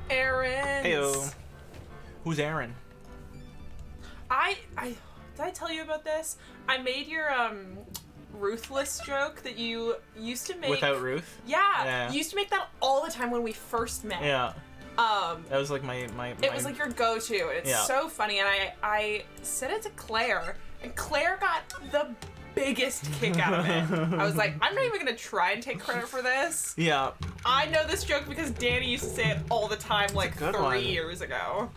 Aaron. Heyo. Who's Aaron? Did I tell you about this? I made your ruthless joke that you used to make Without Ruth? Yeah. You used to make that all the time when we first met. Yeah. That was like my It was like your go-to, and it's so funny. And I said it to Claire, and Claire got the biggest kick out of it. I was like, I'm not even gonna try and take credit for this. Yeah. I know this joke because Danny used to say it all the time, like 3 years ago.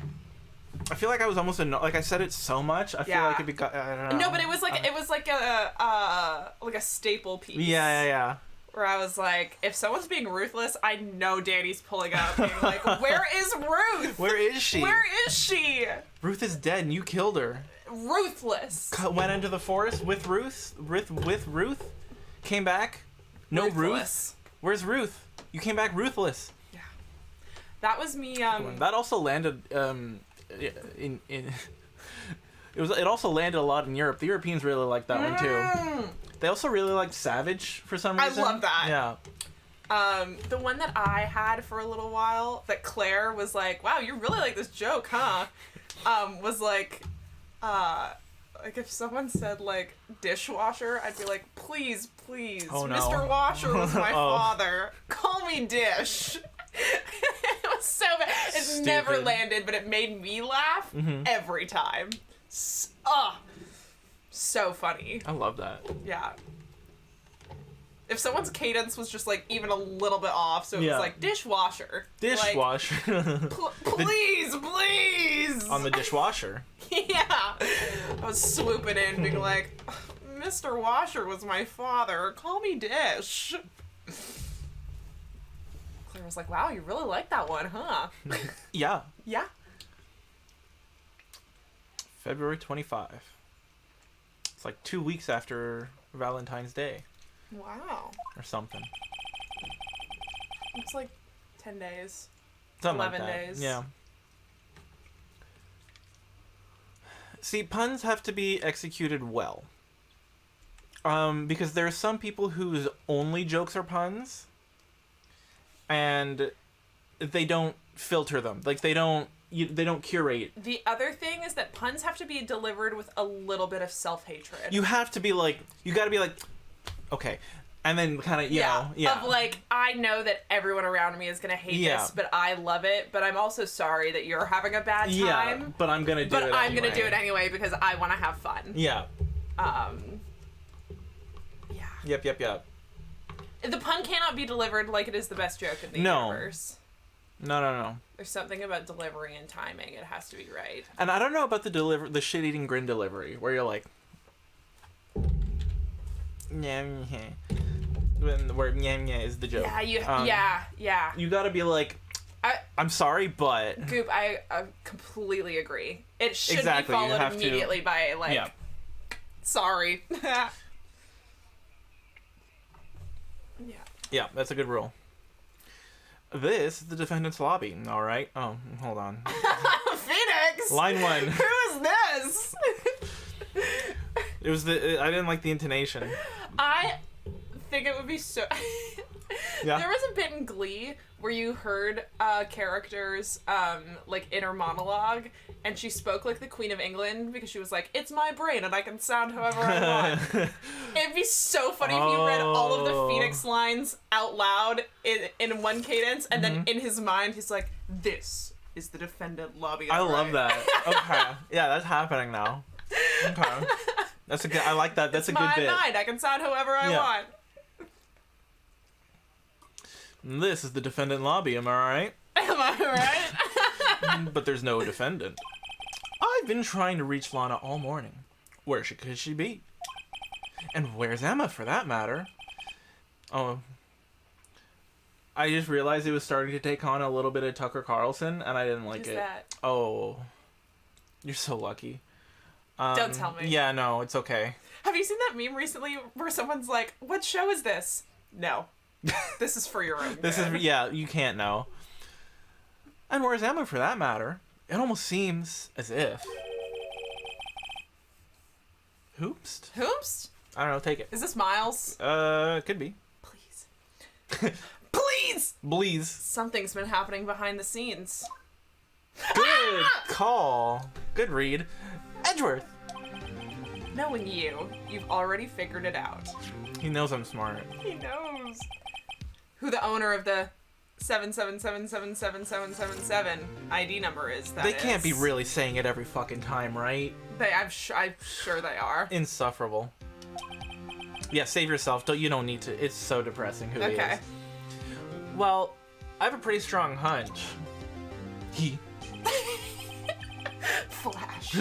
I feel like I was almost like I said it so much. I feel like it'd be. I don't know. No, but it was like a staple piece. Yeah. Where I was like, if someone's being ruthless, I know Danny's pulling up, being like, "Where is Ruth? Where is she? Where is she? Ruth is dead, and you killed her." Ruthless. Went into the forest with Ruth. With Ruth, came back. No Ruthless. Ruth. Where's Ruth? You came back ruthless. Yeah. That was me. That also landed. It also landed a lot in Europe. The Europeans really liked that one too. They also really liked Savage for some reason. I love that. Yeah. The one that I had for a little while that Claire was like, "Wow, you really like this joke, huh?" Was like if someone said like dishwasher, I'd be like, "Please, oh, no. Mr. Washer was my father. Call me Dish." It was so bad. It Stupid. never landed, but it made me laugh every time. So funny. I love that. Yeah. If someone's cadence was just like even a little bit off, so it was like dishwasher. Dishwasher. Like, please. On the dishwasher. Yeah. I was swooping in, being like, Mr. Washer was my father. Call me Dish. Claire was like, wow, you really like that one, huh? Yeah. Yeah. February 25. It's like 2 weeks after Valentine's Day. Wow. Or something. It's like 10 days. Something 11 like that. days. Yeah. See, puns have to be executed well. Because there are some people whose only jokes are puns, and they don't filter them. Like, they don't curate. The other thing is that puns have to be delivered with a little bit of self-hatred. You have to be like, you gotta be like, okay. And then kind of, you know. Of like, I know that everyone around me is going to hate this, but I love it. But I'm also sorry that you're having a bad time. Yeah, but I'm going to do it anyway. But I'm going to do it anyway because I want to have fun. Yeah. Yeah. Yep. The pun cannot be delivered like it is the best joke in the universe. No. There's something about delivery and timing. It has to be right. And I don't know about the shit-eating grin delivery, where you're like... where is the joke. Yeah. You gotta be like, I'm sorry, but... Goop, I completely agree. It should be you followed have immediately by, like, sorry. Yeah, that's a good rule. This is the defendant's lobby, alright? Oh, hold on. Phoenix! Line 1. Who is this? It was I didn't like the intonation. I think it would be so... Yeah. There was a bit in Glee where you heard characters, like, inner monologue, and she spoke like the Queen of England because she was like, it's my brain and I can sound however I want. It'd be so funny if you read all of the Phoenix lines out loud in one cadence, and then in his mind he's like, this is the defendant lobby. I love that. Okay. Yeah, that's happening now. Okay. That's a good... I like that. That's a good bit. It's my mind. I can sound however I want. This is the defendant lobby, am I right? Am I right? But there's no defendant. I've been trying to reach Lana all morning. Where could she be? And where's Emma, for that matter? Oh. I just realized it was starting to take on a little bit of Tucker Carlson, and I didn't like Who's it. that? Oh. You're so lucky. Don't tell me. Yeah, no, it's okay. Have you seen that meme recently where someone's like, what show is this? No. This is for your own good. You can't know. And where's Emma, for that matter? It almost seems as if... Hoopst? Hoopst? I don't know, take it. Is this Miles? Could be. Please. Please Bleeze. Something's been happening behind the scenes. Good call. Good read. Edgeworth. Knowing you, you've already figured it out. He knows I'm smart. He knows. Who the owner of the 777777777 ID number is, They can't be really saying it every fucking time, right? I'm sure they are. Insufferable. Yeah, save yourself. You don't need to. It's so depressing who he is. Okay. Well, I have a pretty strong hunch. Flash.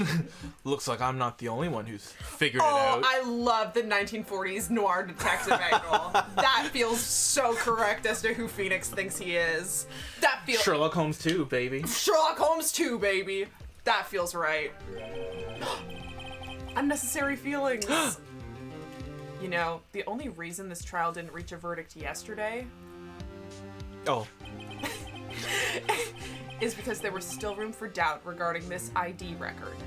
Looks like I'm not the only one who's figured it Oh, out. I love the 1940s noir detective angle. That feels so correct as to who Phoenix thinks he is. That feels Sherlock Holmes too, baby. Sherlock Holmes too, baby. That feels right. Unnecessary feelings. You know, the only reason this trial didn't reach a verdict yesterday Oh. is because there was still room for doubt regarding this ID record.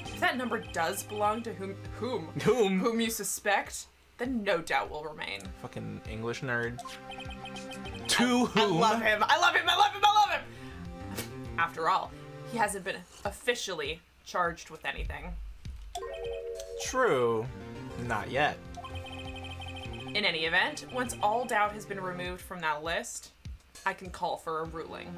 If that number does belong to whom you suspect, then no doubt will remain. Fucking English nerd. To whom? I love him. I love him. I love him. I love him. After all, he hasn't been officially charged with anything. True. Not yet. In any event, once all doubt has been removed from that list, I can call for a ruling.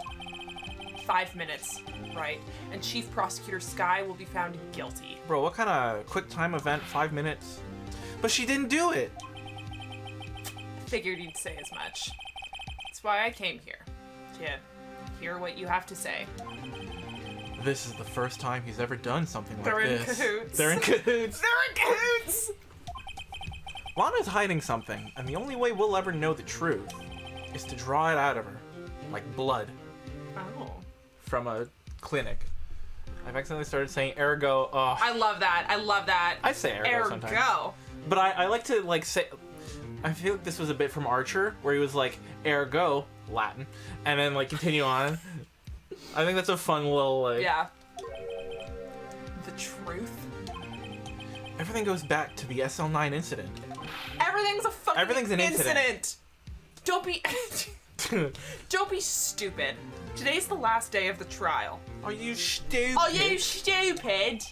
5 minutes, right? And Chief Prosecutor Skye will be found guilty. Bro, what kind of quick time event? 5 minutes? But she didn't do it. Figured you'd say as much. That's why I came here. To hear what you have to say. This is the first time he's ever done something like They're in this. cahoots. They're in cahoots. They're in cahoots! Lana's hiding something, and the only way we'll ever know the truth is to draw it out of her. Like blood. Oh. From a clinic. I've accidentally started saying ergo. I love that. I love that. I say ergo sometimes. Ergo. But I like to like say. I feel like this was a bit from Archer, where he was like ergo Latin, and then like continue on. I think that's a fun little like. Yeah. The truth. Everything goes back to the SL9 incident. Everything's an incident. Don't be stupid. Today's the last day of the trial. Are you stupid? Are you stupid?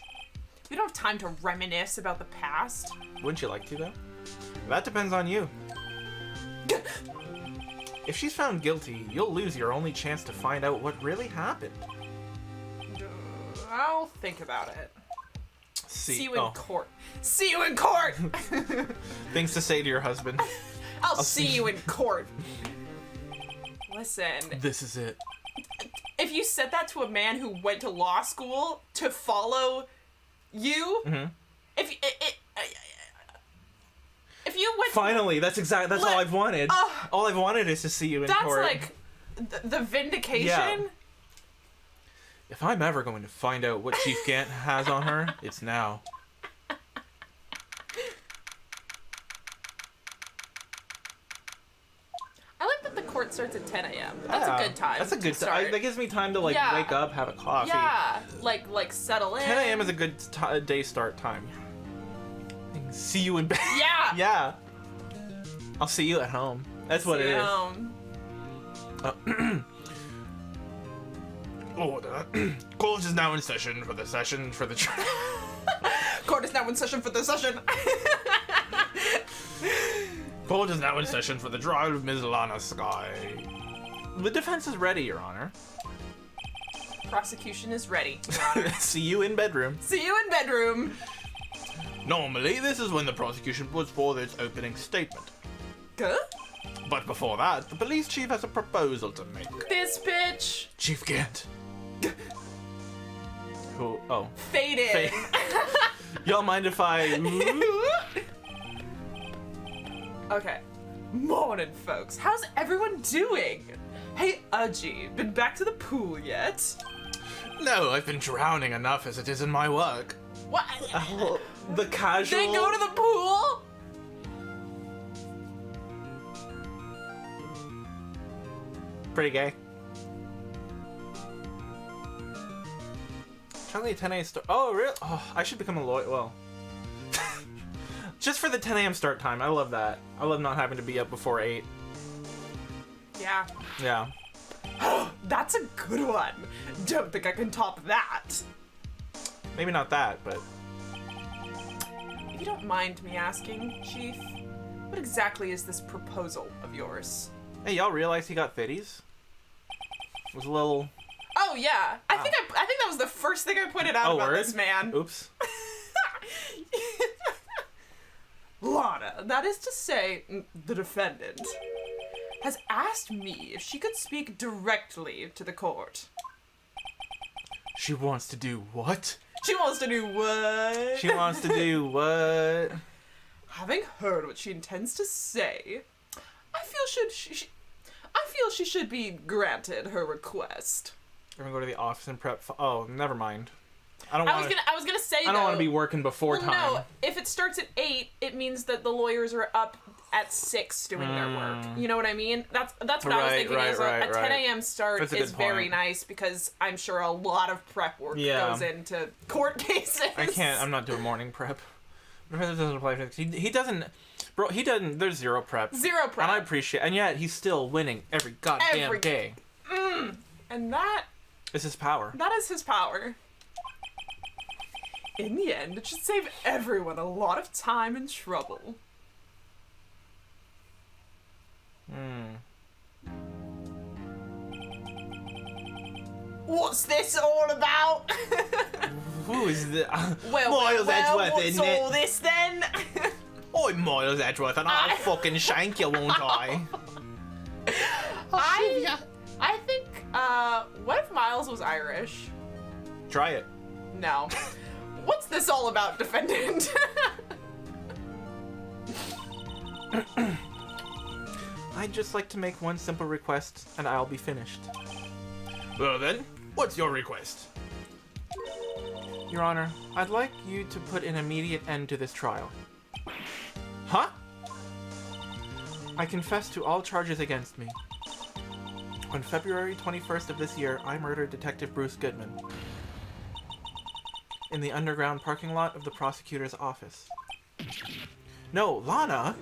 We don't have time to reminisce about the past. Wouldn't you like to though? That depends on you. If she's found guilty, you'll lose your only chance to find out what really happened. I'll think about it. See you in oh. court. See you in court! Things to say to your husband. I'll see you in court. Listen. This is it. If you said that to a man who went to law school to follow you, if you went Finally, that's all I've wanted. All I've wanted is to see you in court. That's like the vindication. Yeah. If I'm ever going to find out what Chief Gant has on her, it's now. I like that the court starts at 10 a.m. That's a good time. That's a good start. time. That gives me time to like wake up, have a coffee. Yeah, like settle in. 10 a.m. is a good day start time. See you in bed. Yeah. Yeah. I'll see you at home. That's what it is. Order. Court is now in session for the trial. Court is now in session for the session. Court is now in session for the trial of Ms. Lana Skye. The defense is ready, Your Honor. Prosecution is ready, Your Honor. See you in bedroom. See you in bedroom. Normally, this is when the prosecution puts forth its opening statement. Good? But before that, the police chief has a proposal to make. This bitch. Chief Gant. Who? Oh. Faded. Y'all mind if I... Okay. Morning, folks. How's everyone doing? Hey, Udgy, been back to the pool yet? No, I've been drowning enough as it is in my work. What? The casual... They go to the pool? Pretty gay. Apparently 10 a.m. start. Oh, really? Oh, I should become a lawyer. Well, just for the 10 a.m. start time. I love that. I love not having to be up before 8. Yeah. Yeah. That's a good one. Don't think I can top that. Maybe not that, but... If you don't mind me asking, Chief, what exactly is this proposal of yours? Hey, y'all realize he got fitties? It was a little... Oh yeah, I Wow. think that was the first thing I pointed out about word? this man. Oops. Lana, that is to say, the defendant, has asked me if she could speak directly to the court. She wants to do what? She wants to do what? She wants to do what? Having heard what she intends to say, I feel she should be granted her request. We're gonna go to the office and prep. Oh, never mind. I was gonna say. I don't want to be working before time. No, if it starts at 8, it means that the lawyers are up at 6 doing their work. You know what I mean? That's what I was thinking. A 10 a.m. start is very nice because I'm sure a lot of prep work goes into court cases. I can't. I'm not doing morning prep. Doesn't apply. He doesn't. Bro, he doesn't. There's zero prep. Zero prep. And I appreciate. And yet he's still winning every goddamn day. And that is his power. That is his power. In the end, it should save everyone a lot of time and trouble. What's this all about? Who is the Miles Edgeworth, what's all this then? I'm Miles Edgeworth and I'll fucking shank you, won't I? I think, what if Miles was Irish? Try it. No. What's this all about, defendant? I'd just like to make one simple request, and I'll be finished. Well then, what's your request? Your Honor, I'd like you to put an immediate end to this trial. Huh? I confess to all charges against me. On February 21st of this year, I murdered Detective Bruce Goodman in the underground parking lot of the prosecutor's office. No, Lana!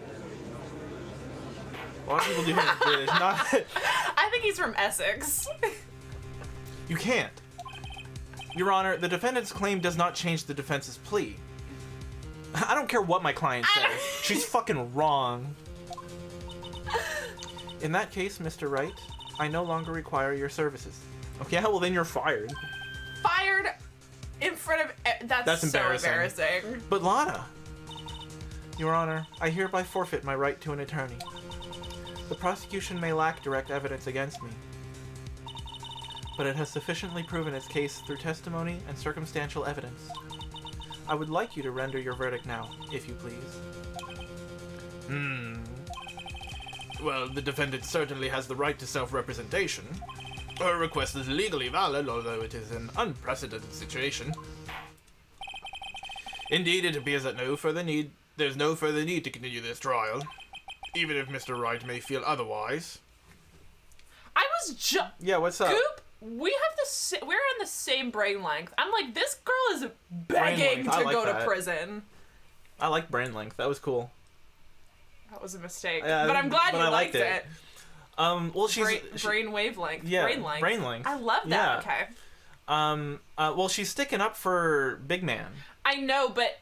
A lot of people do this. Not. I think he's from Essex. You can't. Your Honor, the defendant's claim does not change the defense's plea. I don't care what my client says. She's fucking wrong. In that case, Mr. Wright, I no longer require your services. Okay, well then you're fired. Fired in front of... That's so embarrassing. But Lana! Your Honor, I hereby forfeit my right to an attorney. The prosecution may lack direct evidence against me, but it has sufficiently proven its case through testimony and circumstantial evidence. I would like you to render your verdict now, if you please. Well, the defendant certainly has the right to self-representation. Her request is legally valid, although it is an unprecedented situation. Indeed, it appears that there's no further need to continue this trial, even if Mr. Wright may feel otherwise. Yeah, what's up? Goop, we're on the same brain length. I'm like, this girl is begging to go to prison. I like brain length. That was cool. That was a mistake, but I'm glad you liked it. Well, she's brain wavelength. Yeah, brain length. I love that. Yeah. Okay. Well, she's sticking up for Big Man. I know, but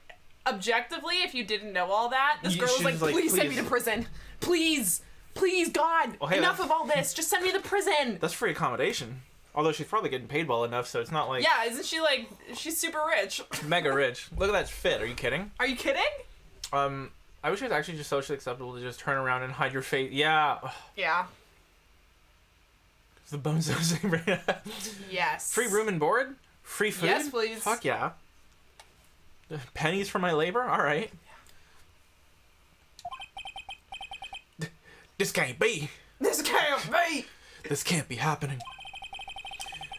objectively, if you didn't know all that, this girl was like, please send me to prison. Please, God, enough of all this. Just send me to prison. That's free accommodation. Although she's probably getting paid well enough, so it's not like... Yeah, isn't she like... She's super rich. Mega rich. Look at that fit. Are you kidding? Are you kidding? I wish it was actually just socially acceptable to just turn around and hide your face. Yeah. Yeah. The bones of Yes. Free room and board? Free food? Yes, please. Fuck yeah. Pennies for my labor? Alright. This can't be. This can't be. This can't be happening.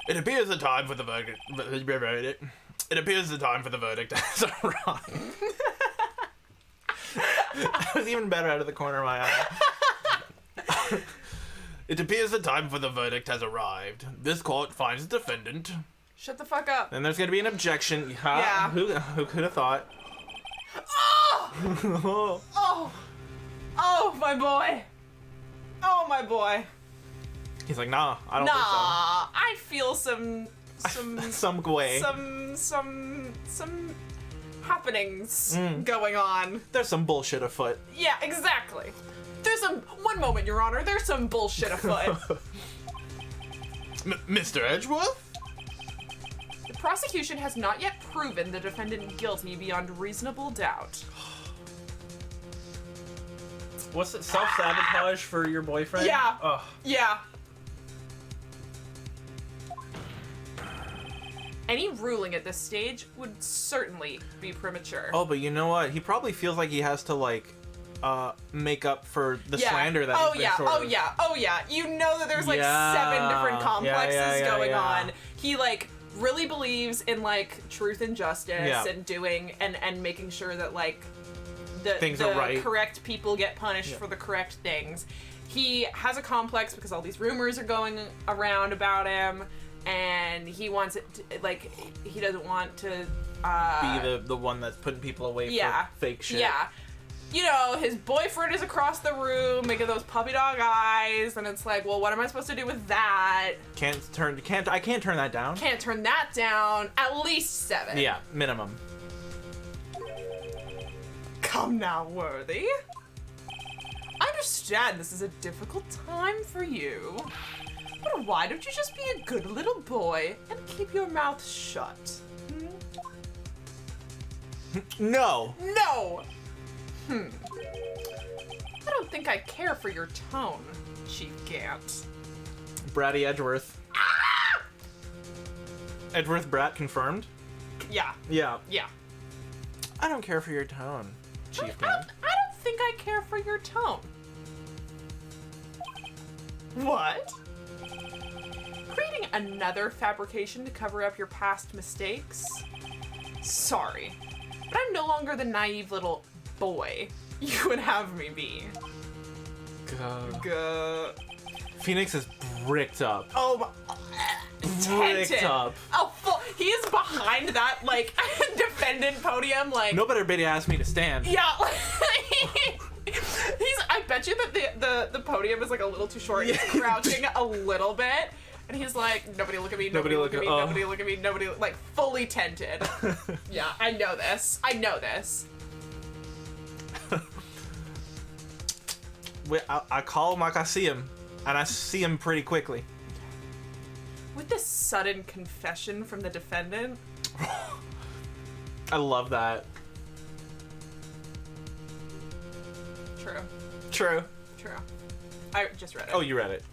It appears the time for the verdict. It appears the time for the verdict has arrived. That was even better out of the corner of my eye. It appears the time for the verdict has arrived. This court finds the defendant. Shut the fuck up. Then there's gonna be an objection. Yeah. Who could have thought? Oh! Oh, my boy. Oh, my boy. He's like, nah, I don't Nah, think I feel some so. Some way. some happenings going on. There's some bullshit afoot. Yeah, exactly. There's one moment, Your Honor. There's some bullshit afoot. Mr. Edgeworth? The prosecution has not yet proven the defendant guilty beyond reasonable doubt. What's it? Self-sabotage for your boyfriend? Yeah. Ugh. Yeah. Any ruling at this stage would certainly be premature. Oh, but you know what? He probably feels like he has to, like, make up for the slander that he's been sort of... Oh yeah. You know that there's like 7 different complexes going on. He like really believes in like truth and justice and doing and making sure that like the right. correct people get punished for the correct things. He has a complex because all these rumors are going around about him, and he wants it to, like, he doesn't want to be the one that's putting people away for fake shit. Yeah. You know, his boyfriend is across the room making those puppy dog eyes, and it's like, well, what am I supposed to do with that? I can't turn that down. Can't turn that down. At least 7. Yeah, minimum. Come now, Worthy. I understand this is a difficult time for you, but why don't you just be a good little boy and keep your mouth shut? No. No! I don't think I care for your tone, Chief Gant. Bratty Edgeworth. Ah! Edgeworth Brat confirmed? Yeah. Yeah. Yeah. I don't care for your tone, Chief I Gant. don't think I care for your tone. What? Creating another fabrication to cover up your past mistakes? Sorry, but I'm no longer the naive little boy you would have me be. Gah. Phoenix is bricked up. Oh my... Bricked up. Oh, he is behind that, like, defendant podium, like... Nobody asked me to stand. Yeah, I bet you that the podium is like a little too short. He's crouching a little bit, and he's like, nobody look at me, nobody look at me, nobody look at me, nobody, like, fully tented. Yeah, I know this. I call him like I see him, and I see him pretty quickly. With this sudden confession from the defendant. I love that. True. I just read it. Oh, you read it.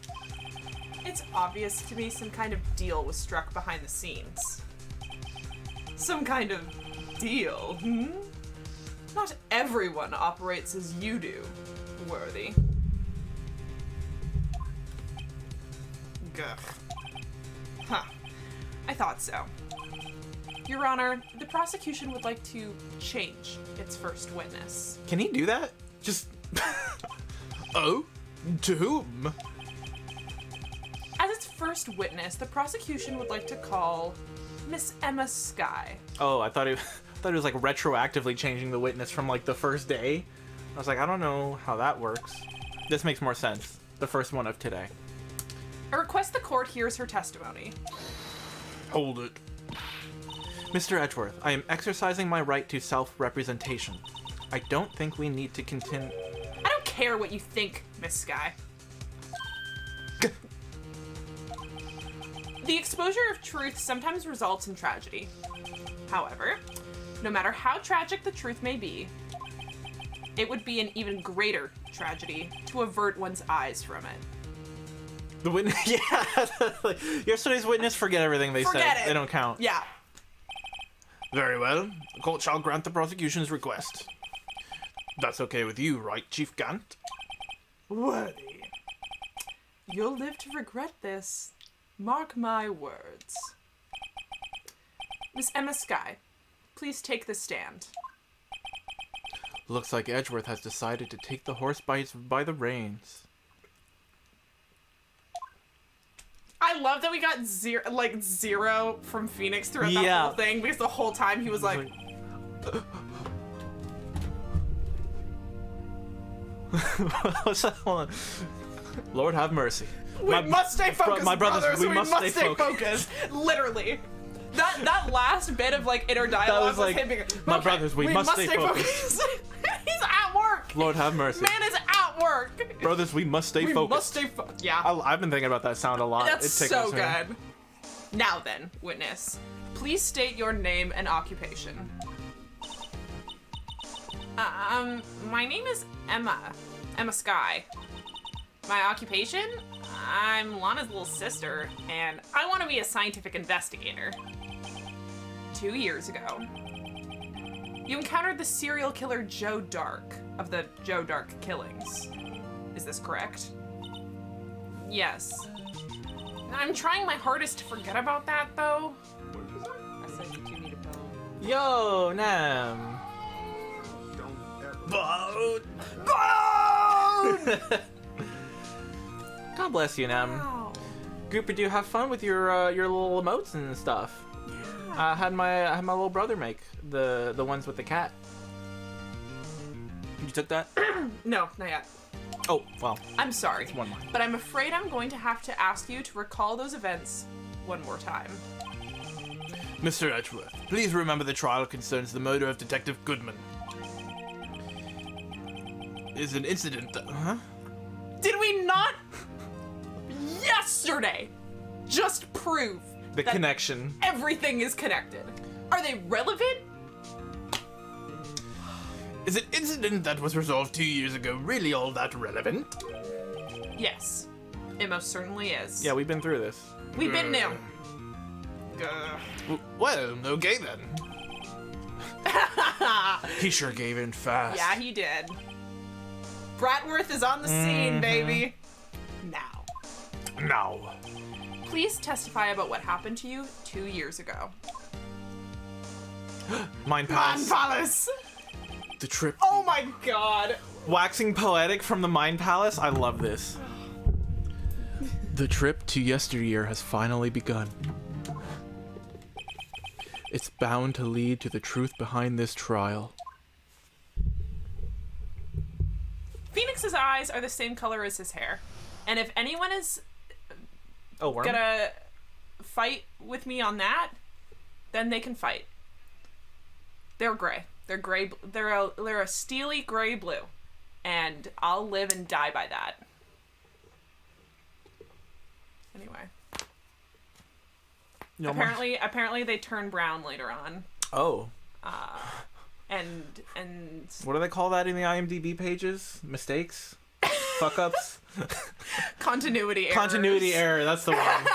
It's obvious to me some kind of deal was struck behind the scenes. Some kind of deal, Not everyone operates as you do, Worthy. Gah. Huh. I thought so. Your Honor, the prosecution would like to change its first witness. Can he do that? Just... Oh? To whom? As its first witness, the prosecution would like to call Miss Emma Skye. Oh, I thought it was like retroactively changing the witness from like the first day. I was like, I don't know how that works. This makes more sense. The first one of today. I request the court hears her testimony. Hold it. Mr. Edgeworth, I am exercising my right to self-representation. I don't think we need to continue... I don't care what you think, Miss Skye. The exposure of truth sometimes results in tragedy. However, no matter how tragic the truth may be, it would be an even greater tragedy to avert one's eyes from it. The witness... Yeah. Like, yesterday's witness, forget everything they said. Forget it. They don't count. Yeah. Very well. The court shall grant the prosecution's request. That's okay with you, right, Chief Gant? Worthy. You'll live to regret this. Mark my words. Miss Emma Skye, please take the stand. Looks like Edgeworth has decided to take the horse by the reins. I love that we got zero from Phoenix throughout that whole thing, because the whole time he was like... What's that one? Lord have mercy. We must stay focused, my brothers. We must stay focused. Literally. That last bit of like inner dialogue was him being, my brothers, we must stay focused. He's at work. Lord have mercy. Man is at work. Brothers, we must stay focused. We must stay focused. Yeah. I've been thinking about that sound a lot. That's It tickles so me. good. Now then, witness. Please state your name and occupation. My name is Emma. Emma Sky. My occupation? I'm Lana's little sister, and I want to be a scientific investigator. 2 years ago, you encountered the serial killer Joe Dark of the Joe Dark killings. Is this correct? Yes. I'm trying my hardest to forget about that, though. I said you two need a bone. Yo, Nam. Bone! God bless you, Nam. Wow. Grouper, do you have fun with your little emotes and stuff? I had my little brother make the ones with the cat. You took that? No, not yet. Oh, well. I'm sorry, It's one more. but I'm afraid I'm going to have to ask you to recall those events one more time. Mr. Edgeworth, please remember the trial concerns the murder of Detective Goodman. Is an incident that... Huh? Did we not yesterday just prove The that connection. everything is connected? Are they relevant? Is an incident that was resolved 2 years ago really all that relevant? Yes, it most certainly is. Yeah, we've been through this. We've been new. Well, okay then. He sure gave in fast. Yeah, he did. Bratworth is on the scene, baby. Now, Now. please testify about what happened to you 2 years ago. Mind Palace. Palace. The trip. Oh my god. Waxing poetic from the Mind Palace. I love this. The trip to yesteryear has finally begun. It's bound to lead to the truth behind this trial. Phoenix's eyes are the same color as his hair. And if anyone is Oh, worm? gonna fight with me on that, then they can fight. They're gray. They're gray. They're a steely gray blue, and I'll live and die by that. Anyway, No more- apparently they turn brown later on, Oh. and What do they call that in the IMDb pages? Mistakes? Fuck ups? continuity errors. Continuity error. That's the one.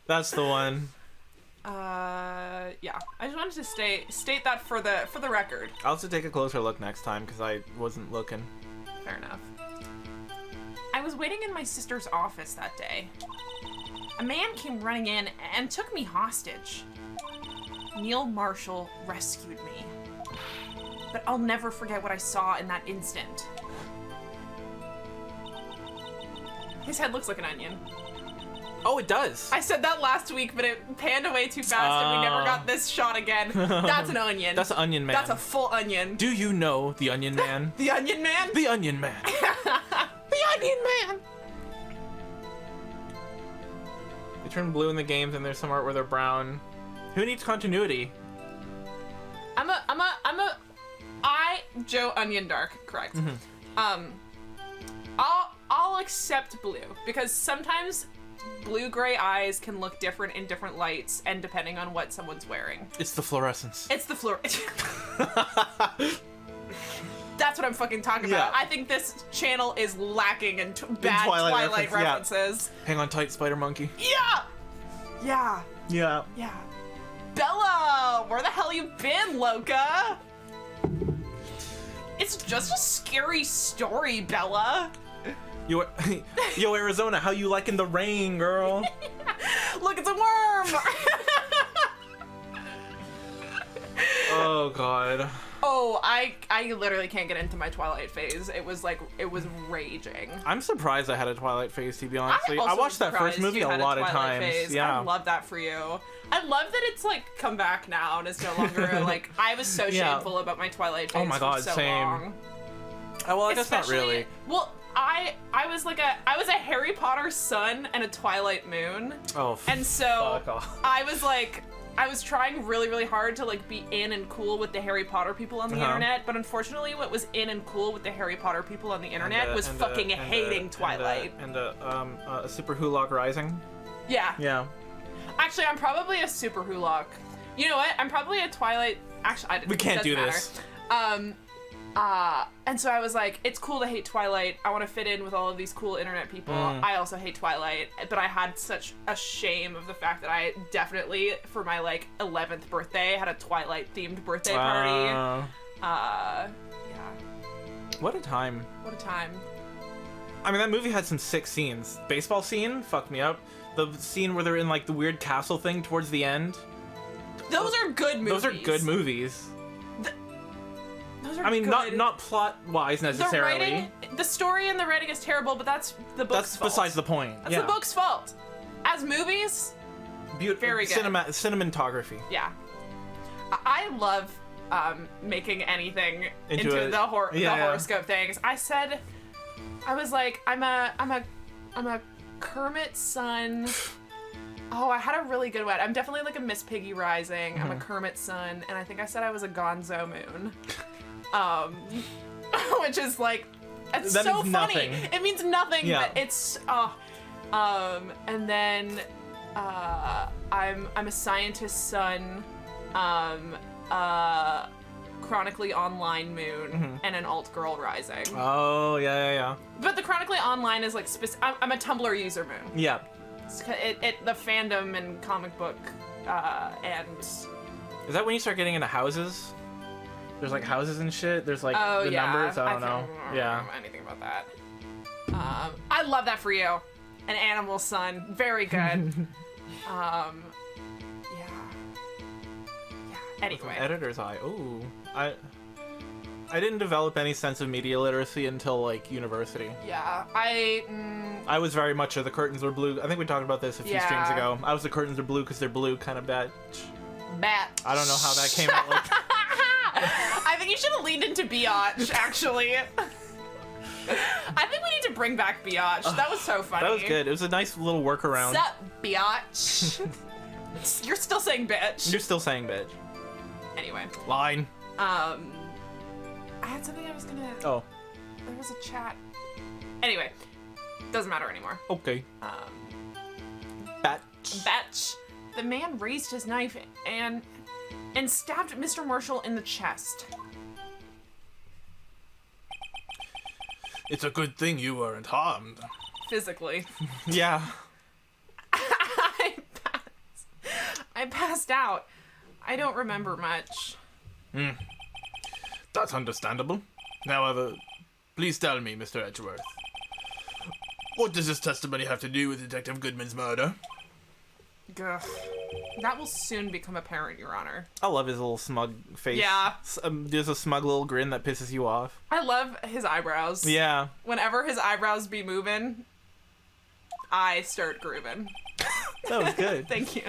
That's the one. Yeah. I just wanted to state that for the record. I'll have to take a closer look next time because I wasn't looking. Fair enough. I was waiting in my sister's office that day. A man came running in and took me hostage. Neil Marshall rescued me. But I'll never forget what I saw in that instant. His head looks like an onion. Oh, it does. I said that last week, but it panned away too fast and we never got this shot again. That's an onion. That's an Onion Man. That's a full onion. Do you know the Onion Man? The Onion Man? The Onion Man. The Onion Man! They turn blue in the games, and there's some art where they're brown. Who needs continuity? Joe Onion Dark, correct. I'll accept blue because sometimes blue-gray eyes can look different in different lights and depending on what someone's wearing. It's the fluorescence. It's the That's what I'm fucking talking about. Yeah. I think this channel is lacking in bad Twilight references. Hang on tight, Spider Monkey. Yeah! Yeah. Yeah. Yeah. Bella! Where the hell you been, Loca? It's just a scary story, Bella. Yo, Arizona, how you liking the rain, girl? Look, it's a worm! Oh, God. Oh, I literally can't get into my Twilight phase. It was raging. I'm surprised I had a Twilight phase, to be honest. I'm I also watched that first surprised movie you a had lot of Twilight times. phase. Yeah. I love that for you. I love that it's like come back now and it's no longer like I was so Yeah. shameful about my Twilight phase Oh my God, for so same. long. Well, I guess not Especially- really. Well, I was a Harry Potter sun and a Twilight moon. Oh, and so fuck off. I was trying really, really hard to like be in and cool with the Harry Potter people on the internet, but unfortunately what was in and cool with the Harry Potter people on the internet was fucking hating Twilight. And Super Hulock Rising. Yeah. Yeah. Actually, I'm probably a Super Hulock. You know what? I'm probably a Twilight. Actually, We can't do matter. this. And so I was like, it's cool to hate Twilight. I want to fit in with all of these cool internet people. I also hate Twilight, but I had such a shame of the fact that I definitely, for my like 11th birthday, had a Twilight themed birthday party. Yeah. What a time. What a time. I mean, that movie had some sick scenes. Baseball scene fucked me up. The scene where they're in like the weird castle thing towards the end. Those are good movies. Those are good movies. Those are I mean, good. not plot-wise necessarily. The writing, the story and the writing is terrible, but that's the book's That's fault. besides the point. That's the book's fault. As movies, Beautiful. very good. Cinematography. Yeah. I love making anything into a- the yeah. horoscope things. I was like, I'm a Kermit sun. Oh, I had a really good one. I'm definitely like a Miss Piggy rising. I'm a Kermit sun, and I think I said I was a Gonzo moon. Which is like, it's That so means funny. nothing. It means nothing, Yeah. but it's and then I'm a scientist sun, chronically online moon, and an alt girl rising. Oh, yeah. But the chronically online is like I'm a Tumblr user moon. Yeah. It the fandom and comic book and Is that when you start getting into houses? There's like houses and shit. There's like oh the yeah, numbers. I don't know. don't Yeah. know anything about that. I love that for you. An animal sun, very good. Yeah. Anyway. Editor's eye. Ooh. I didn't develop any sense of media literacy until like university. Yeah, I was very much the curtains were blue. I think we talked about this a few streams ago. I was the curtains are blue because they're blue kind of bad. bat. I don't know how that came out. Like I think you should have leaned into biatch, actually. I think we need to bring back biatch. That was so funny. that was good. It was a nice little workaround. Sup, biatch? You're still saying bitch. You're still saying bitch. Anyway. Line. I had something I was gonna... Oh. There was a chat. Anyway. Doesn't matter anymore. Okay. Batch. Batch. The man raised his knife and stabbed Mr. Marshall in the chest. It's a good thing you weren't harmed. Physically. Yeah. I passed out. I don't remember much. That's understandable. However, please tell me, Mr. Edgeworth. What does this testimony have to do with Detective Goodman's murder? Gah. That will soon become apparent, Your Honor. I love his little smug face. Yeah. There's a smug little grin that pisses you off. I love his eyebrows. Yeah. Whenever his eyebrows be moving, I start grooving. That was good. Thank you.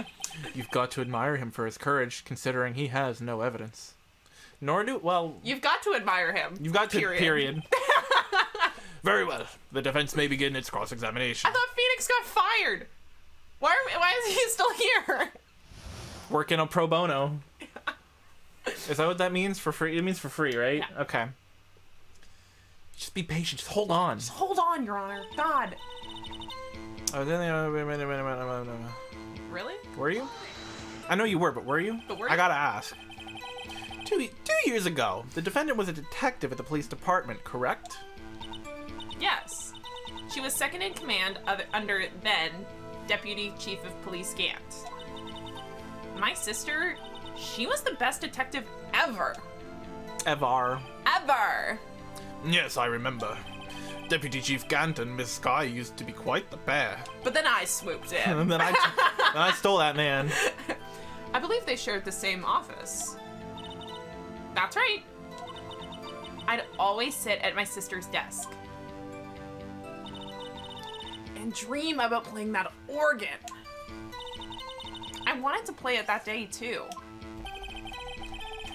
You've got to admire him for his courage, considering he has no evidence. You've got to admire him. You've got to, period. Very well. The defense may begin its cross-examination. I thought Phoenix got fired. Why is he still here? Working on pro bono. Is that what that means? For free? It means for free, right? Yeah. Okay. Just be patient. Just hold on. Hold on, Your Honor. God. Oh, Really? were you? I know you were, but were you? But were I you? gotta ask. 2 years ago, the defendant was a detective at the police department, correct? Yes. She was second in command under then Deputy Chief of Police Gant. My sister, she was the best detective ever. Ever. Ever. Yes, I remember. Deputy Chief Gant and Miss Sky used to be quite the pair. But then I swooped in. And then I stole that man. I believe they shared the same office. That's right. I'd always sit at my sister's desk and dream about playing that organ. I wanted to play it that day, too.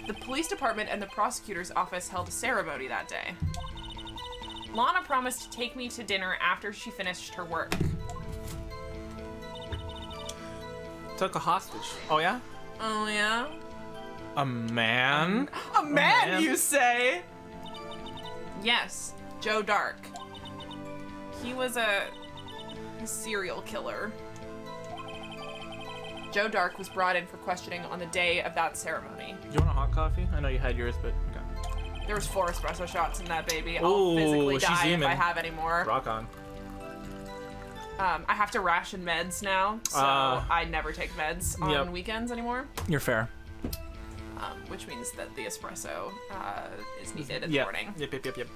The police department and the prosecutor's office held a ceremony that day. Lana promised to take me to dinner after she finished her work. Took a hostage. Oh yeah? Oh, yeah? A man? A man, you say? Yes, Joe Dark. He was a serial killer. Joe Dark was brought in for questioning on the day of that ceremony. Do you want a hot coffee? I know you had yours, but okay. There was 4 espresso shots in that baby. I'll Ooh, physically she's die if human. I have any more. Rock on. I have to ration meds now, so I never take meds on weekends anymore. You're fair. Which means that the espresso is needed in the morning. Yep.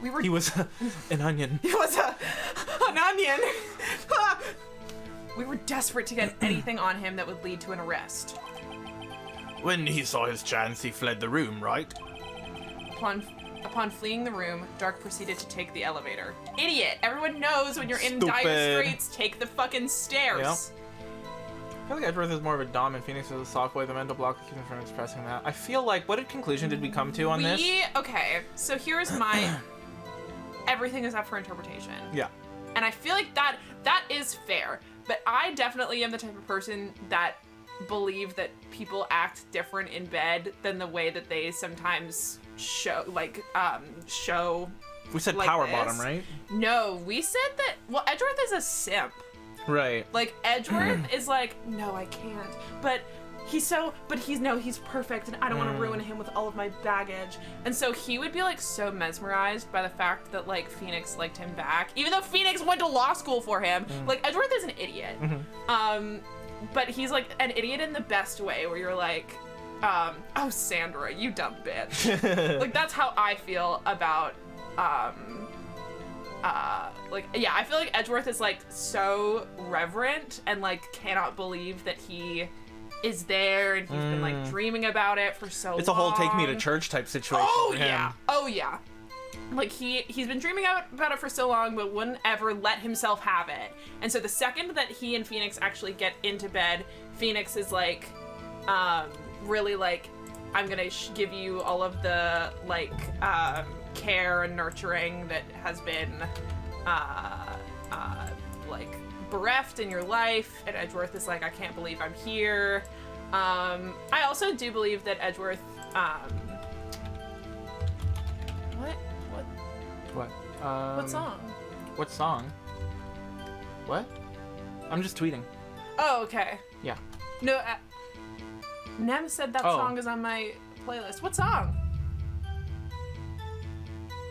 We He was an onion. He was an onion. We were desperate to get anything on him that would lead to an arrest. When he saw his chance, he fled the room, right? Upon fleeing the room, Dark proceeded to take the elevator. Idiot! Everyone knows when you're in Stupid. dire straits, take the fucking stairs. Yep. I feel like Edgeworth is more of a dom and Phoenix is a soft boy, the mental block that keeps him from expressing that. I feel like, what conclusion did we come to on this? Okay, so here's my... Everything is up for interpretation. Yeah. And I feel like that is fair. But I definitely am the type of person that believe that people act different in bed than the way that they sometimes show We said like power this. bottom, right? No, we said that, well, Edgeworth is a simp. Right. Like, Edgeworth is like, no, I can't. But he's perfect, and I don't want to ruin him with all of my baggage. And so he would be like so mesmerized by the fact that like Phoenix liked him back, even though Phoenix went to law school for him. Like, Edgeworth is an idiot. But he's like an idiot in the best way, where you're like, oh, Sandra, you dumb bitch. Like, that's how I feel about, I feel like Edgeworth is like so reverent and like cannot believe that he is there, and he's been like dreaming about it for so long. It's a whole take me to church type situation for him. Oh yeah. Like he's been dreaming about it for so long, but wouldn't ever let himself have it. And so the second that he and Phoenix actually get into bed, Phoenix is like, really like, I'm gonna give you all of the like care and nurturing that has been like bereft in your life. And Edgeworth is like, I can't believe I'm here. I also do believe that Edgeworth What? what song? What song? What? I'm just tweeting. Oh, okay. Yeah. No, Nem said that song is on my playlist. What song?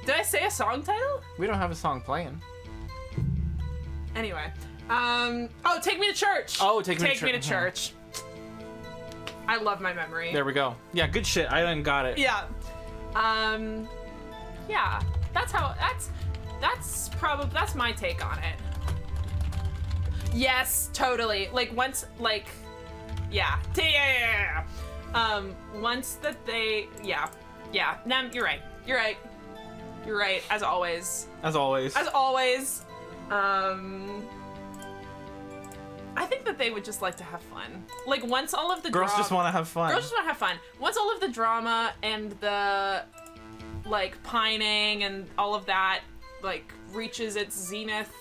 Did I say a song title? We don't have a song playing. Anyway. Take Me to Church. Oh, Take Me to Me to Church. I love my memory. There we go. Yeah, good shit. I didn't got it. Yeah. Yeah. That's my take on it. Yes, totally. Like once, like, yeah. Once that they, yeah. Nem, you're right. You're right, as always. As always. I think that they would just like to have fun. Like, once all of the Girls just want to have fun. Girls just want to have fun. Once all of the drama and the, like, pining and all of that, like, reaches its zenith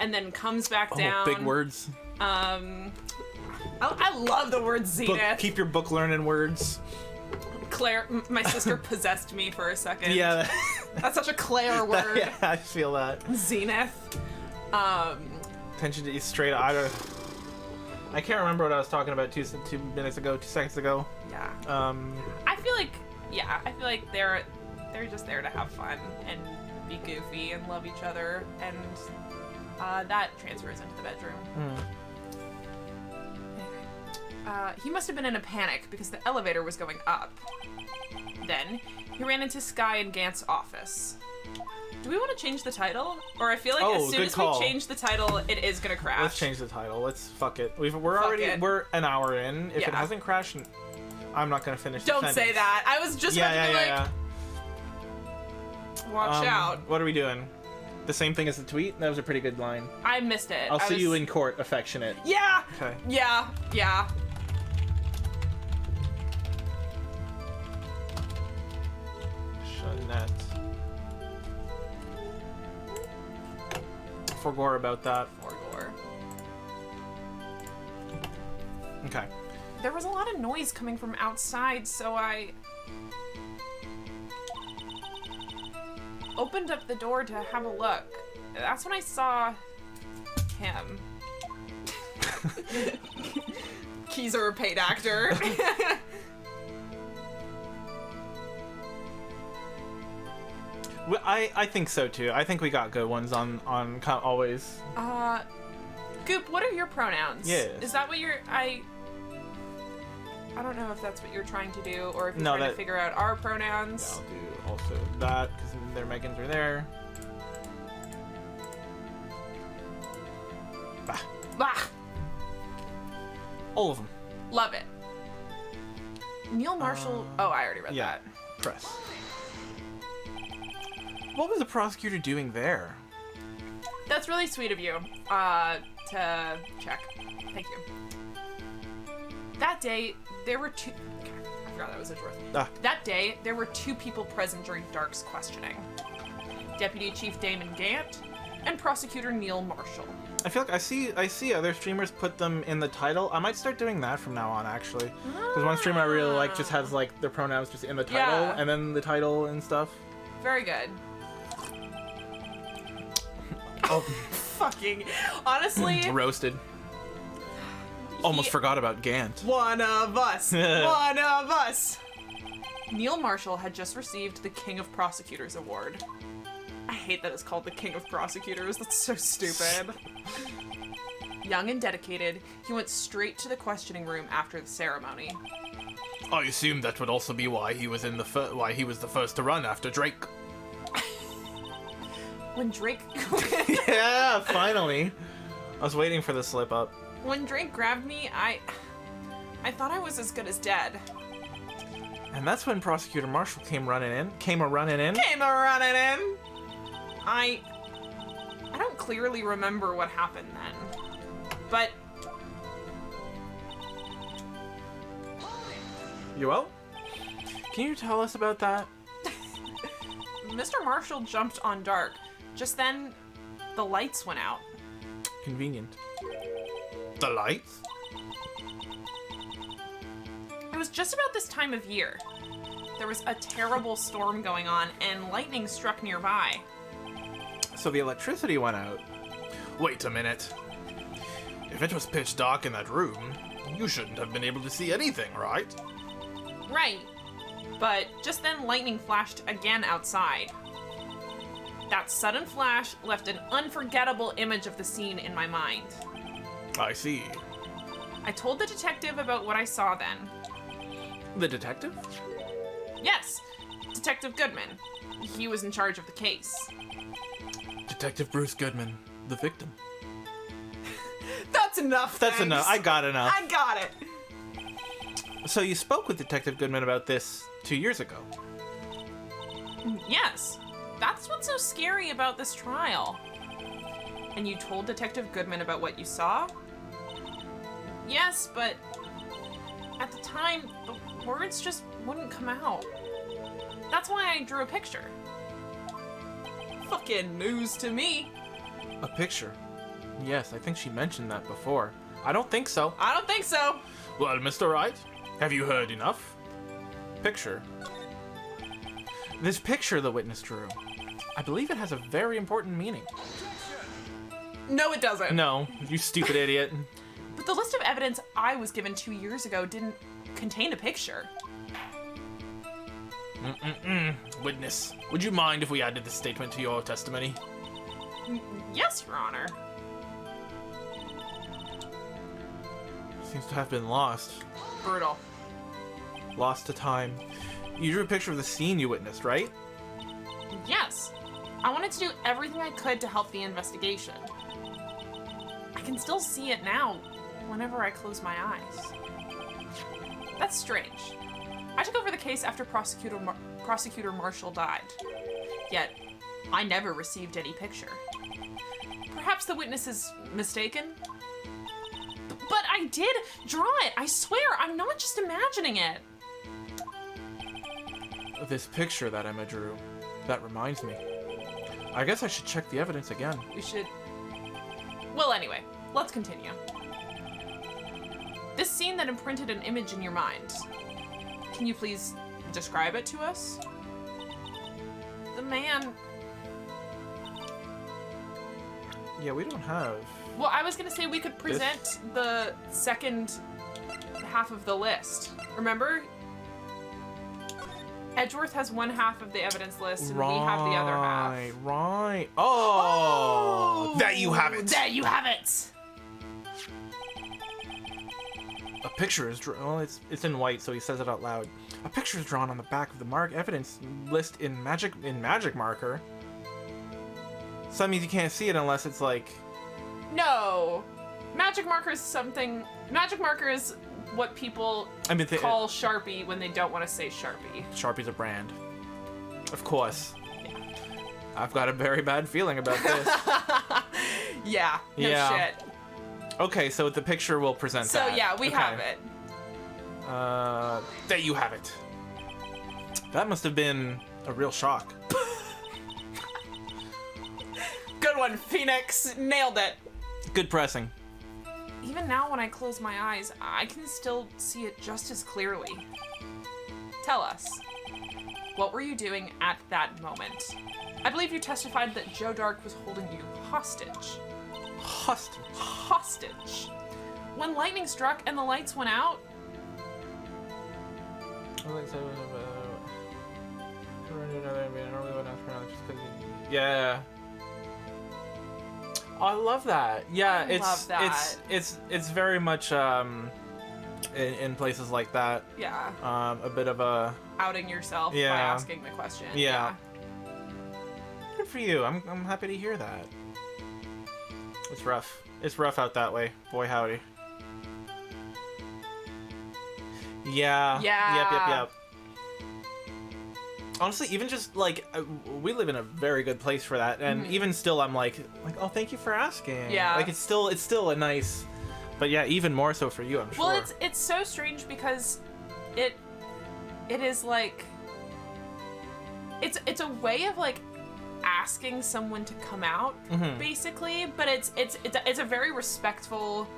and then comes back down. Big words. I love the word zenith. Keep your book learning words. Claire, my sister possessed me for a second. Yeah. That's such a Claire word. Yeah, I feel that. Zenith. Attention to you straight out. I can't remember what I was talking about 2 seconds ago. Yeah. I feel like they're just there to have fun and be goofy and love each other, and that transfers into the bedroom. He must have been in a panic because the elevator was going up. Then he ran into Skye in Gant's office. Do we want to change the title? Or I feel like as soon as we change the title, it is gonna crash. Let's change the title. Let's fuck it. We're an hour in. If it hasn't crashed, I'm not gonna finish. Don't say that. I was just about to be like, watch out. What are we doing? The same thing as the tweet? That was a pretty good line. I missed it. I'll see you in court, affectionate. Yeah. Okay. Yeah. Jeanette. Forgore about that. Forgore. Okay. There was a lot of noise coming from outside, so I opened up the door to have a look. That's when I saw him. Keys are a paid actor. Well, I think so too. I think we got good ones on always. Goop, what are your pronouns? Yes. Is that what you're... I don't know if that's what you're trying to do, or if you're trying to figure out our pronouns. Yeah, I'll do also that, because their Meagans are there. Bah. Bah! All of them. Love it. Neil Marshall... oh, I already read that. Press. What was the prosecutor doing there? That's really sweet of you, to check. Thank you. That day, there were two... I forgot that was a word. That day, there were two people present during Dark's questioning. Deputy Chief Damon Gant and Prosecutor Neil Marshall. I feel like I see other streamers put them in the title. I might start doing that from now on, actually. Because one streamer I really like just has, like, their pronouns just in the title, and then the title and stuff. Very good. Oh. Fucking... Honestly... Roasted. Almost forgot about Gant. One of us! One of us! Neil Marshall had just received the King of Prosecutors Award. I hate that it's called the King of Prosecutors. That's so stupid. Young and dedicated, he went straight to the questioning room after the ceremony. I assume that would also be why he was why he was the first to run after Drake. When Drake... Yeah, finally. I was waiting for the slip up. When Drake grabbed me, I thought I was as good as dead. And that's when Prosecutor Marshall came running in. I don't clearly remember what happened then. But... You well? Can you tell us about that? Mr. Marshall jumped on Dark. Just then, the lights went out. Convenient. The lights? It was just about this time of year. There was a terrible storm going on, and lightning struck nearby. So the electricity went out. Wait a minute. If it was pitch dark in that room, you shouldn't have been able to see anything, right? Right. But just then lightning flashed again outside. That sudden flash left an unforgettable image of the scene in my mind. I see. I told the detective about what I saw then. The detective? Yes, Detective Goodman. He was in charge of the case. Detective Bruce Goodman, the victim. That's enough, That's thanks. enough. I got enough. I got it. So you spoke with Detective Goodman about this 2 years ago? Yes. That's what's so scary about this trial. And you told Detective Goodman about what you saw? Yes, but at the time, the words just wouldn't come out. That's why I drew a picture. Fucking news to me. A picture? Yes, I think she mentioned that before. I don't think so. I don't think so. Well, Mr. Wright, have you heard enough? Picture. This picture the witness drew. I believe it has a very important meaning. No, it doesn't. No, you stupid idiot. But the list of evidence I was given 2 years ago didn't contain a picture. Witness, would you mind if we added this statement to your testimony? Yes, Your Honor. Seems to have been lost. Brutal. Lost to time. You drew a picture of the scene you witnessed, right? Yes. I wanted to do everything I could to help the investigation. I can still see it now, whenever I close my eyes. That's strange. I took over the case after Prosecutor Marshall died. Yet, I never received any picture. Perhaps the witness is mistaken? But I did draw it! I swear, I'm not just imagining it! This picture that Emma drew, that reminds me. I guess I should check the evidence again. We should Well, anyway, let's continue. This scene that imprinted an image in your mind. Can you please describe it to us? The man... Yeah, we don't have... Well, I was gonna say we could present the second half of the list. Remember? Edgeworth has one half of the evidence list, and we have the other half. Right. Oh! That you have it! There you have it! A picture is drawn. Well, it's in white, so he says it out loud. A picture is drawn on the back of the evidence list in magic marker. So that means you can't see it unless it's like... No! Magic marker is something... Magic marker is what people call Sharpie when they don't want to say Sharpie. Sharpie's a brand. Of course. Yeah. I've got a very bad feeling about this. Yeah, no shit. Okay, so the picture will present that. So yeah, we have it. There you have it. That must have been a real shock. Good one, Phoenix. Nailed it. Good pressing. Even now when I close my eyes, I can still see it just as clearly. Tell us, what were you doing at that moment? I believe you testified that Joe Dark was holding you hostage. Hostage? Hostage. When lightning struck and the lights went out... Yeah. Oh, I love that. Yeah, love that. It's very much in places like that. Yeah. A bit of a outing yourself by asking the question. Yeah. Good for you. I'm happy to hear that. It's rough. It's rough out that way. Boy howdy. Yeah. Yeah. Yep. Honestly, even just like we live in a very good place for that, and even still, I'm like, oh, thank you for asking. Yeah. Like it's still a nice, but yeah, even more so for you, I'm sure. Well, it's so strange because it is like it's a way of like asking someone to come out, basically, but it's a very respectful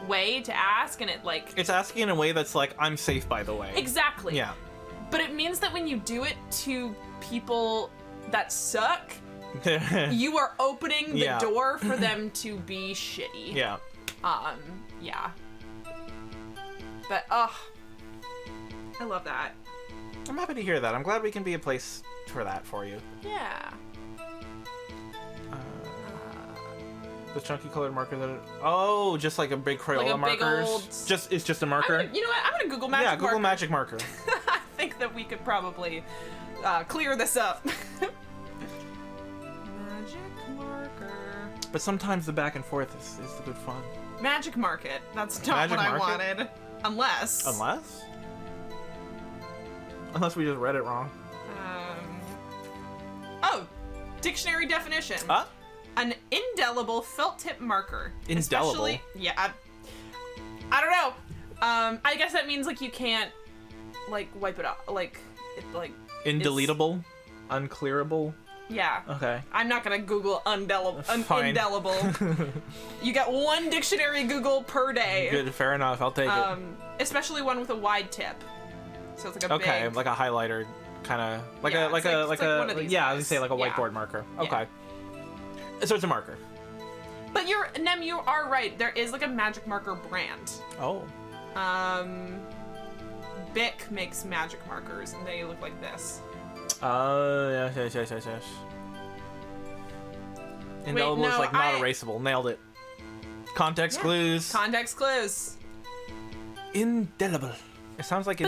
way to ask, and it's asking in a way that's like, I'm safe, by the way. Exactly. Yeah. But it means that when you do it to people that suck, you are opening the door for them to be shitty. Yeah. Yeah. But, I love that. I'm happy to hear that. I'm glad we can be a place for that for you. Yeah. The chunky colored marker that just like a big Crayola like a markers. Big old... It's just a marker. You know what? I'm gonna Google magic marker. Yeah, Google magic marker. I think that we could probably clear this up. Magic marker. But sometimes the back and forth is the good fun. Magic market. That's not Magic what I market? wanted. Unless we just read it wrong. Dictionary definition. An indelible felt tip marker. Indelible? Yeah. I don't know. I guess that means like you can't like wipe it off. Like it like Indeletable? Unclearable? Yeah. Okay. I'm not gonna Google indelible. You get one dictionary Google per day. Good, fair enough. I'll take it. Especially one with a wide tip. So it's like a big... like a highlighter, kind of like Yeah, a like it's a like like a one of these yeah. I guys. was gonna say like a Yeah. whiteboard marker. Yeah. Okay. So it's a marker. But you are right. There is like a magic marker brand. Oh. Bic makes magic markers, and they look like this. Yes. Indelible is like not erasable. Nailed it. Context clues. Context clues. Indelible. It sounds like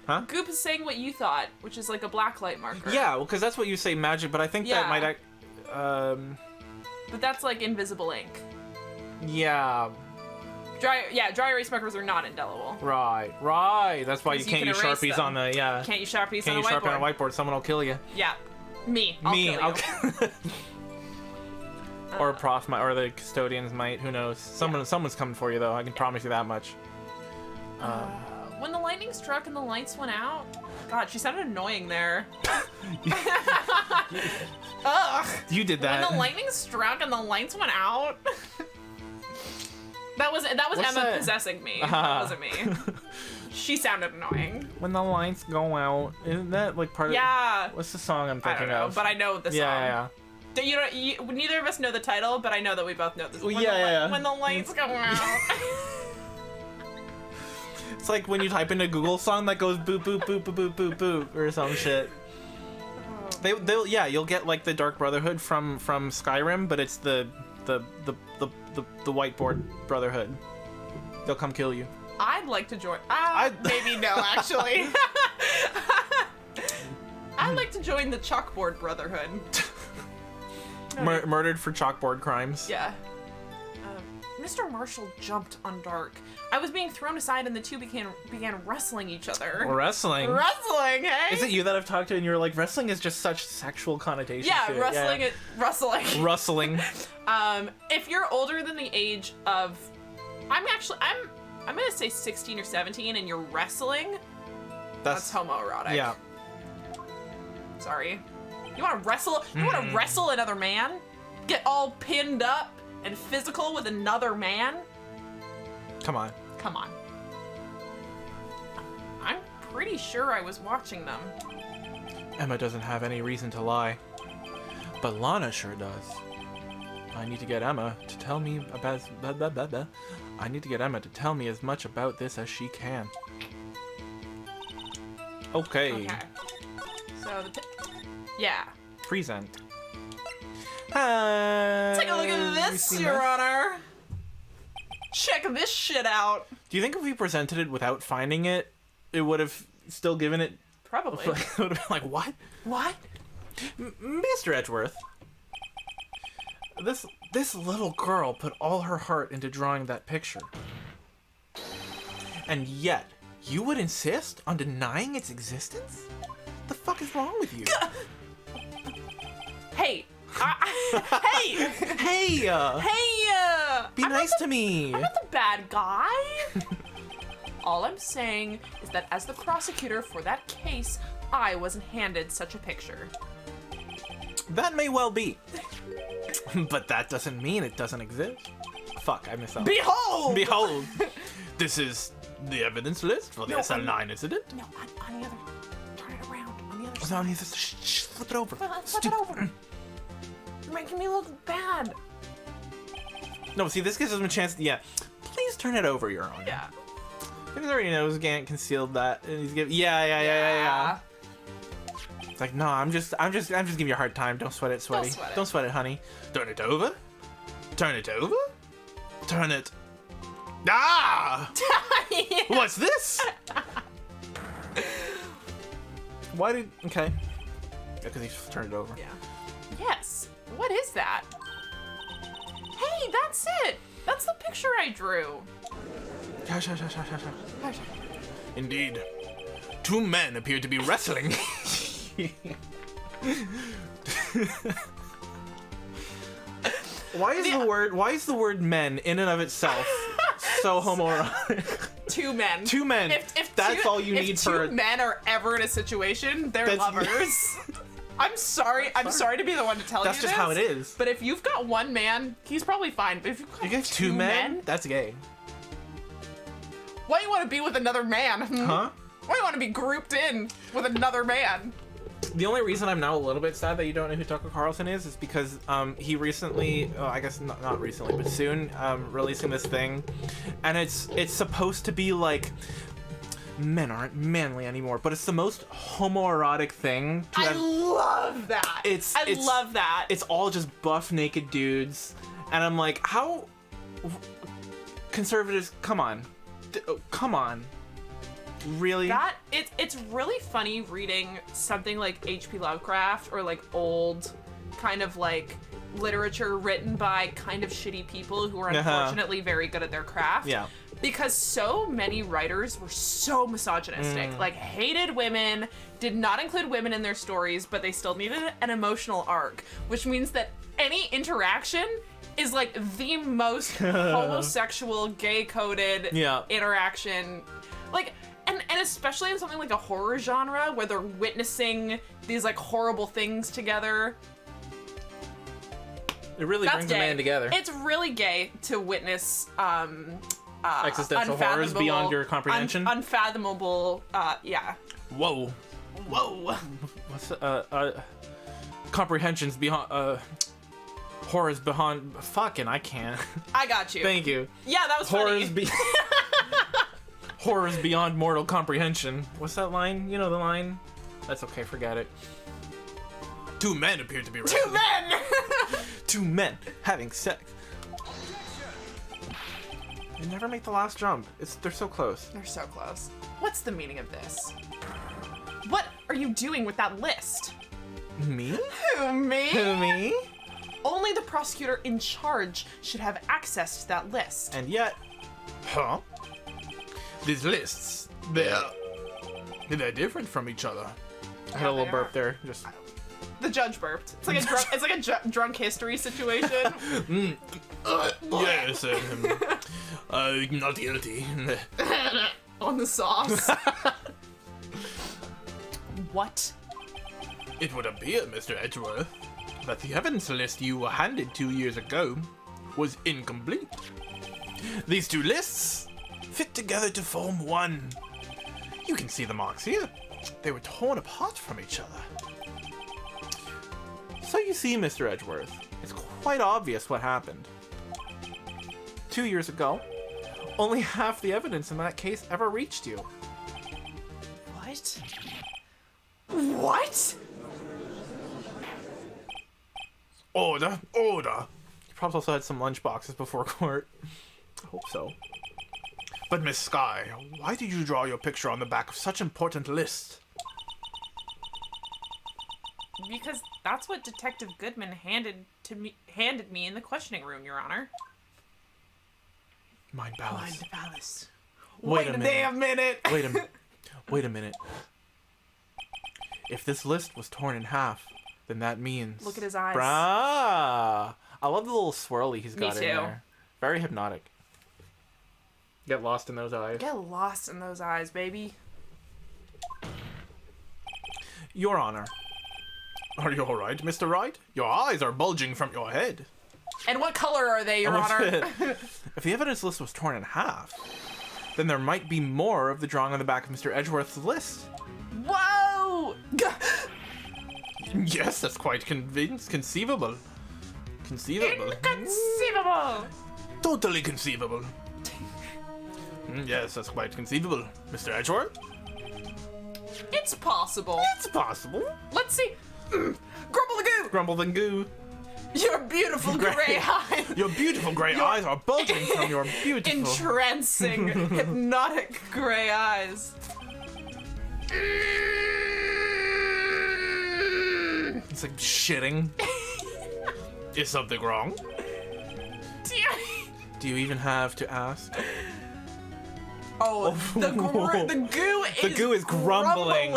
Huh? Goop is saying what you thought, which is like a blacklight marker. Yeah, well, because that's what you say magic, but I think that might. But that's like invisible ink. Yeah. Dry erase markers are not indelible. Right. That's why you can't use Sharpies them. on the Can't use Sharpies on a whiteboard. Can't use Sharpie on a whiteboard. Someone will kill you. Yeah. I'll kill you. Or a prof might, or the custodians might. Who knows? Someone's coming for you though. I can promise you that much. When the lightning struck and the lights went out. God, she sounded annoying there. Ugh. You did that. When the lightning struck and the lights went out. That was Emma that? possessing me. That wasn't me. She sounded annoying. When the lights go out, isn't that like part of? Yeah. What's the song I'm thinking I don't know, of? but I know the song. Yeah. Neither of us know the title, but I know that we both know this. Well, When the lights go out. It's like when you type in a Google song that goes boop boop boop boop boop boop boop or some shit. You'll get like the Dark Brotherhood from Skyrim, but it's the whiteboard Brotherhood. They'll come kill you. I'd like to join. Maybe no, actually. I'd like to join the Chalkboard Brotherhood. Murdered for chalkboard crimes. Yeah. Mr. Marshall jumped on Dark. I was being thrown aside and the two began wrestling each other. Wrestling? Wrestling, hey? Is it you that I've talked to and you were like, wrestling is just such sexual connotations Yeah, to it. wrestling. Wrestling. Rustling. If you're older than the age of... I'm gonna say 16 or 17 and you're wrestling, that's homoerotic. Yeah. Sorry. You wanna wrestle? You wanna wrestle another man? Get all pinned up and physical with another man? Come on. Come on. I'm pretty sure I was watching them. Emma doesn't have any reason to lie. But Lana sure does. I need to get Emma to tell me about... I need to get Emma to tell me as much about this as she can. Okay. So, yeah. Present. Hi. Take a look at this, Your Honor. Check this shit out. Do you think if we presented it without finding it, it would have still given it... Probably. It would have been like, what? What? Mr. Edgeworth. This little girl put all her heart into drawing that picture. And yet, you would insist on denying its existence? The fuck is wrong with you? Hey. Hey! Hey! Be nice to me! I'm not the bad guy. All I'm saying is that as the prosecutor for that case, I wasn't handed such a picture. That may well be. But that doesn't mean it doesn't exist. Fuck, I missed out. Behold! Behold! This is the evidence list for the SL9 incident. No, on the other... Turn it around. On the other side. No, flip it over. Flip it over. You're making me look bad. No, see, this gives him a chance to, please turn it over, Your Honor. Yeah. He already knows Gant concealed that, and he's giving, yeah. It's like, no, I'm just giving you a hard time. Don't sweat it, sweaty. Don't sweat it, honey. Turn it over. Turn it over. Turn it. Ah! Yeah. What's this? Why did? Okay. Because he turned it over. Yeah. Yes. What is that? Hey, that's it. That's the picture I drew. Hush. Indeed. Two men appear to be wrestling. Why is the word men in and of itself so homoerotic? Two men. Two men. If that's all you need for... If two men are ever in a situation, they're lovers. I'm sorry to be the one to tell you this. That's just how it is. But if you've got one man, he's probably fine. But if you've got two men, that's gay. Why do you want to be with another man? Huh? Why do you want to be grouped in with another man? The only reason I'm now a little bit sad that you don't know who Tucker Carlson is because he recently, I guess not recently, but soon, releasing this thing, and it's supposed to be like, men aren't manly anymore, but it's the most homoerotic thing. I love that. I love that. It's all just buff naked dudes, and I'm like, how conservatives? Come on. Really? It's really funny reading something like H.P. Lovecraft or like old kind of like literature written by kind of shitty people who are unfortunately very good at their craft. Yeah. Because so many writers were so misogynistic, like hated women, did not include women in their stories, but they still needed an emotional arc, which means that any interaction is like the most homosexual, gay-coded interaction. Like, and especially in something like a horror genre where they're witnessing these like horrible things together. It really That's brings gay. a man together. It's really gay to witness Existential horrors beyond your comprehension. Unfathomable. Yeah. Whoa. Whoa. What's comprehensions beyond horrors beyond fucking I can't. I got you. Thank you. Yeah, that was Horrors funny. horrors beyond mortal comprehension. What's that line? You know the line? That's okay, forget it. Two men appear to be wrestling. Two men. Two men having sex. They never make the last jump. They're so close. They're so close. What's the meaning of this? What are you doing with that list? Me? Who, me? Who, me? Only the prosecutor in charge should have access to that list. And yet, huh? These lists, they're different from each other. I had a little burp there. Just The judge burped. It's like a drunk history situation. yes, not guilty. On the sauce. What? It would appear, Mr. Edgeworth, that the evidence list you were handed 2 years ago was incomplete. These two lists fit together to form one. You can see the marks here. They were torn apart from each other. So you see, Mr. Edgeworth, it's quite obvious what happened. 2 years ago, only half the evidence in that case ever reached you. What? What? Order, order. You probably also had some lunch boxes before court. I hope so. But Miss Skye, why did you draw your picture on the back of such important list? Because that's what Detective Goodman handed me in the questioning room, Your Honor. Mind Palace. Mind Palace. Wait a damn minute. Wait a minute. If this list was torn in half, then that means... Look at his eyes. Brah! I love the little swirly he's got Me in too. there. Very hypnotic. Get lost in those eyes. Get lost in those eyes, baby. Your Honor. Are you alright, Mr. Wright? Your eyes are bulging from your head. And what color are they, Your Honor? If the evidence list was torn in half, then there might be more of the drawing on the back of Mr. Edgeworth's list. Whoa! Yes, that's quite conceivable. Conceivable. Inconceivable! Totally conceivable. Yes, that's quite conceivable. Mr. Edgeworth? It's possible. It's possible. Let's see. Grumble the goo! Grumble the goo. Your beautiful gray eyes. Your beautiful gray eyes are bulging from your beautiful... Entrancing, hypnotic gray eyes. It's like shitting. Is something wrong? Do you even have to ask? Oh, the goo is grumbling.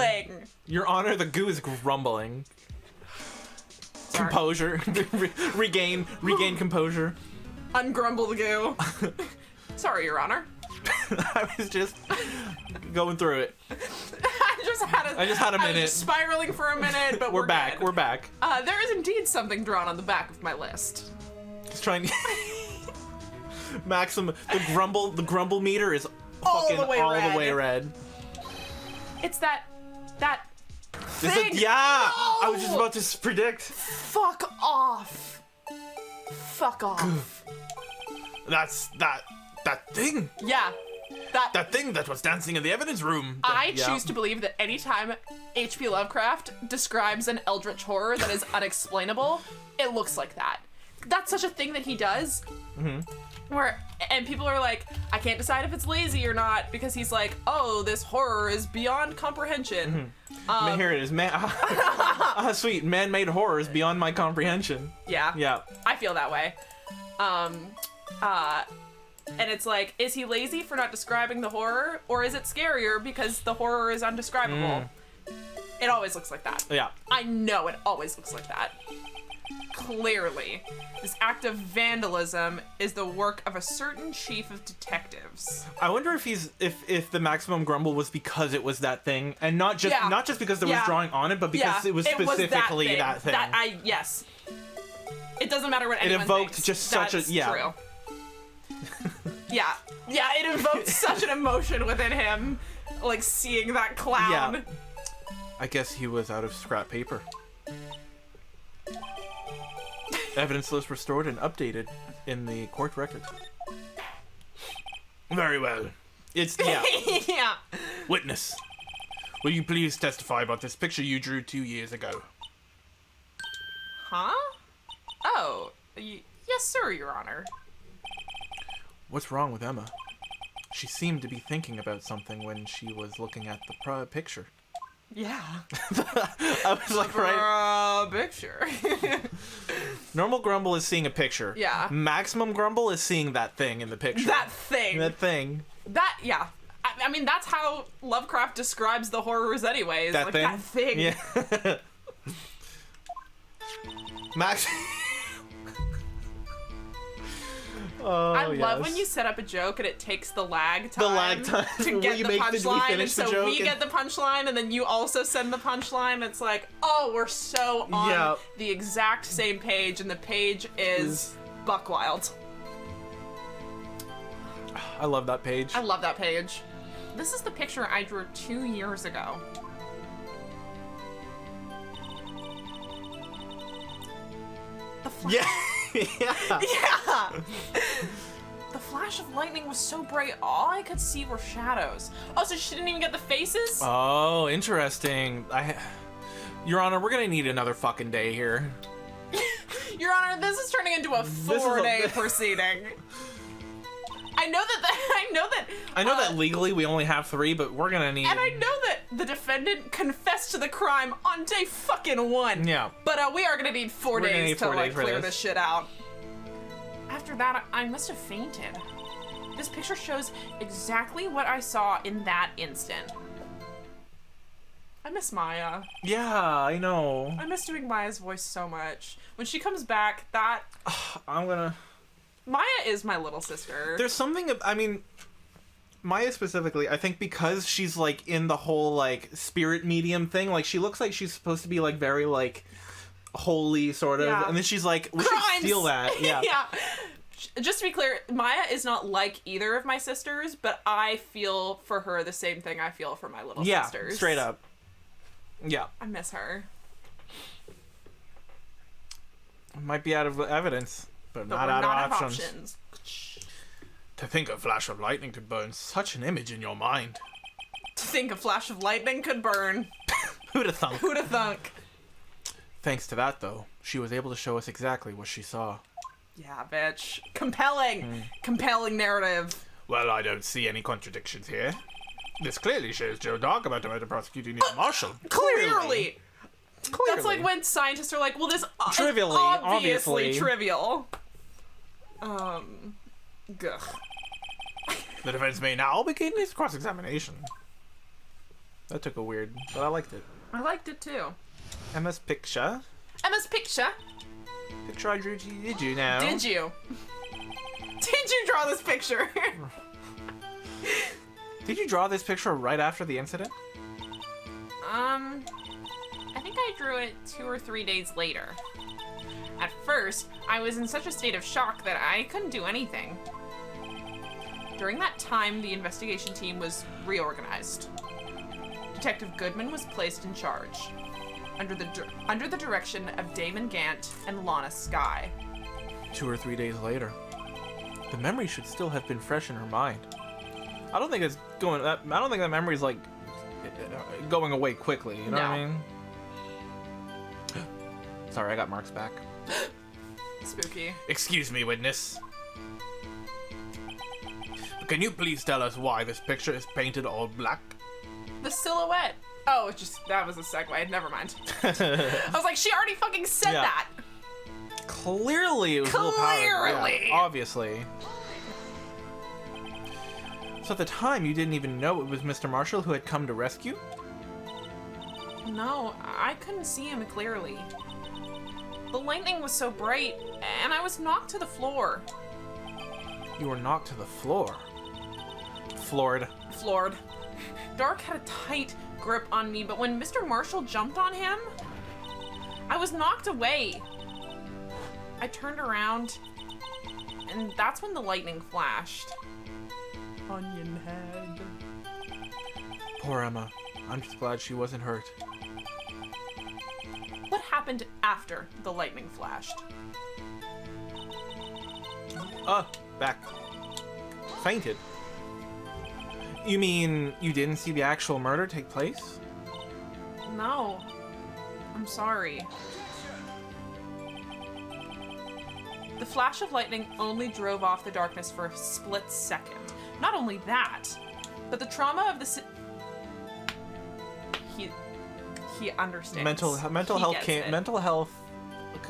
Your Honor, the goo is grumbling. Sorry. Composure. regain composure. Ungrumble the goo. Sorry, Your Honor. I was just going through it. I just had a minute. I was spiraling for a minute, but we're back. good. We're back. There is indeed something drawn on the back of my list. Just trying to... Maxim, the grumble meter is all fucking the way red. It's that Is thing. it? Yeah! No! I was just about to predict. Fuck off. Fuck off. That's that thing. Yeah. That thing that was dancing in the evidence room. I choose to believe that anytime H.P. Lovecraft describes an eldritch horror that is unexplainable, it looks like that. That's such a thing that he does. Mm-hmm. And people are like, I can't decide if it's lazy or not, because he's like, oh, this horror is beyond comprehension. Mm-hmm. Here it is, sweet, man-made horror is beyond my comprehension. Yeah. Yeah. I feel that way. And it's like, is he lazy for not describing the horror, or is it scarier because the horror is undescribable? It always looks like that. Yeah. I know it always looks like that. Clearly, this act of vandalism is the work of a certain chief of detectives. I wonder if the maximum grumble was because it was that thing, and not just because there was drawing on it, but because it was specifically that thing. Yes. It doesn't matter what It anyone evoked thinks. just such a- That's yeah. True. Yeah, it evoked such an emotion within him, like seeing that clown. Yeah. I guess he was out of scrap paper. Evidence list restored and updated in the court records. Very well. It's, yeah. Yeah. Witness, will you please testify about this picture you drew 2 years ago? Huh? Oh, yes, sir, Your Honor. What's wrong with Emma? She seemed to be thinking about something when she was looking at the picture. Yeah. I was like, right. Picture. Normal Grumble is seeing a picture. Yeah. Maximum Grumble is seeing that thing in the picture. That thing. Yeah. I mean, that's how Lovecraft describes the horrors anyways. That like, thing? That thing. Yeah. Max. Oh, I love when you set up a joke and it takes the lag time. To get you the punchline, and the so joke we get the punchline, and then you also send the punchline. It's like, oh, we're so on the exact same page, and the page is buck wild. I love that page. I love that page. This is the picture I drew 2 years ago. The Yeah. Yeah. Yeah! The flash of lightning was so bright, all I could see were shadows. Oh, so she didn't even get the faces? Oh, interesting. Your Honor, we're gonna need another fucking day here. Your Honor, this is turning into a 4-day proceeding. I know that legally we only have 3, but we're gonna need. And I know that the defendant confessed to the crime on day fucking 1. Yeah. But we are gonna need 4 days to like clear this shit out. After that, I must have fainted. This picture shows exactly what I saw in that instant. I miss Maya. Yeah, I know. I miss doing Maya's voice so much. When she comes back, Maya is my little sister. There's something, I mean, Maya specifically, I think because she's, like, in the whole, like, spirit medium thing, like, she looks like she's supposed to be, like, very, like, holy, sort of, and then she's like, we should steal that. Yeah. Yeah. Just to be clear, Maya is not like either of my sisters, but I feel for her the same thing I feel for my little sisters. Yeah, straight up. Yeah. I miss her. Might be out of evidence, but not out of options. To think a flash of lightning could burn such an image in your mind. To think a flash of lightning could burn. Who'da thunk? Who'da thunk? Thanks to that, though, she was able to show us exactly what she saw. Yeah, bitch. Compelling. Compelling narrative. Well, I don't see any contradictions here. This clearly shows Joe Dog about to prosecuting Neil Marshall. Clearly. That's like when scientists are like, well, this trivially, is obviously obviously. trivial. Gugh. The defense may now begin his cross-examination. That took a weird, but I liked it. I liked it too. Emma's picture. Emma's picture. Picture I drew to you, did you now? Did you? Did you draw this picture? Did you draw this picture right after the incident? I think I drew it 2 or 3 days later. At first, I was in such a state of shock that I couldn't do anything. During that time, the investigation team was reorganized. Detective Goodman was placed in charge, under the direction of Damon Gant and Lana Skye. 2 or 3 days later. The memory should still have been fresh in her mind. I don't think that memory's like going away quickly, you know what I mean? Sorry, I got Mark's back. Spooky. Excuse me, witness. Can you please tell us why this picture is painted all black? The silhouette. Oh, that was a segue. Never mind. I was like, she already fucking said that. Clearly, it was a little powdered. Clearly. Yeah, obviously. So at the time, you didn't even know it was Mr. Marshall who had come to rescue? No, I couldn't see him clearly. The lightning was so bright, and I was knocked to the floor. You were knocked to the floor. Floored. Dark had a tight grip on me, but when Mr. Marshall jumped on him, I was knocked away. I turned around, and that's when the lightning flashed. Onion head. Poor Emma. I'm just glad she wasn't hurt. What happened after the lightning flashed? Back. Fainted. You mean you didn't see the actual murder take place? No. I'm sorry. The flash of lightning only drove off the darkness for a split second. Not only that, but the trauma of the he understands. Mental health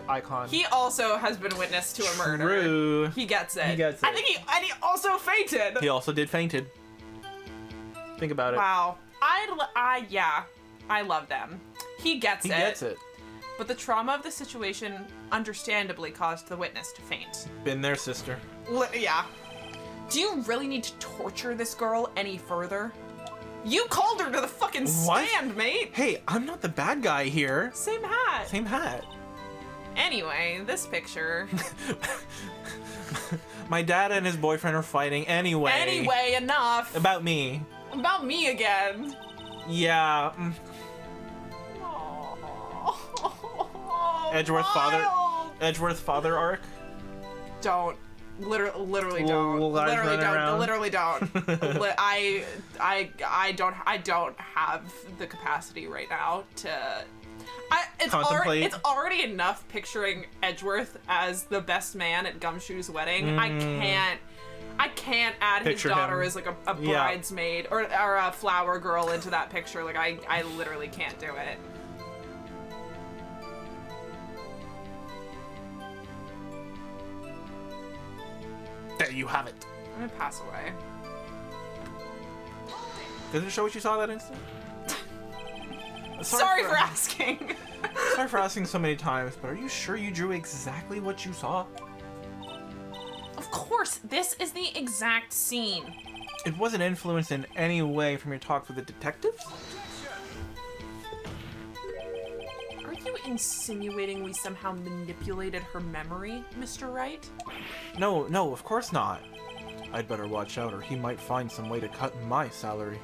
icon. He also has been witness to a murder. True. He gets it. He gets it. I think he also fainted. He also did fainted. Think about it. Wow. I love them. He gets it. He gets it. But the trauma of the situation understandably caused the witness to faint. Been there, sister. Yeah. Do you really need to torture this girl any further? You called her to the fucking What? stand, mate. Hey, I'm not the bad guy here. Same hat. Same hat. Anyway, this picture. My dad and his boyfriend are fighting anyway. Anyway, enough. About me. About me again. Yeah. Edgeworth father. Wild. Edgeworth father arc. Don't. Literally Little don't. guys Literally running don't. around. Literally don't. I don't have the capacity right now to. Contemplate. It's already enough picturing Edgeworth as the best man at Gumshoe's wedding. I can't add Picture his daughter him. as like a Yeah. bridesmaid or a flower girl into that picture. Like I literally can't do it. There you have it. I'm gonna pass away. Did it show what you saw that instant? Sorry for asking. Sorry for asking so many times, but are you sure you drew exactly what you saw? Of course, this is the exact scene. It wasn't influenced in any way from your talk with the detectives? Are you insinuating we somehow manipulated her memory, Mr. Wright? No, of course not. I'd better watch out or he might find some way to cut my salary.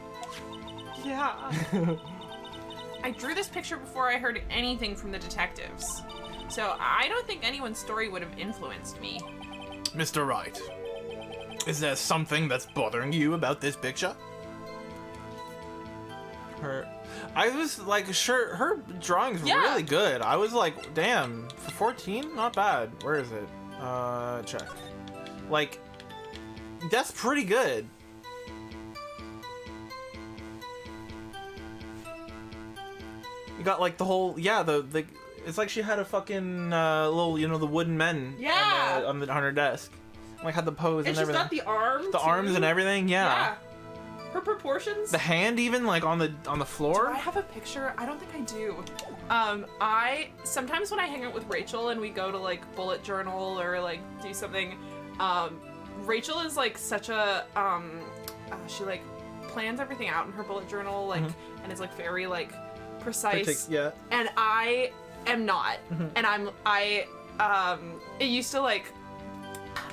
Yeah. I drew this picture before I heard anything from the detectives. So I don't think anyone's story would have influenced me. Mr. Wright, is there something that's bothering you about this picture? I was like, sure, her drawing's really good. I was like, damn, for 14, not bad. Where is it? Check. Like, that's pretty good. You got like the whole, the it's like she had a fucking little, the wooden men on her desk. Like had the pose and everything. And she's got the arms. The arms and everything, yeah. Her proportions. The hand even like on the floor. Do I have a picture? I don't think I do. Sometimes when I hang out with Rachel and we go to like bullet journal or like do something, Rachel is like such a she like plans everything out in her bullet journal and is like very like precise. Yeah. And I am not. And it used to like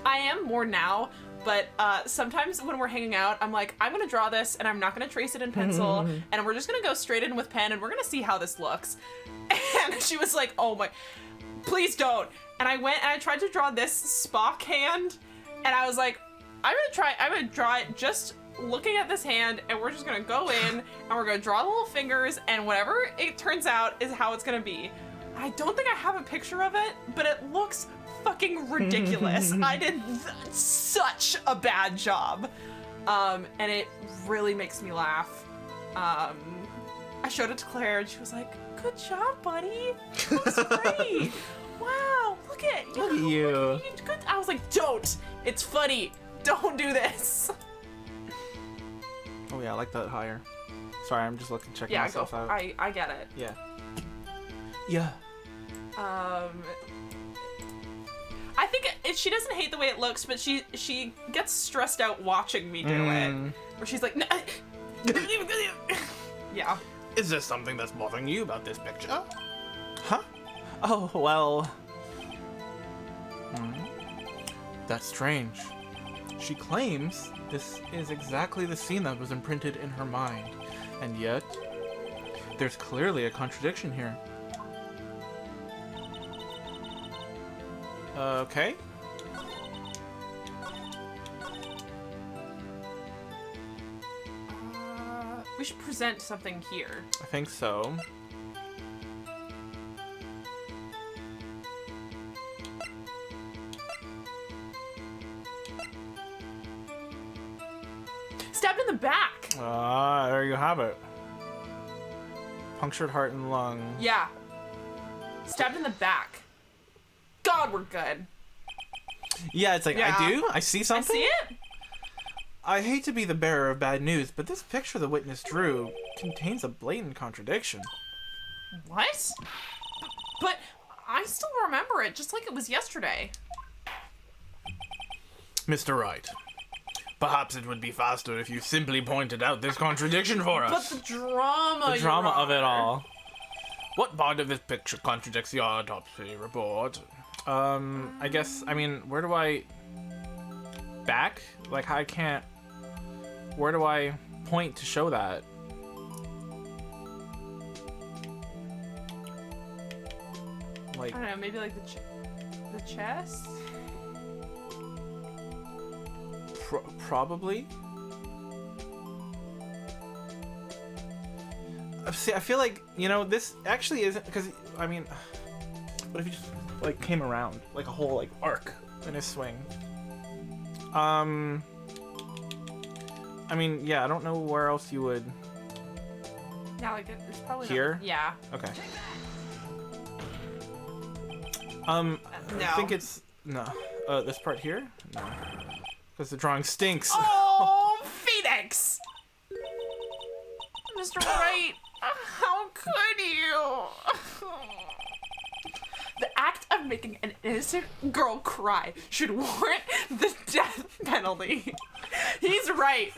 I am more now, but sometimes when we're hanging out, I'm like, I'm gonna draw this and I'm not gonna trace it in pencil and we're just gonna go straight in with pen and we're gonna see how this looks. And she was like, oh my, please don't. And I went and I tried to draw this Spock hand and I was like, I'm gonna draw it just looking at this hand and we're just gonna go in and we're gonna draw the little fingers and whatever it turns out is how it's gonna be. I don't think I have a picture of it, but it looks fucking ridiculous. I did such a bad job. And it really makes me laugh. I showed it to Claire and she was like, good job, buddy. That was great. Wow, look at you. Look at you. Good. I was like, don't. It's funny. Don't do this. Oh yeah, I like that higher. Sorry, I'm just checking myself out. I get it. Yeah. Yeah. I think she doesn't hate the way it looks, but she gets stressed out watching me do it. Where she's like, yeah. Is there something that's bothering you about this picture? Huh? Oh, well... That's strange. She claims this is exactly the scene that was imprinted in her mind, and yet there's clearly a contradiction here. Okay. We should present something here. I think so. Stabbed in the back. There you have it. Punctured heart and lung. Yeah. Stabbed in the back. God, we're good. Yeah, it's like, Yeah. I see something. I see it. I hate to be the bearer of bad news, but this picture the witness drew contains a blatant contradiction. What? But I still remember it just like it was yesterday. Mr. Wright, perhaps it would be faster if you simply pointed out this contradiction for us. But the drama. The drama Your of it Honor. all. What part of this picture contradicts the autopsy report? I guess, I mean, where do I... Back? Like, I can't... Where do I point to show that? Like, I don't know, maybe like the chest? probably? See, I feel like, you know, this actually isn't... Because, I mean... What if you just, like, came around? Like a whole, like, arc in his swing. I mean, yeah, I don't know where else you would... Yeah, like it's probably Here? Not, yeah. Okay. No. I think it's... No. This part here? No. Because the drawing stinks. Oh, Phoenix! Mr. Wright, how could you? The act of making an innocent girl cry should warrant the death penalty. He's right.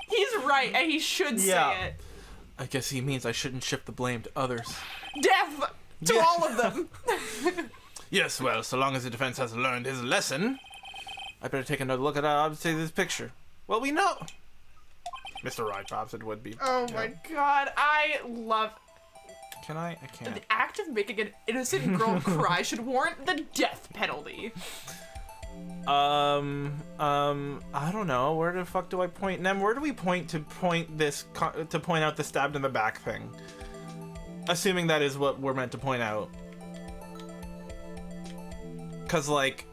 He's right, and he should Yeah. say it. I guess he means I shouldn't shift the blame to others. Death to Yeah. all of them. Yes, well, so long as the defense has learned his lesson, I better take another look at obviously this picture. Well, we know. Mr. Wright, perhaps it would be. Oh yeah. my god, I love... Can I? I can't. The act of making an innocent girl cry should warrant the death penalty. I don't know. Where the fuck do I point? Nem, where do we point to point this to point out the stabbed in the back thing? Assuming that is what we're meant to point out. Cause like,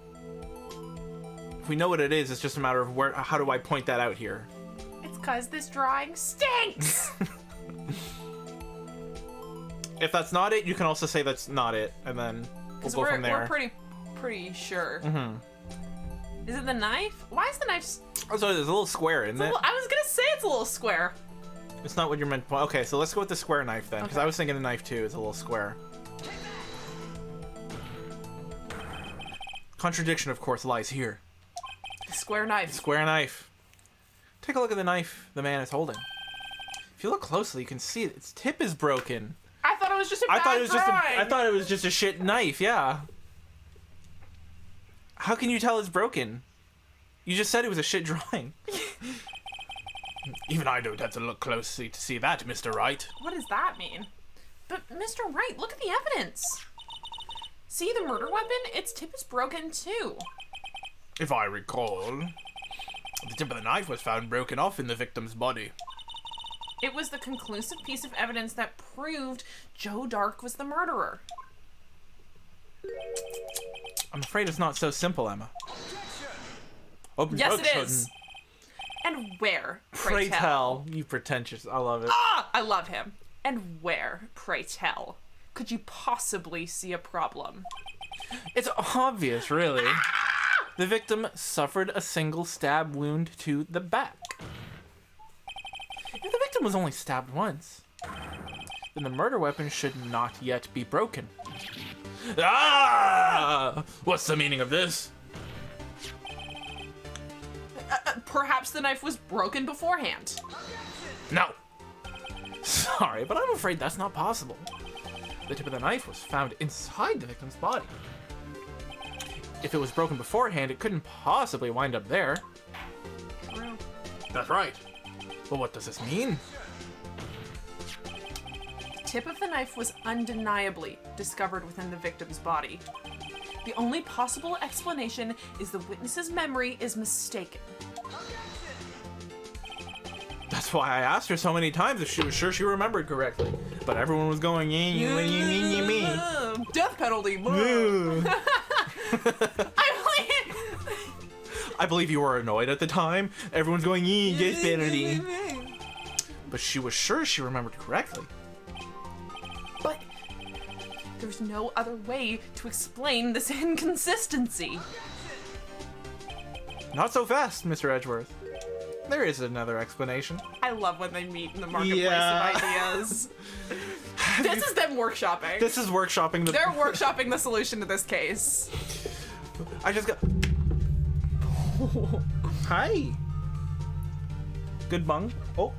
if we know what it is, it's just a matter of where. How do I point that out here? It's cause this drawing stinks. If that's not it, you can also say that's not it, and then we'll go from there. We're pretty sure. Mm-hmm. Is it the knife? Why is the knife? Oh, so there's a little square, isn't it? I was gonna say it's a little square. It's not what you're meant to point. Okay, so let's go with the square knife then, because Okay. I was thinking the knife too. It's a little square. Contradiction, of course, lies here. Square knife. Square knife. Take a look at the knife the man is holding. If you look closely, you can see its tip is broken. I thought it was just a bad I thought it was just a drawing. shit knife. Yeah. How can you tell it's broken? You just said it was a shit drawing. Even I don't have to look closely to see that, Mr. Wright. What does that mean? But Mr. Wright, look at the evidence. See the murder weapon? Its tip is broken too. If I recall, the tip of the knife was found broken off in the victim's body. It was the conclusive piece of evidence that proved Joe Dark was the murderer. I'm afraid it's not so simple, Emma. Yes, it is. And where, Pray tell. You pretentious. I love it. Ah, I love him. And where, pray tell, could you possibly see a problem? It's obvious, really. The victim suffered a single stab wound to the back. If the victim was only stabbed once, then the murder weapon should not yet be broken. Ah! What's the meaning of this? Perhaps the knife was broken beforehand. No. Sorry, but I'm afraid that's not possible. The tip of the knife was found inside the victim's body. If it was broken beforehand, it couldn't possibly wind up there. True. That's right. But what does this mean? The tip of the knife was undeniably discovered within the victim's body. The only possible explanation is the witness's memory is mistaken. That's why I asked her so many times if she was sure she remembered correctly. But everyone was going, me. Death penalty. I believe you were annoyed at the time. Everyone's going, death penalty. But she was sure she remembered correctly. But there's no other way to explain this inconsistency. Not so fast, Mr. Edgeworth. There is another explanation. I love when they meet in the marketplace Yeah. of ideas. This is them workshopping. This is workshopping the... They're workshopping the solution to this case. I just got... Hi. Good bung. Oh.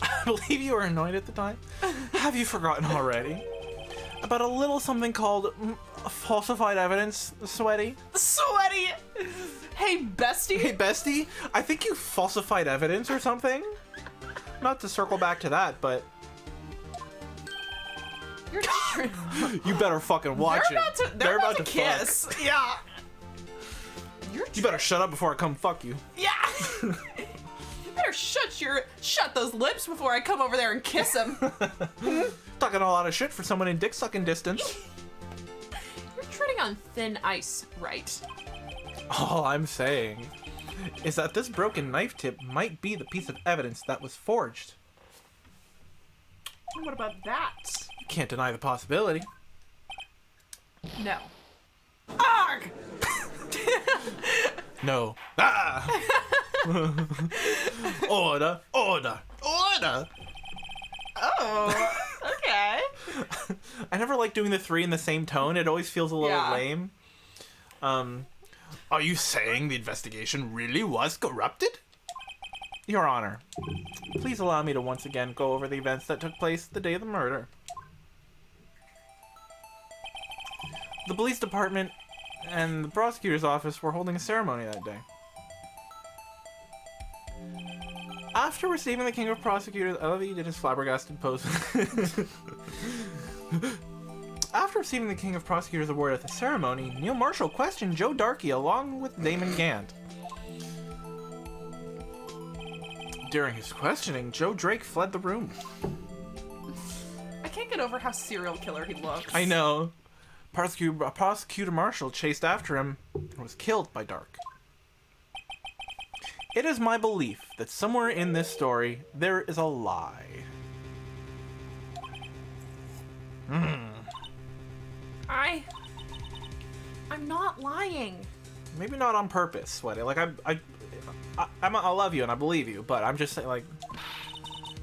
I believe you were annoyed at the time. Have you forgotten already? About a little something called falsified evidence, Sweaty? Sweaty! Hey, bestie! Hey, bestie, I think you falsified evidence or something. Not to circle back to that, but You're you better fucking watch they're about to fuck. kiss. Yeah. You better shut up before I come fuck you. Yeah. You better shut those lips before I come over there and kiss him. Talking a lot of shit for someone in dick sucking distance. You're treading on thin ice, right? All I'm saying is that this broken knife tip might be the piece of evidence that was forged. And what about that? You can't deny the possibility. No. Arg! No. Ah! Order, order, order! Oh, okay. I never like doing the three in the same tone. It always feels a little Yeah. lame. Are you saying the investigation really was corrupted? Your Honor, please allow me to once again go over the events that took place the day of the murder. The police department and the prosecutor's office were holding a ceremony that day. After receiving the King of Prosecutors, I love that you did his flabbergasted pose. After receiving the King of Prosecutors award at the ceremony, Neil Marshall questioned Joe Darkey along with Damon Gant. During his questioning, Joe Drake fled the room. I can't get over how serial killer he looks. I know. Prosecutor Marshall chased after him and was killed by Dark. It is my belief that somewhere in this story, there is a lie. I'm not lying. Maybe not on purpose, Sweaty. Like, I love you and I believe you, but I'm just saying, like...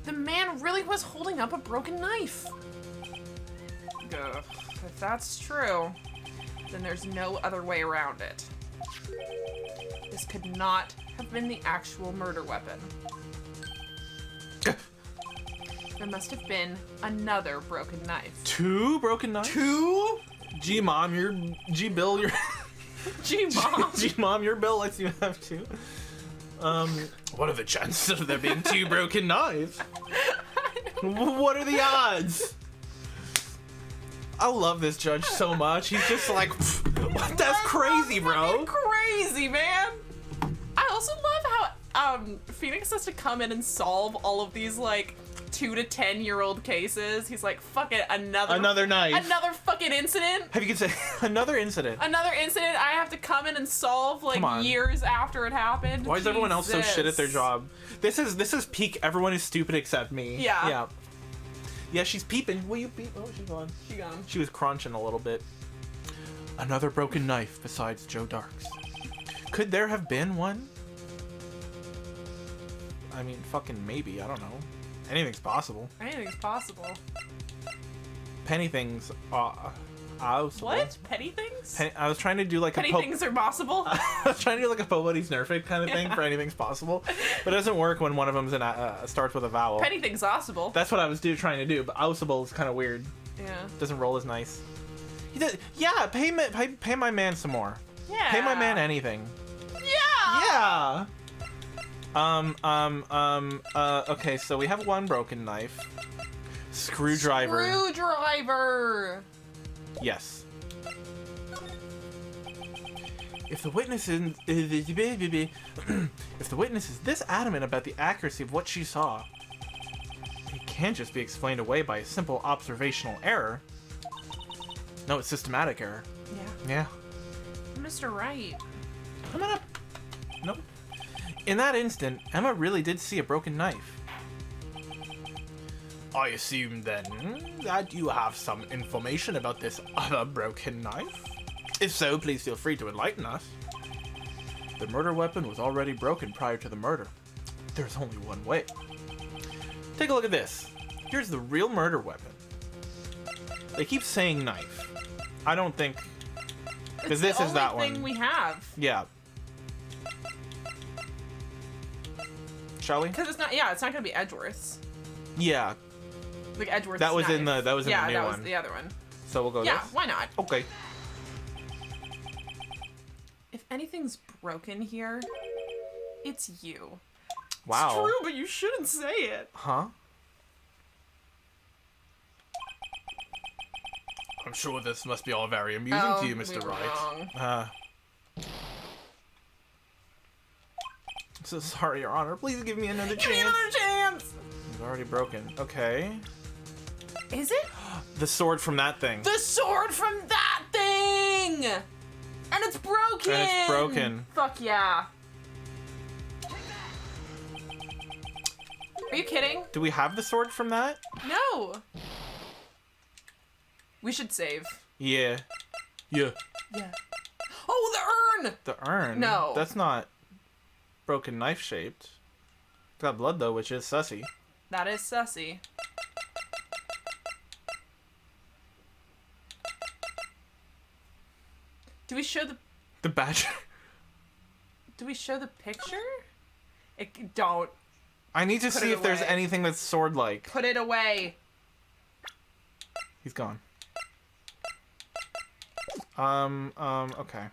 The man really was holding up a broken knife. Ugh. If that's true, then there's no other way around it. This could not have been the actual murder weapon. There must have been another broken knife. 2 broken knives? 2? G-Mom, your... G-Bill, your... G-Mom. G-Mom, your bill lets you have 2. What are the chances of there being 2 broken knives? What are the odds? I love this judge so much. He's just like, what? That's crazy, bro. Crazy, man. I also love how Phoenix has to come in and solve all of these like 2 to 10-year-old cases. He's like, fuck it, another knife. another fucking incident. Have you could say another incident? Another incident I have to come in and solve like years after it happened. Why is everyone else so shit at their job? This is peak. Everyone is stupid except me. Yeah. Yeah. Yeah, she's peeping. Will you peep? Oh, she's gone. She gone. She was crunching a little bit. Another broken knife besides Joe Dark's. Could there have been one? I mean, fucking maybe. I don't know. Anything's possible. Anything's possible. Penny things are possible. What? Petty things? I was trying to do like Petty things are possible? I was trying to do like a Pobody's Nerf It kind of thing for anything's possible, but it doesn't work when one of them's in starts with a vowel. Petty things possible. That's what I was trying to do, but possible is kind of weird. Yeah. Doesn't roll as nice. Yeah, pay my man some more. Yeah. Pay my man anything. Yeah. Yeah. Okay, so we have one broken knife. Screwdriver. Screwdriver. Yes. If the witness is if the witness is this adamant about the accuracy of what she saw, it can't just be explained away by a simple observational error. No, it's systematic error. Yeah. Yeah. Mr. Wright. I'm gonna... Nope. In that instant, Emma really did see a broken knife. I assume then that you have some information about this other broken knife? If so, please feel free to enlighten us. The murder weapon was already broken prior to the murder. There's only one way. Take a look at this. Here's the real murder weapon. They keep saying knife. I don't think... Because this is that one. It's the only thing we have. Yeah. Shall we? Because it's not. Yeah, it's not gonna be Edgeworth's. Yeah. Like Edgeworth's. That was knife. in the new one. Yeah, that was the other one. So we'll go Yeah, this? why not? Okay. If anything's broken here, it's you. Wow. It's true, but you shouldn't say it. Huh? I'm sure this must be all very amusing to you, Mr. we were Wright. wrong. I'm so sorry, Your Honor. Please give me another Give me chance. another chance. It's already broken. Okay. Is it The sword from that thing. the sword from that thing? And it's broken. And it's broken. Fuck yeah. Are you kidding? Do we have the sword from that? No. We should save. Yeah. Yeah. Yeah. Oh, the urn! The urn? No. That's not broken knife shaped. It's got blood though, which is sussy. That is sussy. Do we show The badger. Do we show the picture? Don't. I need to Put see it if there's away. anything that's sword-like. Put it away. He's gone. Okay.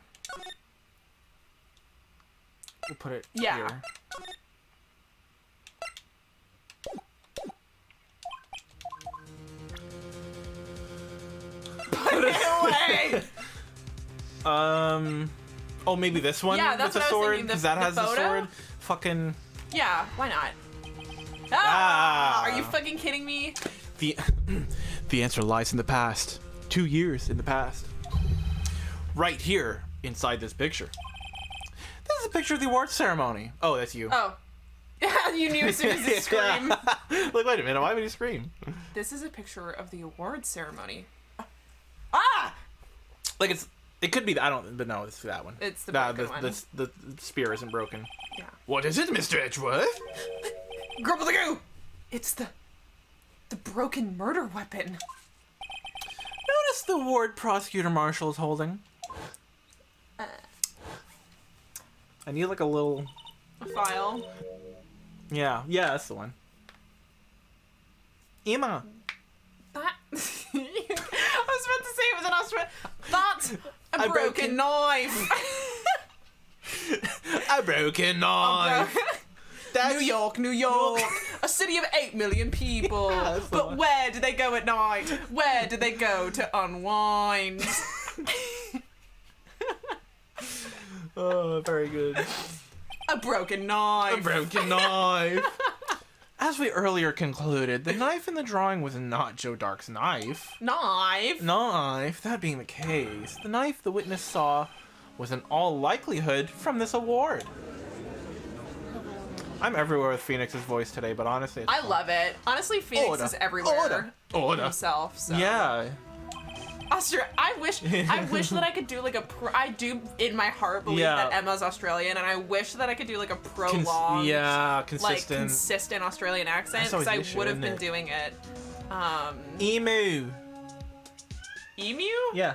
We'll put it Yeah. here. Put it away. Oh, maybe this one Yeah, that's with what the I was sword, thinking, because the that has the photo? sword. Fucking Yeah, why not? Ah. Are you fucking kidding me? the answer lies in the past. 2 years in the past. Right here, inside this picture. This is a picture of the awards ceremony. Oh, that's you. Oh. You knew as soon as you screamed. Like, wait a minute, why would you scream? This is a picture of the awards ceremony. Ah! Like, it could be, but no, it's that one. It's the Nah, broken one. the spear isn't broken. Yeah. What is it, Mr. Edgeworth? Grumble the goo! It's the broken murder weapon. Notice the ward prosecutor marshal is holding. I need like a little... A file. Yeah, that's the one. Emma. That... I was about to say it was an Australian... That's a A broken knife. A broken knife. New York, New York. A city of 8 million people. Yeah, that's the But one. where do they go at night? Where do they go to unwind? Oh, very good. A broken knife. A broken knife. As we earlier concluded, the knife in the drawing was not Joe Dark's knife. Knife? Knife, that being the case, the knife the witness saw was in all likelihood from this award. I'm everywhere with Phoenix's voice today, but honestly, it's I fun. love it. Honestly, Phoenix Order. is everywhere Order. himself. So. Yeah. I wish that I could do like I do in my heart believe Yeah. that Emma's Australian, and I wish that I could do like a prolonged, consistent. like consistent Australian accent, That's always because I the issue, would have isn't been it? doing it. Emu. Emu? Yeah.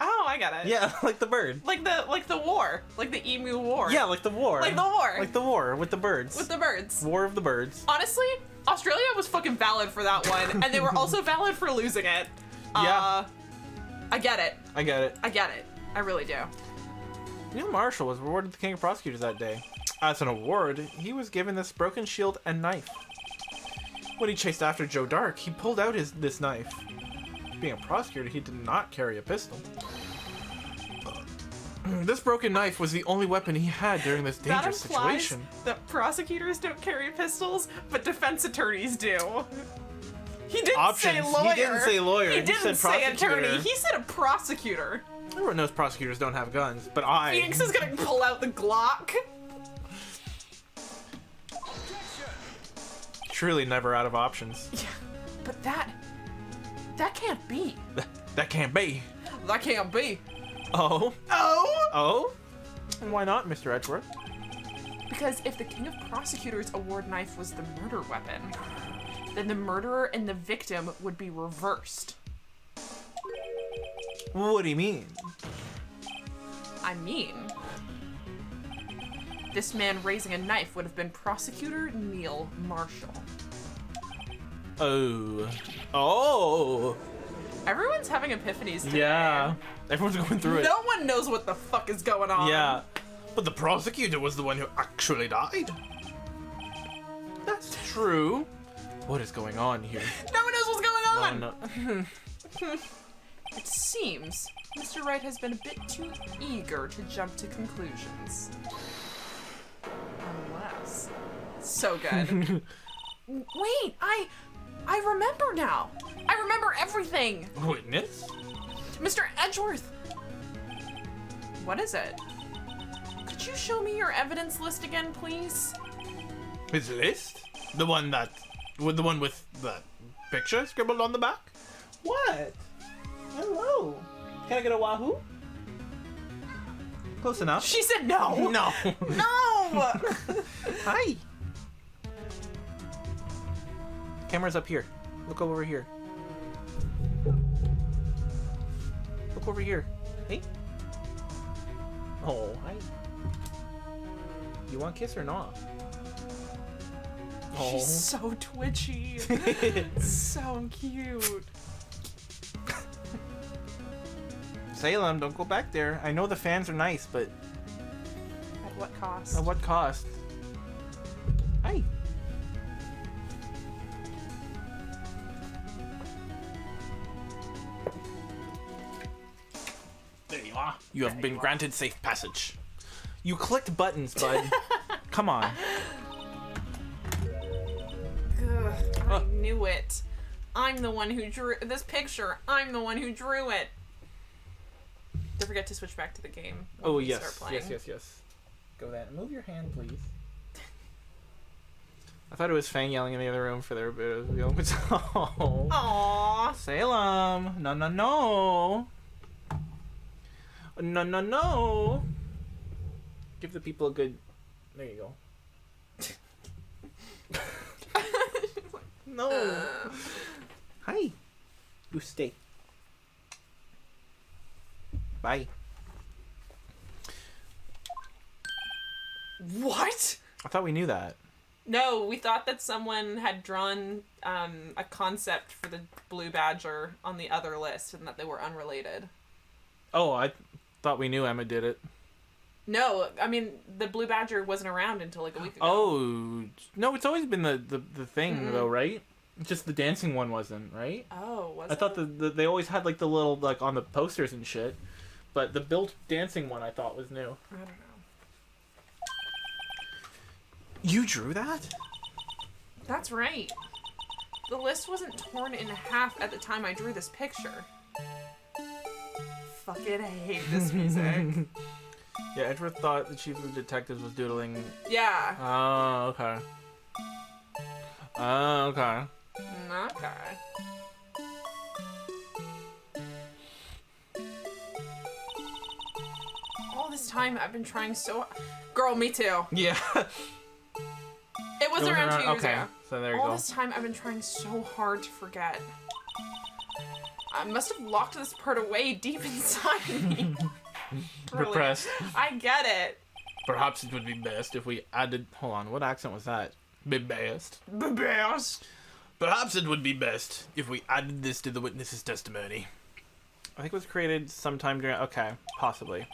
Oh, I got it. Yeah, like the bird. Like the war, like the emu war. Yeah, like the war. Like the war. Like the war with the birds. With the birds. War of the birds. Honestly, Australia was fucking valid for that one, and they were also valid for losing it. Yeah. I get it. I get it. I get it. I really do. Neil Marshall was awarded the King of Prosecutors that day. As an award, he was given this broken shield and knife. When he chased after Joe Dark, he pulled out this knife. Being a prosecutor, he did not carry a pistol. This broken knife was the only weapon he had during this dangerous that implies situation. that prosecutors don't carry pistols, but defense attorneys do. He didn't say lawyer. He didn't say lawyer. He didn't said say prosecutor. attorney. He said a prosecutor. Everyone knows prosecutors don't have guns, but I... Phoenix is gonna pull out the Glock. Truly never out of options. Yeah, but that can't be. That can't be. That can't be. Oh? Oh? Oh? And why not, Mr. Edgeworth? Because if the King of Prosecutors award knife was the murder weapon, then the murderer and the victim would be reversed. What do you mean? I mean, this man raising a knife would have been Prosecutor Neil Marshall. Oh. Oh! Everyone's having epiphanies today. Yeah. Everyone's going through it. No one knows what the fuck is going on. Yeah. But the prosecutor was the one who actually died. That's true. What is going on here? No one knows what's going on. No. It seems Mr. Wright has been a bit too eager to jump to conclusions. Unless... So good. Wait, I remember now. I remember everything. Witness? Mr. Edgeworth. What is it? Could you show me your evidence list again, please? His list? The one with the picture scribbled on the back? What? Hello. Can I get a wahoo? Close enough. She said no. No. No. Hi. Camera's up here. Look over here. Look over here. Hey. Oh, hi. You want a kiss or not? Oh. She's so twitchy. So cute. Salem, don't go back there. I know the fans are nice, but At what cost? at what cost? Hi. There you are. You have been granted safe passage. You clicked buttons, bud. Come on. Ugh, I knew it. I'm the one who drew this picture. I'm the one who drew it. Don't forget to switch back to the game. When we start playing. Yes. Go that. Move your hand, please. I thought it was Fang yelling in the other room for their bit of yelling. Oh. Aww. Salem. No. No. Give the people a good... There you go. No. Hi. You stay. Bye. What? I thought we knew that. No, we thought that someone had drawn a concept for the Blue Badger on the other list and that they were unrelated. Oh, I thought we knew Emma did it. No, I mean, the Blue Badger wasn't around until like a week ago. Oh, no, it's always been the thing, Mm-mm. though, right? Just the dancing one wasn't, right? Oh, was I it? thought they always had, like, the little, like, on the posters and shit. But the built dancing one I thought was new. I don't know. You drew that? That's right. The list wasn't torn in half at the time I drew this picture. Fucking hate this music. Yeah, Edgeworth thought the chief of detectives was doodling. Yeah. Oh, okay. Oh, okay. Okay. All this time I've been trying so... Girl, me too. Yeah. It was around 2 years okay. ago. So there you All go. this time I've been trying so hard to forget. I must have locked this part away deep inside me. Really. Repressed. I get it. Perhaps it would be best if we added... Hold on, what accent was that? Be best. The best. Perhaps it would be best if we added this to the witness's testimony. I think it was created sometime during... Okay, possibly.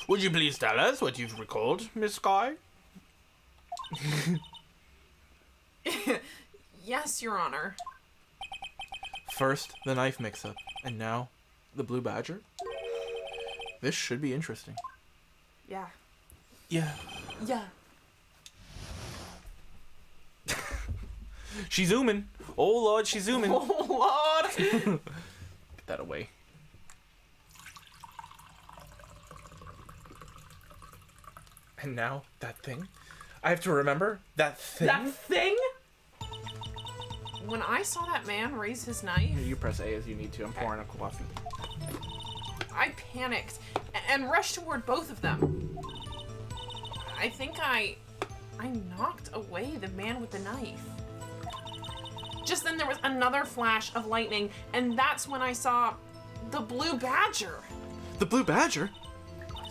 Would you please tell us what you've recalled, Miss Sky? Yes, Your Honor. First, the knife mix-up, and now, the blue badger? This should be interesting. Yeah. Yeah. Yeah. She's zooming. Oh, Lord, she's zooming. Oh, Lord. Get that away. And now, that thing. I have to remember that thing. That thing? When I saw that man raise his knife, You press A as you need to. I'm pouring a coffee. I panicked and rushed toward both of them. I think I knocked away the man with the knife. Just then there was another flash of lightning, and that's when I saw the blue badger. The blue badger?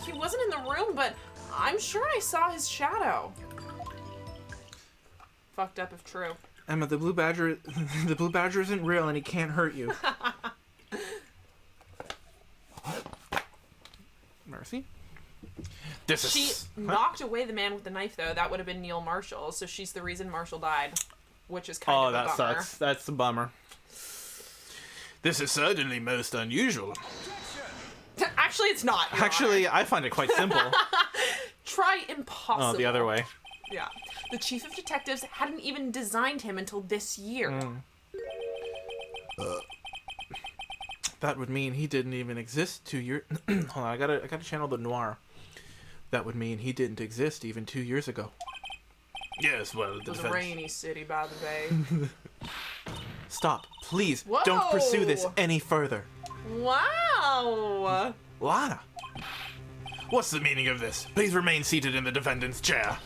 He wasn't in the room, but I'm sure I saw his shadow. Fucked up if true. Emma, the blue badger isn't real and he can't hurt you. Mercy? She knocked away the man with the knife, though. That would have been Neil Marshall, so she's the reason Marshall died, which is kind of a bummer. Oh, that sucks. That's a bummer. This is certainly most unusual. Actually, it's not. Your Actually, Honor. I find it quite simple. Try impossible. Oh, the other way. Yeah. The chief of detectives hadn't even designed him until this year. That would mean he didn't even exist 2 years... Hold on, I gotta channel the noir. That would mean he didn't exist even 2 years ago. Yes, well, It was a rainy city by the bay. Stop, please. Whoa! Don't pursue this any further. Wow! Lana! What's the meaning of this? Please remain seated in the defendant's chair.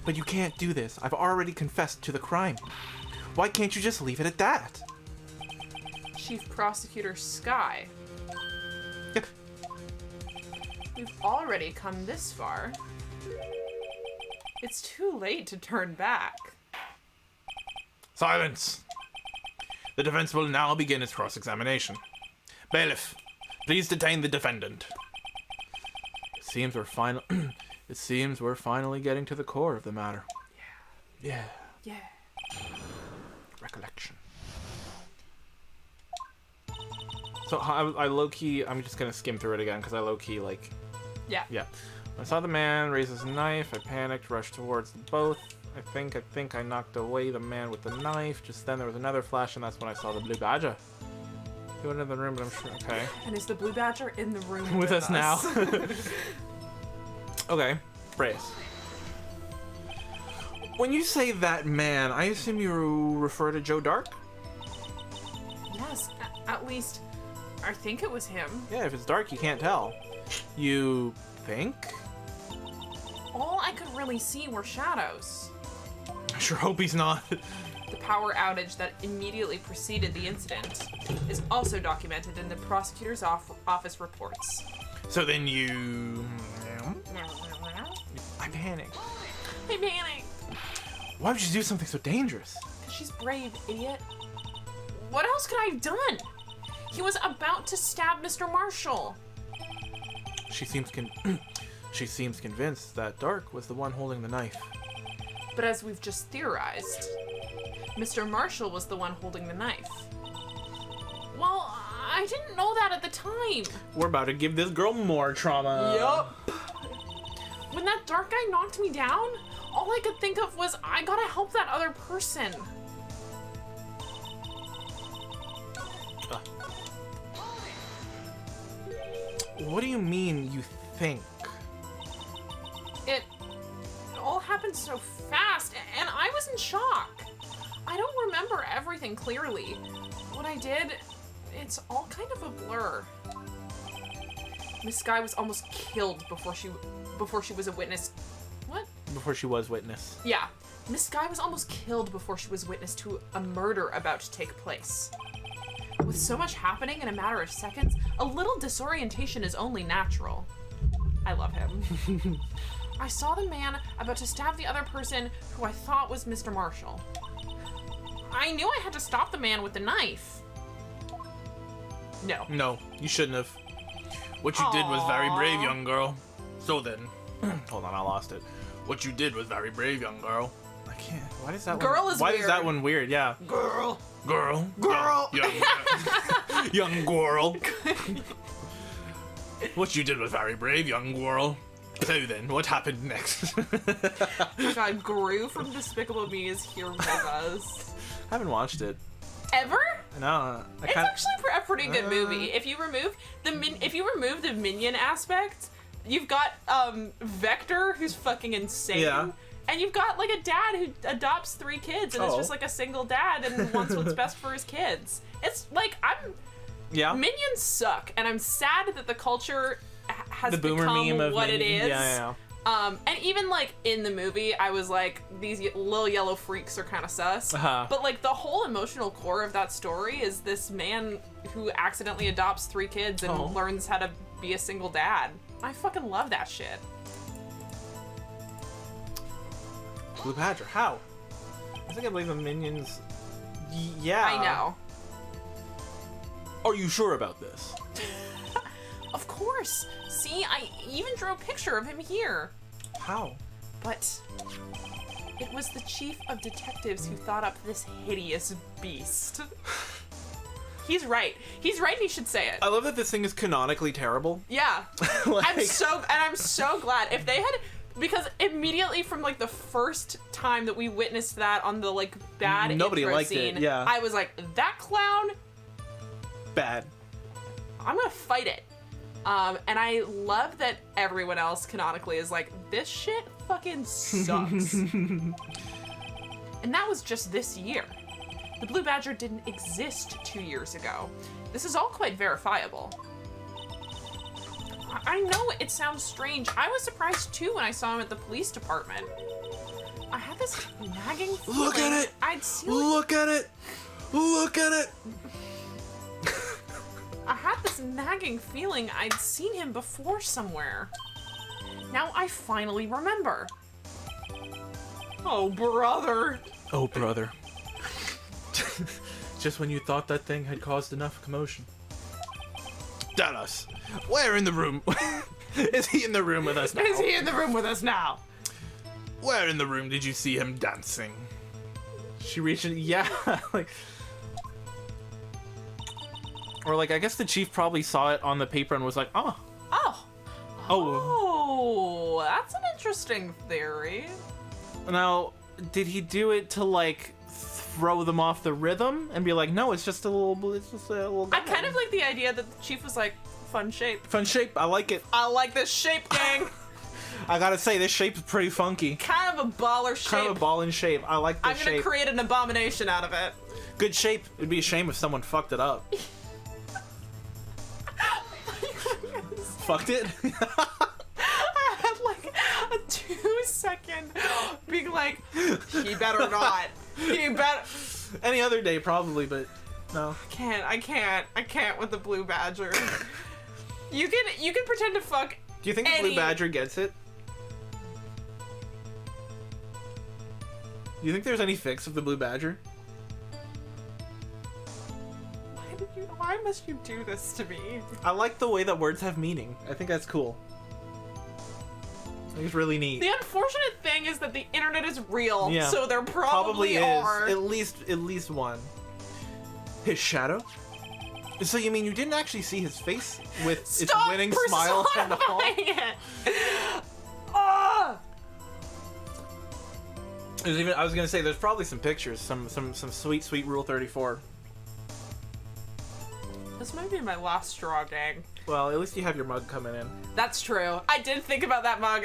But you can't do this. I've already confessed to the crime. Why can't you just leave it at that? Chief Prosecutor Sky. We've already come this far. It's too late to turn back. Silence! The defense will now begin its cross-examination. Bailiff, please detain the defendant. It seems we're finally getting to the core of the matter. Yeah. Recollection. So I low-key, I'm just gonna skim through it again because I low-key like... Yeah. I saw the man raise his knife. I panicked, rushed towards them both. I think I knocked away the man with the knife. Just then there was another flash, and that's when I saw the blue badger. He went into the room, but I'm sure. Okay. And is the blue badger in the room with us now? Okay. Phrase. When you say that man, I assume you refer to Joe Dark? Yes, at least I think it was him. Yeah, if it's dark, you can't tell. You think? All I could really see were shadows. I sure hope he's not. The power outage that immediately preceded the incident is also documented in the prosecutor's office reports. So then you... I panicked. I panicked. Why would you do something so dangerous? She's brave, idiot. What else could I have done? He was about to stab Mr. Marshall. She seems convinced that Dark was the one holding the knife. But as we've just theorized, Mr. Marshall was the one holding the knife. Well, I didn't know that at the time. We're about to give this girl more trauma. Yup. When that dark guy knocked me down, all I could think of was I gotta help that other person. What do you mean, you think? It all happened so fast, and I was in shock. I don't remember everything clearly. What I did, it's all kind of a blur. Miss Sky was almost killed before she was a witness. What? Before she was witness. Yeah. Miss Sky was almost killed before she was witness to a murder about to take place. With so much happening in a matter of seconds, a little disorientation is only natural. I love him. I saw the man about to stab the other person who I thought was Mr. Marshall. I knew I had to stop the man with the knife. No. No, you shouldn't have. What you did was very brave, Aw. young girl. So then, hold on, I lost it. What you did was very brave, young girl. I can't. Why does that Girl one? is Why is weird. that one weird? Yeah. Girl. Girl. Girl. Young girl. What you did was very brave, young girl. So then, what happened next? God, Gru from Despicable Me is here with us. I haven't watched it. Ever? No, It's actually a pretty good movie. If you remove the minion aspect, you've got Vector, who's fucking insane. Yeah. And you've got like a dad who adopts 3 kids and is Oh. just like a single dad and wants what's best for his kids. It's like Yeah. Minions suck, and I'm sad that the culture has The boomer become meme of what it Minions. is. Yeah. And even like in the movie, I was like, these little yellow freaks are kind of sus. Uh-huh. But like the whole emotional core of that story is this man who accidentally adopts 3 kids and Oh. learns how to be a single dad. I fucking love that shit. Blue Badger. How? I think I believe the minions. Yeah. I know. Are you sure about this? Of course. See, I even drew a picture of him here. How? But it was the chief of detectives who thought up this hideous beast. He's right. He's right and he should say it. I love that this thing is canonically terrible. Yeah. Like- I'm so glad. If they had, because immediately from like the first time that we witnessed that on the like bad Nobody intro liked it, scene, yeah. I was like, that clown, Bad. I'm gonna fight it. And I love that everyone else canonically is like, this shit fucking sucks. And that was just this year. The Blue Badger didn't exist 2 years ago. This is all quite verifiable. I know it sounds strange. I was surprised too when I saw him at the police department. I had this nagging feeling. Look at it! I'd seen Look at it! Look at it! I had this nagging feeling I'd seen him before somewhere. Now I finally remember. Oh, brother. Oh, brother. Just when you thought that thing had caused enough commotion. Dallas, where in the room? Is he in the room with us now? Is he in the room with us now? Where in the room did you see him dancing? She reached in, yeah, like... Or like, I guess the chief probably saw it on the paper and was like, oh. Oh. Oh. Oh, that's an interesting theory. Now, did he do it to like throw them off the rhythm and be like, no, it's just a little guy. I kind of like the idea that the chief was like, fun shape. Fun shape, I like it. I like this shape, gang. I gotta say, this shape's pretty funky. Kind of a baller shape. Kind of a ball in shape. I like this I'm gonna shape. create an abomination out of it. Good shape. It'd be a shame if someone fucked it up. Fucked it? I had like a 2-second being like, he better not. He better. Any other day, probably, but no. I can't with the Blue Badger. You can pretend to fuck. Do you think the Blue Badger gets it? Do you think there's any fix of the Blue Badger? Why must you do this to me? I like the way that words have meaning. I think that's cool. I think it's really neat. The unfortunate thing is that the internet is real, Yeah. so there probably are. At least one. His shadow? So you mean you didn't actually see his face with its Stop winning smile and all? personifying it. Ah! There's even, I was gonna say there's probably some pictures, some sweet Rule 34. This might be my last straw, gang. Well, at least you have your mug coming in. That's true. I did think about that mug,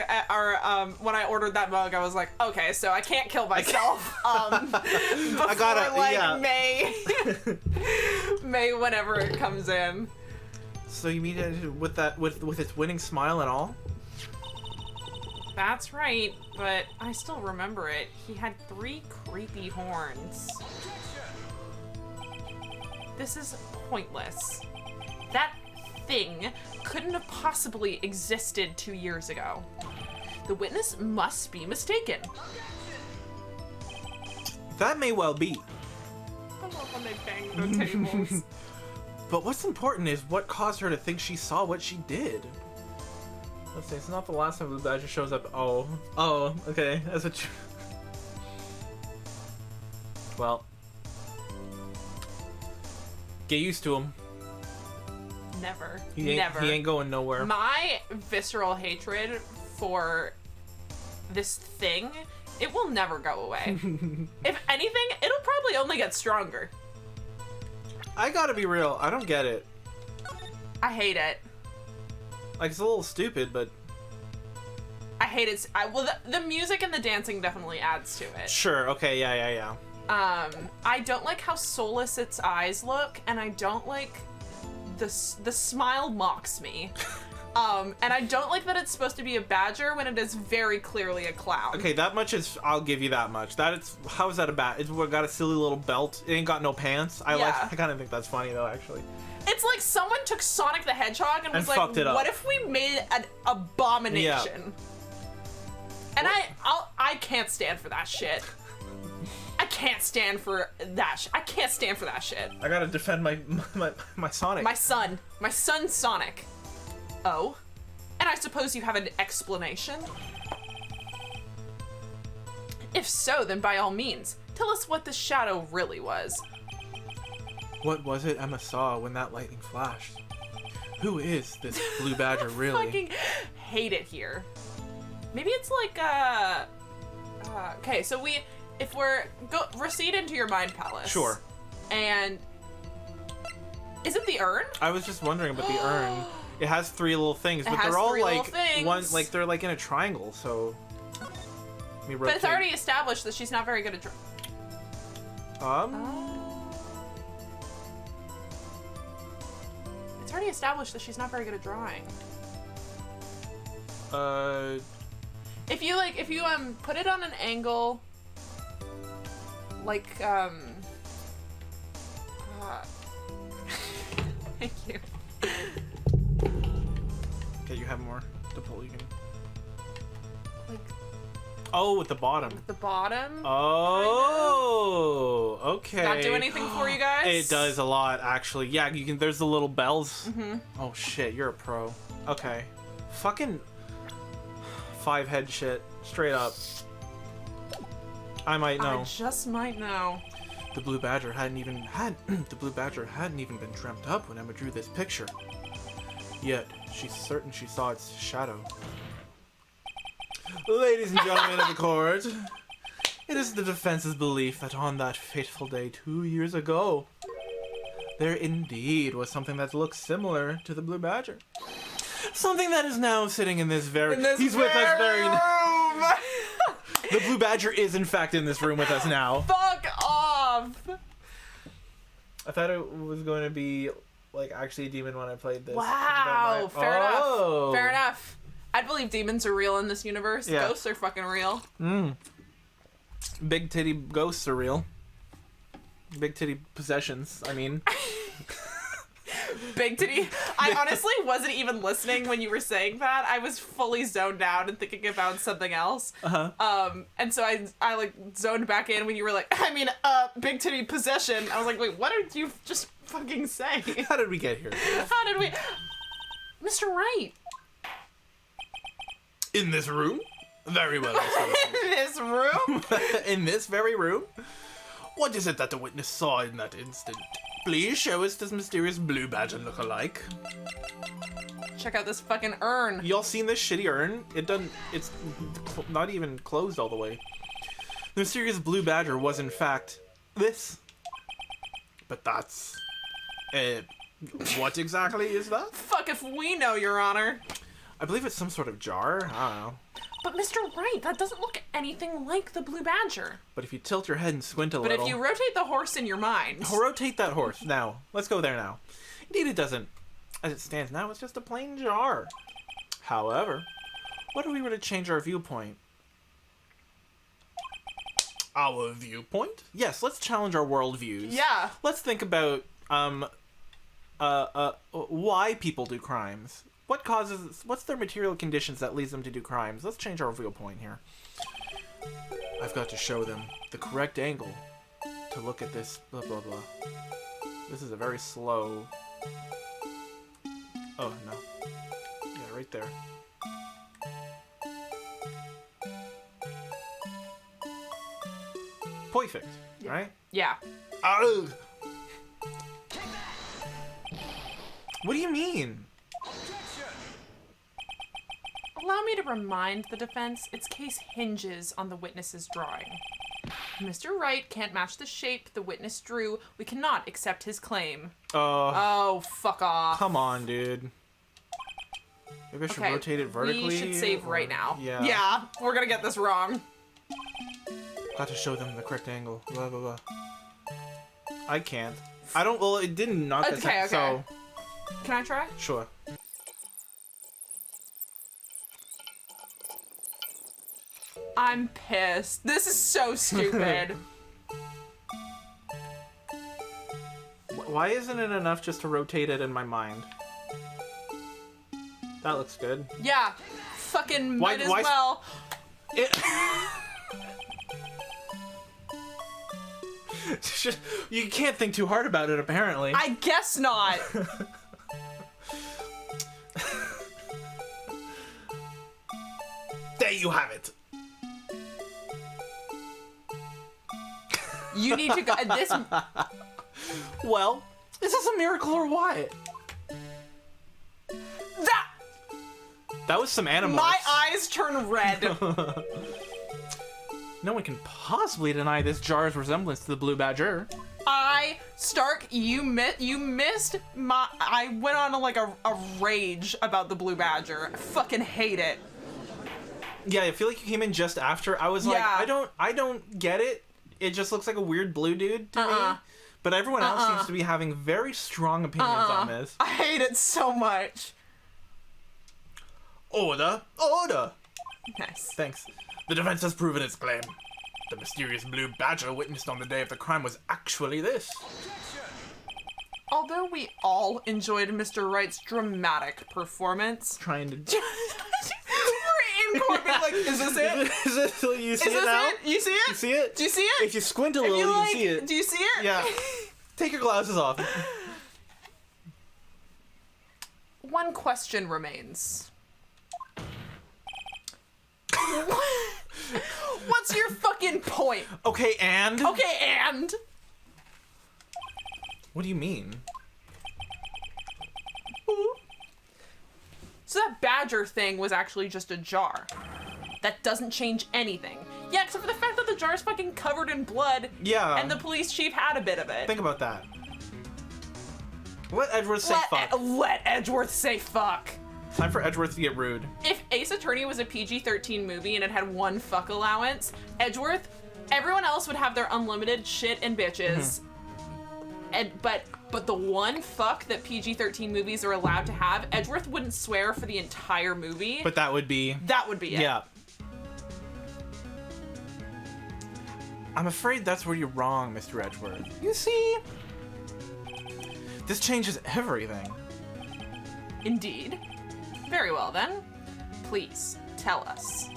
when I ordered that mug, I was like, okay, so I can't kill myself, before, May, May, whenever it comes in. So you mean it with its winning smile and all? That's right, but I still remember it. He had 3 creepy horns. This is pointless. That thing couldn't have possibly existed 2 years ago. The witness must be mistaken. That may well be. I love when they bang the tables. But what's important is what caused her to think she saw what she did. Let's see, it's not the last time the Badger shows up. Oh, okay. That's what you... Well. Get used to him. Never. He ain't going nowhere. My visceral hatred for this thing, it will never go away. If anything, it'll probably only get stronger. I gotta be real, I don't get it. I hate it. Like, it's a little stupid, but... I hate it. Well, the music and the dancing definitely adds to it. Sure, okay, yeah. I don't like how soulless its eyes look, and I don't like the smile mocks me. And I don't like that it's supposed to be a badger when it is very clearly a clown. Okay, that much is... I'll give you that much. How is that a bat? It's got a silly little belt. It ain't got no pants. I kind of think that's funny, though, actually. It's like someone took Sonic the Hedgehog and was like, fucked it up. what if we made an abomination? Yeah. And I can't stand for that shit. I can't stand for that I can't stand for that shit. I gotta defend my Sonic. My son Sonic. Oh? And I suppose you have an explanation? If so, then by all means, tell us what the shadow really was. What was it Emma saw when that lightning flashed? Who is this blue badger really? I fucking hate it here. Maybe it's like, okay, so recede into your mind palace. Sure. And is it the urn? I was just wondering about the urn. It has three little things, but they're all like they're like in a triangle, so let me rotate. But it's already established that she's not very good at It's already established that she's not very good at drawing. If you put it on an angle like thank you. Okay, you have more to pull. You can. Like. Oh, at the bottom. At the bottom. Oh, okay. Not do anything for you guys? It does a lot, actually. Yeah, you can. There's the little bells. Mm-hmm. Oh shit, you're a pro. Okay, fucking 5-head shit, straight up. I might know. I just might know. The blue badger hadn't even been dreamt up when Emma drew this picture. Yet she's certain she saw its shadow. Ladies and gentlemen of the court, it is the defense's belief that on that fateful day 2 years ago, there indeed was something that looked similar to the blue badger. Something that is now sitting in this very... He's with us very... room! The blue badger is in fact in this room with us now. Fuck off! I thought it was going to be like actually a demon when I played this. Wow, fair enough. Fair enough. I'd believe demons are real in this universe. Yeah. Ghosts are fucking real. Big titty ghosts are real. Big titty possessions, I mean. Big titty. I honestly wasn't even listening when you were saying that. I was fully zoned out and thinking about something else. And so I like zoned back in when you were like, big titty possession. I was like, wait, what did you just fucking say? How did we get here? How did we... Mr. Wright. In this room? Very well. In this room? In this very room? What is it that the witness saw in that instant? Please show us this mysterious blue badger look-alike. Check out this fucking urn. Y'all seen this shitty urn? It's not even closed all the way. The mysterious blue badger was in fact this. But that's... what exactly is that? Fuck if we know, Your Honor. I believe it's some sort of jar. I don't know. But Mr. Wright, that doesn't look anything like the blue badger. But if you tilt your head and squint a But little... if you rotate the horse in your mind... Rotate that horse, now. Let's go there now. Indeed it doesn't. As it stands now, it's just a plain jar. However, what if we were to change our viewpoint? Our viewpoint? Yes, let's challenge our worldviews. Yeah. Let's think about, why people do crimes. What's their material conditions that leads them to do crimes? Let's change our viewpoint here. I've got to show them the correct angle to look at this blah blah blah. This is a very slow Oh, no. Yeah, right there. Perfect, right? Yeah. Ugh. What do you mean? Allow me to remind the defense its case hinges on the witness's drawing. Mr. Wright can't match the shape the witness drew. We cannot accept his claim. Oh, fuck off. Come on, dude. Maybe I should rotate it vertically. We should save right now. Yeah. Yeah, we're gonna get this wrong. Got to show them the correct angle. Blah, blah, blah. I can't. I don't, well, it didn't knock us Okay, out, so... Can I try? Sure. I'm pissed. This is so stupid. Why isn't it enough just to rotate it in my mind? That looks good. Yeah. Fucking might as why- well. You can't think too hard about it, apparently. I guess not. There you have it. You need to go. This. Well, is this a miracle or what? That was some animals. My eyes turn red. No one can possibly deny this jar's resemblance to the blue badger. Stark, you missed my. I went on a rage about the blue badger. I fucking hate it. Yeah, I feel like you came in just after. I was like, I don't get it. It just looks like a weird blue dude to me. But everyone else seems to be having very strong opinions on this. I hate it so much. Order! Order! Nice. Thanks. The defense has proven its claim. The mysterious blue badger witnessed on the day of the crime was actually this. Although we all enjoyed Mr. Wright's dramatic performance. Trying to... We're in court being like, is this it? Is this you see it now? You see it? You see it? Do you see it? If you squint a little, you can see it. Do you see it? Yeah. Take your glasses off. One question remains. What's your fucking point? Okay, and? Okay, and? What do you mean? So that badger thing was actually just a jar. That doesn't change anything. Yeah, except for the fact that the jar's fucking covered in blood. Yeah. And the police chief had a bit of it. Think about that. Let Edgeworth say fuck. Let Edgeworth say fuck. Time for Edgeworth to get rude. If Ace Attorney was a PG-13 movie and it had one fuck allowance, Edgeworth, everyone else would have their unlimited shit and bitches. But the one fuck that PG-13 movies are allowed to have, Edgeworth wouldn't swear for the entire movie. But that would be... That would be it. Yeah. I'm afraid that's where you're wrong, Mr. Edgeworth. You see? This changes everything. Indeed. Very well then. Please, tell us.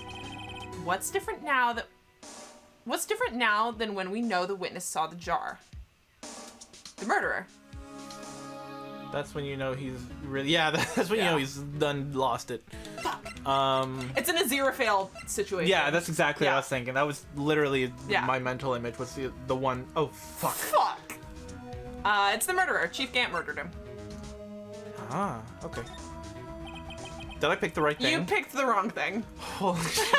What's different now than when we know the witness saw the jar? The murderer. That's when you know he's really... Yeah, that's when you know he's done lost it. Fuck. It's an Aziraphale situation. Yeah, that's exactly what I was thinking. That was literally my mental image was the one... Oh, fuck. Fuck. It's the murderer. Chief Gant murdered him. Ah, okay. Did I pick the right thing? You picked the wrong thing. Holy shit.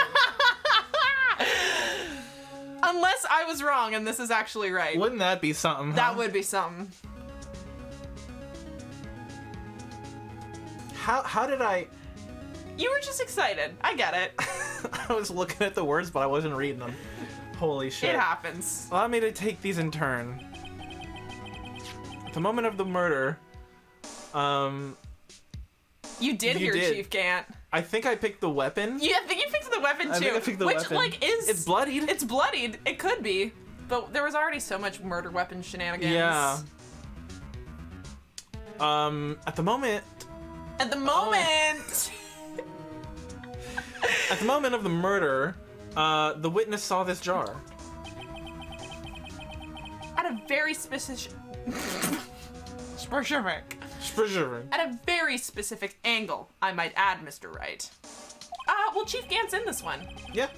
Unless I was wrong and this is actually right. Wouldn't that be something, huh? That would be something. How did I... You were just excited. I get it. I was looking at the words, but I wasn't reading them. Holy shit. It happens. Allow me to take these in turn. At the moment of the murder, You did hear Chief Gant. I think I picked the weapon. Yeah, I think you picked the weapon too. I think I picked the weapon. Which, is... It's bloodied. It's bloodied. It could be. But there was already so much murder weapon shenanigans. Yeah. At the moment... At the moment... At the moment of the murder, the witness saw this jar. At a very specific... For sure. At a very specific angle, I might add, Mr. Wright. Well, Chief Gant's in this one. Yeah.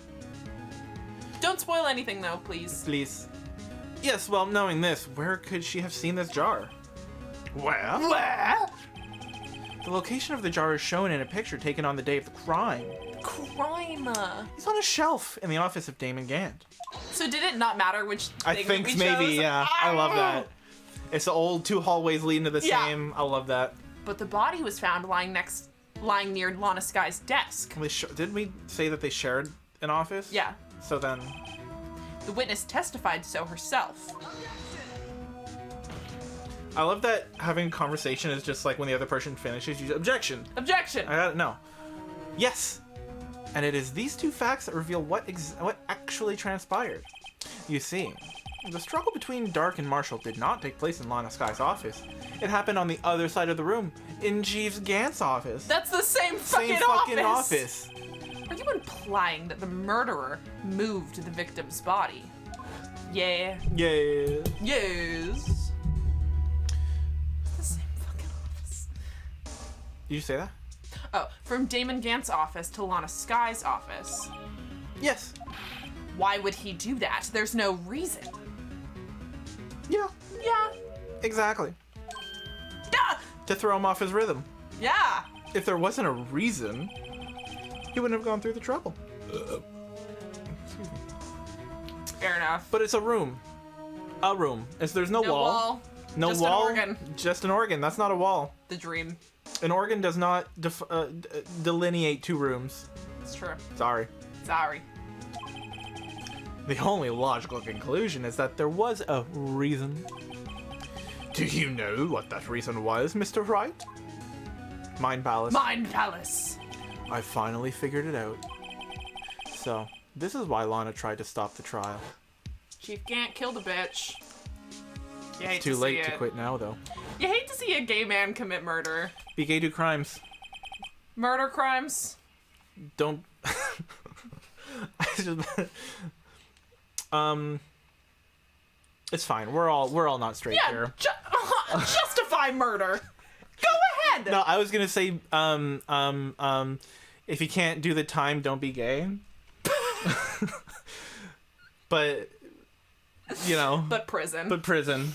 Don't spoil anything, though, please. Please. Yes, well, knowing this, where could she have seen this jar? Well, Where? the location of the jar is shown in a picture taken on the day of the crime. Crime. It's on a shelf in the office of Damon Gant. So did it not matter which I thing think we maybe, chose? yeah. I love that. It's the old 2 hallways leading to the Yeah. same. I love that. But the body was found lying near Lana Sky's desk. Did we say that they shared an office? Yeah. So then, The witness testified so herself. I love that having a conversation is just like when the other person finishes, you objection. Objection! I gotta know. Yes. And it is these 2 facts that reveal what actually transpired. You see, the struggle between Dark and Marshall did not take place in Lana Sky's office. It happened on the other side of the room, in Jeeves Gant's office. That's the same fucking office. Are you implying that the murderer moved the victim's body? Yeah. Yeah. Yes. The same fucking office. Did you say that? Oh, from Damon Gant's office to Lana Sky's office. Yes. Why would he do that? There's no reason. Yeah. Yeah. Exactly. Yeah. To throw him off his rhythm. Yeah. If there wasn't a reason, he wouldn't have gone through the trouble. Fair enough. But it's a room. A room. There's no wall. No Just wall. an organ. Just an organ. That's not a wall. The dream. An organ does not delineate 2 rooms. It's true. Sorry. Sorry. The only logical conclusion is that there was a reason. Do you know what that reason was, Mr. Wright? Mind Palace. Mind Palace. I finally figured it out. So, this is why Lana tried to stop the trial. Chief Gant killed a bitch. You hate Too to see late it. to quit now, though. You hate to see a gay man commit murder. Be gay, do crimes. Murder crimes. Don't. I just- It's fine. We're all not straight Yeah. here. Justify murder. Go ahead. No, I was gonna say, if you can't do the time, don't be gay. But, you know. But prison. But prison.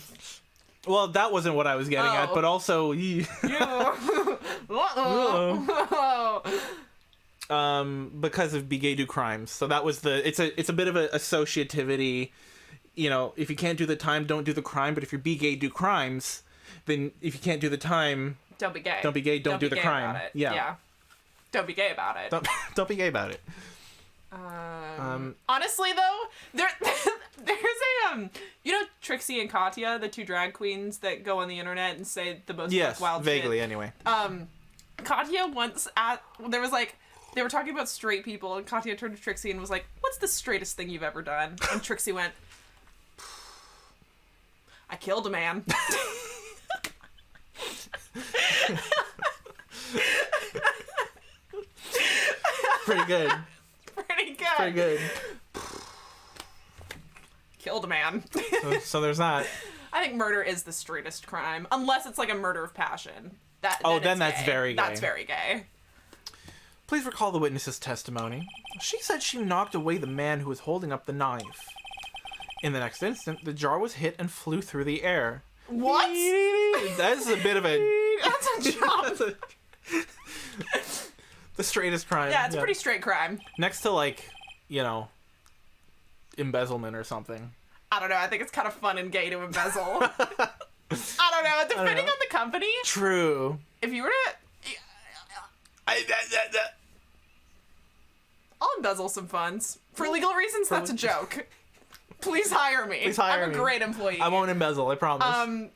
Well, that wasn't what I was getting at, Oh. but also, because of be gay, do crimes. So that was it's a bit of a associativity. You know, if you can't do the time, don't do the crime. But if you're be gay, do crimes, then if you can't do the time, Don't be gay. don't be gay, don't do be the gay crime. about it. Yeah. Don't be gay about it. don't be gay about it. Honestly, though, there's a you know Trixie and Katya, the 2 drag queens that go on the internet and say the most Yes, wild vaguely shit. anyway. Katya once there was like they were talking about straight people, and Katya turned to Trixie and was like, "What's the straightest thing you've ever done?" And Trixie went, "I killed a man." Pretty good. Pretty good. Pretty good. Killed a man. So there's that. I think murder is the straightest crime, unless it's like a murder of passion. Then then it's that's gay. very gay. That's very gay. Please recall the witness's testimony. She said she knocked away the man who was holding up the knife. In the next instant, the jar was hit and flew through the air. What? That's a bit of a... That's a job. The straightest crime. Yeah, it's a pretty straight crime. Next to, like, you know, embezzlement or something. I don't know. I think it's kind of fun and gay to embezzle. I don't know. Depending on the company, True. if you were to... I'll embezzle some funds. For legal reasons, that's a joke. Please hire me. Please hire I'm me. a great employee. I won't embezzle, I promise.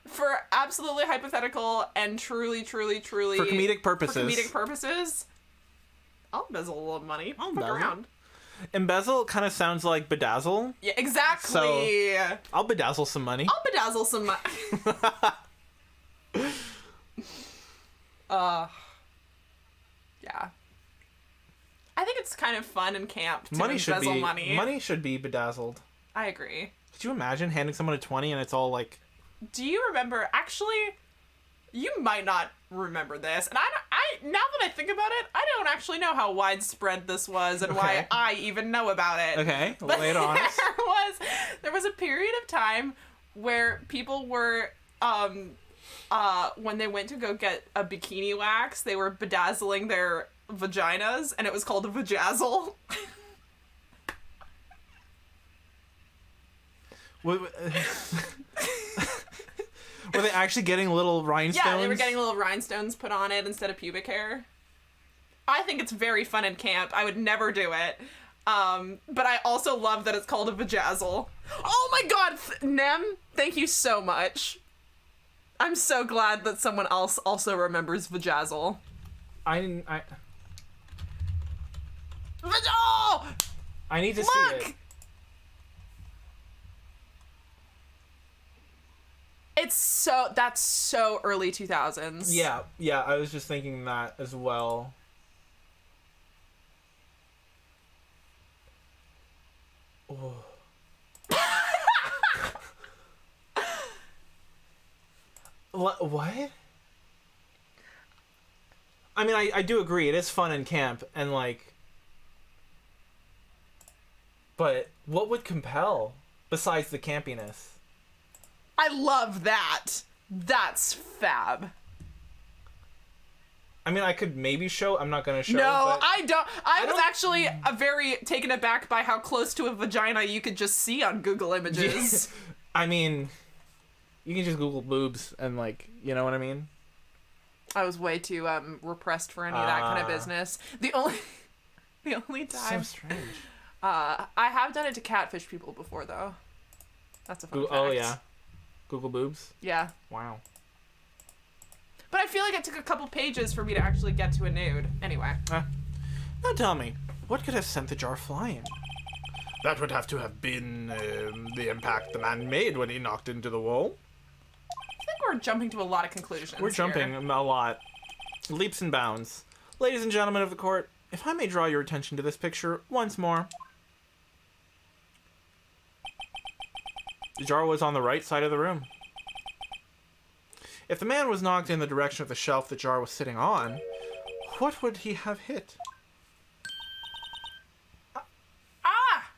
For absolutely hypothetical and truly For comedic purposes. I'll embezzle a little money. I'll Fuck embezzle. around. Embezzle kind of sounds like bedazzle. Yeah, exactly. I'll bedazzle some money. I'll bedazzle some money. Yeah. I think it's kind of fun and camp to embezzle money. Money should be bedazzled. I agree. Could you imagine handing someone a 20 and it's all like do you remember, actually, you might not remember this, and now that I think about it, I don't actually know how widespread this was and why I even know about it. Okay, But lay it on us. there was a period of time where people were, when they went to go get a bikini wax, they were bedazzling their vaginas, and it was called a vajazzle. Were they actually getting little rhinestones? Yeah, they were getting little rhinestones put on it instead of pubic hair. I think it's very fun and camp. I would never do it. But I also love that it's called a vajazzle. Oh my god, Nem, thank you so much. I'm so glad that someone else also remembers vajazzle. I Oh! need to see Look! it. That's so early 2000s. Yeah, I was just thinking that as well. Oh. What? I mean, I do agree. It is fun in camp, and like... But what would compel, besides the campiness? I love that. That's fab. I mean, I could maybe show... I'm not going to show. No, but I don't. I was don't- actually very taken aback by how close to a vagina you could just see on Google Images. I mean, you can just Google boobs and, like, you know what I mean? I was way too repressed for any of that kind of business. The only time So strange. I have done it to catfish people before, though. That's a fun fact. Oh, yeah. Google boobs? Yeah. Wow. But I feel like it took a couple pages for me to actually get to a nude. Anyway. Now tell me, what could have sent the jar flying? That would have to have been the impact the man made when he knocked into the wall. I think we're jumping to a lot of conclusions. We're jumping here. a lot. Leaps and bounds. Ladies and gentlemen of the court, if I may draw your attention to this picture once more. The jar was on the right side of the room. If the man was knocked in the direction of the shelf the jar was sitting on, what would he have hit? Ah!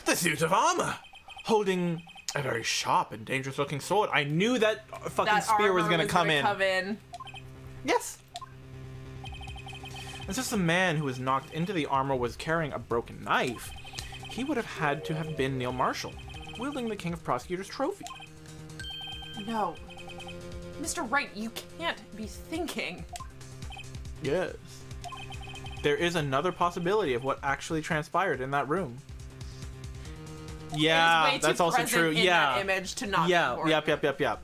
The suit of armor, holding a very sharp and dangerous-looking sword. I knew that fucking That spear was armor gonna come in. Come in. Yes. And since the man who was knocked into the armor was carrying a broken knife, he would have had to have been Neil Marshall, wielding the King of Prosecutors trophy. No. Mr. Wright, you can't be thinking. Yes. There is another possibility of what actually transpired in that room. Yeah, It is way that's too also present true. in Yeah. that image to not be Yeah, important. yep.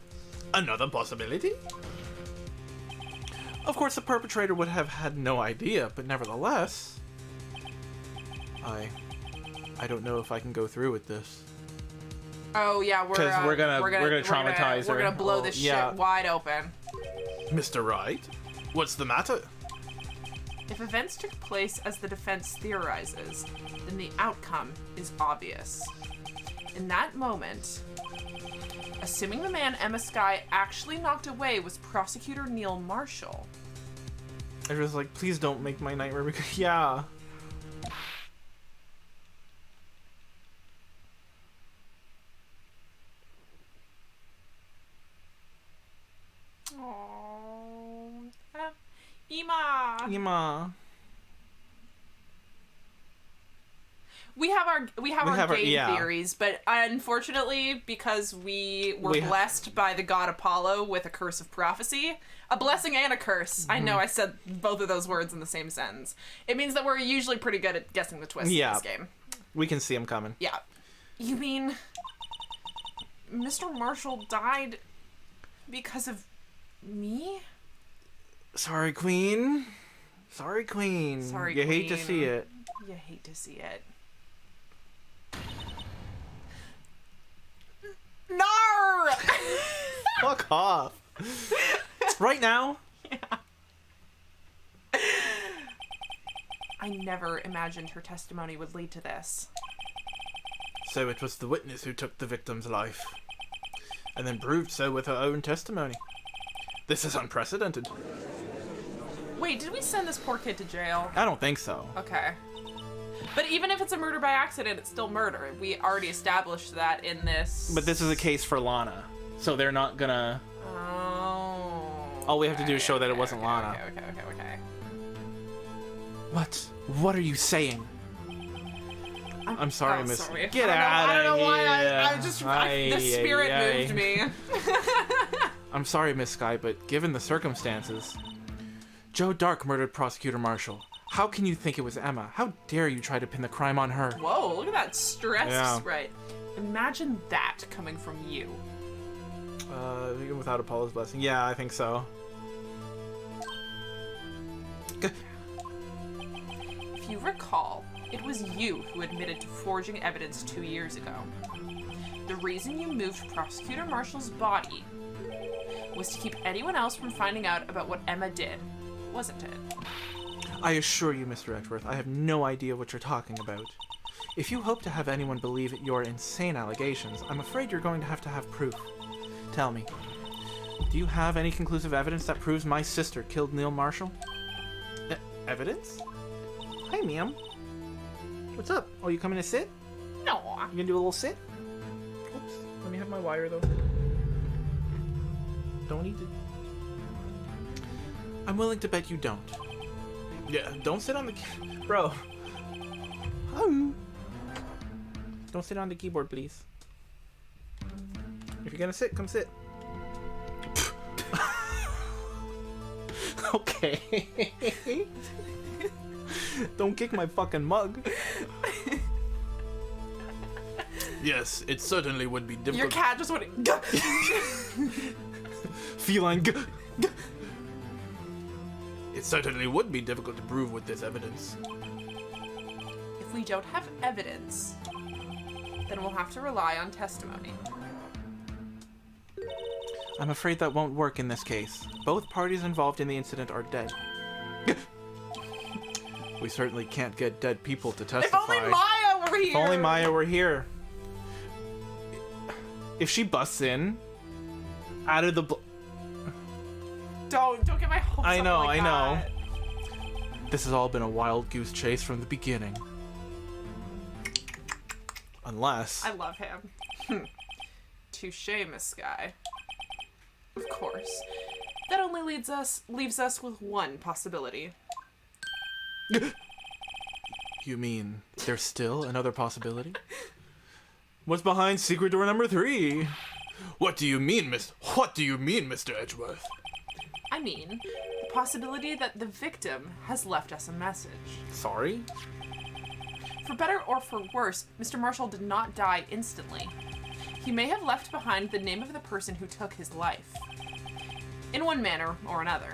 Another possibility? Of course, the perpetrator would have had no idea, but nevertheless... I don't know if I can go through with this. Oh yeah, we're 'Cause we're gonna traumatize We're her. gonna blow Oh, this yeah. shit wide open. Mr. Wright, what's the matter? If events took place as the defense theorizes, then the outcome is obvious. In that moment, assuming the man Emma Skye actually knocked away was prosecutor Neil Marshall. I was like, please don't make my nightmare because yeah. Aww. Ema. Yima. We have our gay yeah. theories, but unfortunately, because we were blessed by the god Apollo with a curse of prophecy, a blessing and a curse. Mm-hmm. I know I said both of those words in the same sentence. It means that we're usually pretty good at guessing the twists in this game. We can see him coming. Yeah. You mean Mr. Marshall died because of me? Sorry, Queen. Sorry, Queen. Sorry, You hate to Queen. see it. You hate to see it. Nar! Fuck off. Right now? Yeah. I never imagined her testimony would lead to this. So it was the witness who took the victim's life. and then proved so with her own testimony. This is unprecedented. Wait, did we send this poor kid to jail? I don't think so. Okay. But even if it's a murder by accident, it's still murder. We already established that in this. But this is a case for Lana, so they're not gonna... Oh. All we have to do is show that it wasn't Lana. Okay. What are you saying? I'm sorry, Miss. Sorry. Get out of here. I don't know why the spirit moved me. I'm sorry, Miss Sky, but given the circumstances, Joe Dark murdered Prosecutor Marshall. How can you think it was Emma? How dare you try to pin the crime on her? Whoa, look at that stress. Yeah. Right. Imagine that coming from you. Even without Apollo's blessing. Yeah, I think so. If you recall, it was you who admitted to forging evidence 2 years ago. The reason you moved Prosecutor Marshall's body was to keep anyone else from finding out about what Emma did, wasn't it? I assure you, Mr. Edgeworth, I have no idea what you're talking about. If you hope to have anyone believe your insane allegations, I'm afraid you're going to have proof. Tell me, do you have any conclusive evidence that proves my sister killed Neil Marshall? Evidence? Hi, ma'am. What's up? Oh, you coming to sit? No. You gonna do a little sit? Oops. Let me have my wire, though. Don't need to. I'm willing to bet you don't. Yeah, don't sit on the... Bro. Don't sit on the keyboard, please. If you're gonna sit, come sit. Okay. Don't kick my fucking mug. Yes, it certainly would be difficult. Your cat just went. Feline. It certainly would be difficult to prove with this evidence. If we don't have evidence, then we'll have to rely on testimony. I'm afraid that won't work in this case. Both parties involved in the incident are dead. We certainly can't get dead people to testify. If only Maya were here! If only Maya were here. If she busts in, out of the Don't get my hopes I up know, like I know. that. This has all been a wild goose chase from the beginning. Unless... I love him. Touche, Miss Sky. Of course. That only leaves us with one possibility. You mean there's still another possibility? What's behind secret door number 3? What do you mean, Mr. Edgeworth? I mean, the possibility that the victim has left us a message. Sorry? For better or for worse, Mr. Marshall did not die instantly. He may have left behind the name of the person who took his life. In one manner or another.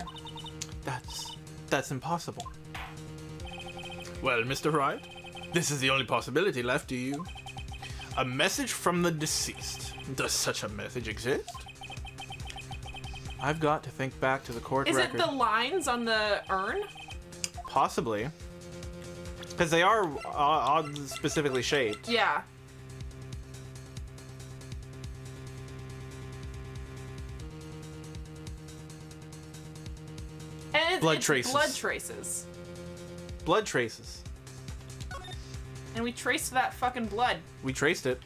That's impossible. Well, Mr. Wright, this is the only possibility left to you. A message from the deceased. Does such a message exist? I've got to think back to the court record. Is it the lines on the urn? Possibly. Because they are specifically shaped. Yeah. And it's Blood traces. Blood traces. Blood traces. And we traced that fucking blood. We traced it.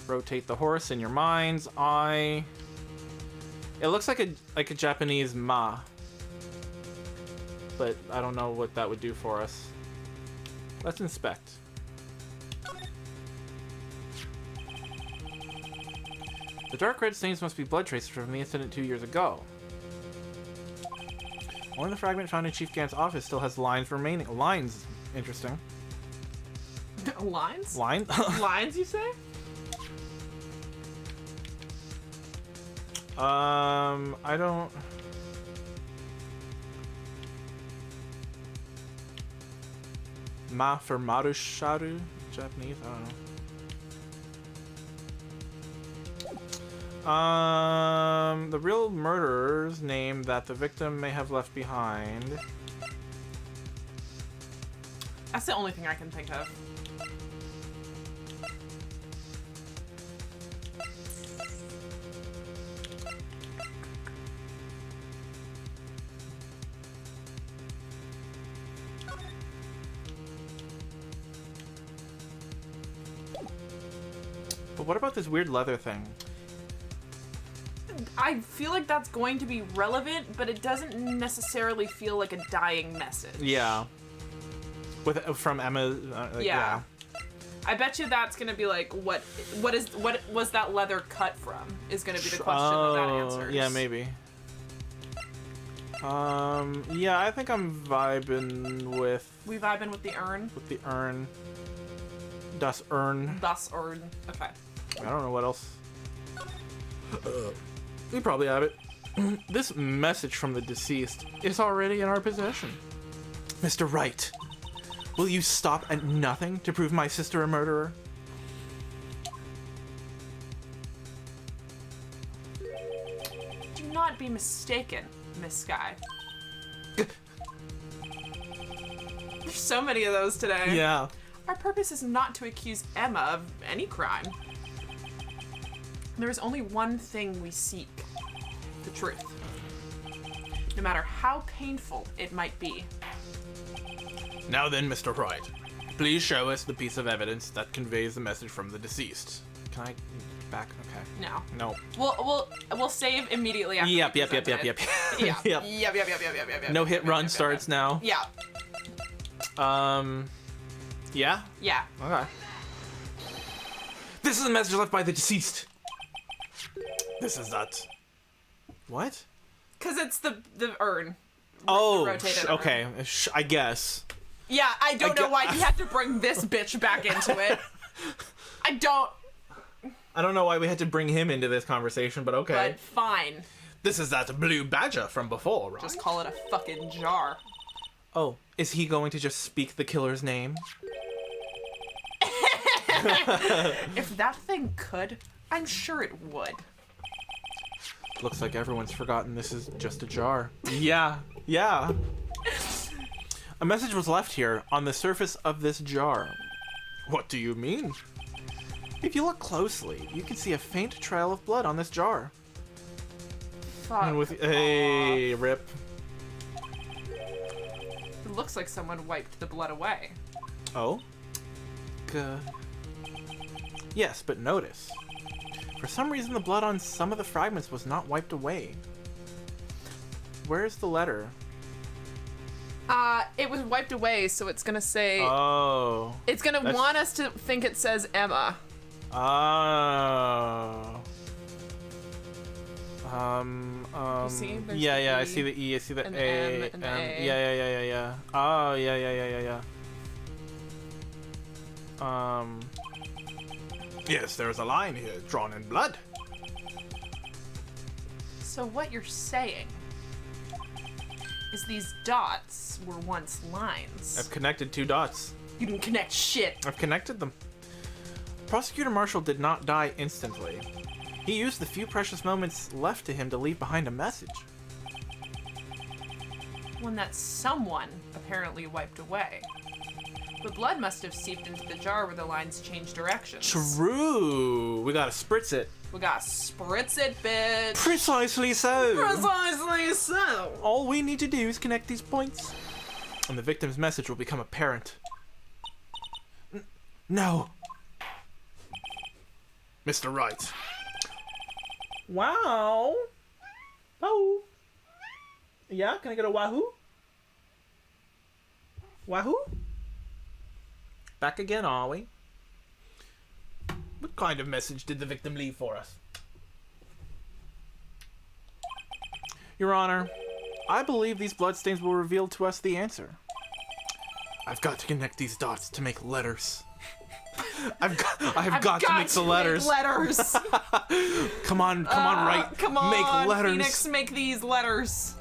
Rotate the horse in your mind's eye. It looks like a Japanese ma. But I don't know what that would do for us. Let's inspect. The dark red stains must be blood traces from the incident 2 years ago. Only the fragment found in Chief Gant's office still has lines remaining. Lines. Interesting. Lines? Line? Lines, you say? I don't... Ma for Marusharu? Japanese? I don't know. The real murderer's name that the victim may have left behind. That's the only thing I can think of. what about this weird leather thing? I feel like that's going to be relevant, but it doesn't necessarily feel like a dying message. Yeah. From Emma. Yeah. I bet you that's gonna be like what was that leather cut from? Is gonna be the question that answers. Yeah, maybe. Yeah, I think I'm vibing with. We vibing with the urn. With the urn. Das Urn. Das Urn. Okay. I don't know what else. We probably have it. This message from the deceased is already in our possession. Mr. Wright, will you stop at nothing to prove my sister a murderer? Do not be mistaken, Miss Sky. There's so many of those today. Yeah. Our purpose is not to accuse Emma of any crime. There is only one thing we seek. The truth. No matter how painful it might be. Now then, Mr. Wright, please show us the piece of evidence that conveys the message from the deceased. Can I back? Okay. No. No. We'll save immediately after. Yep. we Yep. present it. Yeah. Yep. Yep. No hit run starts now. Yeah. Yeah? Yeah. Okay. This is a message left by the deceased. This is that. What? Cause it's the urn. Oh, The rotated urn. okay. I guess. Yeah, I don't know why you had to bring this bitch back into it. I don't know why we had to bring him into this conversation, but okay. But fine. This is that blue badger from before, right? Just call it a fucking jar. Oh, is he going to just speak the killer's name? If that thing could, I'm sure it would. Looks like everyone's forgotten this is just a jar. Yeah. A message was left here on the surface of this jar. What do you mean? If you look closely, you can see a faint trail of blood on this jar. Fuck. And with a rip. It looks like someone wiped the blood away. Oh? Yes, but notice. For some reason, the blood on some of the fragments was not wiped away. Where's the letter? It was wiped away, so it's gonna say... Oh. It's gonna want us to think it says Emma. Oh. You see? There's Yeah, the I E see the E, I see the and A. the M and the A. Yeah. Oh, yeah. Yes, there's a line here drawn in blood. So what you're saying is these dots were once lines. I've connected two dots. You didn't connect shit. I've connected them. Prosecutor Marshall did not die instantly. He used the few precious moments left to him to leave behind a message. One that someone apparently wiped away. The blood must have seeped into the jar where the lines changed directions. True. We gotta spritz it. We gotta spritz it, bitch. Precisely so. Precisely so. All we need to do is connect these points, and the victim's message will become apparent. No. Mr. Wright. Wow. Oh. Yeah, can I get a wahoo? Wahoo? Back again, are we? What kind of message did the victim leave for us? Your Honor, I believe these bloodstains will reveal to us the answer. I've got to connect these dots to make letters. I've got to make the letters. Come on, Wright. Come on, make letters. Phoenix, make these letters.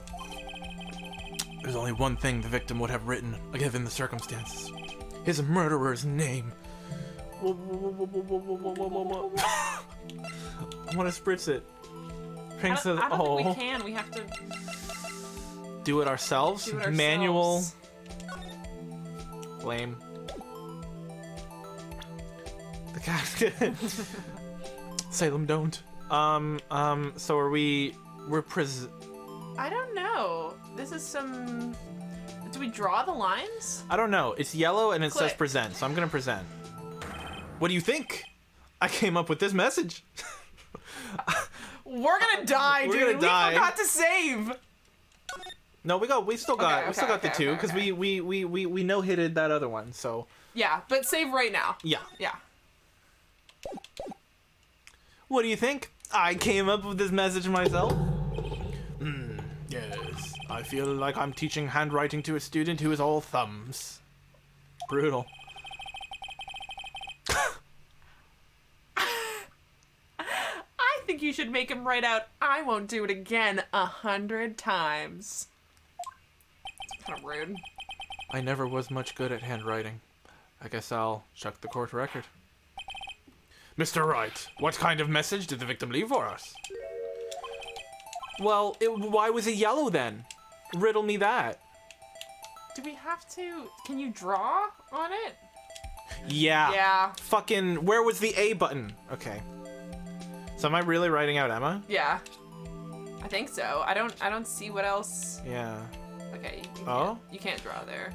There's only one thing the victim would have written, given the circumstances. His murderer's name. I want to spritz it. I don't think we can. We have to do it ourselves. Manual. Lame. The casket. Salem don't. So are we're I don't know. This is some... Do we draw the lines? I don't know. It's yellow and it says Click. present, so I'm gonna present. What do you think? I came up with this message. We're gonna die, We're dude. gonna die. We forgot to save. No, we still got the two because okay. we no hitted that other one. So Yeah, but save right now. yeah. Yeah. What do you think? I came up with this message myself. Yes. I feel like I'm teaching handwriting to a student who is all thumbs. Brutal. I think you should make him write out, "I won't do it again" 100 times. It's kind of rude. I never was much good at handwriting. I guess I'll check the court record. Mr. Wright, what kind of message did the victim leave for us? Well, why was it yellow then? Riddle me that. Do we have to... Can you draw on it? Yeah. Yeah. Fucking, where was the A button? Okay. So am I really writing out Emma? Yeah. I think so. I don't see what else... Yeah. Okay. Oh? You can't draw there.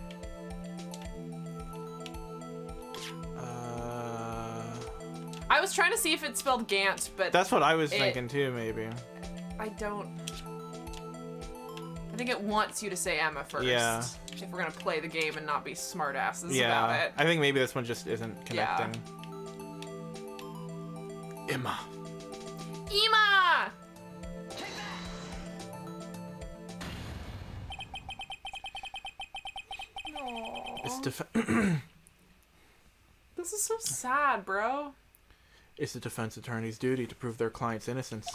I was trying to see if it spelled Gant, but... That's what I was thinking too, maybe. I don't... I think it wants you to say Emma first. Yeah. If we're gonna play the game and not be smartasses Yeah. about it. I think maybe this one just isn't connecting. Emma. Emma! It's This is so sad, bro. It's the defense attorney's duty to prove their client's innocence.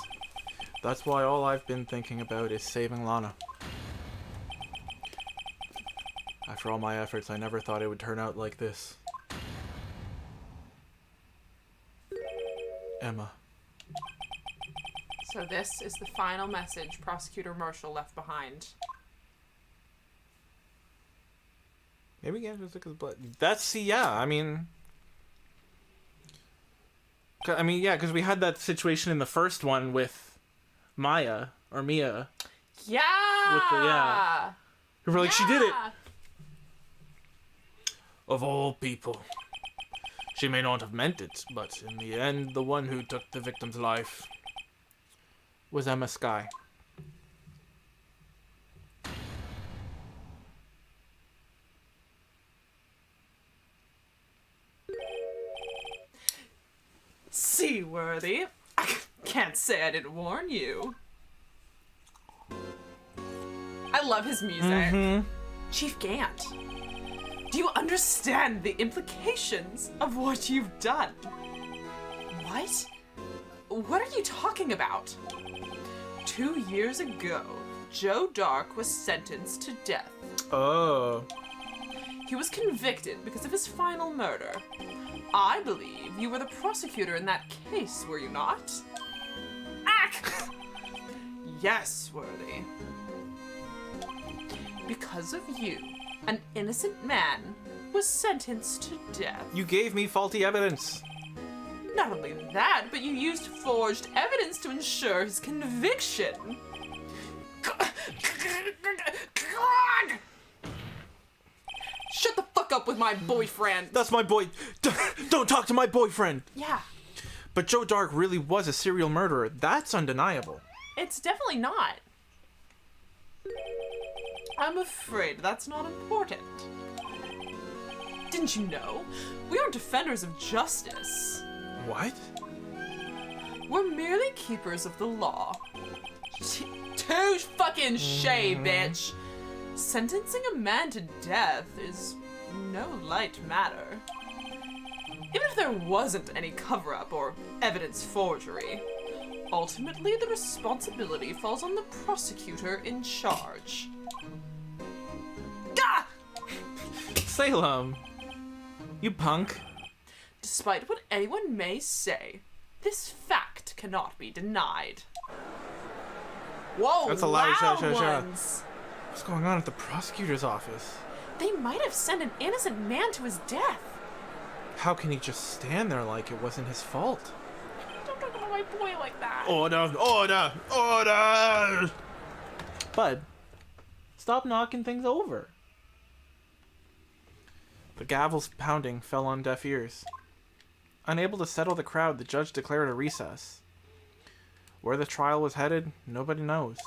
That's why all I've been thinking about is saving Lana. After all my efforts, I never thought it would turn out like this. Emma. So this is the final message Prosecutor Marshall left behind. Maybe Gant was sick as blood. Yeah, I mean, yeah, because we had that situation in the first one with Mia. Yeah! With the, yeah. We were like, she did it! Yeah! Of all people. She may not have meant it, but in the end, the one who took the victim's life was Emma Skye. Seaworthy. I can't say I didn't warn you. I love his music. Chief Gant, do you understand the implications of what you've done? What? What are you talking about? 2 years ago, Joe Dark was sentenced to death. Oh. He was convicted because of his final murder. I believe you were the prosecutor in that case, were you not? Ack! Yes, Worthy. Because of you, an innocent man was sentenced to death. You gave me faulty evidence. Not only that, but you used forged evidence to ensure his conviction. Shut the fuck up with my boyfriend. That's my boy. Don't talk to my boyfriend. Yeah, But Joe Dark really was a serial murderer. That's undeniable. it's definitely not. I'm afraid that's not important. Didn't you know? We aren't defenders of justice. What? We're merely keepers of the law. Touche fucking shay, bitch. Sentencing a man to death is no light matter. Even if there wasn't any cover-up or evidence forgery, ultimately the responsibility falls on the prosecutor in charge. Gah! Salem. You punk. Despite what anyone may say, this fact cannot be denied. Whoa, That's a loud loud shut. ones. What's going on at the prosecutor's office? They might have sent an innocent man to his death. How can he just stand there like it wasn't his fault? Don't talk about my boy like that. Order! Order! Order! Bud, stop knocking things over. The gavel's pounding fell on deaf ears. Unable to settle the crowd, the judge declared a recess. Where the trial was headed, nobody knows.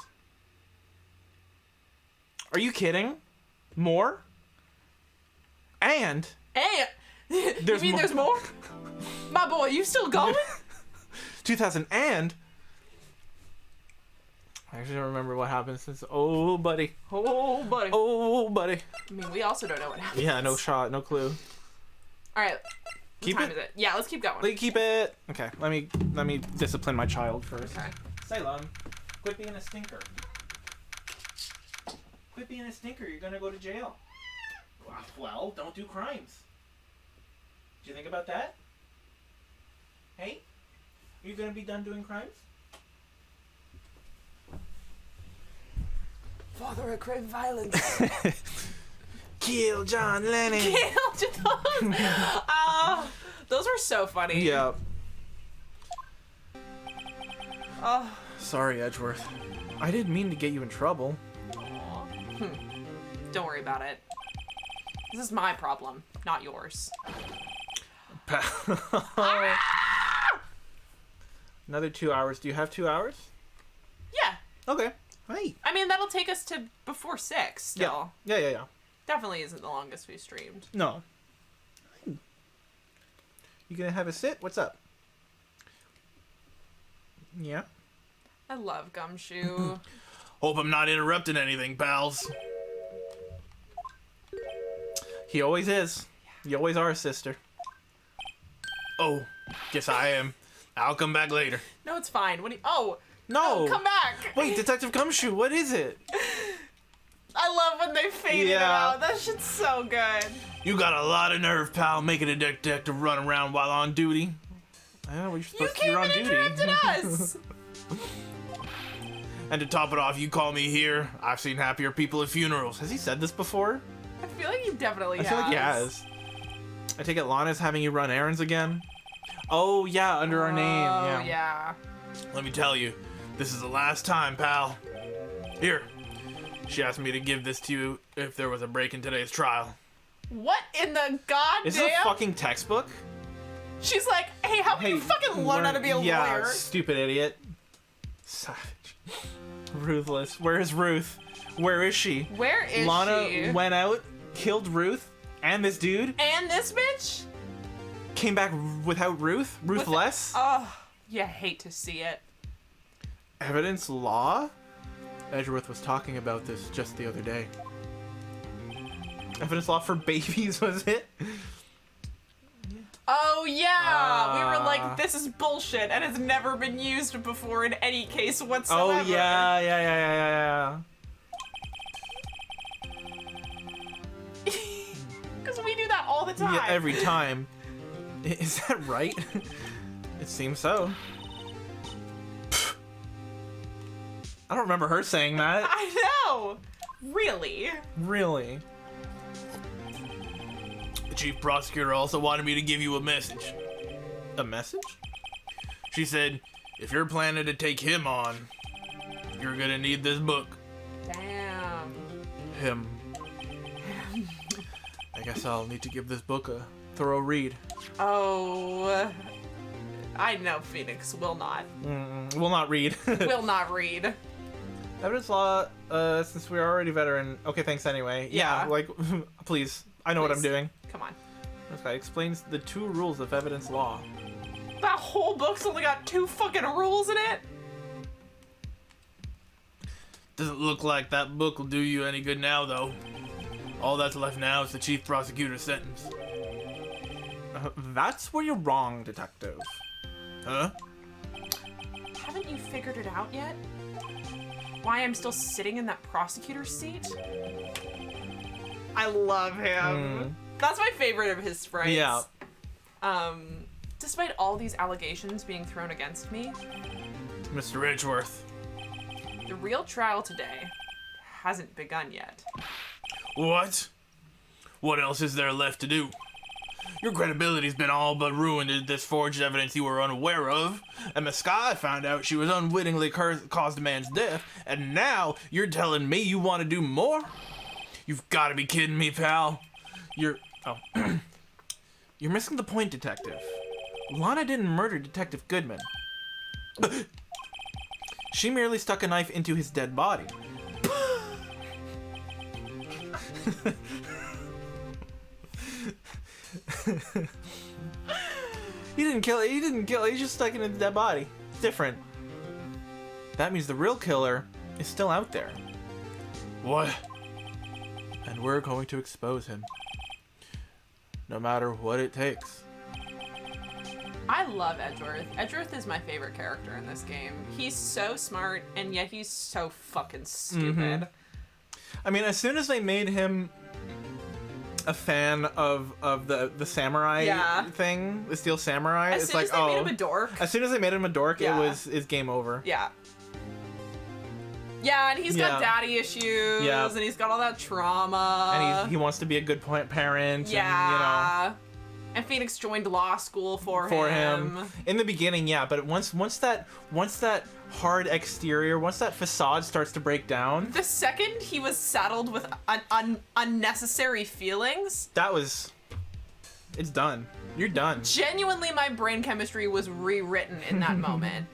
Are you kidding? More? And... Hey, There's you mean more. there's more? My boy, you still going? 2000 and... I actually don't remember what happened since... Oh, buddy. Oh, buddy. Oh, buddy. I mean, we also don't know what happened. Yeah, no shot, no clue. All right. Keep what time it? is it? Yeah, let's keep going. Like, keep it. Okay, let me discipline my child first. Okay. Salem, quit being a stinker. Quit being a stinker. You're gonna go to jail. Well, don't do crimes. Did you think about that? Hey, are you gonna be done doing crimes? Father, I crave violence. Kill John Lennon. Those were so funny. Yeah. Oh. Sorry, Edgeworth. I didn't mean to get you in trouble. Don't worry about it. This is my problem, not yours. Another 2 hours. Do you have 2 hours? Yeah. Okay. Hey. I mean, that'll take us to before 6 still. Yeah. Definitely isn't the longest we streamed. No. You gonna have a sit? What's up? Yeah. I love Gumshoe. Hope I'm not interrupting anything, pals. He always is. You always are, sister. Oh, guess I am. I'll come back later. No, it's fine. What do you... Oh! No! Come back! Wait, Detective Gumshoe, what is it? I love when they fade it out. That shit's so good. You got a lot of nerve, pal, making a detective run around while on duty. I know, you're supposed to be on duty. You came and interrupted us! And to top it off, you call me here. I've seen happier people at funerals. Has he said this before? I feel like he definitely I feel like he has. I take it Lana's having you run errands again? Oh, yeah, under our name. Oh, yeah. Let me tell you, this is the last time, pal. Here. She asked me to give this to you if there was a break in today's trial. What in the goddamn? Is this a fucking textbook? She's like, hey, how can you fucking learn how to be a lawyer? Stupid idiot. Savage. Ruthless. Where is Ruth? Where is she? Where is Lana she? went out, killed Ruth, and this dude. And this bitch? Came back without Ruth? Ruthless? Oh, you hate to see it. Evidence law? Edgeworth was talking about this just the other day. Evidence law for babies, was it? Oh, yeah. We were like, this is bullshit and has never been used before in any case whatsoever. Oh, yeah. Because we do that all the time. Yeah, every time. Is that right? It seems so. I don't remember her saying that. I know. Really? Really? The chief prosecutor also wanted me to give you a message. A message? She said, if you're planning to take him on, you're gonna need this book. Damn. Him. I guess I'll need to give this book a thorough read. Oh. I know Phoenix will not. Will not read. Will not read. Evidence law, since we're already veteran. Okay, thanks anyway. Yeah. Like, please. I know what I'm doing. Come on. This guy explains the 2 rules of evidence law. That whole book's only got 2 fucking rules in it? Doesn't look like that book will do you any good now, though. All that's left now is the chief prosecutor's sentence. That's where you're wrong, detective. Huh? Haven't you figured it out yet? Why I'm still sitting in that prosecutor's seat? I love him. That's my favorite of his sprites. Yeah. Despite all these allegations being thrown against me, Mr. Edgeworth. the real trial today hasn't begun yet. What? What else is there left to do? Your credibility's been all but ruined in this forged evidence you were unaware of. And Meskai found out she was unwittingly caused a man's death, and now you're telling me you want to do more? You've got to be kidding me, pal. You're missing the point, detective. Lana didn't murder Detective Goodman. She merely stuck a knife into his dead body. He didn't kill it. He just stuck it in the dead body. It's different. That means the real killer is still out there. What? And we're going to expose him. No matter what it takes. I love Edgeworth. Edgeworth is my favorite character in this game. He's so smart, and yet he's so fucking stupid. I mean, as soon as they made him a fan of the samurai thing, the Steel Samurai, As it's soon like, as they made him a dork. As soon as they made him a dork, it's game over. Yeah. Yeah, and he's got daddy issues, and he's got all that trauma. And he wants to be a good parent. Yeah. And, and Phoenix joined law school for him. In the beginning, yeah, but once that hard exterior, once that facade starts to break down, the second he was saddled with unnecessary feelings, it's done. You're done. Genuinely, my brain chemistry was rewritten in that moment.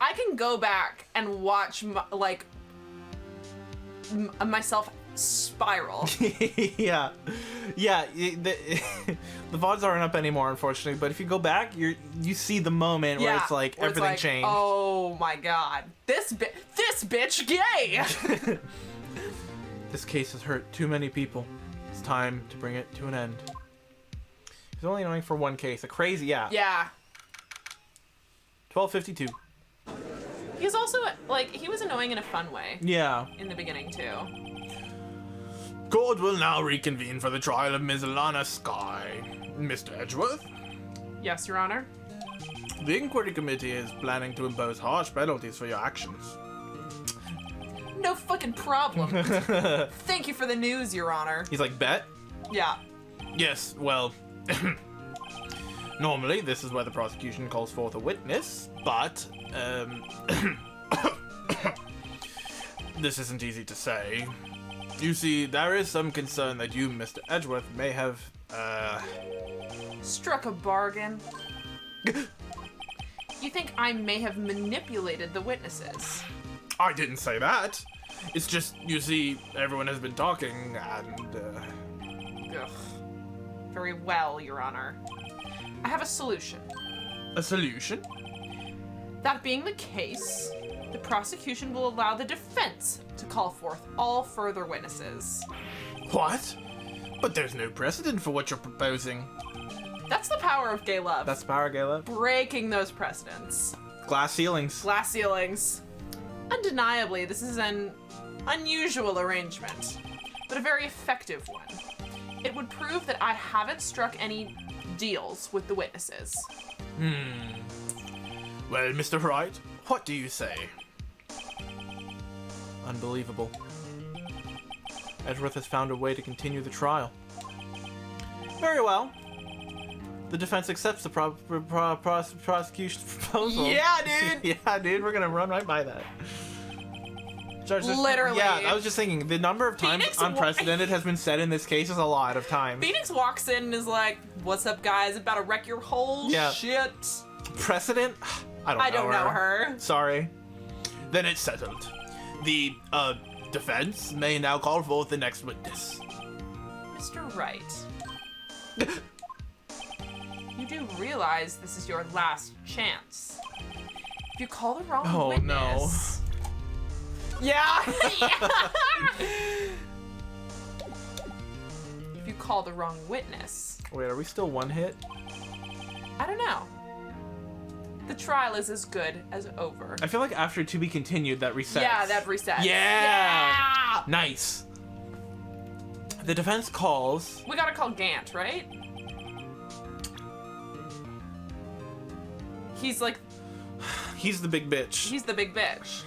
I can go back and watch myself spiral. yeah. The VODs aren't up anymore, unfortunately. But if you go back, you see the moment where it's like everything changed. Oh my god, this bitch gay. This case has hurt too many people. It's time to bring it to an end. He's only annoying for one case. A crazy, yeah. 1252. He's also he was annoying in a fun way. Yeah. In the beginning too. Court will now reconvene for the trial of Ms. Lana Sky. Mr. Edgeworth? Yes, Your Honor. The inquiry committee is planning to impose harsh penalties for your actions. No fucking problem. Thank you for the news, Your Honor. He's like, bet? Yeah. Yes, well... Normally, this is where the prosecution calls forth a witness, but, this isn't easy to say. You see, there is some concern that you, Mr. Edgeworth, may have, struck a bargain. You think I may have manipulated the witnesses? I didn't say that. It's just, you see, everyone has been talking, and, Ugh. Very well, Your Honor. I have a solution. A solution? That being the case, the prosecution will allow the defense to call forth all further witnesses. What? But there's no precedent for what you're proposing. That's the power of gay love. That's the power of gay love? Breaking those precedents. Glass ceilings. Glass ceilings. Undeniably, this is an unusual arrangement, but a very effective one. It would prove that I haven't struck any deals with the witnesses. Well, Mr. Wright, what do you say? Unbelievable. Edgeworth has found a way to continue the trial. Very well. The defense accepts the prosecution's proposal. Yeah, dude! Yeah, dude, we're gonna run right by that. Judge, Literally. Yeah, I was just thinking, the number of times unprecedented has been said in this case is a lot of times. Phoenix walks in and is like, "What's up, guys? About to wreck your whole shit." Precedent? I don't know her. Sorry. Then it's settled. The, defense may now call forth the next witness. Mr. Wright. You do realize this is your last chance. If you call the wrong witness... no. Yeah! If you call the wrong witness... Wait, are we still one hit? I don't know. The trial is as good as over. I feel like after to be continued, that resets. Yeah, that resets. Yeah! Nice. The defense calls... We gotta call Gant, right? He's like... He's the big bitch. He's the big bitch.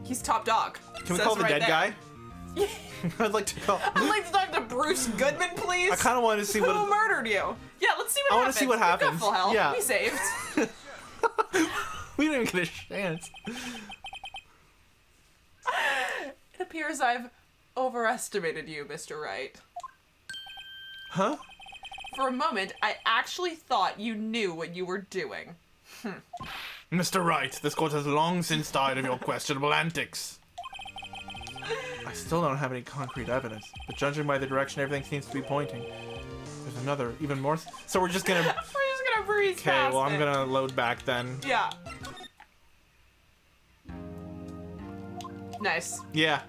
He's top dog. Can we call the dead guy? I'd like to call... I'd like to talk to Bruce Goodman, please. I kind of want to see what... Who murdered you? Yeah, let's see what happens. I want to see what happens. We've got full health. Yeah. We saved. We didn't even get a chance. It appears I've overestimated you, Mr. Wright. Huh? For a moment, I actually thought you knew what you were doing. Mr. Wright, this court has long since died of your questionable antics. I still don't have any concrete evidence, but judging by the direction everything seems to be pointing, there's another, even more. So we're just gonna. We're just gonna breeze Okay, past well, I'm it. gonna load back then. Yeah. Nice. Yeah.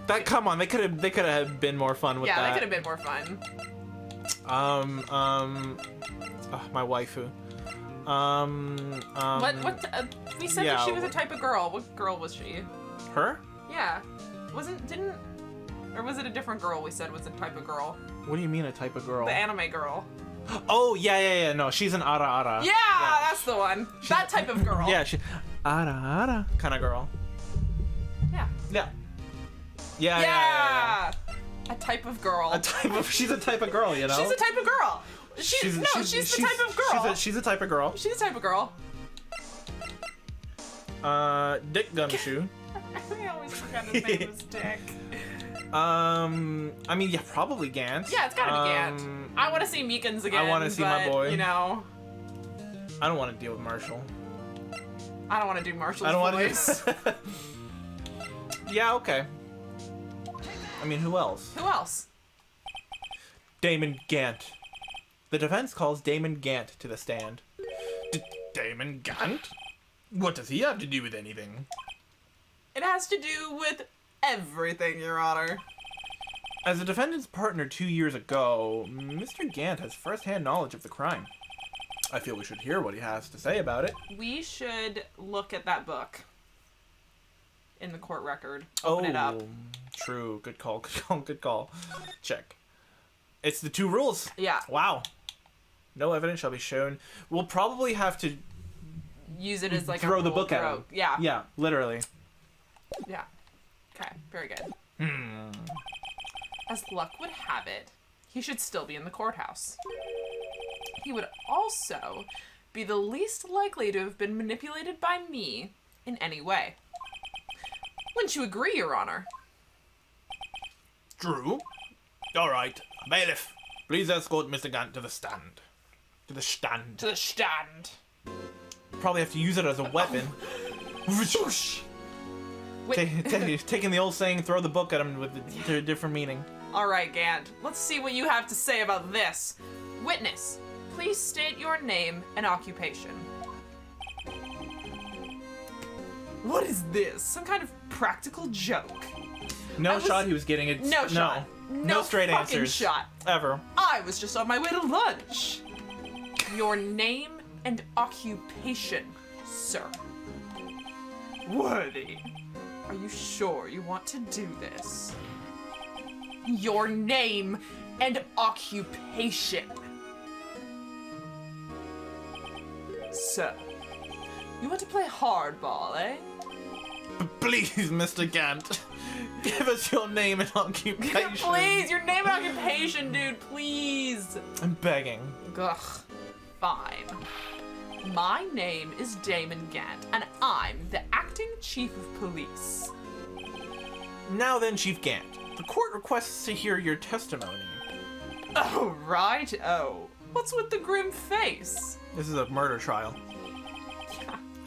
That, come on, they could have been more fun with Yeah, that. that could have been more fun. My waifu. We said yeah, that she was a type of girl. What girl was she? Her? Yeah. Or was it a different girl we said was a type of girl? What do you mean a type of girl? The anime girl. Oh, yeah, no, she's an ara. Yeah, that's the one. That type of girl. Yeah, she ara kind of girl. Yeah. Yeah. A type of girl. She's a type of girl, you know? She's a type of girl. She's the type of girl. She's a type of girl. She's a type of girl. Dick Gumshoe. I always forget his name was Dick. I mean, yeah, probably Gant. Yeah, it's gotta be Gant. I want to see Meagan's again. I want to see my but, boy. You know, I don't want to deal with Marshall. I don't want to do Marshall's I don't want voice. to. Yeah, okay. I mean, who else? Who else? Damon Gant. The defense calls Damon Gant to the stand. Damon Gant? What does he have to do with anything? It has to do with everything, Your Honor. As a defendant's partner 2 years ago, Mr. Gant has first-hand knowledge of the crime. I feel we should hear what he has to say about it. We should look at that book in the court record. Open it up. True. Good call. Good call. Check. It's the 2 rules. Yeah. Wow. No evidence shall be shown. We'll probably have to Use it as like throw a the rule book at throw. him. Yeah. Yeah, literally. Yeah. Okay. Very good. As luck would have it, he should still be in the courthouse. He would also be the least likely to have been manipulated by me in any way. Wouldn't you agree, Your Honor? True. All right. Bailiff, please escort Mr. Gant to the stand. To the stand. To the stand. Probably have to use it as a weapon. Wait. Taking the old saying, throw the book at him with a different meaning. All right, Gant. Let's see what you have to say about this. Witness, please state your name and occupation. What is this? Some kind of practical joke? No shot he was getting it. No shot. No straight fucking answers. shot. Ever. I was just on my way to lunch. Your name and occupation, sir. Worthy. Are you sure you want to do this? Your name and occupation. So, you want to play hardball, eh? Please, Mr. Gant, give us your name and occupation. Please, your name and occupation, dude, please. I'm begging. Ugh, fine. My name is Damon Gant, and I'm the acting chief of police. Now then, Chief Gant, the court requests to hear your testimony. Oh, right. Oh, what's with the grim face? This is a murder trial.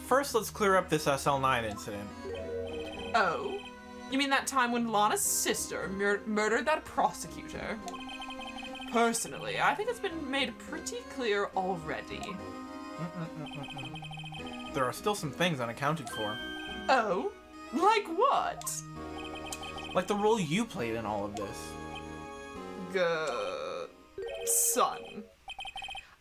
First, let's clear up this SL9 incident. Oh, you mean that time when Lana's sister murdered that prosecutor? Personally, I think it's been made pretty clear already. There are still some things unaccounted for. Oh? Like what? Like the role you played in all of this. Son.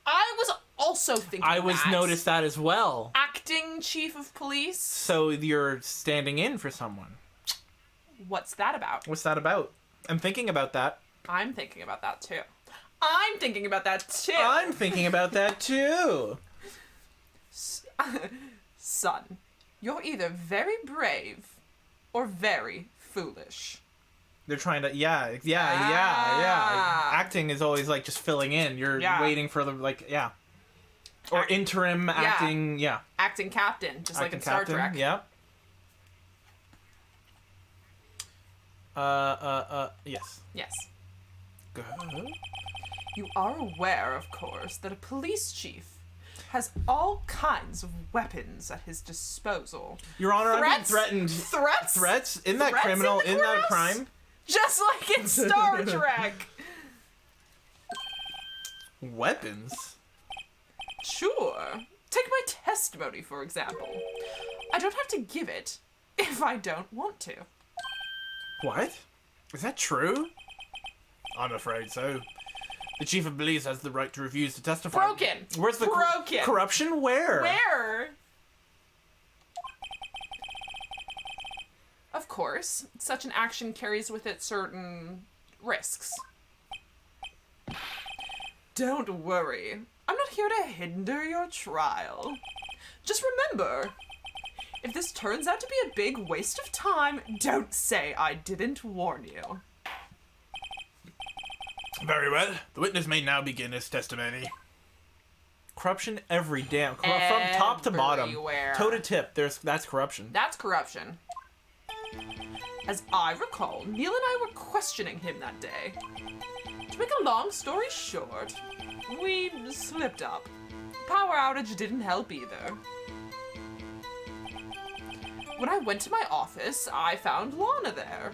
I was also thinking noticed that as well. Acting chief of police? So you're standing in for someone. What's that about? What's that about? I'm thinking about that. I'm thinking about that too. I'm thinking about that too. I'm thinking about that too. Son, you're either very brave or very foolish. They're trying to, yeah. Acting is always like just filling in. You're waiting for the, like, yeah. Or interim acting, yeah. Acting captain, just like in Star captain, Trek. Yeah. Yes. Yes. Good. You are aware, of course, that a police chief has all kinds of weapons at his disposal. Your Honor, I'm being Threats? threatened. Threats? Threats? Isn't that Threats criminal? in the Isn't that a courthouse? crime? Just like in Star Trek. Weapons? Sure. Take my testimony, for example. I don't have to give it if I don't want to. What? Is that true? I'm afraid so. The chief of police has the right to refuse to testify. Broken. Where's the Broken. corruption? Where? Where? Of course, such an action carries with it certain risks. Don't worry. I'm not here to hinder your trial. Just remember, if this turns out to be a big waste of time, don't say I didn't warn you. Very well. The witness may now begin his testimony. Corruption every damn from top to bottom, Everywhere. toe to tip. That's corruption. That's corruption. As I recall, Neil and I were questioning him that day. To make a long story short, we slipped up. Power outage didn't help either. When I went to my office, I found Lana there.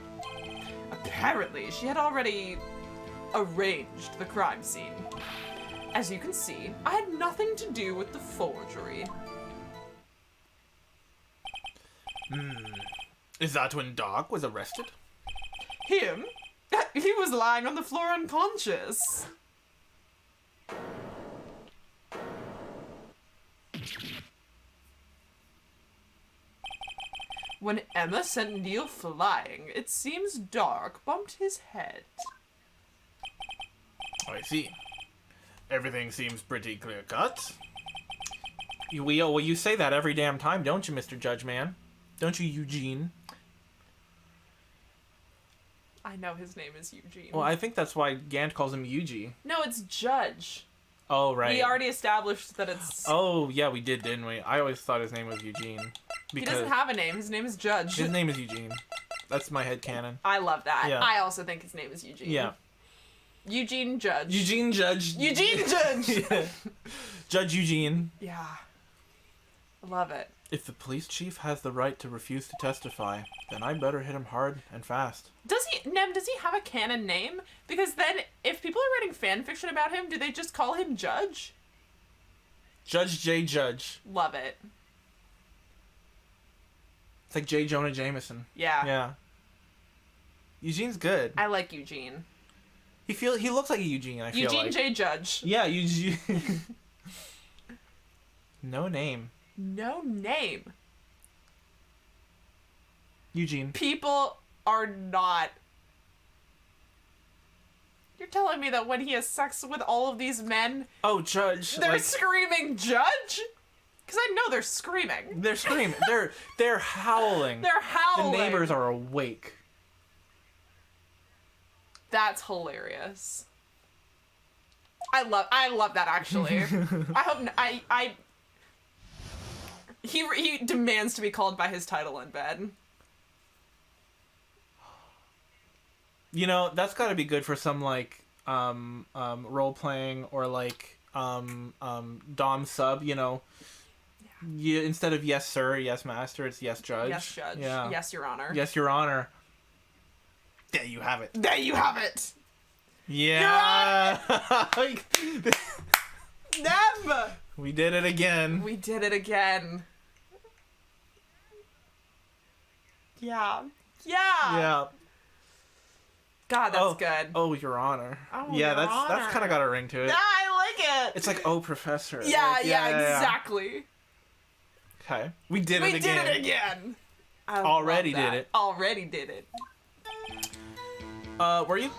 Apparently, she had already arranged the crime scene. As you can see, I had nothing to do with the forgery. Is that when Doc was arrested? Him? He was lying on the floor unconscious. When Emma sent Neil flying, it seems Dark bumped his head. I see. Everything seems pretty clear-cut. You say that every damn time, don't you, Mr. Judge Man? Don't you, Eugene? I know his name is Eugene. Well, I think that's why Gant calls him Eugene. No, it's Judge. Oh, right. We already established that it's... Oh, yeah, we did, didn't we? I always thought his name was Eugene. He doesn't have a name. His name is Judge. His name is Eugene. That's my headcanon. I love that. Yeah. I also think his name is Eugene. Yeah. Eugene Judge. Eugene Judge. Eugene Judge! Yeah. Judge Eugene. Yeah. I love it. If the police chief has the right to refuse to testify, then I better hit him hard and fast. Does he have a canon name? Because then, if people are writing fan fiction about him, do they just call him Judge? Judge J. Judge. Love it. It's like J. Jonah Jameson. Yeah. Yeah. Eugene's good. I like Eugene. He looks like a Eugene, I feel Eugene like. J. Judge. Yeah, Eugene. No name. No name. Eugene. People are not... You're telling me that when he has sex with all of these men, Oh, Judge. they're screaming Judge? Because I know they're screaming. They're screaming. They're howling. They're howling. The neighbors are awake. That's hilarious. I love that actually. I hope he demands to be called by his title in bed. You know, that's got to be good for some like role playing or like dom sub, you know. Yeah, instead of yes sir, yes master, it's yes judge. Yes, Judge. Yeah. Yes, Your Honor. Yes, Your Honor. There you have it. There you have it. Yeah. Them. We did it again. We did it again. Yeah. Yeah. Yeah. God, that's good. Oh, Your Honor. Oh, yeah, Your that's Honor. kind of got a ring to it. I like it. It's like, oh, Professor. Yeah, Like, yeah, exactly. Okay. We did We it again. did it again. I Already love that. did it. Already did it. Were you?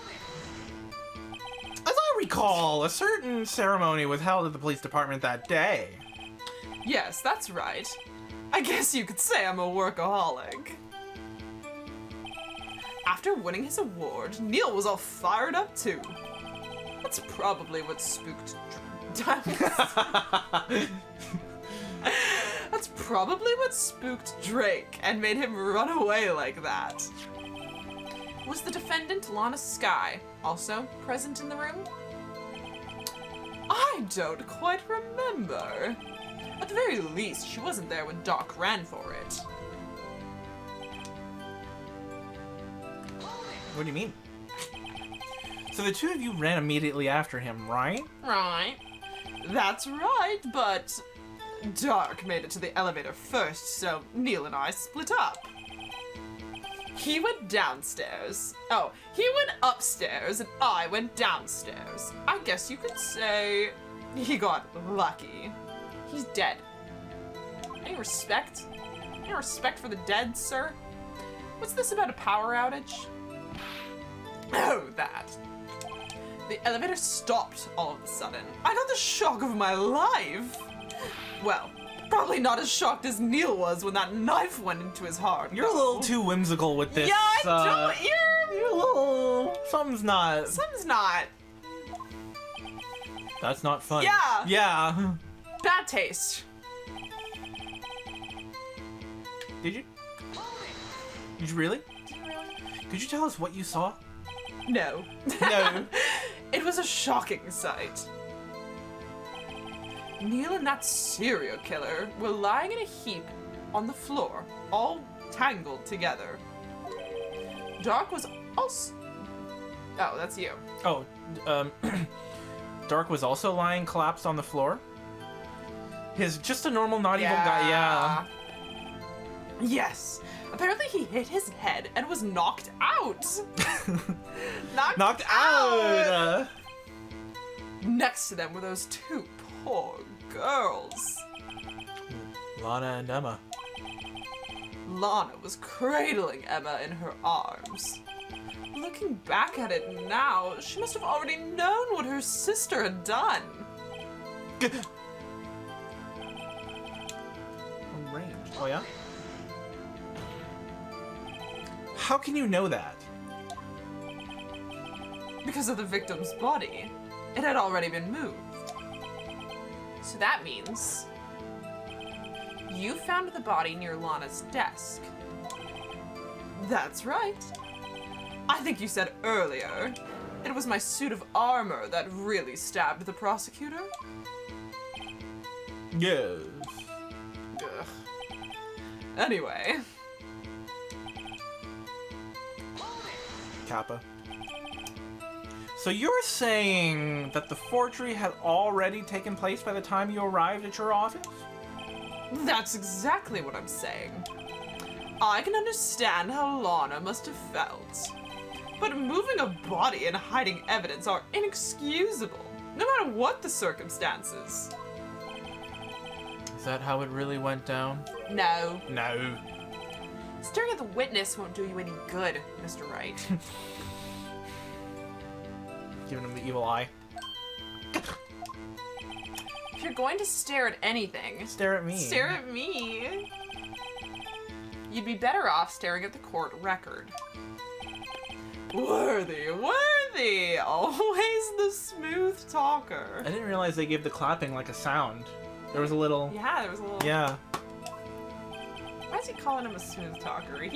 As I recall, a certain ceremony was held at the police department that day. Yes, that's right. I guess you could say I'm a workaholic. After winning his award, Neil was all fired up too. That's probably what spooked That's probably what spooked Drake and made him run away like that. Was the defendant, Lana Skye, also present in the room? I don't quite remember. At the very least, she wasn't there when Doc ran for it. What do you mean? So the two of you ran immediately after him, right? Right. That's right, but Doc made it to the elevator first, so Neil and I split up. He went downstairs. Oh, he went upstairs and I went downstairs. I guess you could say he got lucky. He's dead. Any respect? Any respect for the dead, sir? What's this about a power outage? Oh, that. The elevator stopped all of a sudden. I got the shock of my life. Well, probably not as shocked as Neil was when that knife went into his heart. You're a little too whimsical with this. Yeah, I don't. You're a little. Something's not. Something's not. That's not funny. Yeah. Yeah. Bad taste. Did you? Did you really? Could you tell us what you saw? No. No. It was a shocking sight. Neil and that serial killer were lying in a heap on the floor, all tangled together. Doc was also... Oh, that's you. Oh, Dark was also lying collapsed on the floor? His just a normal, not evil guy, yeah. Yes. Apparently he hit his head and was knocked out. Knocked out! Next to them were those two poor girls. Lana and Emma. Lana was cradling Emma in her arms. Looking back at it now, she must have already known what her sister had done. Range. Oh, yeah? How can you know that? Because of the victim's body. It had already been moved. So that means you found the body near Lana's desk. That's right. I think you said earlier it was my suit of armor that really stabbed the prosecutor. Yes. Ugh. Anyway. Kappa. So you're saying that the forgery had already taken place by the time you arrived at your office? That's exactly what I'm saying. I can understand how Lana must have felt. But moving a body and hiding evidence are inexcusable, no matter what the circumstances. Is that how it really went down? No. No. Staring at the witness won't do you any good, Mr. Wright. Giving him the evil eye. If you're going to stare at anything, Stare at me. stare at me. You'd be better off staring at the court record. Worthy, worthy! Always the smooth talker. I didn't realize they gave the clapping like a sound. There was a little... Yeah, there was a little... Yeah. Why is he calling him a smooth talker? The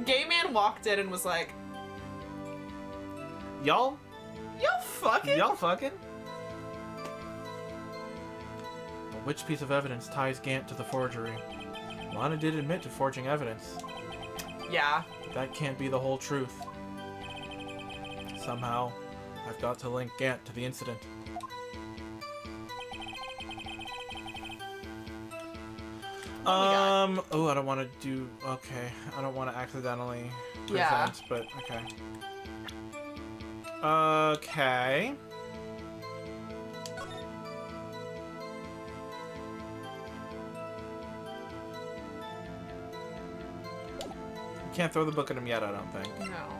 gay man walked in and was like, Y'all? y'all fucking? Y'all fucking? But which piece of evidence ties Gant to the forgery? Lana did admit to forging evidence. Yeah. That can't be the whole truth. Somehow, I've got to link Gant to the incident. Oh, I don't want to do... Okay, I don't want to accidentally present, Yeah. but okay. Okay. You can't throw the book at him yet, I don't think. No.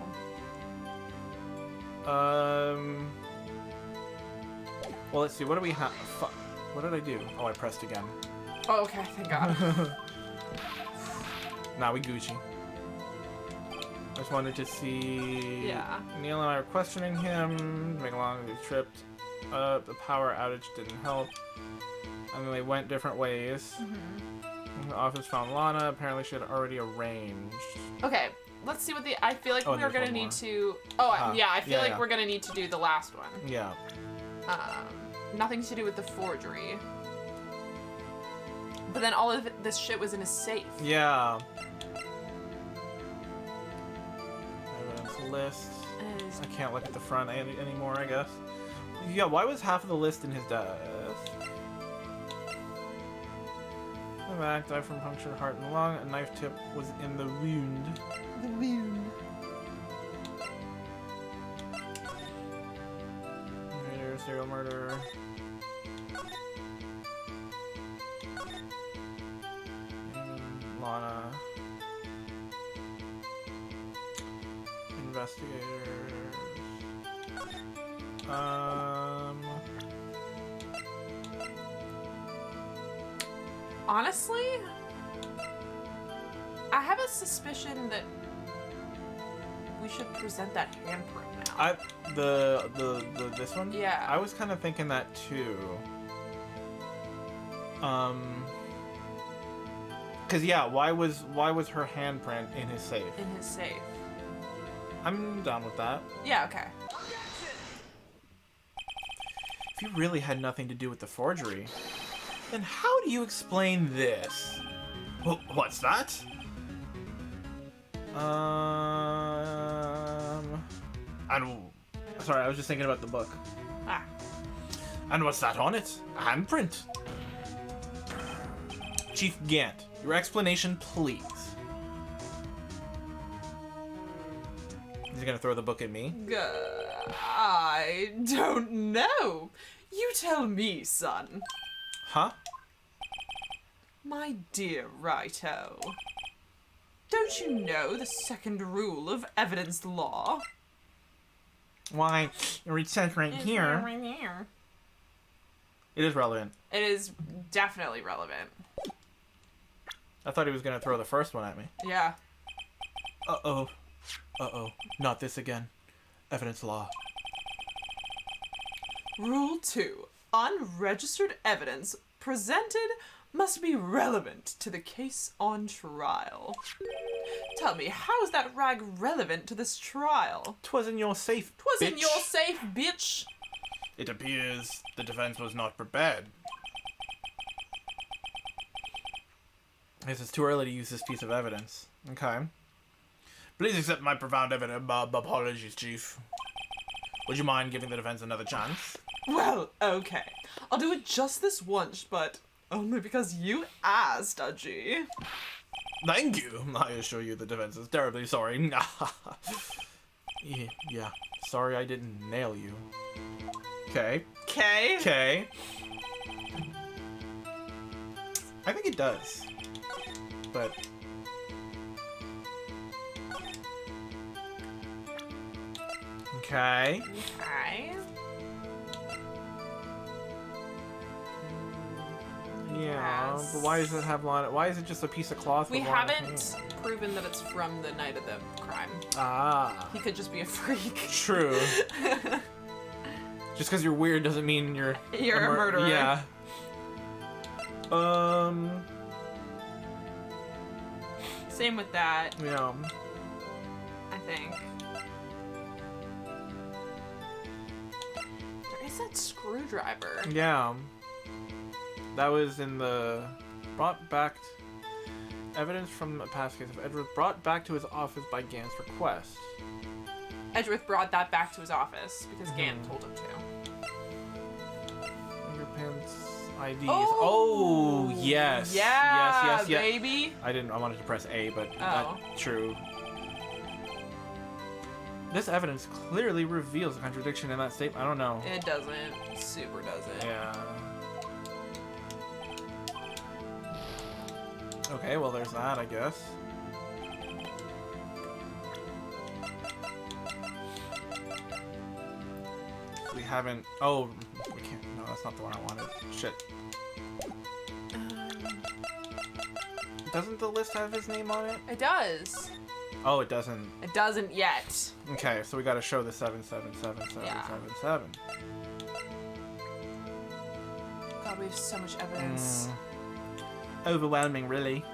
Well, let's see. What do we have? Fuck. What did I do? Oh, I pressed again. Oh, okay, thank God. Nah, we Gucci. I just wanted to see... Yeah. Neil and I were questioning him. Make a long trip. The power outage didn't help. And then they went different ways. The office found Lana. Apparently she had already arranged. Okay, let's see what I feel like Oh, we're there's gonna one need more. to... Oh, yeah, I feel yeah, like yeah. we're gonna need to do the last one. Yeah. Nothing to do with the forgery. But then all of this shit was in his safe. Yeah. Evidence list. I can't look at the front anymore, I guess. Yeah, why was half of the list in his desk? The back died from punctured heart and lung. A knife tip was in the wound. The wound. Serial murder. Lana. Investigators. Honestly, I have a suspicion that we should present that handprint now. This one? Yeah. I was kind of thinking that too. Cause yeah, why was her handprint in his safe? In his safe. I'm down with that. Yeah, okay. If you really had nothing to do with the forgery, then how do you explain this? What's that? Sorry, I was just thinking about the book. Ah. And what's that on it? A handprint. Chief Gant, your explanation, please. Is he gonna throw the book at me? I don't know. You tell me, son. Huh? My dear Righto. Don't you know the second rule of evidence law? Why, it says right here. Right here. It is relevant. It is definitely relevant. I thought he was gonna throw the first one at me. Yeah. Uh-oh. Uh-oh. Not this again. Evidence law. Rule 2. Unregistered evidence presented must be relevant to the case on trial. Tell me, how is that rag relevant to this trial? 'Twas in your safe, 'Twas in bitch. your safe, bitch! It appears the defense was not prepared. This is too early to use this piece of evidence. Okay. Please accept my profound apologies, Chief. Would you mind giving the defense another chance? Well, okay. I'll do it just this once, but only because you asked, Dudgy. Thank you. I assure you the defense is terribly sorry. Yeah. Sorry I didn't nail you. Okay. Okay? Okay. I think it does. But... Okay. Okay. Yeah, Yes. but why does it have Lana? Why is it just a piece of cloth? We with Lana's haven't name? proven that it's from the night of the crime. Ah, He could just be a freak. true. Just because you're weird doesn't mean you're You're a murderer. Yeah. Same with that, Yeah. I think. There is that screwdriver. Yeah. That was in the brought back evidence from a past case of Edward brought back to his office by Gant's request. Edgeworth brought that back to his office because Gant told him to. Underpants, IDs. Oh! Oh, yes. Yeah, Yes. baby. I wanted to press A, but Oh. that's true. This evidence clearly reveals a contradiction in that statement. I don't know. It doesn't. Super doesn't. Yeah. Okay, well there's that, I guess. We haven't... Oh, we can't... No, that's not the one I wanted. Shit. Doesn't the list have his name on it? It does. Oh, it doesn't. It doesn't yet. Okay, so we gotta show the 777777. God, we have so much evidence. Overwhelming, really. Really.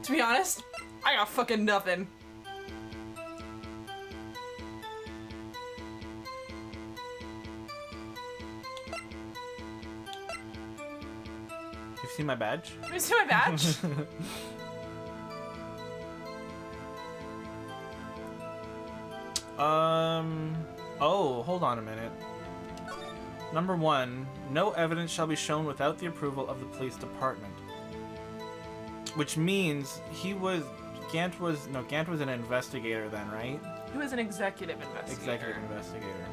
To be honest, I got fucking nothing. You've seen my badge? Let me see my badge. Oh, hold on a minute. Number 1, no evidence shall be shown without the approval of the police department. Which means Gant was an investigator then, right? He was an executive investigator. Executive investigator.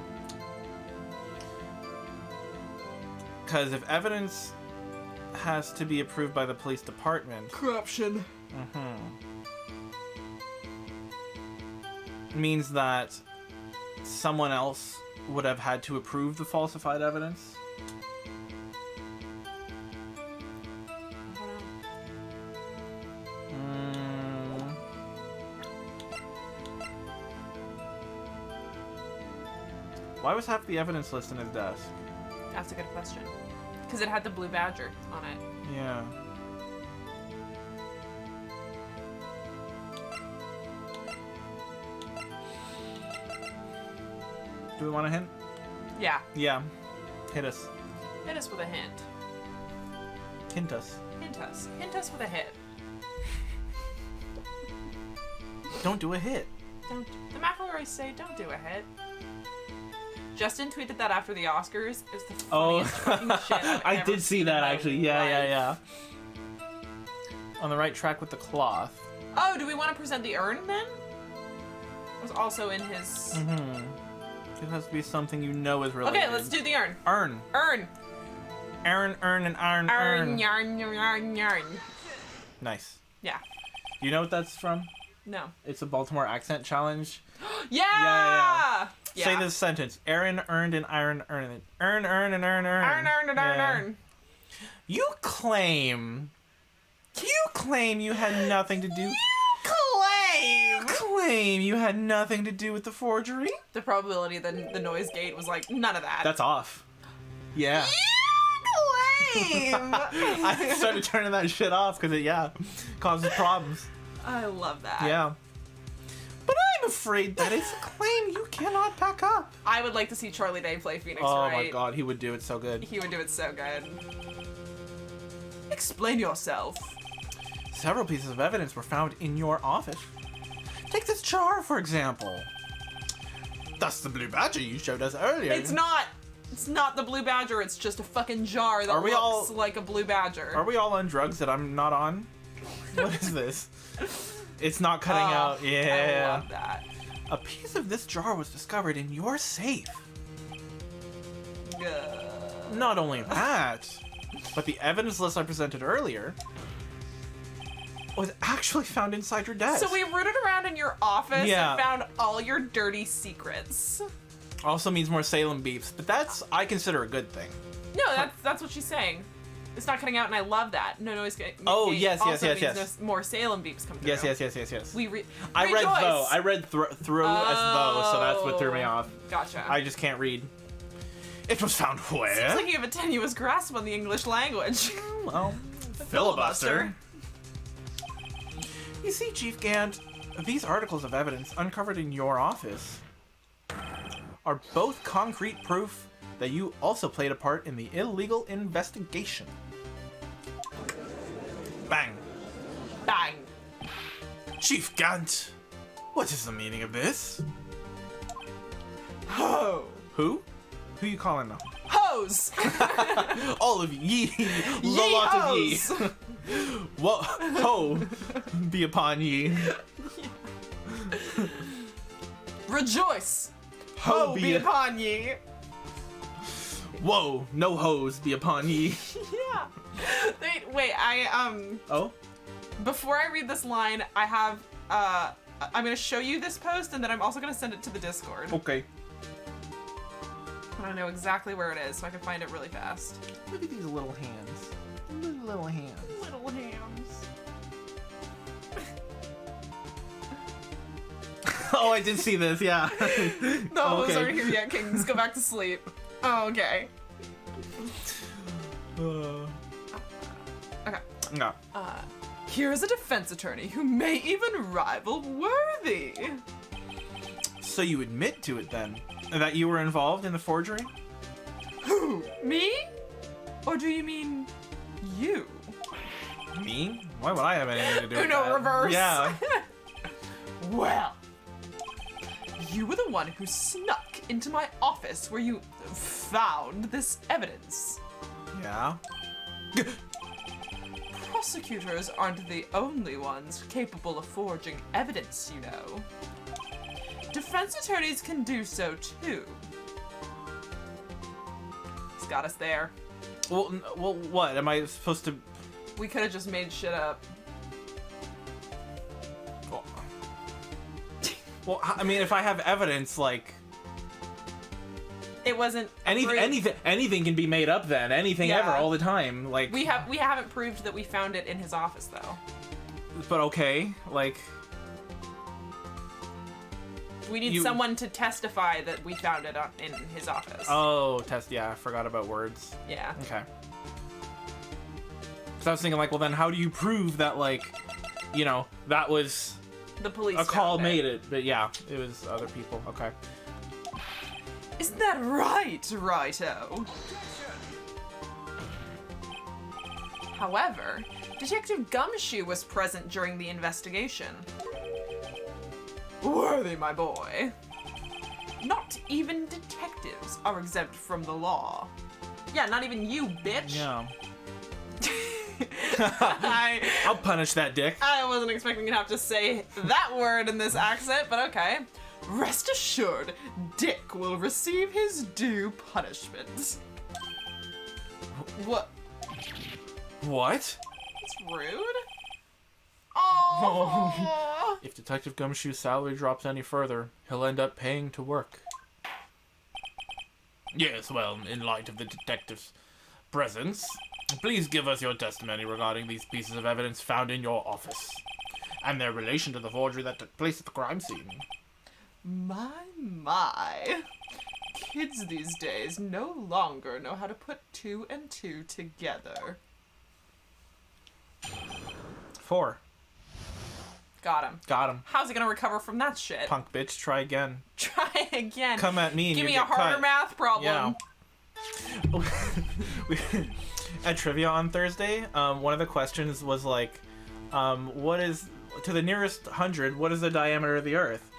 Because if evidence has to be approved by the police department... Corruption. Means that someone else would have had to approve the falsified evidence. Why was half the evidence list in his desk? That's a good question. Because it had the blue badger on it. Yeah. Do we want a hint? Yeah. Yeah. Hit us. Hit us with a hint. Hint us. Hint us. Hint us with a hit. Don't do a hit. Don't. The McElroys say don't do a hit. Justin tweeted that after the Oscars. It was the funniest fucking shit I've I ever did see seen that in my actually. life. Yeah. On the right track with the cloth. Oh, do we want to present the urn then? It was also in his... It has to be something you know is related. Okay, let's do the urn. Urn. Urn. Aaron, urn, and iron, Urn, yarn, yarn, yarn. Nice. Yeah. Do you know what that's from? No. It's a Baltimore accent challenge. Yeah! Say this sentence. Aaron earned an iron earned. Earn, and earn. Earn, and earn. You claim you had nothing to do. Claim you had nothing to do with the forgery? The probability that the noise gate was like, none of that. That's off. Yeah. Claim! I started turning that shit off because it, causes problems. I love that. Yeah. But I'm afraid that it's a claim you cannot back up. I would like to see Charlie Day play Phoenix Oh Wright. my god, he would do it so good. He would do it so good. Explain yourself. Several pieces of evidence were found in your office. Take this jar, for example. That's the blue badger you showed us earlier. It's not. It's not the blue badger. It's just a fucking jar that looks like a blue badger. Are we all on drugs that I'm not on? What is this? It's not cutting out. Yeah. I love that. A piece of this jar was discovered in your safe. Not only that, but the evidence list I presented earlier was actually found inside your desk. So we rooted around in your office Yeah. and found all your dirty secrets. Also means more Salem beefs, but that's, I consider, a good thing. No, that's what she's saying. It's not cutting out, and I love that. No noise. Oh, yes, also yes. means no more Salem beeps come through. Yes. We I read rejoice. though. I read through as though, so that's what threw me off. Gotcha. I just can't read. It was found where? Seems like you have a tenuous grasp on the English language. Well, filibuster. You see, Chief Gant, these articles of evidence uncovered in your office are both concrete proof that you also played a part in the illegal investigation. Bang. Bang. Chief Gant, what is the meaning of this? Ho. Who? Who you calling now? Hose. All of ye. The lot of ye. What? Ho. Be upon ye. Rejoice. Ho Ho be upon ye. Whoa. No hose be upon ye. Yeah. Wait, Oh? before I read this line, I have, I'm gonna show you this post, and then I'm also gonna send it to the Discord. Okay. I don't know exactly where it is, so I can find it really fast. Look at these little hands. Little hands. Little hands. Oh, I did see this, yeah. No, Okay. those aren't here yet, Kings. Go back to sleep. Oh, okay. Okay. No. Here's a defense attorney who may even rival Worthy. So you admit to it then? That you were involved in the forgery? Who? Me? Or do you mean you? Me? Why would I have anything to do with Uno that? reverse. Yeah. Well, you were the one who snuck into my office where you found this evidence. Yeah. Prosecutors aren't the only ones capable of forging evidence, you know. Defense attorneys can do so too. It's got us there. Well, what? Am I supposed to... We could have just made shit up. Well, I mean, if I have evidence, like... It wasn't anything can be made up then. Anything Yeah. ever, all the time. Like... We haven't proved that we found it in his office though. But okay, like... We need someone to testify that we found it in his office. Oh, yeah, I forgot about words. Yeah. Okay. So I was thinking, like, well, then how do you prove that, like, you know, that was The police a call found made it? But yeah, it was other people. Okay. Isn't that right, Righto? However, Detective Gumshoe was present during the investigation. Worthy, my boy. Not even detectives are exempt from the law. Yeah, not even you, bitch. Yeah. I I'll punish that dick. wasn't expecting to have to say that word in this accent, but okay. Rest assured, Dick will receive his due punishment. What? What? It's rude. Oh. If Detective Gumshoe's salary drops any further, he'll end up paying to work. Yes, well, in light of the detective's presence, please give us your testimony regarding these pieces of evidence found in your office, and their relation to the forgery that took place at the crime scene. My. Kids these days no longer know how to put 2 and 2 together. 4. Got him. Got him. How's he gonna recover from that shit? Punk bitch, try again. Try again. Come at me and Give you me a get harder cut. math problem. Yeah. At trivia on Thursday, one of the questions was like, what is, to the nearest 100, what is the diameter of the Earth?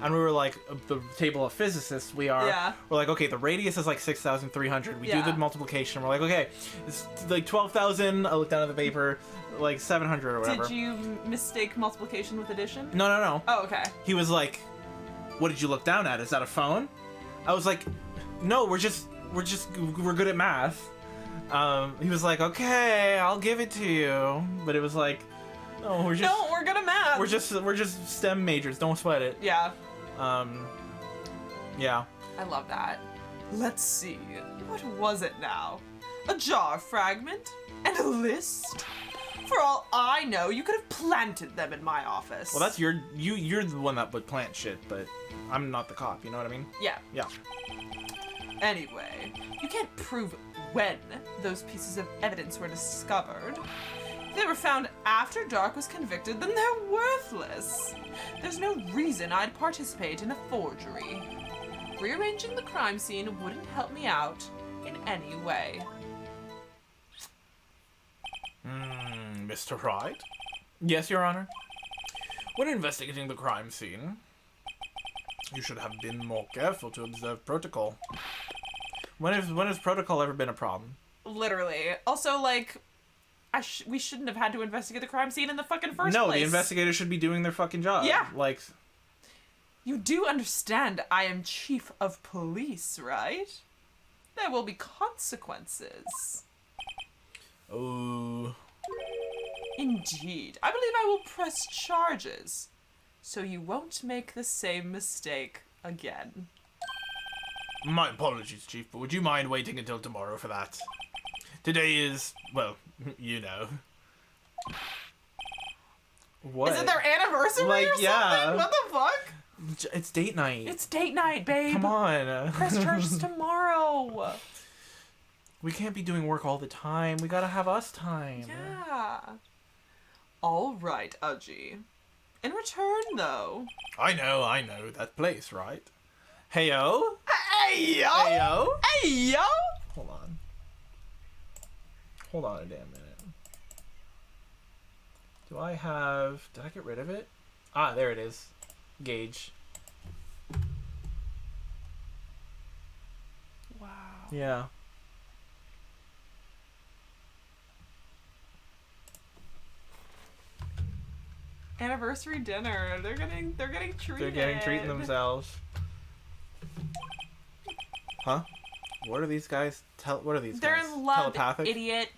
And we were like, the table of physicists we are, Yeah. we're like, okay, the radius is like 6,300. We do Yeah. the multiplication. We're like, okay, it's like 12,000. I look down at the paper, like 700 or whatever. Did you mistake multiplication with addition? No. Oh, okay. He was like, what did you look down at? Is that a phone? I was like, no, we're good at math. He was like, okay, I'll give it to you. But it was like, no, we're good at math. we're just STEM majors. Don't sweat it. Yeah. Yeah. I love that. Let's see. What was it now? A jar fragment? And a list? For all I know, you could have planted them in my office. Well, that's you're the one that would plant shit, but I'm not the cop. You know what I mean? Yeah. Yeah. Anyway, you can't prove when those pieces of evidence were discovered. If they were found after Dark was convicted, then they're worthless. There's no reason I'd participate in a forgery. Rearranging the crime scene wouldn't help me out in any way. Mr. Wright? Yes, Your Honor? When investigating the crime scene, you should have been more careful to observe protocol. When has protocol ever been a problem? Literally. Also, like, we shouldn't have had to investigate the crime scene in the fucking first place. No, the investigators should be doing their fucking job. Yeah. Like, You do understand I am chief of police, right? There will be consequences. oh, Indeed. I believe I will press charges, so you won't make the same mistake again. my apologies, Chief, but would you mind waiting until tomorrow for that? Today is, well, you know. What? Is it their anniversary Like, or something? yeah. What the fuck? It's date night. It's date night, babe. Come on. Press charges tomorrow. We can't be doing work all the time. We gotta have us time. Yeah. All right, Udgy. In return, though... I know, that place, right? Heyo? Hey, yo! Heyo? Hey, yo! Hold on. Hold on a damn minute. Do I have... Did I get rid of it? Ah, there it is. Gauge. Wow. Yeah. Anniversary dinner. They're getting treated. They're treating themselves. Huh? What are these guys? What are these They're guys? in love, Telepathic? idiot.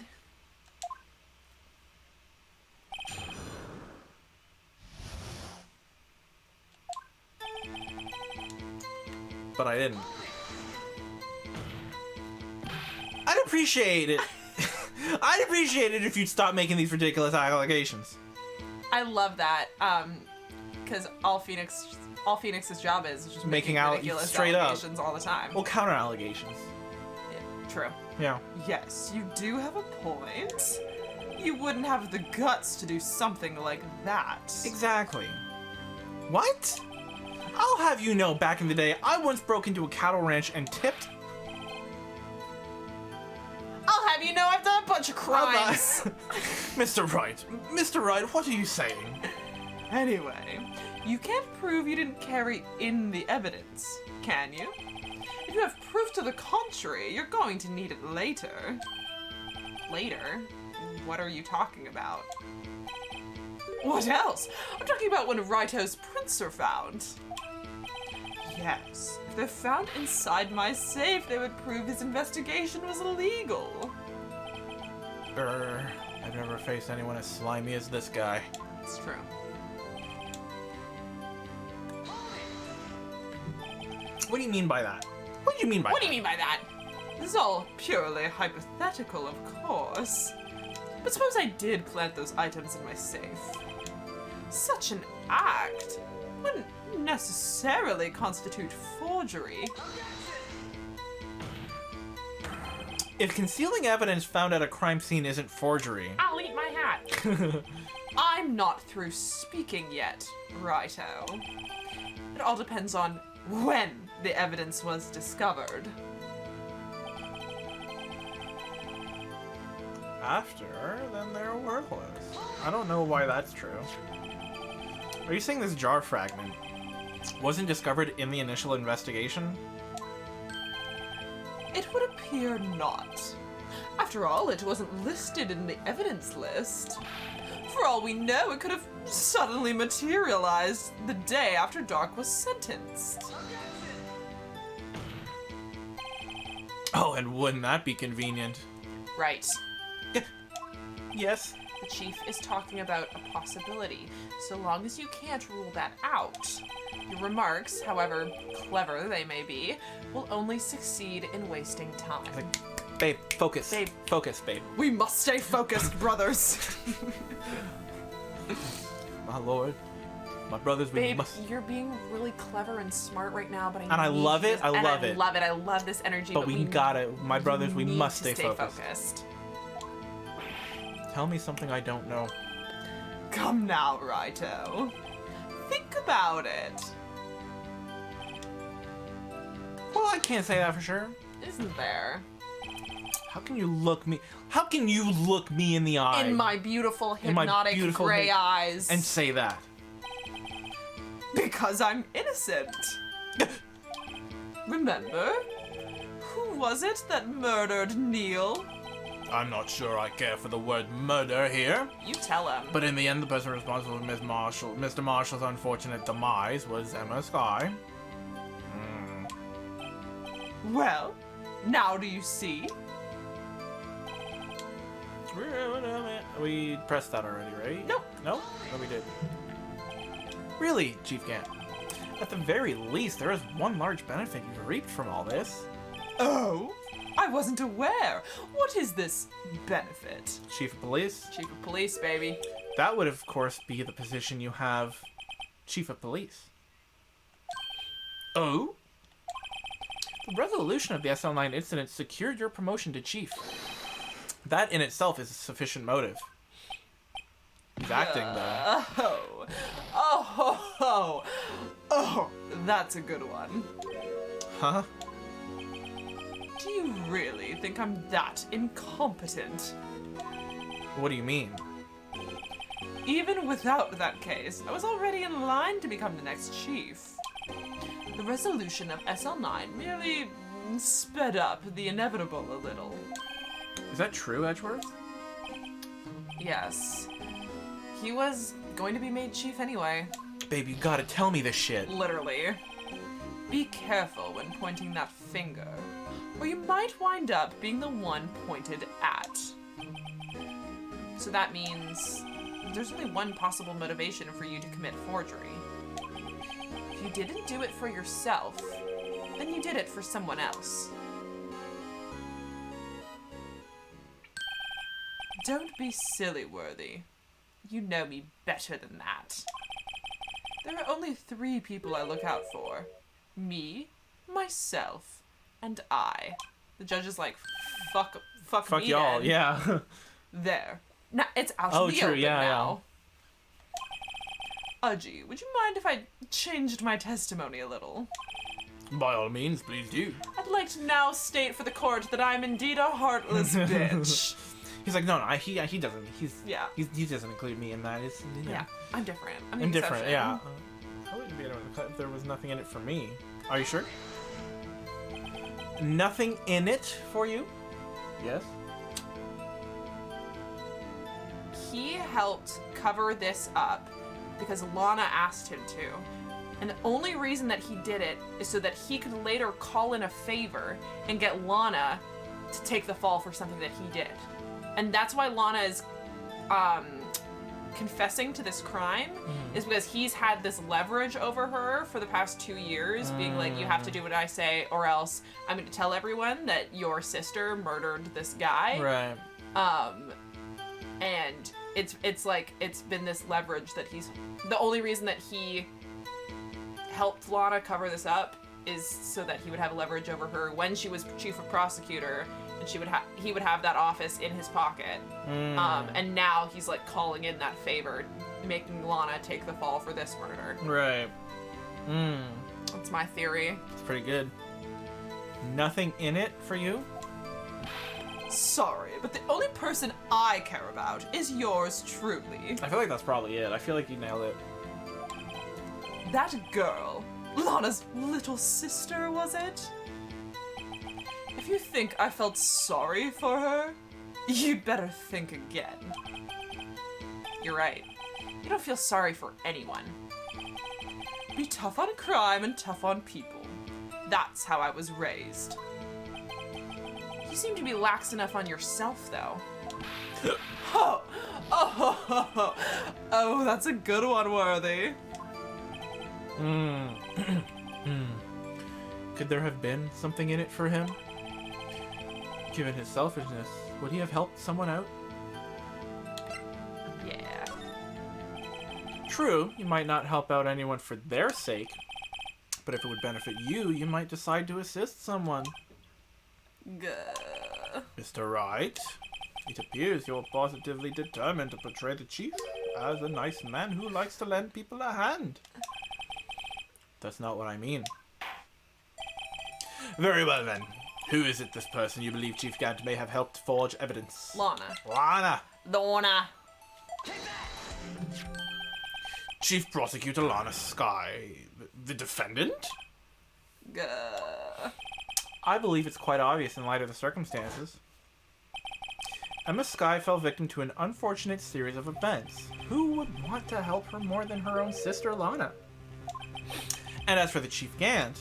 But I didn't. I'd appreciate it. I'd appreciate it if you'd stop making these ridiculous allegations. I love that. Because all Phoenix's job is just making ridiculous straight up allegations all the time. Well, counter allegations. Yeah, true. Yeah. Yes, you do have a point. You wouldn't have the guts to do something like that. Exactly. What? I'll have you know, back in the day, I once broke into a cattle ranch and tipped. I'll have you know I've done a bunch of crimes. Mr. Wright, what are you saying? Anyway, you can't prove you didn't carry in the evidence, can you? If you have proof to the contrary, you're going to need it later. Later? What are you talking about? What else? I'm talking about when Raito's prints are found. Yes, if they're found inside my safe, they would prove his investigation was illegal. I've never faced anyone as slimy as this guy. It's true. What do you mean by that? What do you mean by What do you mean by that? This is all purely hypothetical, of course. But suppose I did plant those items in my safe. Such an act wouldn't necessarily constitute forgery. If concealing evidence found at a crime scene isn't forgery... I'll eat my hat. I'm not through speaking yet, righto. It all depends on when the evidence was discovered. After, then they're worthless. I don't know why that's true. Are you saying this jar fragment wasn't discovered in the initial investigation? It would appear not. After all, it wasn't listed in the evidence list. For all we know, it could have suddenly materialized the day after Dark was sentenced. Oh, and wouldn't that be convenient? Right. Yes. The chief is talking about a possibility, so long as you can't rule that out. Your remarks, however clever they may be, will only succeed in wasting time. Babe, focus. Babe. Focus, babe. We must stay focused, brothers. My lord. My brothers, we Babe, must... you're being really clever and smart right now, but I love it. I love it. I love this energy. But we gotta... My brothers, we need must to stay focused. Tell me something I don't know. Come now, Raito. Think about it. Well, I can't say that for sure. Isn't there? How can you look me... How can you look me in the eye? In my beautiful, In my hypnotic beautiful gray eyes. and say that? Because I'm innocent. Remember? Who was it that murdered Neil? I'm not sure I care for the word murder here. You tell him. But in the end, the person responsible for Mr. Marshall's unfortunate demise was Emma Skye. Well, now do you see? We pressed that already, right? Nope. No? No, we did. Really, Chief Gant? At the very least, there is one large benefit you've reaped from all this. Oh? I wasn't aware. What is this benefit? Chief of Police? Chief of Police, baby. That would, of course, be the position you have Chief of Police. Oh? The resolution of the SL9 incident secured your promotion to Chief. That in itself is a sufficient motive. He's acting, though. Oh, that's a good one. Huh? Do you really think I'm that incompetent? What do you mean? Even without that case, I was already in line to become the next chief. The resolution of SL9 merely sped up the inevitable a little. Is that true, Edgeworth? Yes. He was going to be made chief anyway. Babe, you gotta tell me this shit. Literally. Be careful when pointing that finger, or you might wind up being the one pointed at. So that means there's only one possible motivation for you to commit forgery. If you didn't do it for yourself, then you did it for someone else. Don't be silly, Worthy. You know me better than that. There are only 3 people I look out for. Me, myself, and I. The judge is like, fuck me y'all, then. yeah. There. Now, it's out Oh, in the true, open yeah, now. Udgy, would you mind if I changed my testimony a little? By all means, please do. I'd like to now state for the court that I'm indeed a heartless bitch. He's like, no, he doesn't. Yeah. He doesn't include me in that. It's, Yeah, I'm different. I'm I'm the different, exception. yeah. I wouldn't be able to cut if there was nothing in it for me. Are you sure? Nothing in it for you? Yes. He helped cover this up because Lana asked him to. And the only reason that he did it is so that he could later call in a favor and get Lana to take the fall for something that he did. And that's why Lana is confessing to this crime, is because he's had this leverage over her for the past 2 years, being like, you have to do what I say or else I'm going to tell everyone that your sister murdered this guy. Right. And it's like, it's been this leverage that he's, the only reason that he helped Lana cover this up is so that he would have leverage over her when she was chief of prosecutor, and he would have that office in his pocket. And now he's like calling in that favor, making Lana take the fall for this murder. Right. That's my theory. It's pretty good. Nothing in it for you? Sorry, but the only person I care about is yours truly. I feel like that's probably it. I feel like you nailed it. That girl, Lana's little sister, was it? If you think I felt sorry for her, you'd better think again. You're right. You don't feel sorry for anyone. Be tough on crime and tough on people. That's how I was raised. You seem to be lax enough on yourself, though. Oh, that's a good one, Worthy. Could there have been something in it for him? Given his selfishness, would he have helped someone out? Yeah. True, you might not help out anyone for their sake, but if it would benefit you, you might decide to assist someone. Gah. Mr. Wright, it appears you're positively determined to portray the chief as a nice man who likes to lend people a hand. That's not what I mean. Very well then. Who is it, this person you believe Chief Gant may have helped forge evidence? Lana. Lana. Lana. Chief Prosecutor Lana Sky. The defendant? Gah. I believe it's quite obvious in light of the circumstances. Emma Sky fell victim to an unfortunate series of events. Who would want to help her more than her own sister Lana? And as for the Chief Gant,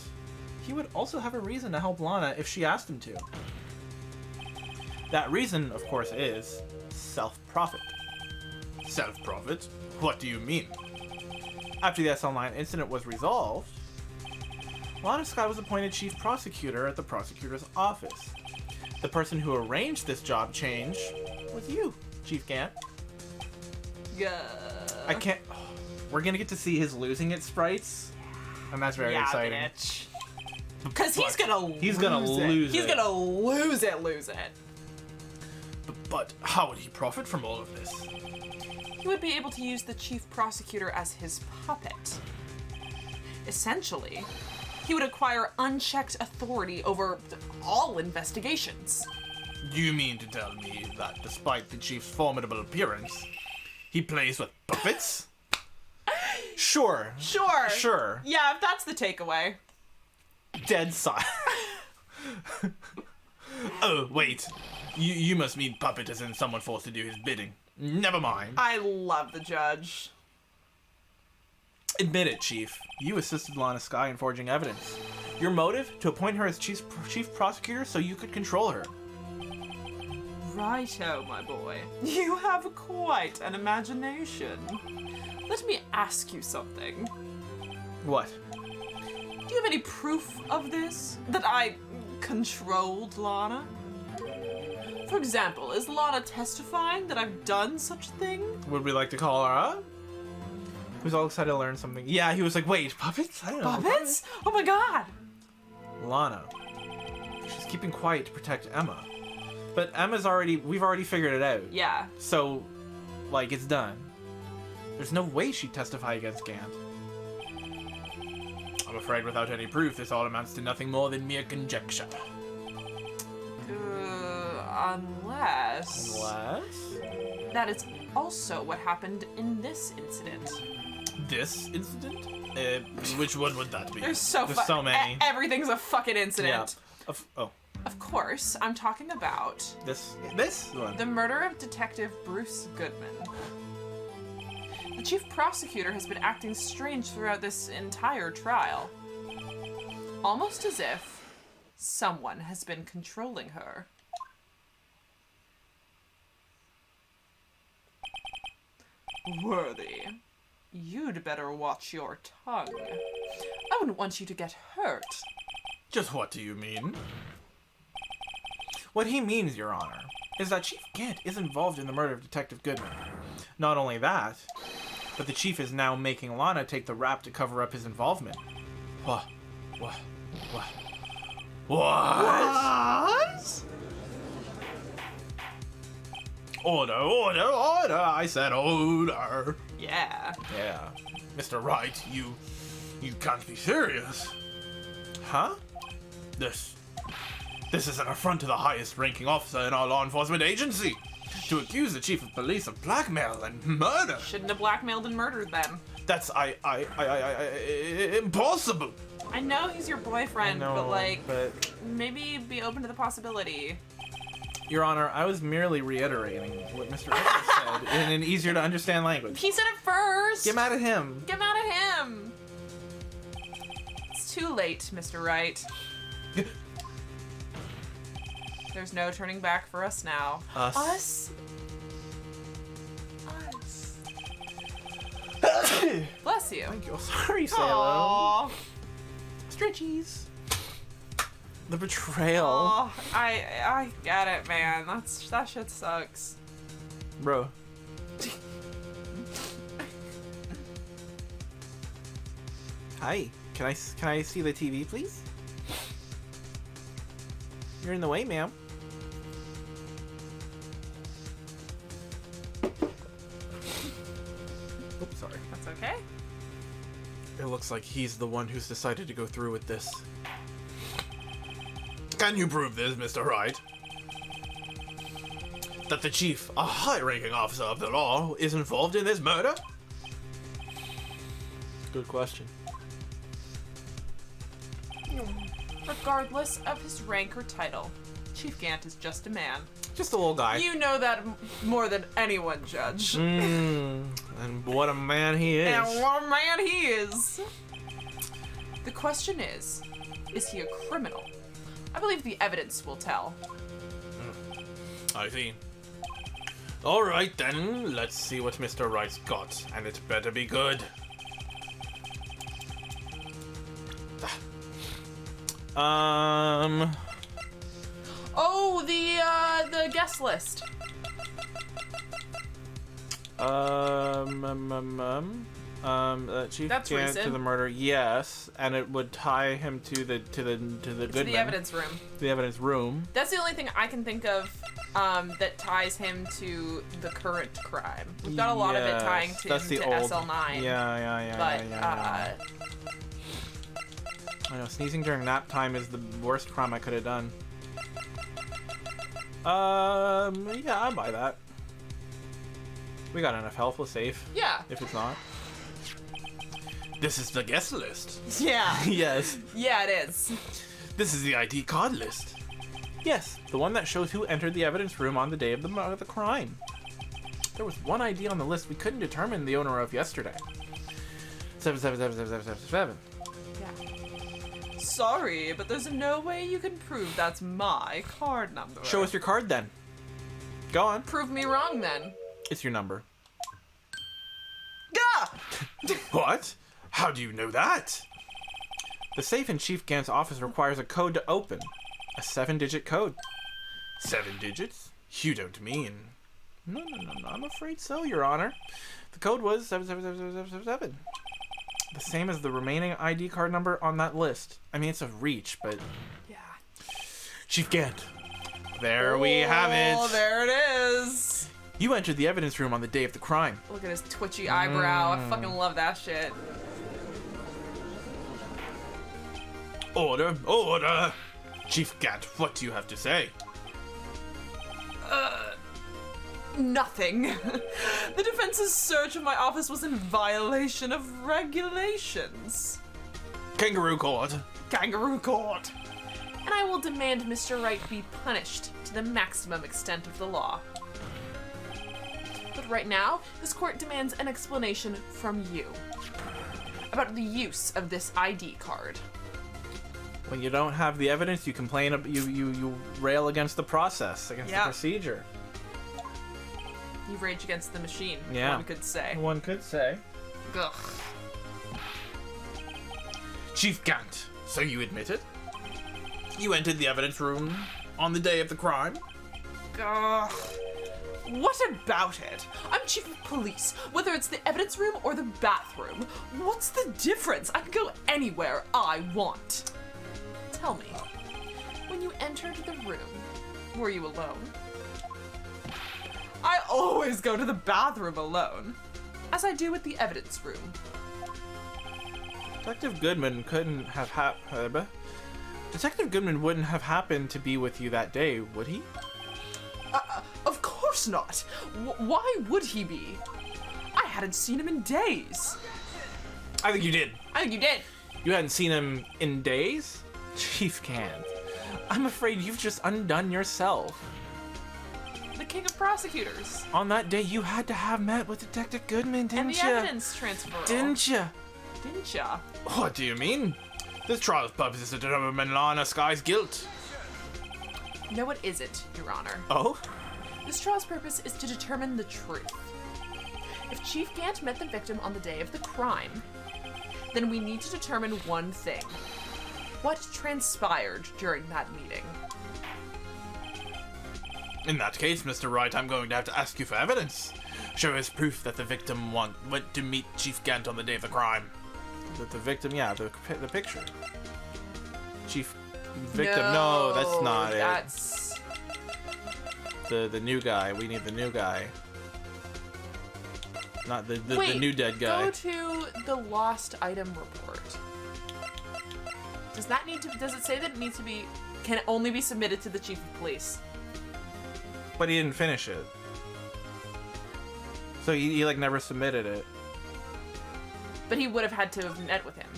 he would also have a reason to help Lana if she asked him to. That reason, of course, is self-profit. Self-profit? What do you mean? After the SL9 incident was resolved, Lana Sky was appointed chief prosecutor at the prosecutor's office. The person who arranged this job change was you, Chief Gant. Gah. I can't... We're gonna get to see his losing it sprites, and that's very exciting. Bitch. Because he's gonna lose it. He's gonna lose He's it. gonna lose it. But how would he profit from all of this? he would be able to use the chief prosecutor as his puppet. Essentially, he would acquire unchecked authority over all investigations. You mean to tell me that despite the chief's formidable appearance, he plays with puppets? Sure. Sure. Yeah, if that's the takeaway. Dead silent. Oh, wait. You must mean puppet as in someone forced to do his bidding. Never mind. I love the judge. Admit it, Chief. You assisted Lana Skye in forging evidence. Your motive? To appoint her as chief prosecutor so you could control her. Righto, my boy. You have quite an imagination. Let me ask you something. What? Do you have any proof of this? That I controlled Lana? For example, is Lana testifying that I've done such a thing? Would we like to call her up? He was all excited to learn something. Yeah, he was like, wait, puppets? I don't know. Puppets? Oh my god! Lana. She's keeping quiet to protect Emma. But we've already figured it out. Yeah. So, like, it's done. There's no way she'd testify against Gant. I'm afraid without any proof, this all amounts to nothing more than mere conjecture. Unless... that is also what happened in this incident. This incident? Which one would that be? There's so many. Everything's a fucking incident. Yeah. Of course, I'm talking about... This one. the murder of Detective Bruce Goodman. The chief prosecutor has been acting strange throughout this entire trial. Almost as if someone has been controlling her. Worthy, you'd better watch your tongue. I wouldn't want you to get hurt. Just what do you mean? What he means, Your Honor, is that Chief Gant is involved in the murder of Detective Goodman. Not only that, but the Chief is now making Lana take the rap to cover up his involvement. What? Order! I said order! Yeah. Yeah. Mr. Wright, you can't be serious. Huh? This is an affront to the highest ranking officer in our law enforcement agency. To accuse the chief of police of blackmail and murder. Shouldn't have blackmailed and murdered them. That's impossible. I know he's your boyfriend, but maybe be open to the possibility. Your Honor, I was merely reiterating what Mr. Evans said in an easier to understand language. He said it first. Get mad at him. Get mad at him. It's too late, Mr. Wright. There's no turning back for us now. Us? Bless you. Thank you. Sorry, Sailor. Aww. Stretchies. The betrayal. Oh, I get it, man. That shit sucks. Bro. Hi. Can I see the TV, please? You're in the way, ma'am. Oops, sorry. That's okay. It looks like he's the one who's decided to go through with this. Can you prove this, Mr. Wright? That the chief, a high-ranking officer of the law, is involved in this murder? Good question. Regardless of his rank or title, Chief Gant is just a man. Just a little guy. You know that more than anyone, Judge. And what a man he is. And what a man he is. The question is he a criminal? I believe the evidence will tell. I see. Alright then, let's see what Mr. Wright's got, and it better be good. Oh, the guest list. Chief That's Gant to recent. the murder, yes, and it would tie him to the Goodman. To the evidence room. The evidence room. That's the only thing I can think of that ties him to the current crime. We've got a lot of it tying to, that's the to old, SL9. Yeah. But I know, sneezing during nap time is the worst crime I could have done. Yeah, I'll buy that. We got enough health, we're safe. yeah. If it's not. This is the guest list. Yeah. Yes. Yeah, it is. This is the ID card list. Yes, the one that shows who entered the evidence room on the day of the crime. There was one ID on the list we couldn't determine the owner of yesterday. 7777777. Yeah. Sorry, but there's no way you can prove that's my card number. Show us your card then. Go on. Prove me wrong then. It's your number. Gah! What? How do you know that? The safe in Chief Gant's office requires a code to open. A 7-digit code. 7 digits? You don't mean... No, I'm afraid so, Your Honor. The code was 77777. The same as the remaining ID card number on that list. I mean, it's a reach, but... Yeah. Chief Gant. There we have Oh, it. there it is. You entered the evidence room on the day of the crime. Look at his twitchy eyebrow. I fucking love that shit. Order, order! Chief Gant, what do you have to say? Nothing. The defense's search of my office was in violation of regulations. Kangaroo court. Kangaroo court. And I will demand Mr. Wright be punished to the maximum extent of the law. But right now, this court demands an explanation from you about the use of this ID card. When you don't have the evidence, you complain. You rail against the process, against the Yeah. procedure. You rage against the machine, Yeah. one could say. One could say. Ugh. Chief Gant, so you admit it? You entered the evidence room on the day of the crime? Ugh. What about it? I'm chief of police, whether it's the evidence room or the bathroom. What's the difference? I can go anywhere I want. Tell me, when you entered the room, were you alone? I always go to the bathroom alone, as I do with the evidence room. Detective Goodman couldn't have Detective Goodman wouldn't have happened to be with you that day, would he? Of course not. Why would he be? I hadn't seen him in days. I think you did. I think you did. You hadn't seen him in days? Chief Gant, I'm afraid you've just undone yourself. The king of prosecutors. On that day, you had to have met with Detective Goodman, And didn't the you? evidence transfer. Didn't you? Didn't ya? What do you mean? This trial's purpose is to determine Lana Sky's guilt. No, it isn't, Your Honor. Oh? This trial's purpose is to determine the truth. If Chief Gant met the victim on the day of the crime, then we need to determine one thing. What transpired during that meeting? In that case, Mr. Wright, I'm going to have to ask you for evidence. Show us proof that the victim went to meet Chief Gant on the day of the crime. That the victim, yeah, the picture. Chief victim, no, that's not That's... it. The new guy, we need the new guy. Not the Wait, new dead guy. Go to the lost item report. Does it say that it needs to be, can only be submitted to the chief of police? But he didn't finish it. So he like never submitted it. But he would have had to have met with him.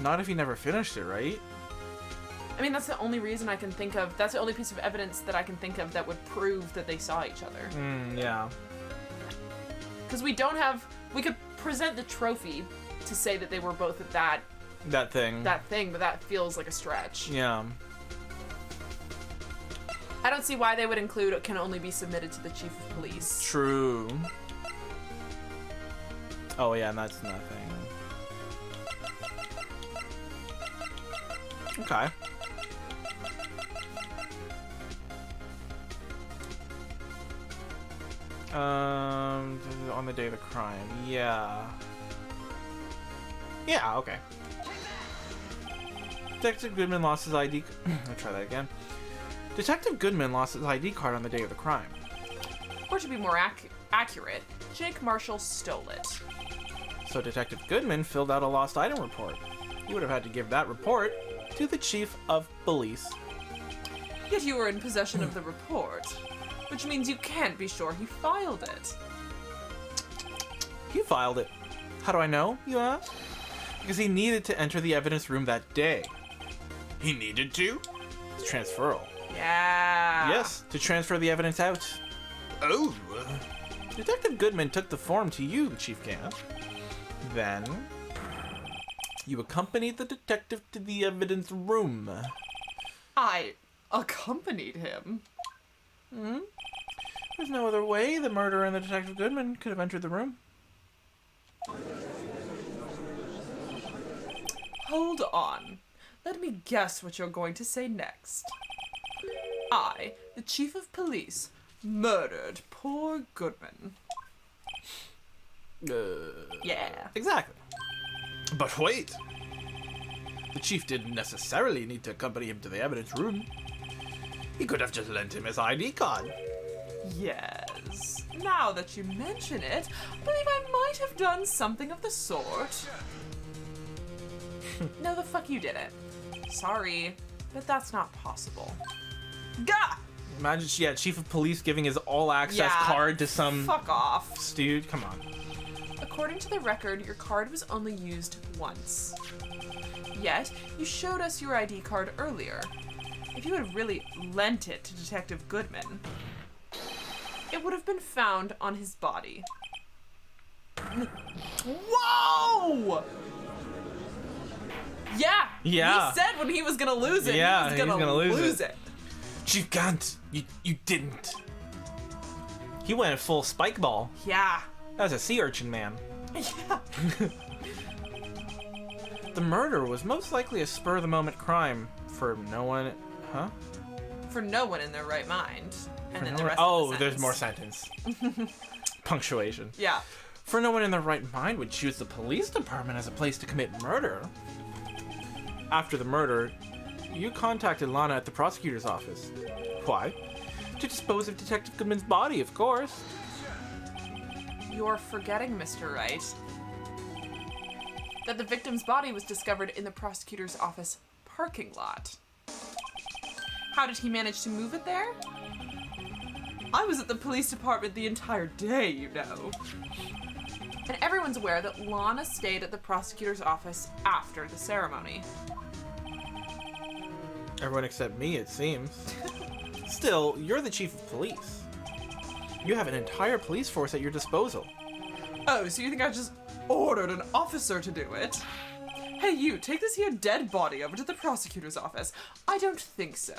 Not if he never finished it, right? I mean, that's the only reason I can think of, that's the only piece of evidence that I can think of that would prove that they saw each other. Yeah. Because we could present the trophy to say that they were both at That thing. but that feels like a stretch. Yeah. I don't see why they would include it can only be submitted to the chief of police. True. Oh yeah, and that's nothing. Okay. On the day of the crime. Yeah. Yeah, okay. Detective Goodman lost his ID... I'll try that again. Detective Goodman lost his ID card on the day of the crime. Or to be more accurate, Jake Marshall stole it. So Detective Goodman filled out a lost item report. He would have had to give that report to the Chief of Police. Yet you were in possession of the report, which means you can't be sure he filed it. He filed it. How do I know, you ask? Because he needed to enter the evidence room that day. He needed to? It's transferal. Yeah. Yes, to transfer the evidence out. Oh. Detective Goodman took the form to you, Chief Gant. Then, you accompanied the detective to the evidence room. I accompanied him. There's no other way the murderer and the Detective Goodman could have entered the room. Hold on. Let me guess what you're going to say next. I, the Chief of Police, murdered poor Goodman. Yeah. Exactly. But wait. The chief didn't necessarily need to accompany him to the evidence room. He could have just lent him his ID card. Yes. Now that you mention it, I believe I might have done something of the sort. No, the fuck you didn't. Sorry, but that's not possible. Gah! Imagine, yeah, Chief of Police giving his all-access card to some... Fuck off. Dude, come on. According to the record, your card was only used once. Yet, you showed us your ID card earlier. If you had really lent it to Detective Goodman, it would have been found on his body. Whoa! Yeah! Yeah. He said when he was gonna lose it, Yeah, he was gonna lose it. Chief Gant, you didn't. He went full spike ball. Yeah. That was a sea urchin, man. Yeah. The murder was most likely a spur-of-the-moment crime for no one... Huh? For no one in their right mind. And then No the one- rest oh, of the there's sentence. more sentence. Punctuation. Yeah. For no one in their right mind would choose the police department as a place to commit murder. After the murder, you contacted Lana at the prosecutor's office. Why? To dispose of Detective Goodman's body, of course. You're forgetting, Mr. Wright, that the victim's body was discovered in the prosecutor's office parking lot. How did he manage to move it there? I was at the police department the entire day, you know. And everyone's aware that Lana stayed at the prosecutor's office after the ceremony. Everyone except me, it seems. Still, you're the chief of police. You have an entire police force at your disposal. Oh, so you think I just ordered an officer to do it? Hey, you, take this here dead body over to the prosecutor's office. I don't think so.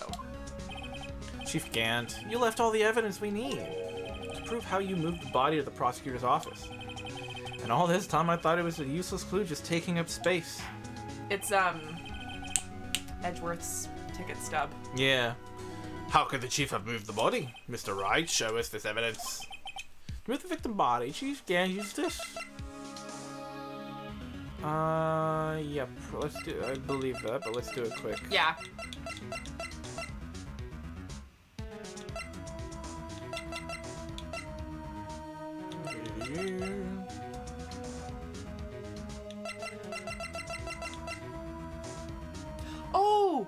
Chief Gant, you left all the evidence we need to prove how you moved the body to the prosecutor's office. And all this time I thought it was a useless clue just taking up space. It's, Edgeworth's ticket stub. Yeah. How could the chief have moved the body? Mr. Wright, show us this evidence. Move the victim body. Chief Gant used this. Yep. Let's do. I believe that, but let's do it quick. Yeah. Oh!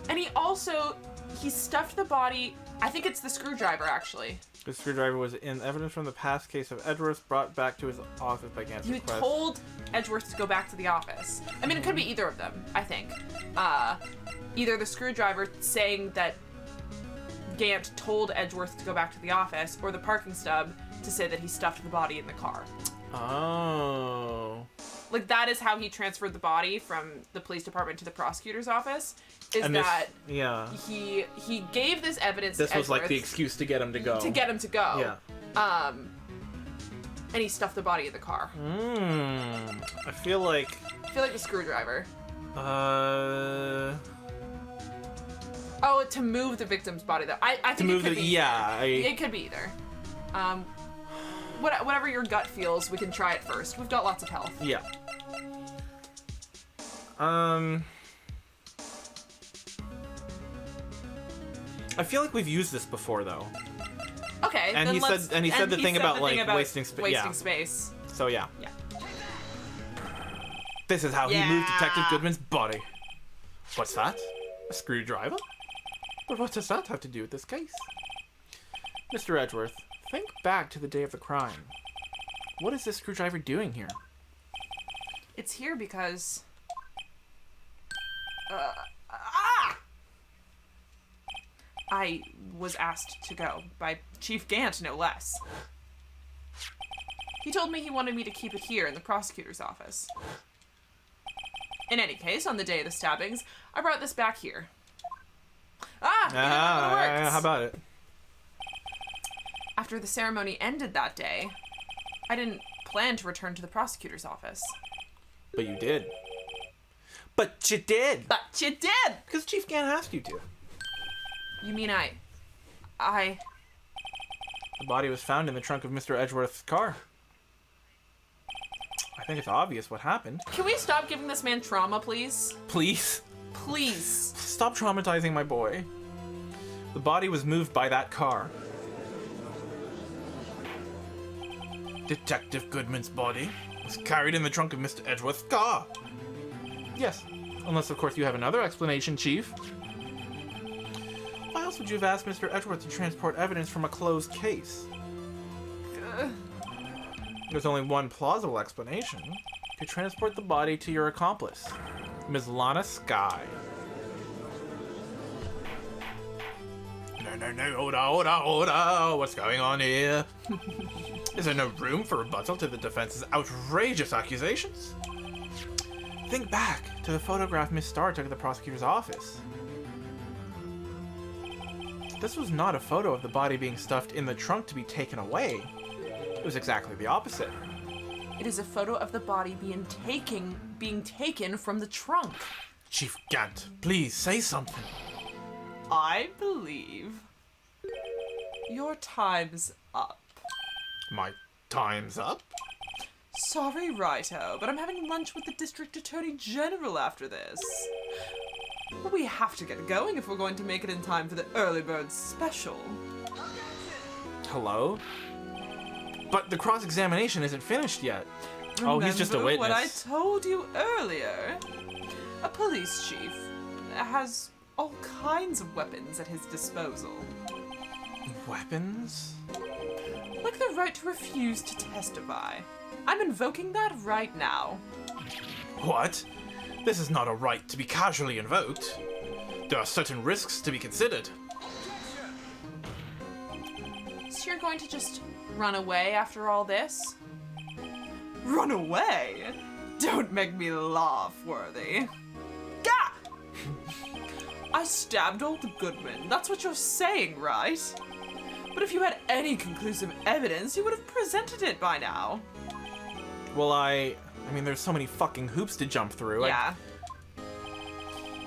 And he stuffed the body, I think it's the screwdriver, actually. The screwdriver was in evidence from the past case of Edgeworth brought back to his office by Gant's You request. told Edgeworth to go back to the office. I mean, it could be either of them, I think. Either the screwdriver saying that Gant told Edgeworth to go back to the office, or the parking stub to say that he stuffed the body in the car. Oh. Like, that is how he transferred the body from the police department to the prosecutor's office, is And that yeah. he gave this evidence This to was like the Edgeworth excuse to get him to go. to get him to go. Yeah. And he stuffed the body in the car. I feel like. I feel like the screwdriver. To Oh, to move the victim's body, though. I think move it could the be yeah. It could be either. whatever your gut feels, we can try it first. We've got lots of health. Yeah. I feel like we've used this before, though. Okay. And then he said the thing about wasting space. Wasting space. So yeah. Yeah. This is how he moved Detective Goodman's body. What's that? A screwdriver? But what does that have to do with this case? Mr. Edgeworth, think back to the day of the crime. What is this screwdriver doing here? It's here because... I was asked to go by Chief Gant, no less. He told me he wanted me to keep it here in the prosecutor's office. In any case, on the day of the stabbings, I brought this back here. How about it? After the ceremony ended that day, I didn't plan to return to the prosecutor's office. But you did. But you did! But you did! Because Chief Gant asked you to. You mean I... The body was found in the trunk of Mr. Edgeworth's car. I think it's obvious what happened. Can we stop giving this man trauma, please? Please? Please. Stop traumatizing my boy. The body was moved by that car. Detective Goodman's body was carried in the trunk of Mr. Edgeworth's car. Yes, unless of course you have another explanation, Chief. Why else would you have asked Mr. Edgeworth to transport evidence from a closed case? There's only one plausible explanation. To transport the body to your accomplice, Ms. Lana Skye. No, hold on, what's going on here? Is there no room for rebuttal to the defense's outrageous accusations? Think back to the photograph Miss Starr took at the prosecutor's office. This was not a photo of the body being stuffed in the trunk to be taken away. It was exactly the opposite. It is a photo of the body being taken from the trunk. Chief Gant, please say something. I believe your time's up. My time's up? Sorry, Righto, but I'm having lunch with the District Attorney General after this. We have to get going if we're going to make it in time for the early bird special. Hello? But the cross-examination isn't finished yet. Oh, he's just a Remember witness. what I told you earlier? A police chief has all kinds of weapons at his disposal. Weapons? Like the right to refuse to testify. I'm invoking that right now. What? This is not a right to be casually invoked. There are certain risks to be considered. So you're going to just run away after all this? Run away? Don't make me laugh, Worthy. Gah! I stabbed old Goodman. That's what you're saying, right? But if you had any conclusive evidence, you would have presented it by now. Well, I mean, there's so many fucking hoops to jump through. Yeah.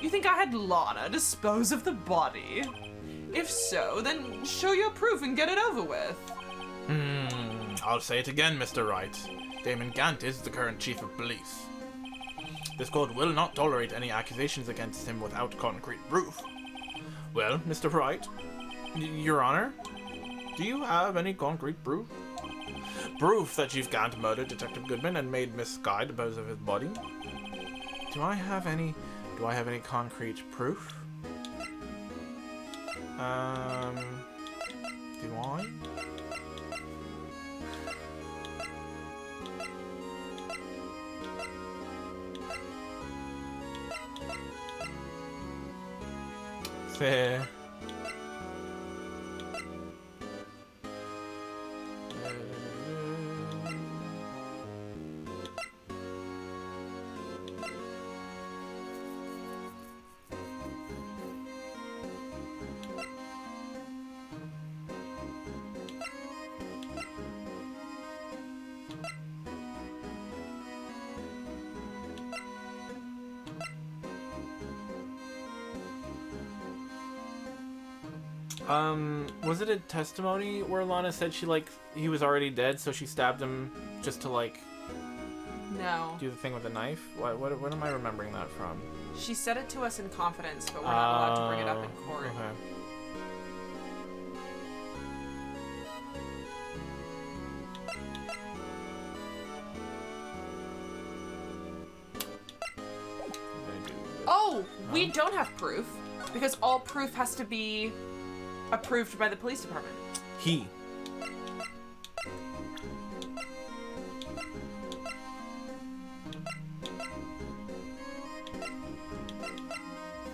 You think I had Lana dispose of the body? If so, then show your proof and get it over with. I'll say it again, Mr. Wright. Damon Gant is the current chief of police. This court will not tolerate any accusations against him without concrete proof. Well, Mr. Wright, Your Honor, do you have any concrete proof? Proof that Chief Gant murdered Detective Goodman and made Miss Skye dispose of his body? Do I have any concrete proof? Do I? Fair. Was it a testimony where Lana said he was already dead, so she stabbed him just to No. do the thing with the knife? What am I remembering that from? She said it to us in confidence, but we're not allowed to bring it up in court. Okay. Oh, we don't have proof because all proof has to be approved by the police department. He.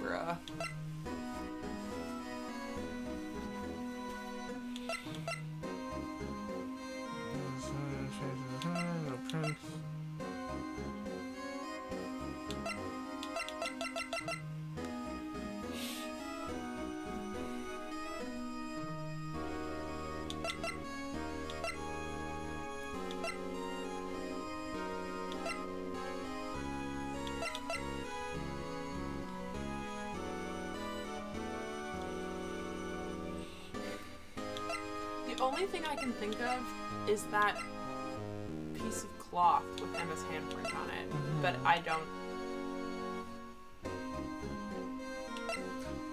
Bruh. The only thing I can think of is that piece of cloth with Emma's handprint on it, but I don't.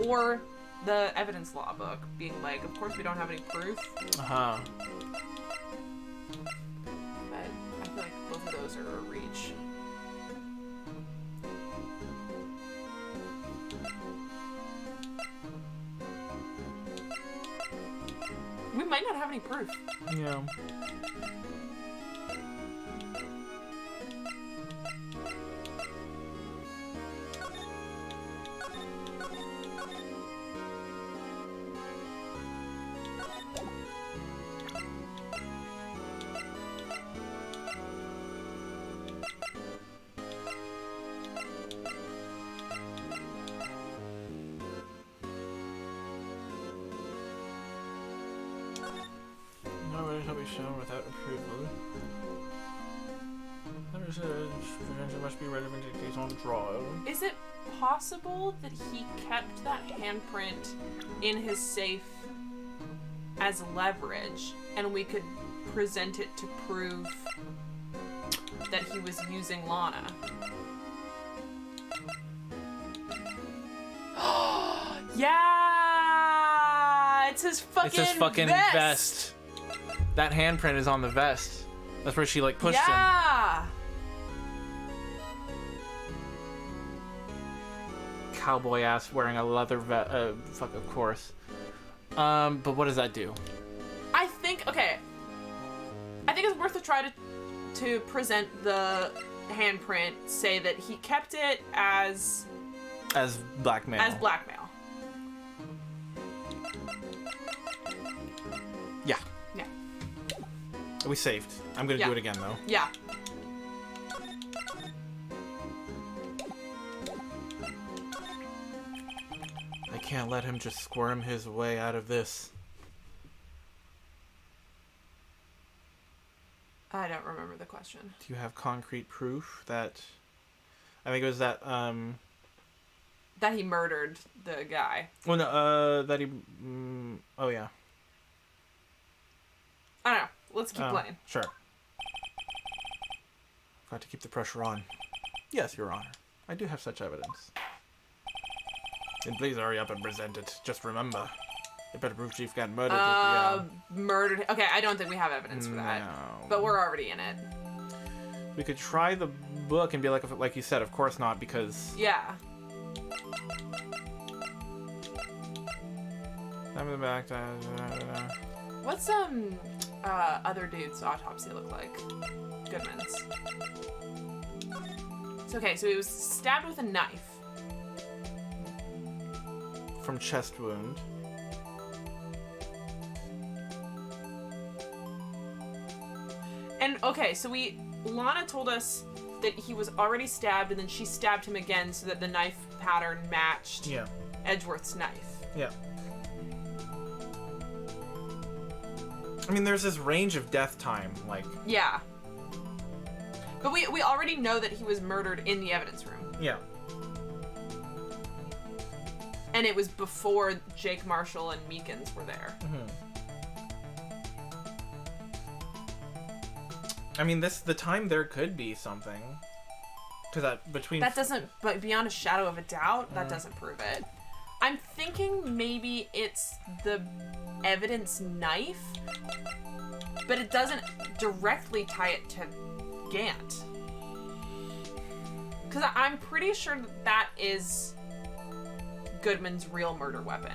Or the evidence law book being like, of course we don't have any proof, Uh-huh. but I feel like both of those are a reach. We might not have any proof. Yeah. No way shall be shown without approval. It must be relevant to case on trial. Is it possible that he kept that handprint in his safe as leverage and we could present it to prove that he was using Lana? Yeah! It's his fucking vest. That handprint is on the vest. That's where she pushed him. Yeah! Cowboy ass wearing a leather fuck, of course. But what does that do? I think it's worth a try to present the handprint, say that he kept it as blackmail. Yeah. Yeah. We saved. I'm gonna do it again though. Yeah. I can't let him just squirm his way out of this. I don't remember the question. Do you have concrete proof that... I think it was that, That he murdered the guy. Well, no, that he... oh, yeah. I don't know. Let's keep playing. Sure. Got to keep the pressure on. Yes, Your Honor. I do have such evidence. And please hurry up and present it. Just remember, the better proof Chief got murdered. Murdered. Okay, I don't think we have evidence for that. No. But we're already in it. We could try the book and be like you said, of course not, because... Yeah. I'm in the back. What's other dude's autopsy look like? Goodman's. It's okay, so he was stabbed with a knife. From chest wound. And okay, so Lana told us that he was already stabbed and then she stabbed him again so that the knife pattern matched Edgeworth's knife. Yeah. I mean, there's this range of death time, Yeah. But we already know that he was murdered in the evidence room. Yeah. And it was before Jake Marshall and Meagan's were there. I mean, the time there could be something. Because That doesn't, but beyond a shadow of a doubt, that doesn't prove it. I'm thinking maybe it's the evidence knife, but it doesn't directly tie it to Gant. Because I'm pretty sure that is Goodman's real murder weapon.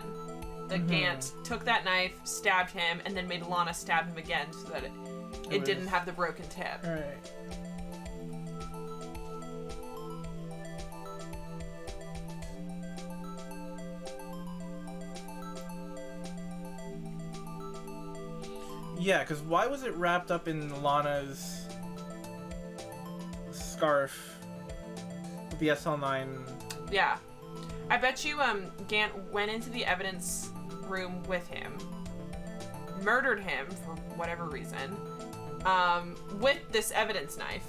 That Gant took that knife, stabbed him, and then made Lana stab him again so that it didn't have the broken tip. Right. Yeah, because why was it wrapped up in Lana's scarf with the SL9? Yeah. I bet you Gant went into the evidence room with him, murdered him for whatever reason, with this evidence knife,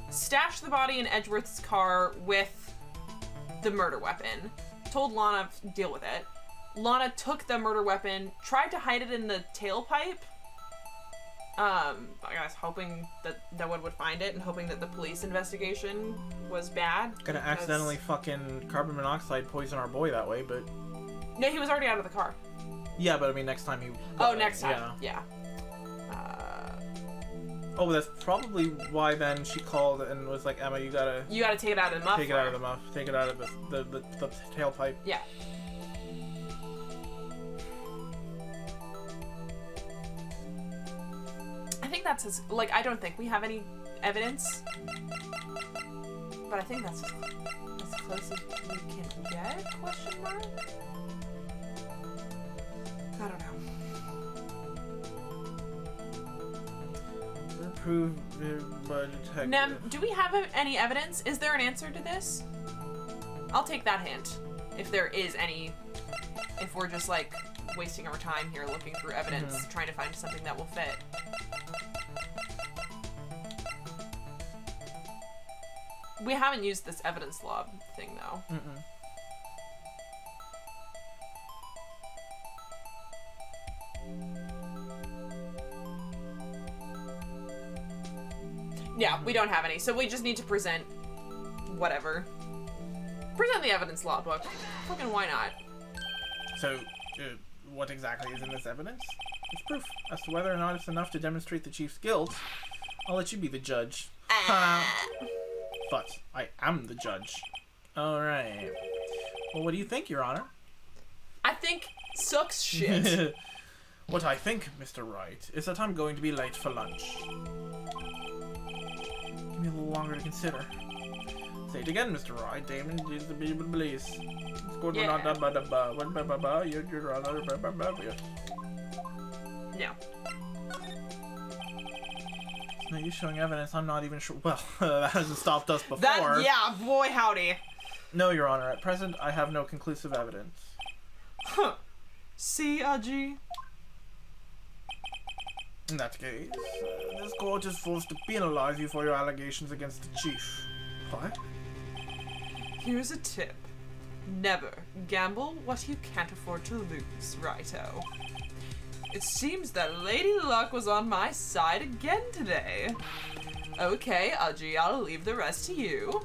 stashed the body in Edgeworth's car with the murder weapon, told Lana to deal with it. Lana took the murder weapon, tried to hide it in the tailpipe, I guess hoping that no one would find it and hoping that the police investigation was bad. Gonna accidentally fucking carbon monoxide poison our boy that way, but... No, he was already out of the car. Yeah, but I mean, next time he... Oh, next time. Yeah. Oh, that's probably why then she called and was like, Emma, you gotta take it out of the muffler. take it out of the muff. Take it out of the tailpipe. Yeah. I think that's as, like, I don't think we have any evidence, but I think that's as close as we can get, question mark? I don't know. Approved by detective. Nem, do we have any evidence? Is there an answer to this? I'll take that hint. If there is any, if we're just, like, wasting our time here looking through evidence, trying to find something that will fit. We haven't used this evidence log thing, though. Yeah, we don't have any, so we just need to present whatever. Present the evidence law book. Fucking why not? So, what exactly is in this evidence? It's proof. As to whether or not it's enough to demonstrate the chief's guilt, I'll let you be the judge. But I am the judge. Alright. Well, what do you think, Your Honor? I think sucks shit. What I think, Mr. Wright, is that I'm going to be late for lunch. Give me a little longer to consider. Say it again, Mr. Wright. Damon is the police. Yeah. No. No, you showing evidence. I'm not even sure. Well, that hasn't stopped us before. Yeah, boy howdy. No, Your Honor. At present, I have no conclusive evidence. Huh. See, Aji? In that case, this court is forced to penalize you for your allegations against the chief. What? Here's a tip. Never gamble what you can't afford to lose, righto. It seems that Lady Luck was on my side again today. Okay, Aji, I'll leave the rest to you.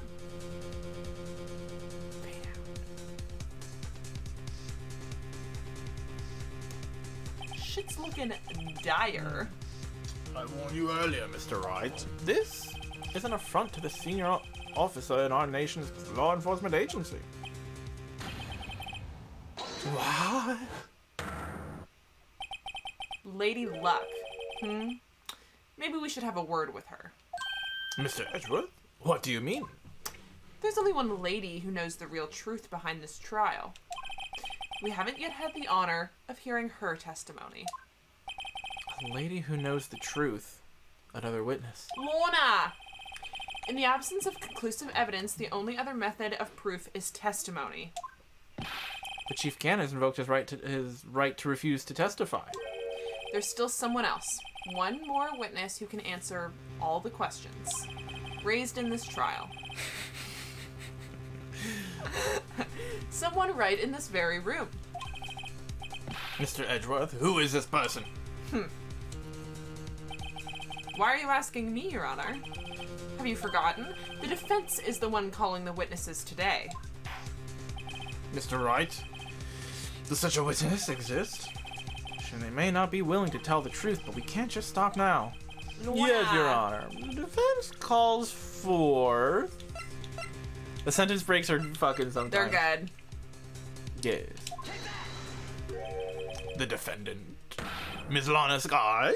Shit's looking dire. I warned you earlier, Mr. Wright. This is an affront to the senior officer in our nation's law enforcement agency. What? Lady Luck. Maybe we should have a word with her. Mr. Edgeworth? What do you mean? There's only one lady who knows the real truth behind this trial. We haven't yet had the honor of hearing her testimony. A lady who knows the truth. Another witness. Lana! In the absence of conclusive evidence, the only other method of proof is testimony. But Chief Gant has invoked his right to refuse to testify. There's still someone else. One more witness who can answer all the questions raised in this trial. Someone right in this very room. Mr. Edgeworth, who is this person? Why are you asking me, Your Honor? Have you forgotten? The defense is the one calling the witnesses today. Mr. Wright, does such a witness exist? And they may not be willing to tell the truth, but we can't just stop now. Yes, Your Honor. The defense calls for... The sentence breaks are fucking sometimes. They're good. Yes. The defendant, Ms. Lana Sky.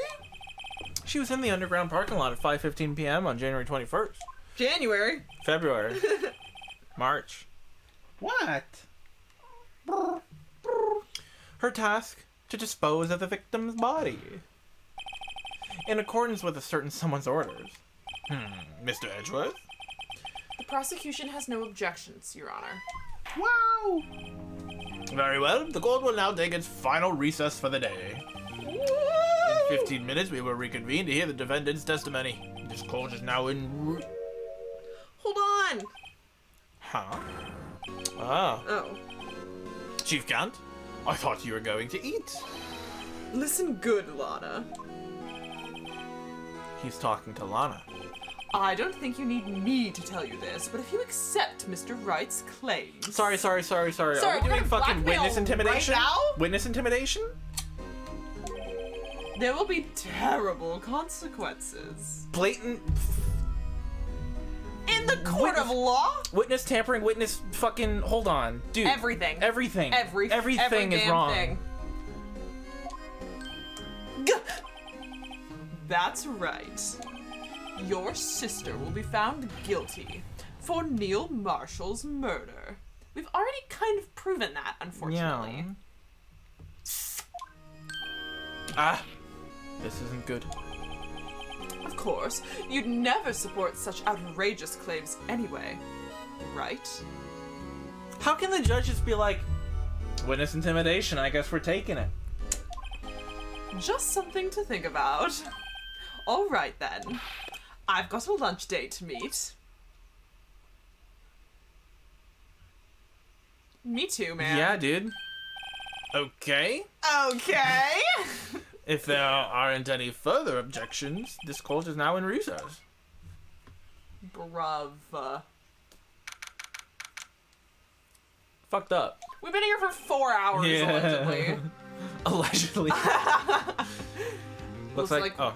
She was in the underground parking lot at 5:15 p.m. on January 21st. January. February. March. What? Her task, to dispose of the victim's body. In accordance with a certain someone's orders. Mr. Edgeworth? The prosecution has no objections, Your Honor. Wow! Very well. The court will now take its final recess for the day. In 15 minutes, we will reconvene to hear the defendant's testimony. This court is now in... Hold on! Huh? Ah. Oh. Chief Gant, I thought you were going to eat. Listen good, Lana. He's talking to Lana. I don't think you need me to tell you this, but if you accept Mr. Wright's claims... Sorry. Are we doing fucking witness intimidation? Right now? Witness intimidation? There will be terrible consequences. Blatant... In the court of law? Witness tampering, witness fucking... Hold on. Dude. Everything. Everything. Every Everything is damn wrong. thing. That's right. Your sister will be found guilty for Neil Marshall's murder. We've already kind of proven that, unfortunately. Yeah. Ah. This isn't good. Of course, you'd never support such outrageous claims anyway, right? How can the judge just be like, witness intimidation, I guess we're taking it? Just something to think about. All right then. I've got a lunch date to meet. Me too, man. Yeah, dude. Okay. Okay. If there aren't any further objections, this court is now in recess. Bruv. Fucked up. We've been here for 4 hours, allegedly. Allegedly. Looks like... Oh,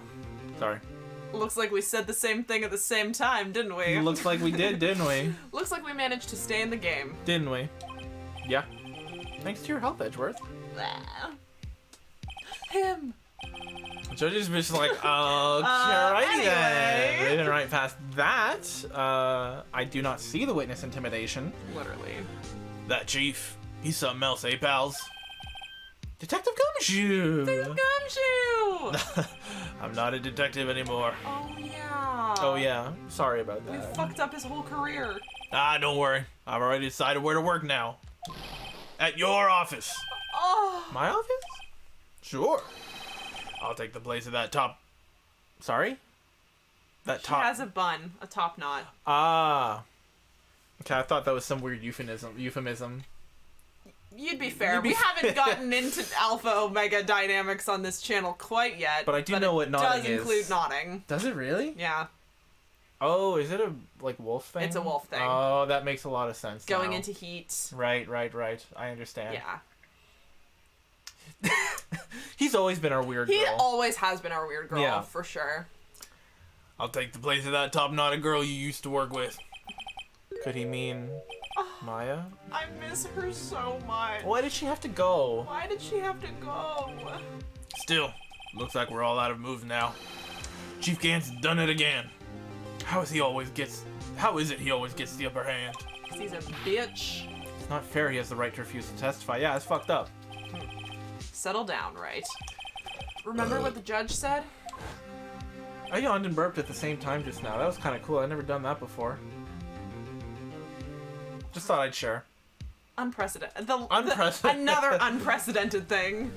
sorry. Looks like we said the same thing at the same time, didn't we? Looks like we did, didn't we? Looks like we managed to stay in the game. Didn't we? Yeah. Thanks to your help, Edgeworth. Him. The judge is just like, alrighty then. Anyway. Moving right past that, I do not see the witness intimidation. Literally. That chief, he's something else, eh, pals? Detective Gumshoe! Gumshoe! I'm not a detective anymore. Oh, yeah. Oh, yeah. Sorry about We that. fucked up his whole career. Ah, don't worry. I've already decided where to work now. At your office. Oh. My office? Sure. I'll take the place of that top... Sorry? That She top... has a bun, a top knot. Ah. Okay, I thought that was some weird euphemism. You'd be fair. You'd be We haven't gotten into alpha omega dynamics on this channel quite yet. But I do know what nodding does is. include nodding. Does it really? Yeah. Oh, is it a, like, wolf thing? It's a wolf thing. Oh, that makes a lot of sense Going now. into heat. Right. I understand. Yeah. He's always been our weird girl. He always has been our weird girl, Yeah. for sure. I'll take the place of that top-knotted girl you used to work with. Could he mean Maya? I miss her so much. Why did she have to go? Why did she have to go? Still, looks like we're all out of moves now. Chief Gant's done it again. How is it he always gets the upper hand? 'Cause he's a bitch. It's not fair he has the right to refuse to testify. Yeah, it's fucked up. Settle down, right? Remember what the judge said? I yawned and burped at the same time just now. That was kind of cool. I've never done that before. Just thought I'd share. Unprecedented. Another unprecedented thing.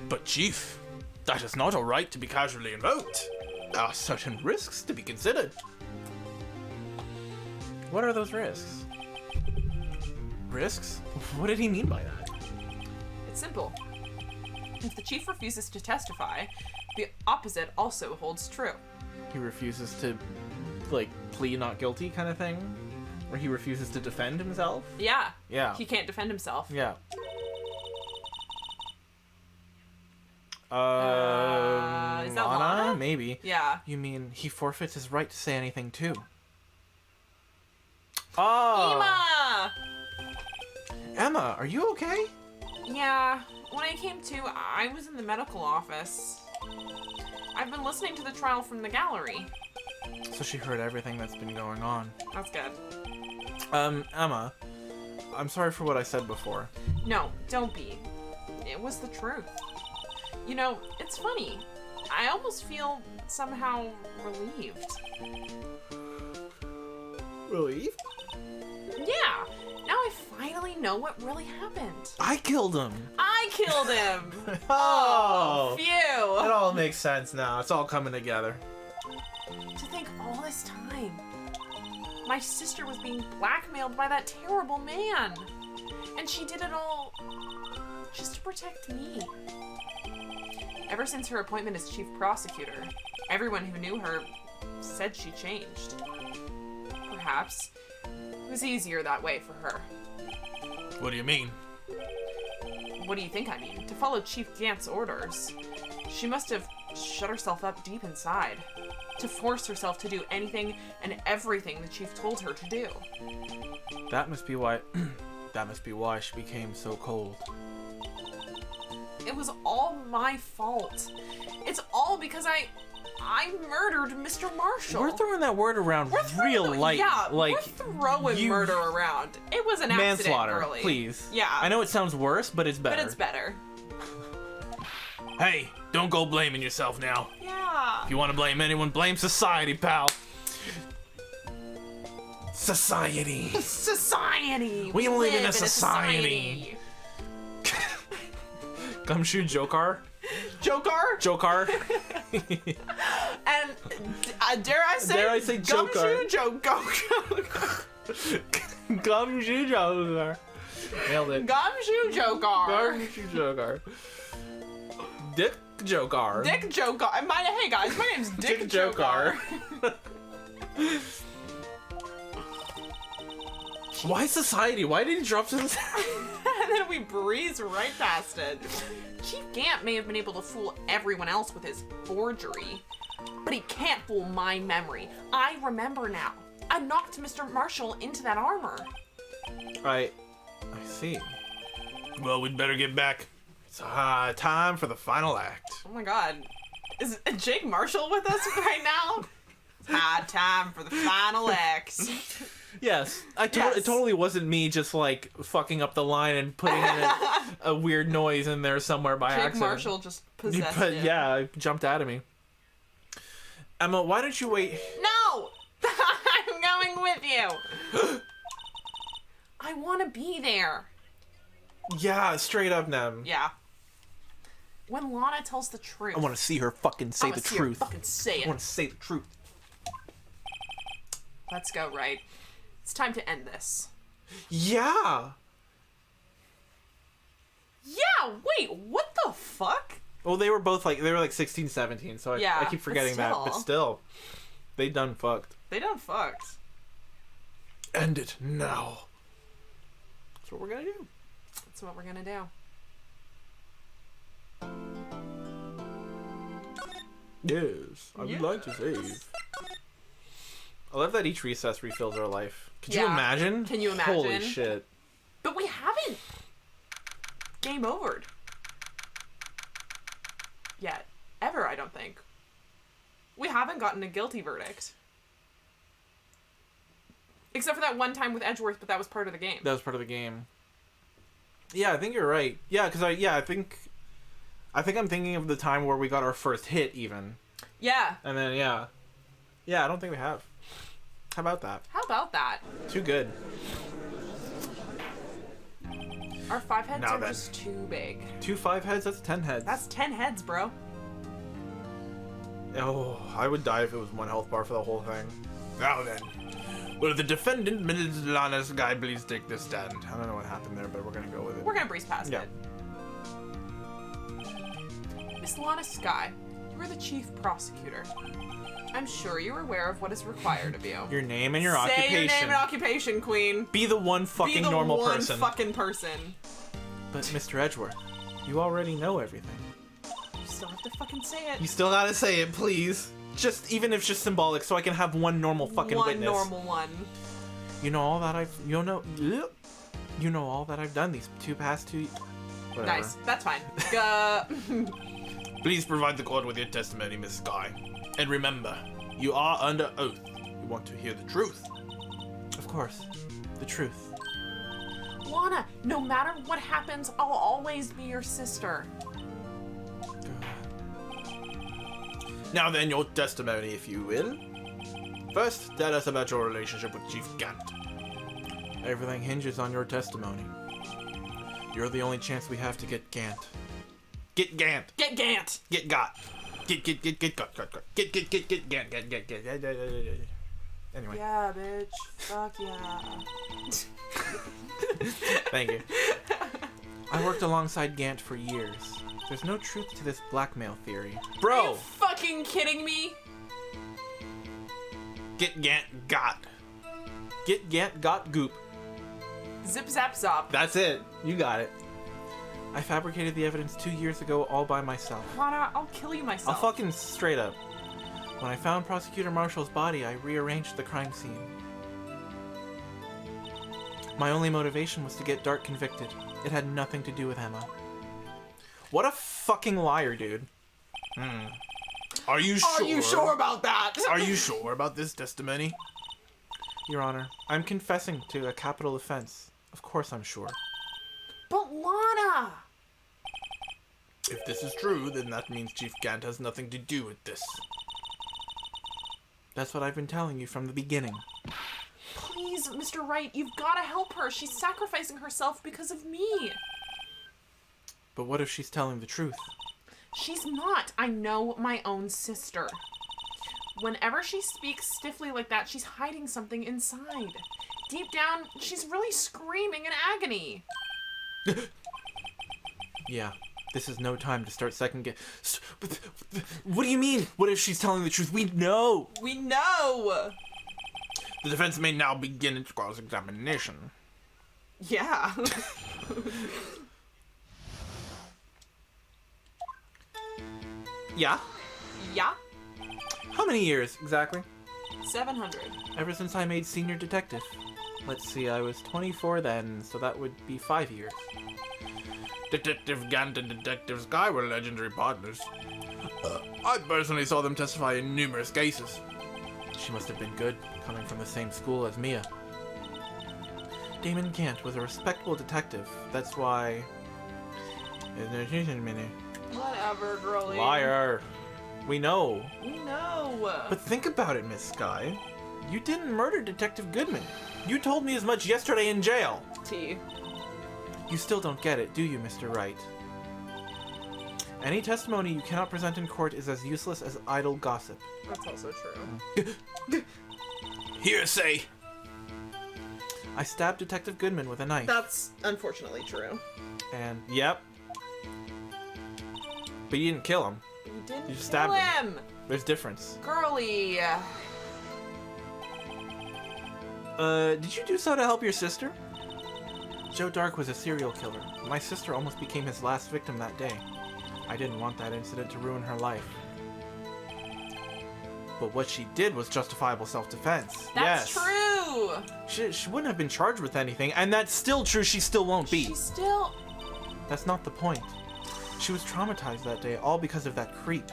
But Chief, that is not all right to be casually invoked. There are certain risks to be considered. What are those risks? Risks? What did he mean by that? It's simple. If the chief refuses to testify, the opposite also holds true. He refuses to, like, plead not guilty kind of thing? Or he refuses to defend himself? Yeah. Yeah. He can't defend himself. Yeah. Is that Lana? Maybe. Yeah. You mean he forfeits his right to say anything too? Oh! Emma, are you okay? Yeah. When I came to, I was in the medical office. I've been listening to the trial from the gallery. So she heard everything that's been going on. That's good. Emma, I'm sorry for what I said before. No, don't be. It was the truth. You know, it's funny. I almost feel somehow relieved. Relieved? Yeah. Now I finally know what really happened. I killed him. I killed him. Oh, Phew. it all makes sense now. It's all coming together. To think all this time, my sister was being blackmailed by that terrible man. And she did it all just to protect me. Ever since her appointment as chief prosecutor, everyone who knew her said she changed. Perhaps it was easier that way for her. What do you mean? What do you think I mean? To follow Chief Gant's orders. She must have shut herself up deep inside. To force herself to do anything and everything the chief told her to do. That must be why. That must be why she became so cold. It was all my fault. It's all because I murdered Mr. Marshall. We're throwing that word around real light. Yeah, like we're throwing murder around. It was an accident, manslaughter, girly. please. Yeah. I know it sounds worse, but it's better. But it's better. Hey, don't go blaming yourself now. Yeah. If you want to blame anyone, blame society, pal. Society. Society. We live in a society. Gumshoe Jokar? Jokar? Jokar? And dare I say Jokar? Gumshoe Gumshoe Jokar. Nailed it. Gumshoe Jokar. Gumshoe Jokar. Dick Jokar. Dick Jokar. Hey guys, my name's Dick Jokar. Why society? Why did he drop to this? And then we breeze right past it. Chief Gant may have been able to fool everyone else with his forgery, but he can't fool my memory. I remember now. I knocked Mr. Marshall into that armor. I see. Well, we'd better get back. It's time for the final act. Oh my god. Is Jake Marshall with us right now? It's time for the final act. Yes. Yes. It totally wasn't me just like fucking up the line and putting in a weird noise in there somewhere by Jake accident. Marshall just possessed him. Yeah, it jumped out at me. Emma, why don't you wait? No! I'm going with you. I want to be there. Yeah, straight up, Nem. Yeah. When Lana tells the truth. I want to see her fucking say the truth. Fucking say I it. want to say the truth. Let's go, Wright. It's time to end this. Yeah. Yeah, wait, what the fuck? Well, they were 16, 17, so Yeah, I keep forgetting that. But still, they done fucked. They done fucked. End it now. That's what we're gonna do. That's what we're gonna do. Yes, I would like to save. I love that each recess refills our life. Could you Yeah. imagine? Can you imagine? Holy shit. But we haven't game overed. Yet. Ever, I don't think. We haven't gotten a guilty verdict. Except for that one time with Edgeworth, but that was part of the game. That was part of the game. Yeah, I think you're right. Yeah, because I think I'm thinking of the time where we got our first hit, even. Yeah. And then, yeah. Yeah, I don't think we have. How about that? How about that? Too good. Our 5 heads Now are then. just too big. 2 5 heads, that's 10 heads. That's 10 heads, bro. Oh, I would die if it was 1 health bar for the whole thing. Now then, Will the defendant, Ms. Lana's guy, please take this stand? I don't know what happened there, but we're gonna go with it. We're gonna breeze past Yeah. it. Miss Lana Skye, you are the chief prosecutor. I'm sure you're aware of what is required of you. Your name and your Say occupation. your name and occupation, Queen. Be the one fucking Be the normal one person. fucking person. But Mr. Edgeworth, you already know everything. You still have to fucking say it. You still gotta say it, please. Just even if it's just symbolic, so I can have one normal fucking one witness. normal one. You know all that you know all that I've done these past two. Whatever. Nice. That's fine. Please provide the court with your testimony, Miss Skye. And remember, you are under oath. You want to hear the truth. Of course, the truth. Lana, no matter what happens, I'll always be your sister. Now then, your testimony, if you will. First, tell us about your relationship with Chief Gant. Everything hinges on your testimony. You're the only chance we have to get Gant. Get Gant. Get Gant. Get got. Get Gant. Anyway. Yeah, bitch. Fuck yeah. Thank you. I worked alongside Gant for years. There's no truth to this blackmail theory. Are Bro! you fucking kidding me? Get Gant got. Get Gant got goop. Zip zap zop. That's it. You got it. I fabricated the evidence 2 years ago all by myself. Lana, I'll kill you I'll myself. fucking straight up. When I found Prosecutor Marshall's body, I rearranged the crime scene. My only motivation was to get Dark convicted. It had nothing to do with Emma. What a fucking liar, dude. Are you sure? Are you sure about that? Are you sure about this testimony? Your Honor, I'm confessing to a capital offense. Of course I'm sure. But Lana! If this is true, then that means Chief Gant has nothing to do with this. That's what I've been telling you from the beginning. Please, Mr. Wright, you've gotta help her. She's sacrificing herself because of me. But what if she's telling the truth? She's not. I know my own sister. Whenever she speaks stiffly like that, she's hiding something inside. Deep down, she's really screaming in agony. Yeah, this is no time to start second guess. What do you mean? What if she's telling the truth? We know! We know! The defense may now begin its cross-examination. Yeah. Yeah? Yeah? How many years, exactly? 700. Ever since I made senior detective. Let's see, I was 24 then, so that would be 5 years. Detective Gant and Detective Skye were legendary partners. I personally saw them testify in numerous cases. She must have been good, coming from the same school as Mia. Damon Gant was a respectable detective. That's why... Whatever, girlie. Liar! We know. We know. But think about it, Miss Skye. You didn't murder Detective Goodman. You told me as much yesterday in jail. T. You still don't get it, do you, Mr. Wright? Any testimony you cannot present in court is as useless as idle gossip. That's also true. Hearsay! I stabbed Detective Goodman with a knife. That's unfortunately true. And, yep. But you didn't kill him. But you didn't You just kill stabbed him. There's difference. Girlie. Did you do so to help your sister? Joe Dark was a serial killer. My sister almost became his last victim that day. I didn't want that incident to ruin her life. But what she did was justifiable self-defense. That's yes. true. She wouldn't have been charged with anything, and that's still true. She still won't be. She's still... That's not the point. She was traumatized that day, all because of that creep.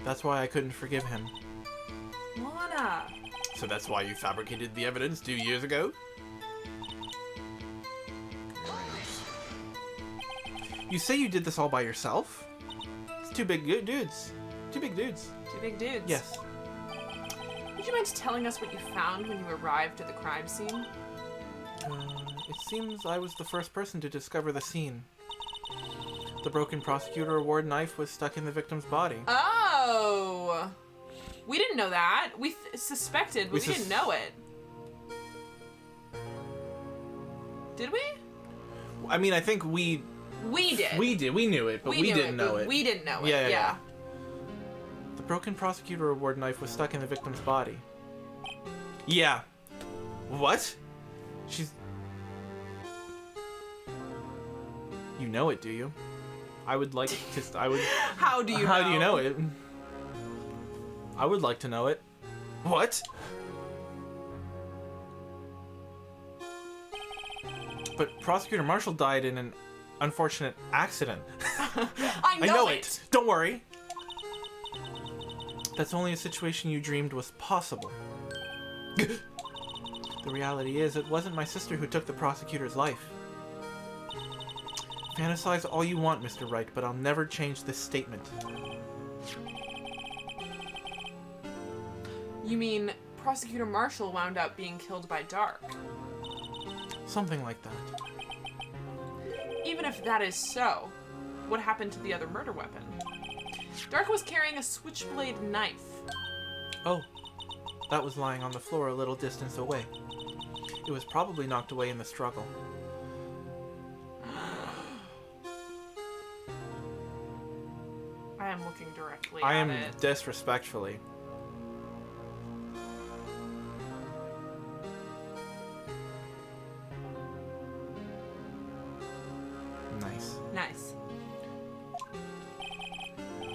That's why I couldn't forgive him. Lana. So that's why you fabricated the evidence 2 years ago? You say you did this all by yourself? It's two big dudes. Two big dudes. Two big dudes. Yes. Would you mind telling us what you found when you arrived at the crime scene? It seems I was the first person to discover the scene. The broken prosecutor award knife was stuck in the victim's body. Oh! We didn't know that. We suspected, but we didn't know it. Did we? I mean, I think We did. we did. We knew it, but we didn't know it. We didn't know it. Yeah, yeah, Yeah. The broken prosecutor award knife was stuck in the victim's body. Yeah. What? She's... You know it, do you? I would like to... I would... How do you know? How do you know it? I would like to know it. What? But Prosecutor Marshall died in an unfortunate accident. I know it. Don't worry. That's only a situation you dreamed was possible. The reality is, it wasn't my sister who took the prosecutor's life. Fantasize all you want, Mr. Wright, but I'll never change this statement. You mean Prosecutor Marshall wound up being killed by Dark? Something like that. Even if that is so, what happened to the other murder weapon? Dark was carrying a switchblade knife. Oh, that was lying on the floor a little distance away. It was probably knocked away in the struggle. I am looking directly I at am it. disrespectfully. Nice. Nice.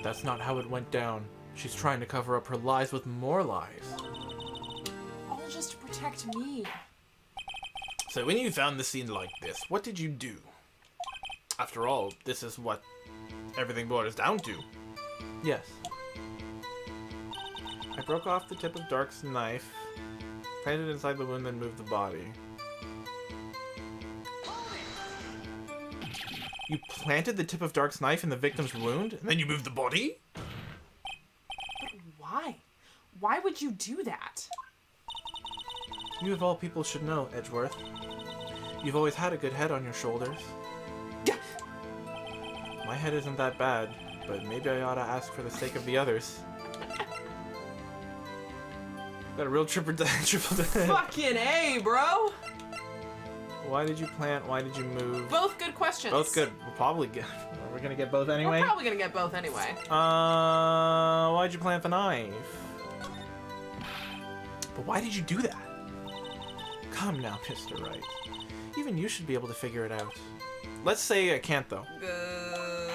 That's not how it went down. She's trying to cover up her lies with more lies. All just to protect me. So when you found the scene like this, what did you do? After all, this is what everything boils down to. Yes. I broke off the tip of Dark's knife, planted it inside the wound, then moved the body. You planted the tip of Dark's knife in the victim's wound, and then you moved the body? But why? Why would you do that? You of all people should know, Edgeworth. You've always had a good head on your shoulders. My head isn't that bad, but maybe I ought to ask for the sake of the others. Got a real triple Fucking A, bro! Why did you plant? Why did you move? Both good questions. Both good. We'll probably get... We're gonna get both anyway? We're probably gonna get both anyway. Why'd you plant the knife? But why did you do that? Come now, Mr. Wright. Even you should be able to figure it out. Let's say I can't, though.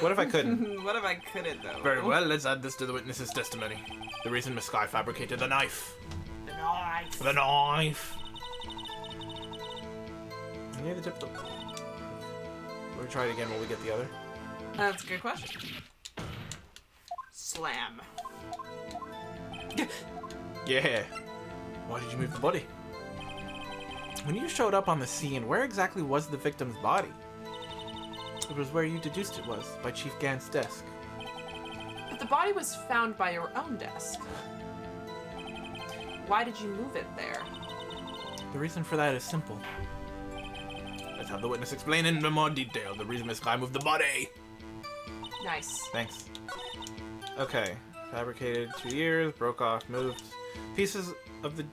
What if I couldn't? What if I couldn't, though? Very well, let's add this to the witness's testimony. The reason Miss Sky fabricated the knife. The knife. The knife! Near the tip of the... We'll try it again while we get the other. That's a good question. Slam. Yeah. Why did you move the body? When you showed up on the scene, where exactly was the victim's body? It was where you deduced it was, by Chief Gant's desk. But the body was found by your own desk. Why did you move it there? The reason for that is simple. Let's have the witness explain in more detail the reason Miss Sky moved the body. Nice. Thanks. Okay. Fabricated 2 years, broke off, moved. Pieces of the...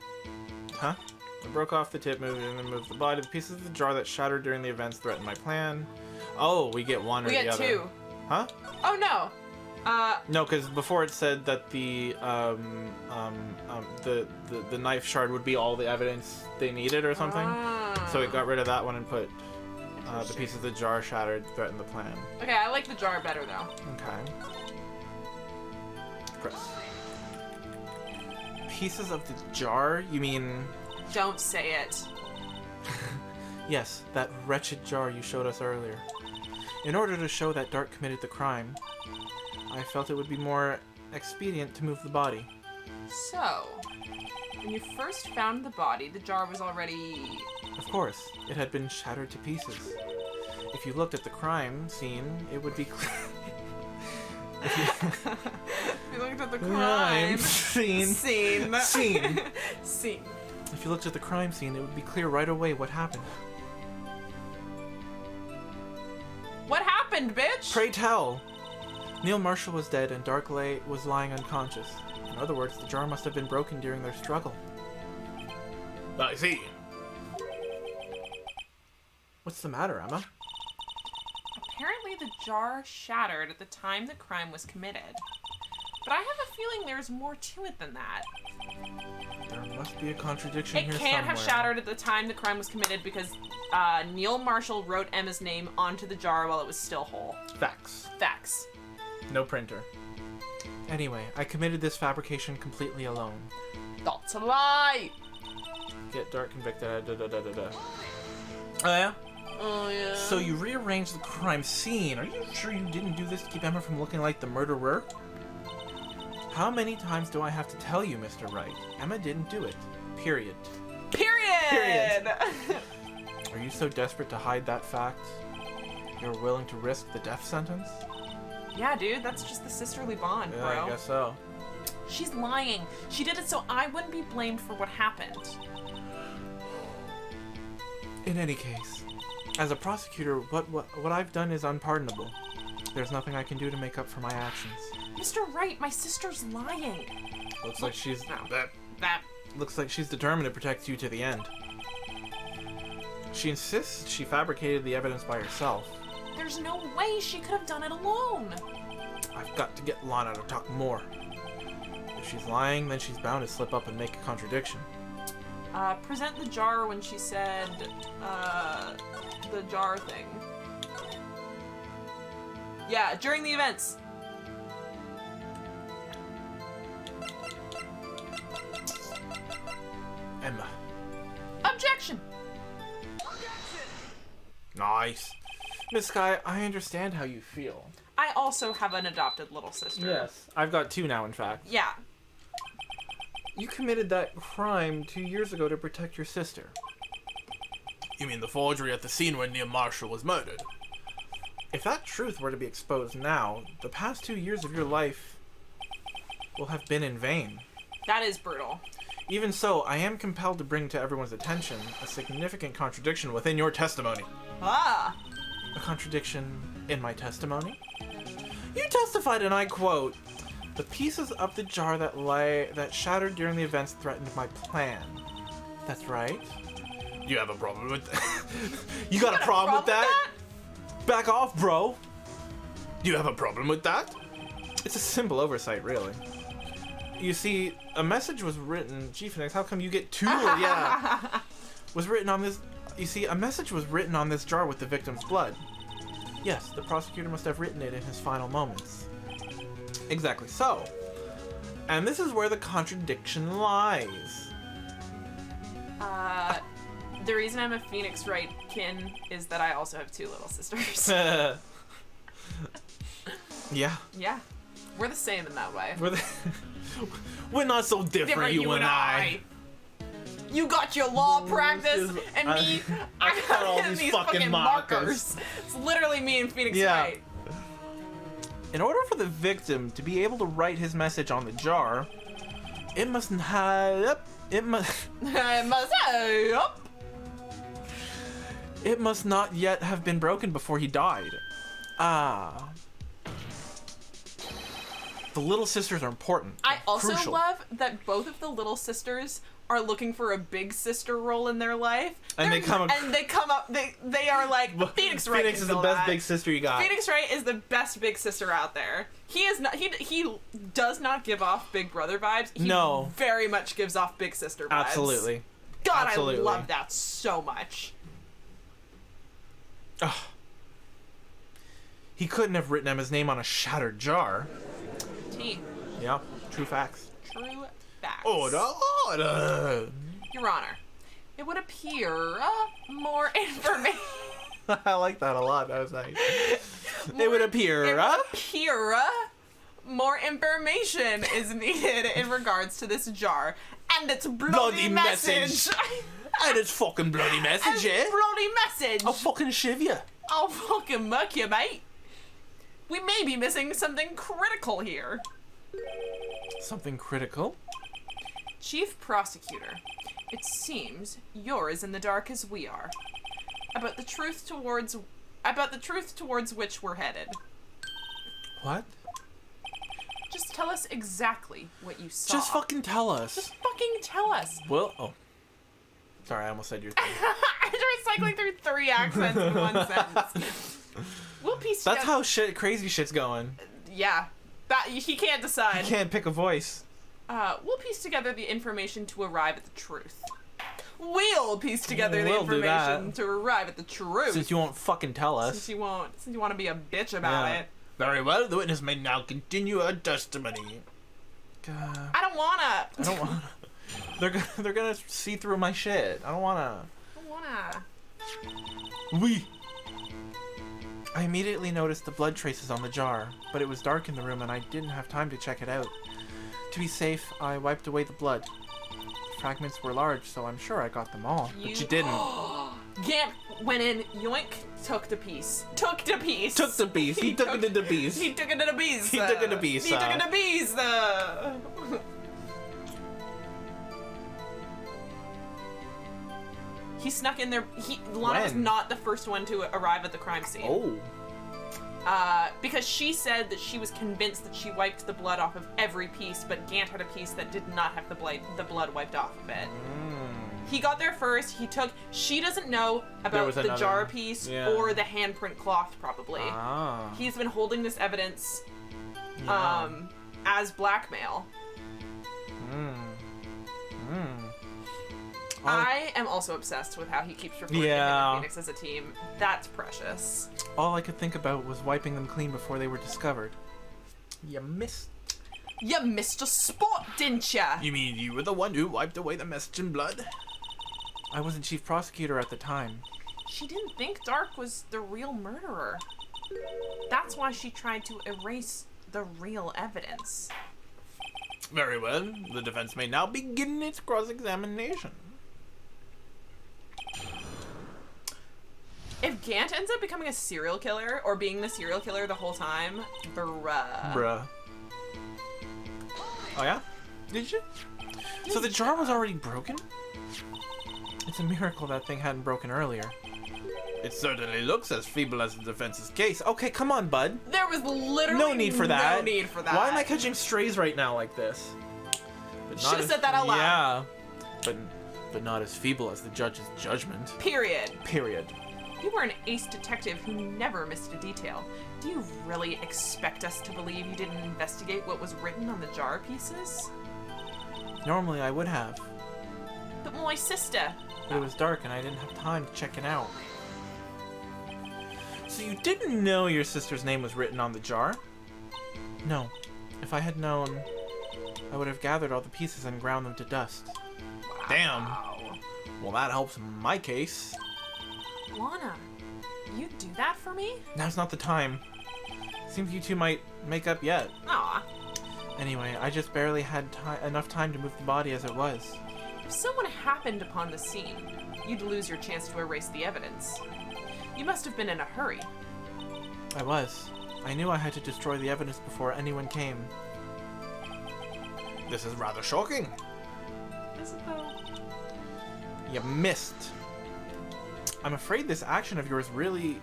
Huh? I broke off the tip, moved it, and then moved the body. The pieces of the jar that shattered during the events threatened my plan. Oh, we get one or the other. We get two. Huh? Oh, no. No, because before it said that the knife shard would be all the evidence they needed or something. So it got rid of that one and put the pieces of the jar shattered threatened the plan. Okay, I like the jar better, though. Okay. Press. Pieces of the jar? You mean... Don't say it. Yes, that wretched jar you showed us earlier. In order to show that Dark committed the crime, I felt it would be more expedient to move the body. So, when you first found the body, the jar was already... Of course, it had been shattered to pieces. If you looked at the crime scene, it would be clear... You looked at the crime scene. Scene. If you looked at the crime scene, it would be clear right away what happened. What happened, bitch? Pray tell! Neil Marshall was dead and Dark was lying unconscious. In other words, the jar must have been broken during their struggle. I see. What's the matter, Emma? Apparently the jar shattered at the time the crime was committed. But I have a feeling there's more to it than that. There must be a contradiction It here can't have somewhere. shattered at the time the crime was committed because Neil Marshall wrote Emma's name onto the jar while it was still whole. Facts. Facts. No printer. Anyway, I committed this fabrication completely alone. That's a lie! Get dark convicted. Oh yeah? Oh, yeah. So you rearranged the crime scene. Are you sure you didn't do this to keep Emma from looking like the murderer? How many times do I have to tell you, Mr. Wright? Emma didn't do it. Period. Period! Are you so desperate to hide that fact? You're willing to risk the death sentence? Yeah, dude, that's just the sisterly bond, Yeah, bro. I guess so. She's lying. She did it so I wouldn't be blamed for what happened. In any case, as a prosecutor, what I've done is unpardonable. There's nothing I can do to make up for my actions. Mr. Wright, my sister's lying. Looks like she's That. looks like she's determined to protect you to the end. She insists she fabricated the evidence by herself. There's no way she could have done it alone. I've got to get Lana to talk more. If she's lying, then she's bound to slip up and make a contradiction. Present the jar when she said, the jar thing. Yeah, during the events. Emma. Objection! Nice. Miss Sky, I understand how you feel. I also have an adopted little sister. Yes. I've got two now, in fact. Yeah. You committed that crime 2 years ago to protect your sister. You mean the forgery at the scene where Neil Marshall was murdered? If that truth were to be exposed now, the past 2 years of your life will have been in vain. That is brutal. Even so, I am compelled to bring to everyone's attention a significant contradiction within your testimony. Ah! A contradiction in my testimony? You testified, and I quote, "The pieces of the jar that shattered during the events threatened my plan." That's right. You have a problem with that? You got a problem with that? Back off, bro. You have a problem with that? It's a simple oversight, really. You see, a message was written. Gee, Phoenix, how come you get two? Yeah. Was written on this. You see, a message was written on this jar with the victim's blood. Yes, the prosecutor must have written it in his final moments. Exactly so. And this is where the contradiction lies. The reason I'm a Phoenix Wright kin is that I also have two little sisters. Yeah. Yeah. We're the same in that way. We're not so different, you and I. You got your law practice, and me, I got all got these these fucking fucking markers. It's literally me and Phoenix Yeah. Wright. In order for the victim to be able to write his message on the jar, it must have... It must not yet have been broken before he died. Ah. The little sisters are important. I also crucial. love that both of the little sisters are looking for a big sister role in their life. And they come up. They are like Phoenix Wright. Phoenix is the best big sister you got. Phoenix Wright is the best big sister out there. He is not. He does not give off Big Brother vibes. He No. very much gives off big sister vibes. Absolutely. God, Absolutely. I love that so much. Ugh. He couldn't have written Emma's name on a shattered jar. T. Yeah, true facts. True facts. Order. Your Honor, it would appear more information. I like that a lot. That was nice. It would appear. More information is needed in regards to this jar and its bloody Bloody message. And it's fucking bloody message, eh? Bloody message. I'll fucking shiv you. I'll fucking muck you, mate. We may be missing something critical here. Something critical? Chief Prosecutor, it seems you're as in the dark as we are. About the truth towards which we're headed. What? Just Just tell us exactly what you saw. Just fucking tell us. Just fucking tell us. Well, oh. Sorry, I almost said your thing. I tried cycling through 3 accents in one sentence. We'll piece together. That's how crazy shit's going. Yeah. He can't decide. You can't pick a voice. We'll piece together the information to arrive at the truth. We'll piece together the We'll do information that. to arrive at the truth. Since you won't fucking tell us. Since you want to be a bitch about it. Very well, the witness may now continue her testimony. God. I don't wanna. I don't wanna. They're gonna see through my shit. I don't wanna. I immediately noticed the blood traces on the jar, but it was dark in the room and I didn't have time to check it out. To be safe, I wiped away the blood. The fragments were large, so I'm sure I got them all. But you didn't. Gant went in, yoink, took the piece. Took the piece. Took the piece. He took it to the piece. He took it to the piece. He took it to piece. He took it to piece. He snuck in there. Lana was not the first one to arrive at the crime scene. Oh. Because she said that she was convinced that she wiped the blood off of every piece, but Gant had a piece that did not have the blood wiped off of it. He got there first. She doesn't know about the jar piece or the handprint cloth, probably. He's been holding this evidence as blackmail. I am also obsessed with how he keeps referring to him and Phoenix as a team. That's precious. All I could think about was wiping them clean before they were discovered. You missed. You missed a spot, didn't ya? You mean you were the one who wiped away the message in blood? I wasn't chief prosecutor at the time. She didn't think Dark was the real murderer. That's why she tried to erase the real evidence. Very well. The defense may now begin its cross-examination. If Gant ends up becoming a serial killer, or being the serial killer the whole time, bruh. Oh yeah? Did you? So the jar was already broken? It's a miracle that thing hadn't broken earlier. It certainly looks as feeble as the defense's case. Okay, come on, bud. There was literally no need for that. No need for that. Why am I catching strays right now like this? Should have said that out loud. Yeah. But not as feeble as the judge's judgment. Period. You were an ace detective who never missed a detail. Do you really expect us to believe you didn't investigate what was written on the jar pieces? Normally I would have. But my sister... But it was dark and I didn't have time to check it out. So you didn't know your sister's name was written on the jar? No. If I had known, I would have gathered all the pieces and ground them to dust. Wow. Damn. Well, that helps my case. Lana, you do that for me? Now's not the time. Seems you two might make up yet. Aw. Anyway, I just barely had enough time to move the body as it was. If someone happened upon the scene, you'd lose your chance to erase the evidence. You must have been in a hurry. I was. I knew I had to destroy the evidence before anyone came. This is rather shocking. Is it though? You missed. I'm afraid this action of yours reveals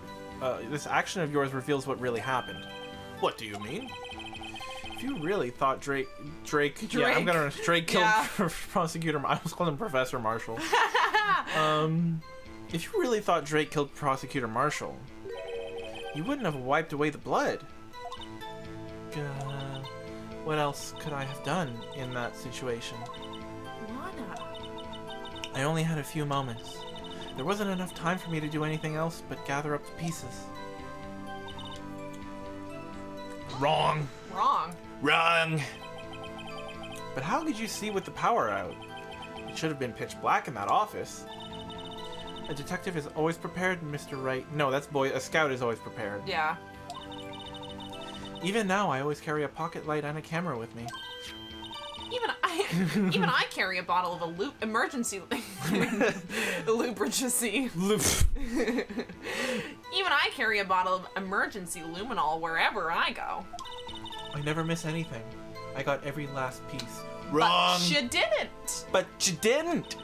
what really happened. What do you mean? If you really thought Drake. Yeah, I'm gonna Drake killed Prosecutor. I almost called him Professor Marshall. If you really thought Drake killed Prosecutor Marshall, you wouldn't have wiped away the blood. What else could I have done in that situation? Lana. I only had a few moments. There wasn't enough time for me to do anything else but gather up the pieces. Wrong. But how could you see with the power out? It should have been pitch black in that office. A detective is always prepared, Mr. Wright. No, that's a scout is always prepared. Yeah. Even now, I always carry a pocket light and a camera with me. Even I carry a bottle of emergency lubricancy. Even I carry a bottle of emergency luminol wherever I go. I never miss anything. I got every last piece. Wrong. But you didn't.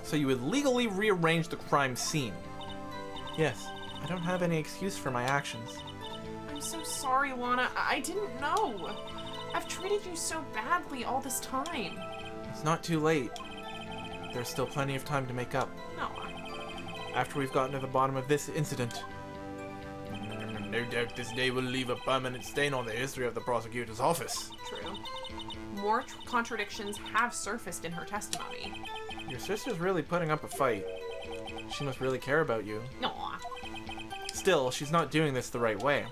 So you would legally rearrange the crime scene? Yes. I don't have any excuse for my actions. I I'm so sorry, Lana. I didn't know. I've treated you so badly all this time. It's not too late. There's still plenty of time to make up. No. After we've gotten to the bottom of this incident. No doubt this day will leave a permanent stain on the history of the prosecutor's office. True. More contradictions have surfaced in her testimony. Your sister's really putting up a fight. She must really care about you. No. Still, she's not doing this the right way.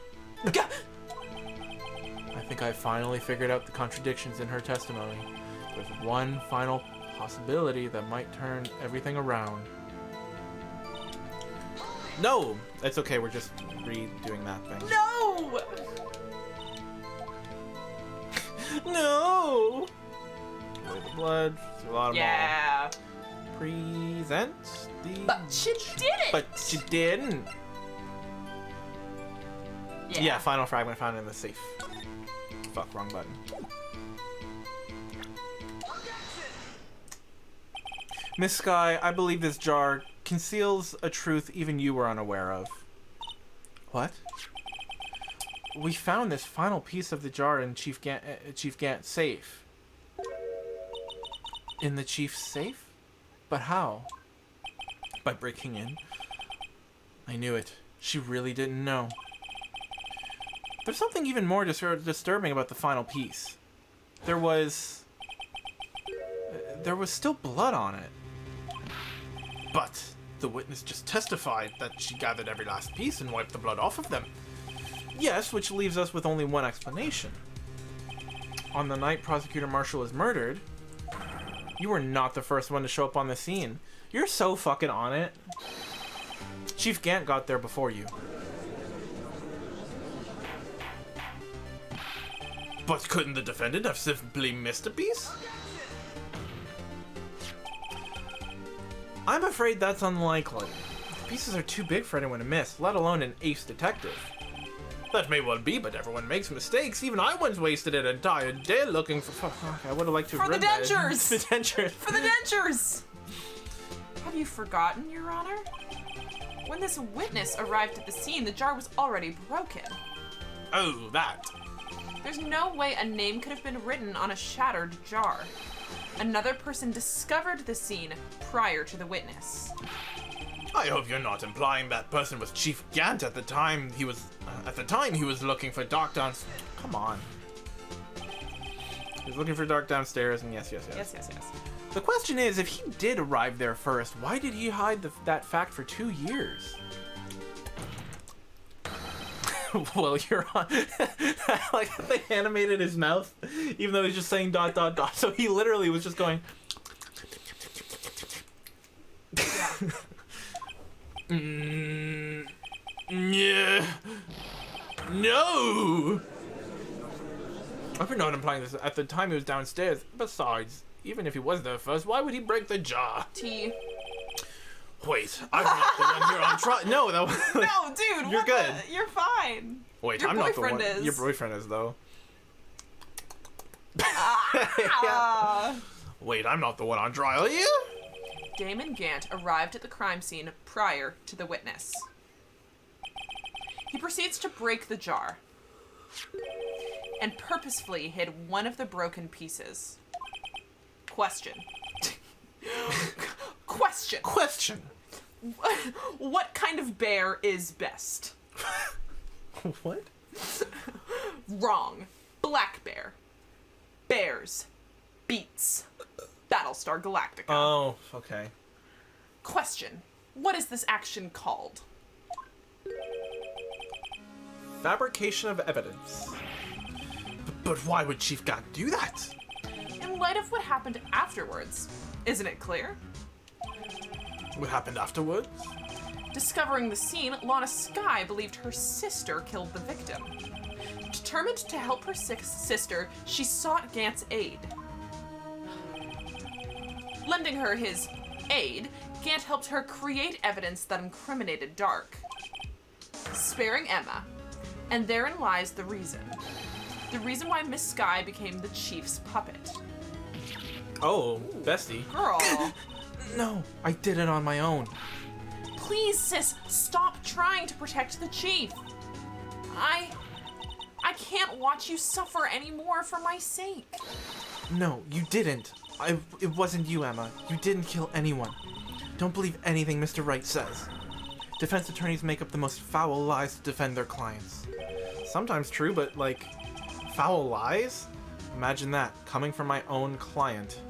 I think I finally figured out the contradictions in her testimony, with one final possibility that might turn everything around. No! It's okay, we're just redoing that thing. No! No! Away the blood, a lot of Yeah. Present the... But she did it! But she didn't. Yeah, final fragment found in the safe. Fuck, wrong button. Miss Sky, I believe this jar conceals a truth even you were unaware of. What? We found this final piece of the jar in Chief Gant's safe. In the Chief's safe? But how? By breaking in? I knew it. She really didn't know. There's something even more disturbing about the final piece. There was still blood on it. But the witness just testified that she gathered every last piece and wiped the blood off of them. Yes, which leaves us with only one explanation. On the night Prosecutor Marshall was murdered, you were not the first one to show up on the scene. You're so fucking on it. Chief Gant got there before you. But couldn't the defendant have simply missed a piece? I'm afraid that's unlikely. The pieces are too big for anyone to miss, let alone an ace detective. That may well be, but everyone makes mistakes. Even I once wasted an entire day looking for... I would have liked to have For the read that. dentures! The dentures! For the dentures! Have you forgotten, Your Honor? When this witness arrived at the scene, the jar was already broken. Oh, that. There's no way a name could have been written on a shattered jar. Another person discovered the scene prior to the witness. I hope you're not implying that person was Chief Gant at the time he was... he was looking for Dark downstairs. Come on. He was looking for Dark downstairs, and yes. Yes. The question is, if he did arrive there first, why did he hide that fact for 2 years? Well, you're on. Like they animated his mouth, even though he's just saying ... So he literally was just going. Yeah. No. I'm not implying this. At the time he was downstairs. Besides, even if he was there first, why would he break the jar? T. Wait, I'm not the one here on trial. No, that was... No, dude. You're good. You're fine. Wait, Your I'm not the one. boyfriend is. Your boyfriend is, though. Ah. Wait, I'm not the one on trial here? Damon Gant arrived at the crime scene prior to the witness. He proceeds to break the jar and purposefully hid one of the broken pieces. Question. Question. What kind of bear is best? What? Wrong. Black bear. Bears. Beats. Battlestar Galactica. Oh, okay. Question. What is this action called? Fabrication of evidence. But why would Chief Gant do that? In light of what happened afterwards, isn't it clear? What happened afterwards? Discovering the scene, Lana Skye believed her sister killed the victim. Determined to help her sister, she sought Gant's aid. Lending her his aid, Gant helped her create evidence that incriminated Dark, sparing Emma. And therein lies the reason. The reason why Miss Skye became the Chief's puppet. Oh, bestie. Girl. No, I did it on my own. Please, sis, stop trying to protect the Chief. I can't watch you suffer anymore for my sake. No, you didn't. It wasn't you, Emma. You didn't kill anyone. Don't believe anything Mr. Wright says. Defense attorneys make up the most foul lies to defend their clients. Sometimes true, but like, foul lies? Imagine that, coming from my own client.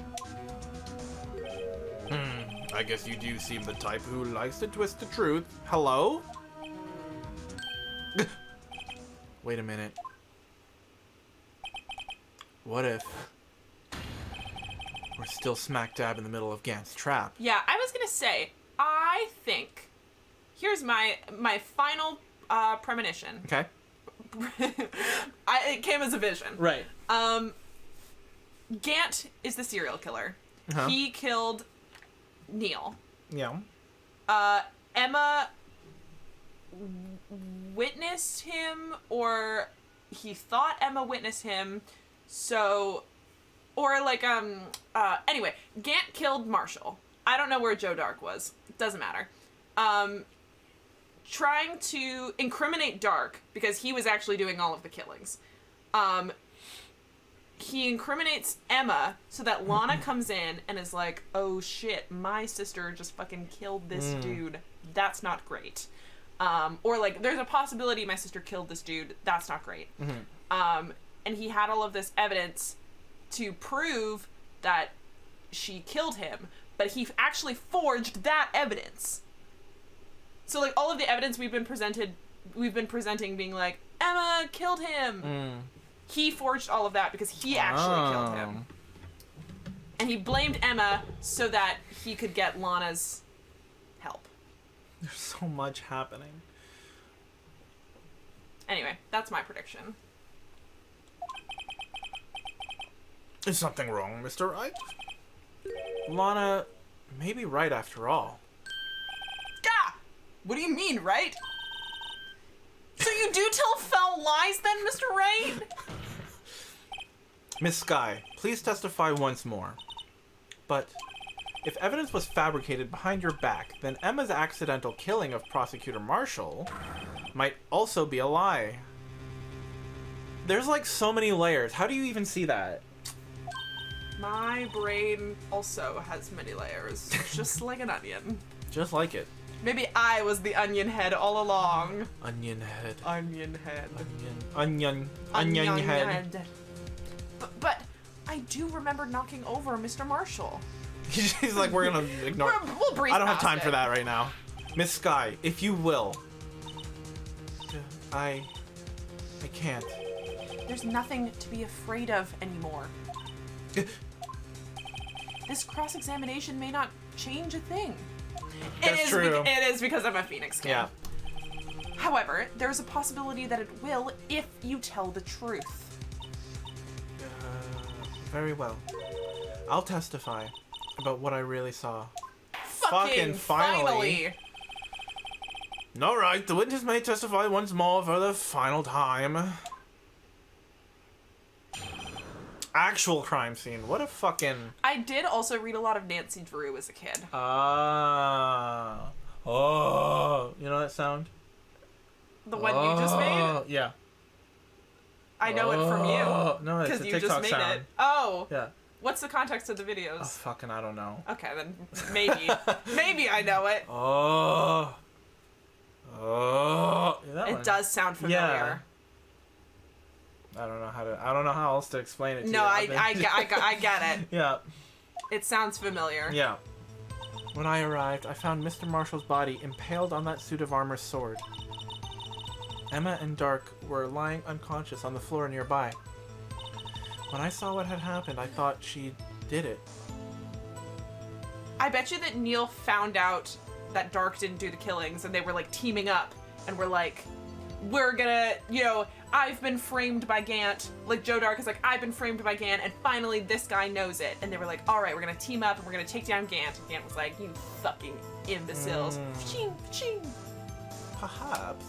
I guess you do seem the type who likes to twist the truth. Hello? Wait a minute. What if we're still smack dab in the middle of Gant's trap? Yeah, I was gonna say, I think, here's my final premonition. Okay. It came as a vision. Right. Gant is the serial killer. Uh-huh. He killed Neil. Yeah. Emma witnessed him, or he thought Emma witnessed him, so, or like, anyway, Gant killed Marshall. I don't know where Joe Dark was. Doesn't matter. Trying to incriminate Dark, because he was actually doing all of the killings. He incriminates Emma so that Lana comes in and is like, oh shit, my sister just fucking killed this dude. That's not great. Or like, there's a possibility my sister killed this dude. That's not great. And he had all of this evidence to prove that she killed him, but he actually forged that evidence. So like, all of the evidence we've been presenting being like, Emma killed him. He forged all of that because he actually killed him. And he blamed Emma so that he could get Lana's help. There's so much happening. Anyway, that's my prediction. Is something wrong, Mr. Wright? Lana may be right after all. Gah! What do you mean, right? So you do tell foul lies then, Mr. Wright? Miss Skye, please testify once more. But if evidence was fabricated behind your back, then Emma's accidental killing of Prosecutor Marshall might also be a lie. There's like so many layers. How do you even see that? My brain also has many layers, just like an onion. Just like it. Maybe I was the onion head all along. Onion head. Onion head. Onion head. But I do remember knocking over Mr. Marshall. He's like, we're gonna ignore. We'll breeze I don't have past time it. for that right now. Miss Skye, if you will. I can't. There's nothing to be afraid of anymore. This cross-examination may not change a thing. That's true. It is because I'm a Phoenix kid. Yeah. However, there's a possibility that it will if you tell the truth. Very well. I'll testify about what I really saw. Fucking finally! All right, the witness may testify once more for the final time. Actual crime scene. What a fucking... I did also read a lot of Nancy Drew as a kid. Oh. You know that sound? The one you just made? Yeah. I know it from you. No, it's a Because you TikTok just made sound. it. Oh. Yeah. What's the context of the videos? Oh, fucking I don't know. Okay, then maybe. Maybe I know it. Oh. Yeah, that It one. does sound familiar. I don't know how else to explain it to you. No, I get it. Yeah. It sounds familiar. Yeah. When I arrived, I found Mr. Marshall's body impaled on that suit of armor sword. Emma and Dark were lying unconscious on the floor nearby. When I saw what had happened, I thought she did it. I bet you that Neil found out that Dark didn't do the killings and they were like teaming up and were like, we're gonna, I've been framed by Gant. Like Joe Dark is like, I've been framed by Gant, and finally this guy knows it. And they were like, all right, we're gonna team up and we're gonna take down Gant. And Gant was like, you fucking imbeciles. Ching, ching. Perhaps.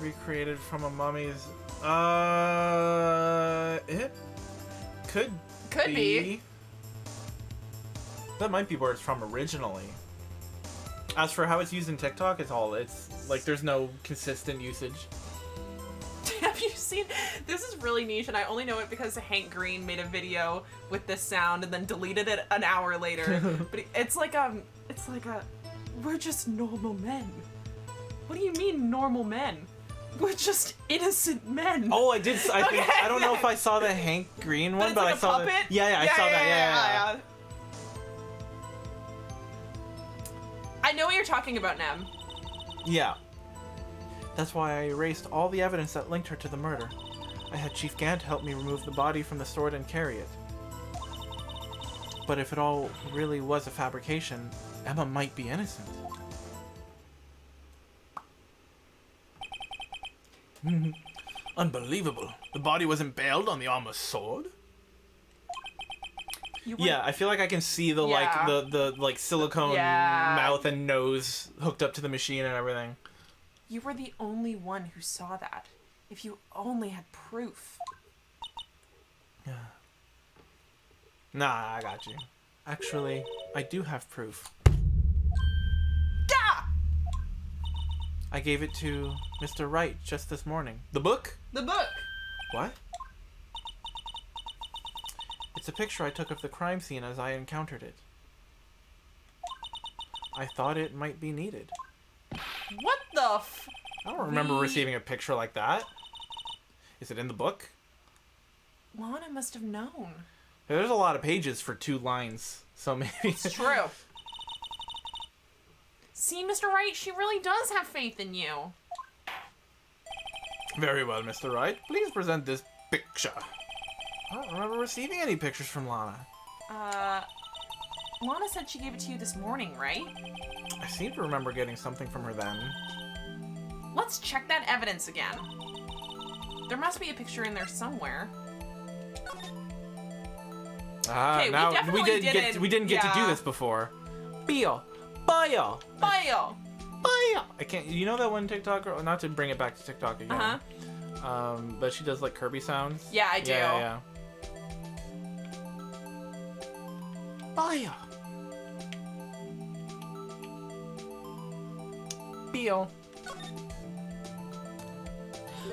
Recreated from a mummy's... It could be. That might be where it's from originally. As for how it's used in TikTok, it's like there's no consistent usage. Have you seen scene. This is really niche, and I only know it because Hank Green made a video with this sound and then deleted it an hour later. But it's like we're just normal men. What do you mean normal men? We're just innocent men. Oh, I did. I don't know if I saw the Hank Green one, but like I saw puppet? that. Yeah, I saw that. Yeah. I know what you're talking about, Nem. Yeah. That's why I erased all the evidence that linked her to the murder. I had Chief Gant help me remove the body from the sword and carry it. But if it all really was a fabrication, Emma might be innocent. Unbelievable. The body was impaled on the armor's sword? Yeah, I feel like I can see the the silicone mouth and nose hooked up to the machine and everything. You were the only one who saw that. If you only had proof. Yeah. Nah, I got you. Actually, I do have proof. Gah! I gave it to Mr. Wright just this morning. The book? The book. What? It's a picture I took of the crime scene as I encountered it. I thought it might be needed. What the f... I don't remember receiving a picture like that. Is it in the book? Lana must have known. There's a lot of pages for 2 lines, so maybe... It's true. See, Mr. Wright, she really does have faith in you. Very well, Mr. Wright. Please present this picture. I don't remember receiving any pictures from Lana. Lana said she gave it to you this morning, right? I seem to remember getting something from her then. Let's check that evidence again. There must be a picture in there somewhere. Ah, now we didn't get to do this before. Bio. I can't. You know that one TikToker? Not to bring it back to TikTok again. But she does like Kirby sounds. Yeah, I do. Yeah. Bio.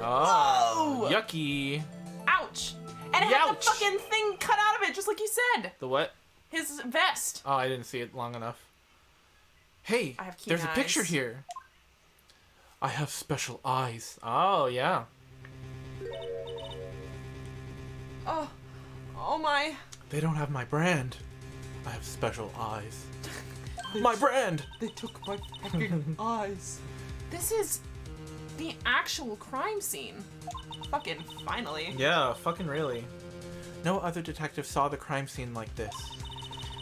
Oh, yucky. Ouch. And it had the fucking thing cut out of it, just like you said. The what? His vest. Oh, I didn't see it long enough. Hey, there's a picture here. I have special eyes. Oh, yeah. Oh my. They don't have my brand. I have special eyes. My brand! They took my fucking eyes. This is the actual crime scene. Fucking finally. Yeah, fucking really. No other detective saw the crime scene like this.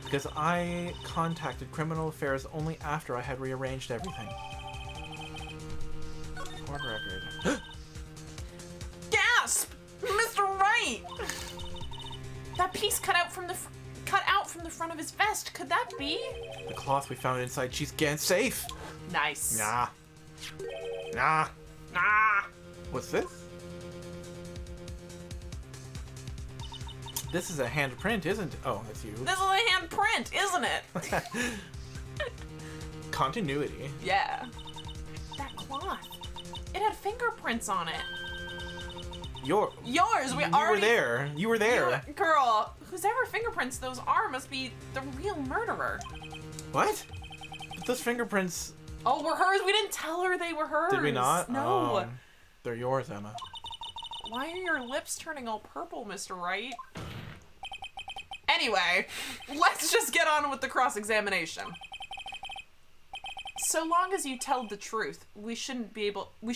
Because I contacted Criminal Affairs only after I had rearranged everything. Court record. Gasp! Mr. Wright! That piece cut out from the front of his vest. Could that be? The cloth we found inside Chief Gant's safe. Nice. Nah. What's this? This is a handprint, isn't it? Oh, that's you. This is a handprint, isn't it? Continuity. Yeah. That cloth. It had fingerprints on it. Yours. You were there. You were there. Girl, whoever fingerprints those are must be the real murderer. What? But those fingerprints... Oh, were hers? We didn't tell her they were hers. Did we not? No. Oh, they're yours, Emma. Why are your lips turning all purple, Mr. Wright? Anyway, let's just get on with the cross-examination. So long as you tell the truth, we shouldn't be able... Did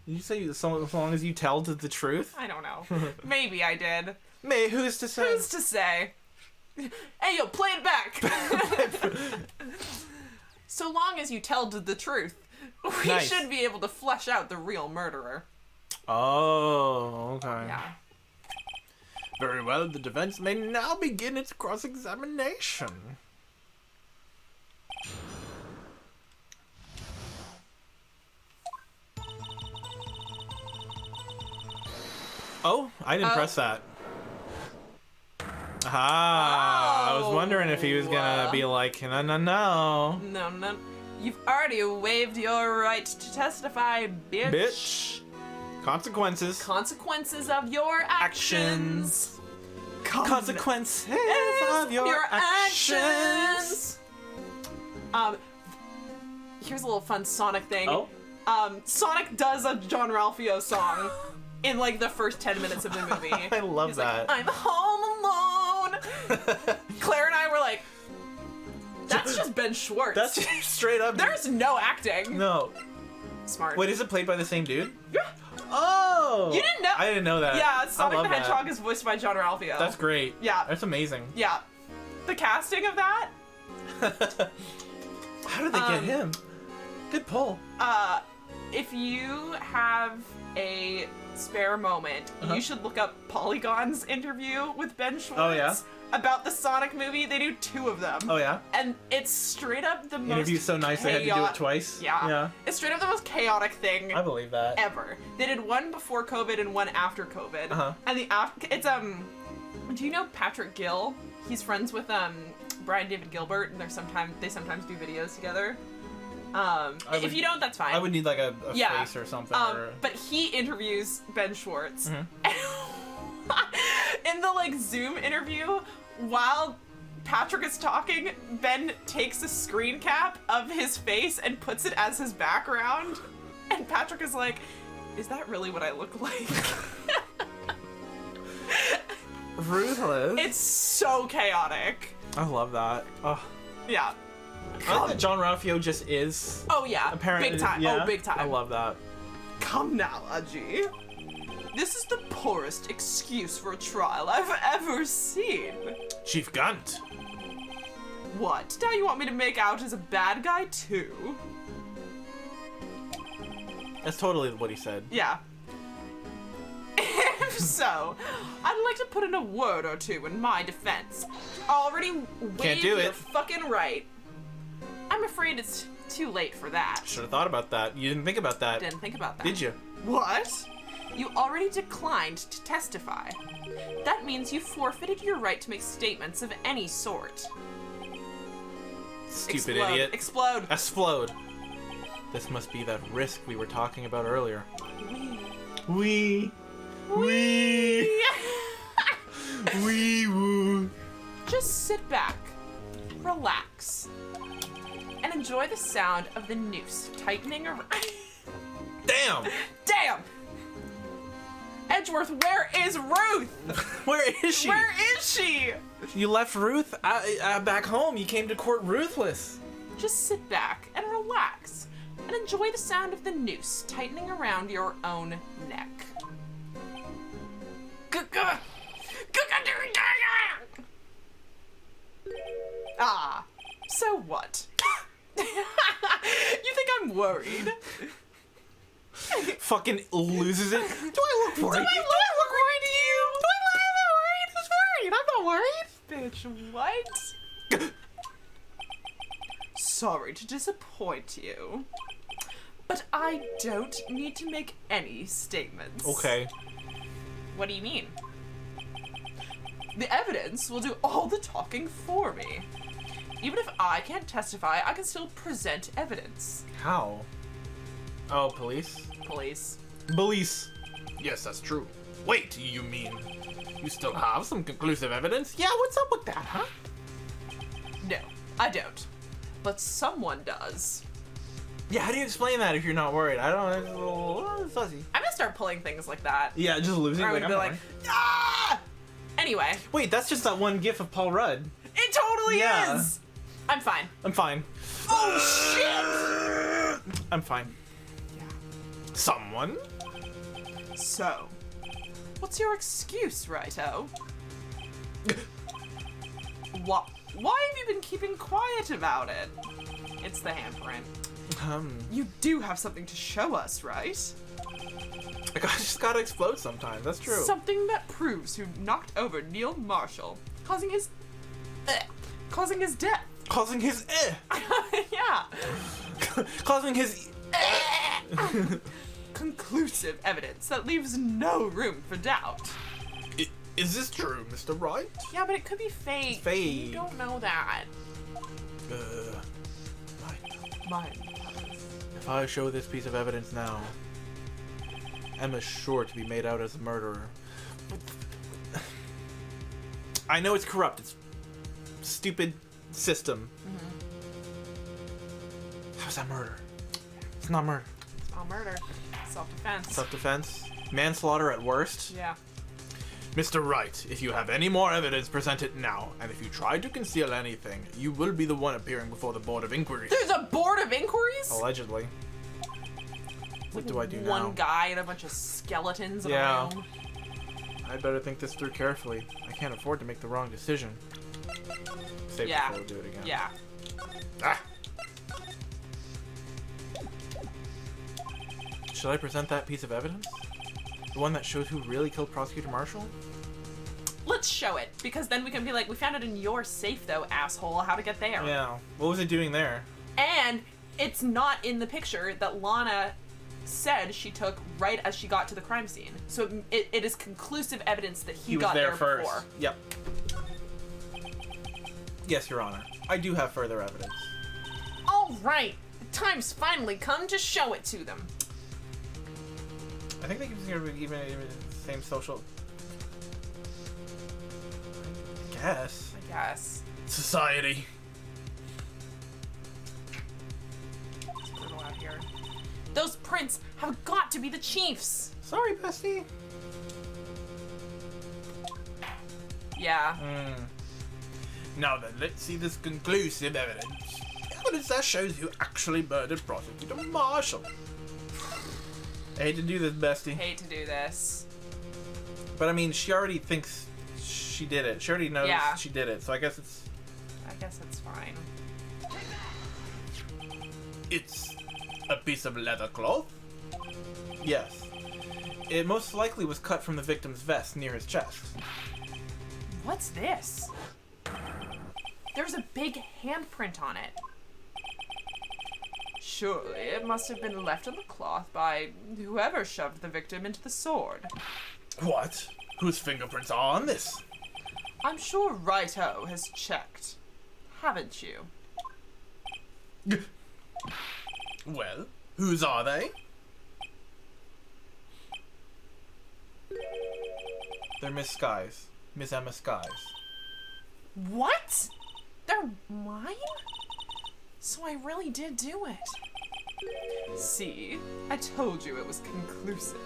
you say so long as you tell the truth? I don't know. Maybe I did. Who's to say? Who's to say? Hey, yo, play it back! So long as you tell the truth, we should be able to flesh out the real murderer. Oh, okay. Yeah. Very well, the defense may now begin its cross-examination. Oh, I didn't press that. I was wondering if he was gonna be like, no. No. You've already waived your right to testify, bitch. Consequences. Consequences of your actions. Consequences of your actions. Here's a little fun Sonic thing. Oh? Sonic does a John Ralphio song in like the first 10 minutes of the movie. I love He's that. Like, I'm home alone. Claire and I were like, that's just Ben Schwartz. That's straight up. There's no acting. No. Smart. Wait, is it played by the same dude? Yeah. Oh! You didn't know? I didn't know that. Yeah, Sonic I the love Hedgehog that. is voiced by John Ralphio. That's great. Yeah. That's amazing. Yeah. The casting of that, How did they get him? Good pull. if you have a spare moment, you should look up Polygon's interview with Ben Schwartz Oh, yeah? about the Sonic movie. They do 2 of them. Oh, yeah? And it's straight up the most Interview's so nice they had to do it twice? Yeah. Yeah. It's straight up the most chaotic thing I believe that. ever. They did one before COVID and one after COVID. Uh-huh. And it's do you know Patrick Gill? He's friends with Brian David Gilbert, and they sometimes do videos together. If you don't, that's fine. I would need like a face or something. But he interviews Ben Schwartz. In the like Zoom interview, while Patrick is talking, Ben takes a screen cap of his face and puts it as his background. And Patrick is like, is that really what I look like? Ruthless. It's so chaotic. I love that. Oh. Yeah. I like that John Ralphio just is. Oh yeah, Apparently, big time. yeah, Oh, big time. I love that. Come now, Aji. This is the poorest excuse for a trial I've ever seen. Chief Gant. What? Now you want me to make out as a bad guy too? That's totally what he said. Yeah. If so, I'd like to put in a word or two in my defense. Already waived do your it. fucking right. I'm afraid it's too late for that. Should have thought about that. You didn't think about that. Didn't think about that. Did you? What? You already declined to testify. That means you forfeited your right to make statements of any sort. Stupid Explode. idiot. Explode. Explode. This must be that risk we were talking about earlier. Wee woo. Just sit back, relax, and enjoy the sound of the noose tightening around. Damn! Damn! Edgeworth, where is Ruth? Where is she? Where is she? You left Ruth back home. You came to court ruthless. Just sit back and relax, and enjoy the sound of the noose tightening around your own neck. Ah, so what? You think I'm worried? Fucking loses it. Do I look worried? Do I look worried to you? Do I look worried? I'm not worried. Bitch, what? Sorry to disappoint you, but I don't need to make any statements. Okay. What do you mean? The evidence will do all the talking for me. Even if I can't testify, I can still present evidence. How? Oh, police? Police. Police. Yes, that's true. Wait, you mean you still have some conclusive evidence? Yeah, what's up with that, huh? No, I don't. But someone does. Yeah, how do you explain that if you're not worried? I don't know, it's a little fuzzy. I'm gonna start pulling things like that. Yeah, just losing. Or I'm Like, gonna be I'm like, fine. ah! Anyway. Wait, that's just that one gif of Paul Rudd. It totally Yeah. is! I'm fine. I'm fine. Oh, I'm fine. shit! Someone? So, what's your excuse, righto? Why have you been keeping quiet about it? It's the handprint. You do have something to show us, right? I just gotta explode sometimes, that's true. Something that proves who knocked over Neil Marshall, causing his death. Causing his Yeah. Causing his Conclusive evidence that leaves no room for doubt. Is this true, Mr. Wright? Yeah, but it could be fake. Fake. You don't know that. Mine. If I show this piece of evidence now, Emma's sure to be made out as a murderer. I know it's corrupt. It's a stupid system. How's that murder? It's not murder. It's not murder. Self-defense. Self-defense. Manslaughter at worst. Yeah. Mr. Wright, if you have any more evidence, present it now. And if you try to conceal anything, you will be the one appearing before the Board of Inquiries. There's a board of inquiries? Allegedly. What do I do now? One guy and a bunch of skeletons in Yeah. a room. I'd better think this through carefully. I can't afford to make the wrong decision. Save Yeah. before we do it again. Yeah. Ah! Should I present that piece of evidence? The one that shows who really killed Prosecutor Marshall? Let's show it, because then we can be like, we found it in your safe though, asshole. How'd it get there? Yeah. What was it doing there? And it's not in the picture that Lana said she took right as she got to the crime scene. So it is conclusive evidence that he was got there first. before. Yep. Yes, Your Honor. I do have further evidence. All right, the time's finally come to show it to them. I think they can even the same social... I guess. I guess. Society. It's brutal out here. Those prints have got to be the Chief's. Sorry, bestie. Yeah. Now then, let's see this conclusive evidence. Evidence that shows who actually murdered Prosecutor Marshall. I hate to do this, bestie. Hate to do this. But I mean, she already thinks she did it. She already knows Yeah. she did it, so I guess it's... I guess it's fine. It's a piece of leather cloth? Yes. It most likely was cut from the victim's vest near his chest. What's this? There's a big handprint on it. Surely it must have been left on the cloth by whoever shoved the victim into the sword. What? Whose fingerprints are on this? I'm sure Righto has checked. Haven't you? Well, whose are they? They're Miss Skies. Miss Emma Skies. What? They're mine? So I really did do it. See? I told you it was conclusive.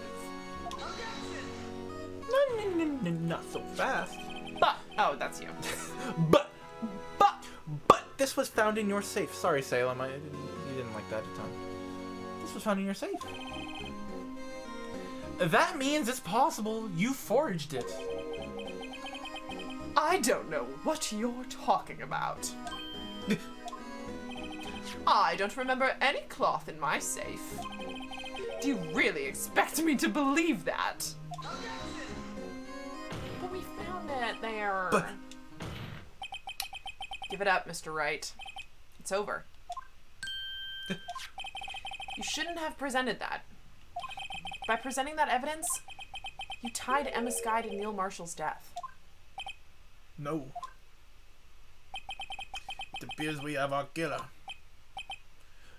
Not so fast. But, oh, that's you. But this was found in your safe. Sorry, Salem. You didn't like that at the time. This was found in your safe. That means it's possible you forged it. I don't know what you're talking about. I don't remember any cloth in my safe. Do you really expect me to believe that? But we found it there. But- Give it up, Mr. Wright. It's over. You shouldn't have presented that. By presenting that evidence, you tied Emma Skye to Neil Marshall's death. No. It appears we have our killer.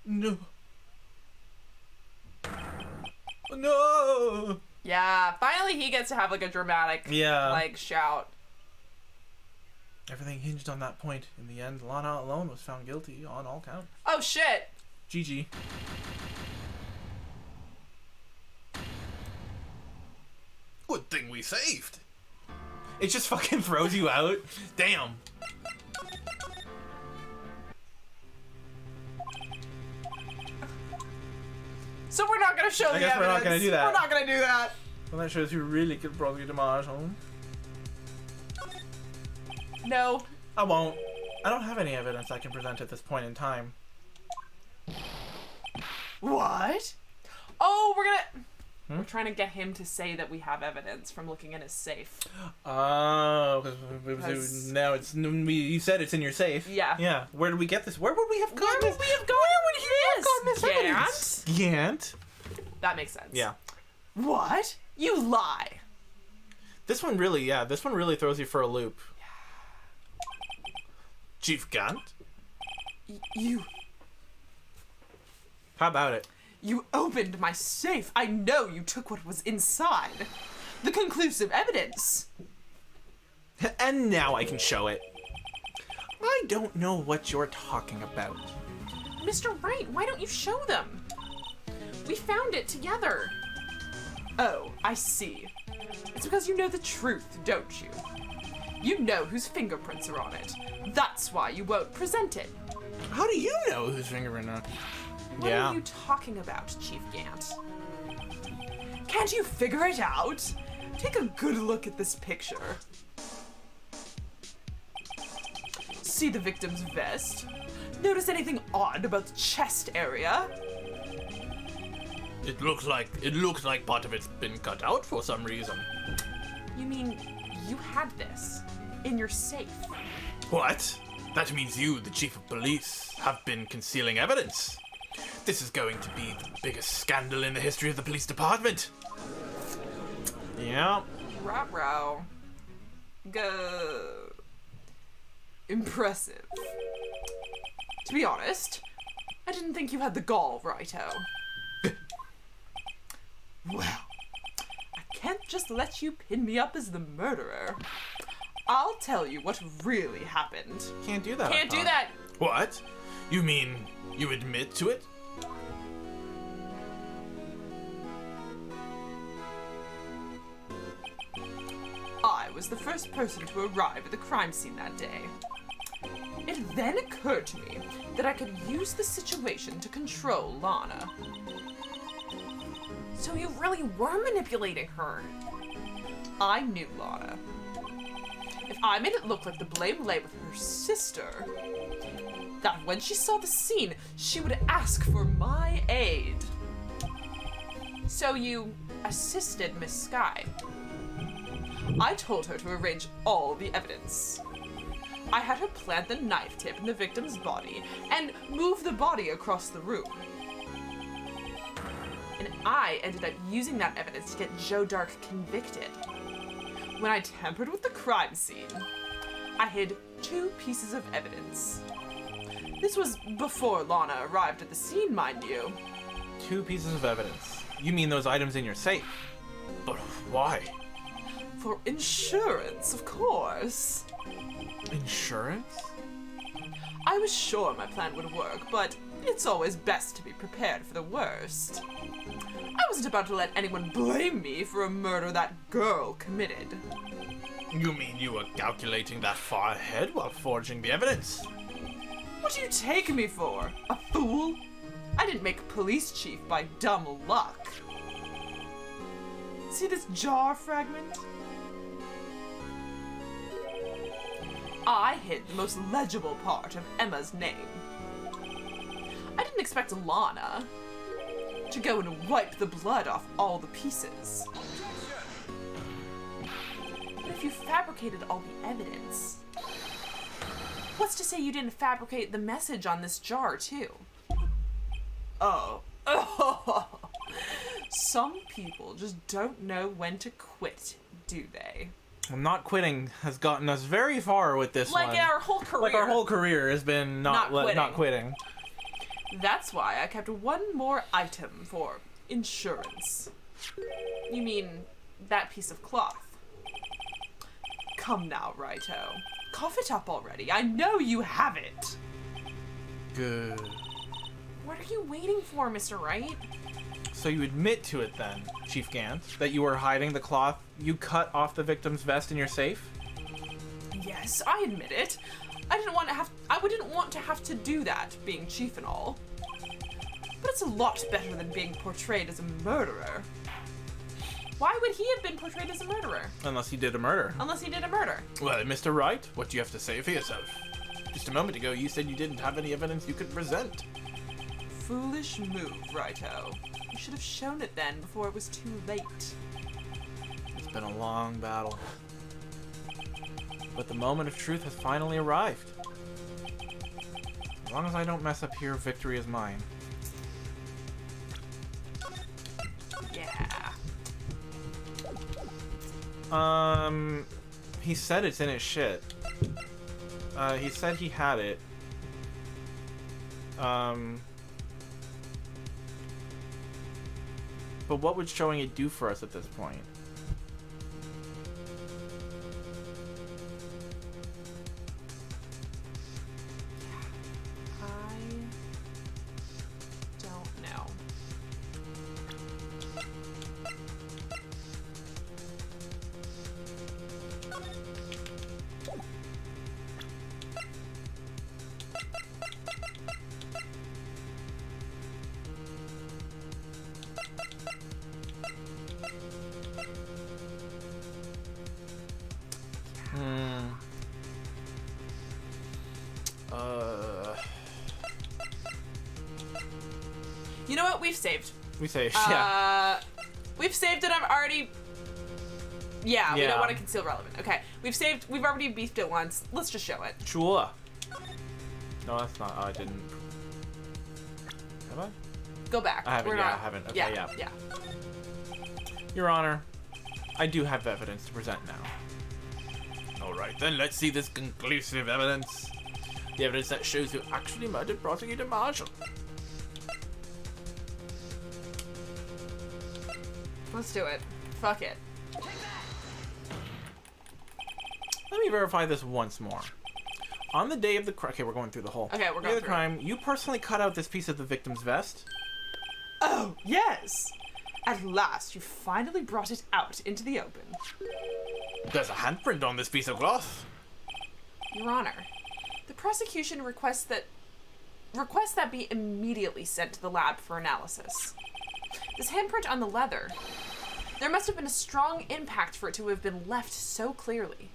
No. No! Yeah, finally he gets to have like a dramatic shout. Everything hinged on that point. In the end, Lana alone was found guilty on all counts. Oh shit! GG. Good thing we saved. It just fucking throws you out. Damn. So we're not gonna show the guess evidence. we're not gonna do that. We're not gonna do that. Well, that shows who really could probably get Marshall. No. I won't. I don't have any evidence I can present at this point in time. What? Oh, we're trying to get him to say that we have evidence from looking in his safe. Oh, because now it's you said it's in your safe. Yeah. Yeah. Where did we get this? Where would we have gotten this? Where would he have gotten this evidence? Gant. That makes sense. Yeah. What? You lie. This one really throws you for a loop. Chief Gant? You. How about it? You opened my safe. I know you took what was inside. The conclusive evidence. And now I can show it. I don't know what you're talking about. Mr. Wright, why don't you show them? We found it together. Oh, I see. It's because you know the truth, don't you? You know whose fingerprints are on it. That's why you won't present it. How do you know whose fingerprint on? What are you talking about, Chief Gant? Can't you figure it out? Take a good look at this picture. See the victim's vest? Notice anything odd about the chest area? It looks like part of it's been cut out for some reason. You mean you had this in your safe? What? That means you, the chief of police, have been concealing evidence. This is going to be the biggest scandal in the history of the police department. Yeah. Ruh-roh. Go. Impressive. To be honest, I didn't think you had the gall, righto. Well, I can't just let you pin me up as the murderer. I'll tell you what really happened. Can't do that. Can't do that. What? You mean you admit to it? I was the first person to arrive at the crime scene that day. It then occurred to me that I could use the situation to control Lana. So you really were manipulating her. I knew Lana. If I made it look like the blame lay with her sister, that when she saw the scene, she would ask for my aid. So you assisted Miss Sky. I told her to arrange all the evidence. I had her plant the knife tip in the victim's body and move the body across the room. And I ended up using that evidence to get Joe Dark convicted. When I tampered with the crime scene, I hid 2 pieces of evidence. This was before Lana arrived at the scene, mind you. 2 pieces of evidence. You mean those items in your safe? But why? For insurance, of course. Insurance? I was sure my plan would work, but it's always best to be prepared for the worst. I wasn't about to let anyone blame me for a murder that girl committed. You mean you were calculating that far ahead while forging the evidence? What do you take me for? A fool? I didn't make police chief by dumb luck. See this jar fragment? I hid the most legible part of Emma's name. I didn't expect Lana to go and wipe the blood off all the pieces. But if you fabricated all the evidence, what's to say you didn't fabricate the message on this jar, too? Oh. Some people just don't know when to quit, do they? Not quitting has gotten us very far with this one. Like our whole career. Like our whole career has been not quitting. That's why I kept one more item for insurance. You mean that piece of cloth? Come now, righto. Cough it up already. I know you have it. Good. What are you waiting for, Mr. Wright? So you admit to it then, Chief Gant, that you were hiding the cloth you cut off the victim's vest in your safe? Yes, I admit it. I wouldn't want to have to do that, being chief and all. But it's a lot better than being portrayed as a murderer. Why would he have been portrayed as a murderer? Unless he did a murder. Unless he did a murder. Well, Mr. Wright, what do you have to say for yourself? Just a moment ago, you said you didn't have any evidence you could present. Foolish move, righto. You should have shown it then before it was too late. It's been a long battle. But the moment of truth has finally arrived. As long as I don't mess up here, victory is mine. Yeah. He said it's in his shit. He said he had it. But what would showing it do for us at this point? I don't know. You know what? We've saved. We say, yeah. We've saved it. I've already. Yeah, we Yeah. don't want to conceal relevant. Okay, we've saved. We've already beefed it once. Let's just show it. Sure. No, that's not. I didn't. Have I? Go back. I haven't. We're Yeah, not, I haven't. Okay, yeah. Your Honor, I do have evidence to present now. Alright, then let's see this conclusive evidence. The evidence that shows who actually murdered Prosecutor Marshall. Let's do it. Fuck it. Let me verify this once more. On the day of the crime, okay, we're going through the whole. Okay, we're day going of the through crime. You personally cut out this piece of the victim's vest. Oh, yes! At last, you finally brought it out into the open. There's a handprint on this piece of cloth. Your Honor, the prosecution requests that be immediately sent to the lab for analysis. This handprint on the leather, there must have been a strong impact for it to have been left so clearly.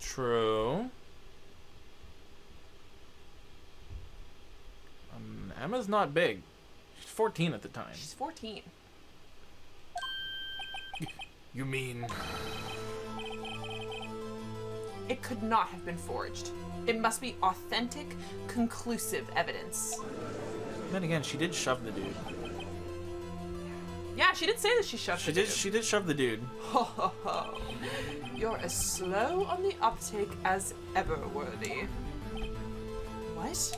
True. Emma's not big. She's 14 at the time. She's 14. You mean... It could not have been forged. It must be authentic, conclusive evidence. Then again, she did shove the dude. Yeah, she did say that she shoved She it. did. She did shove the dude. Ho ho ho. You're as slow on the uptake as ever, Worthy. What?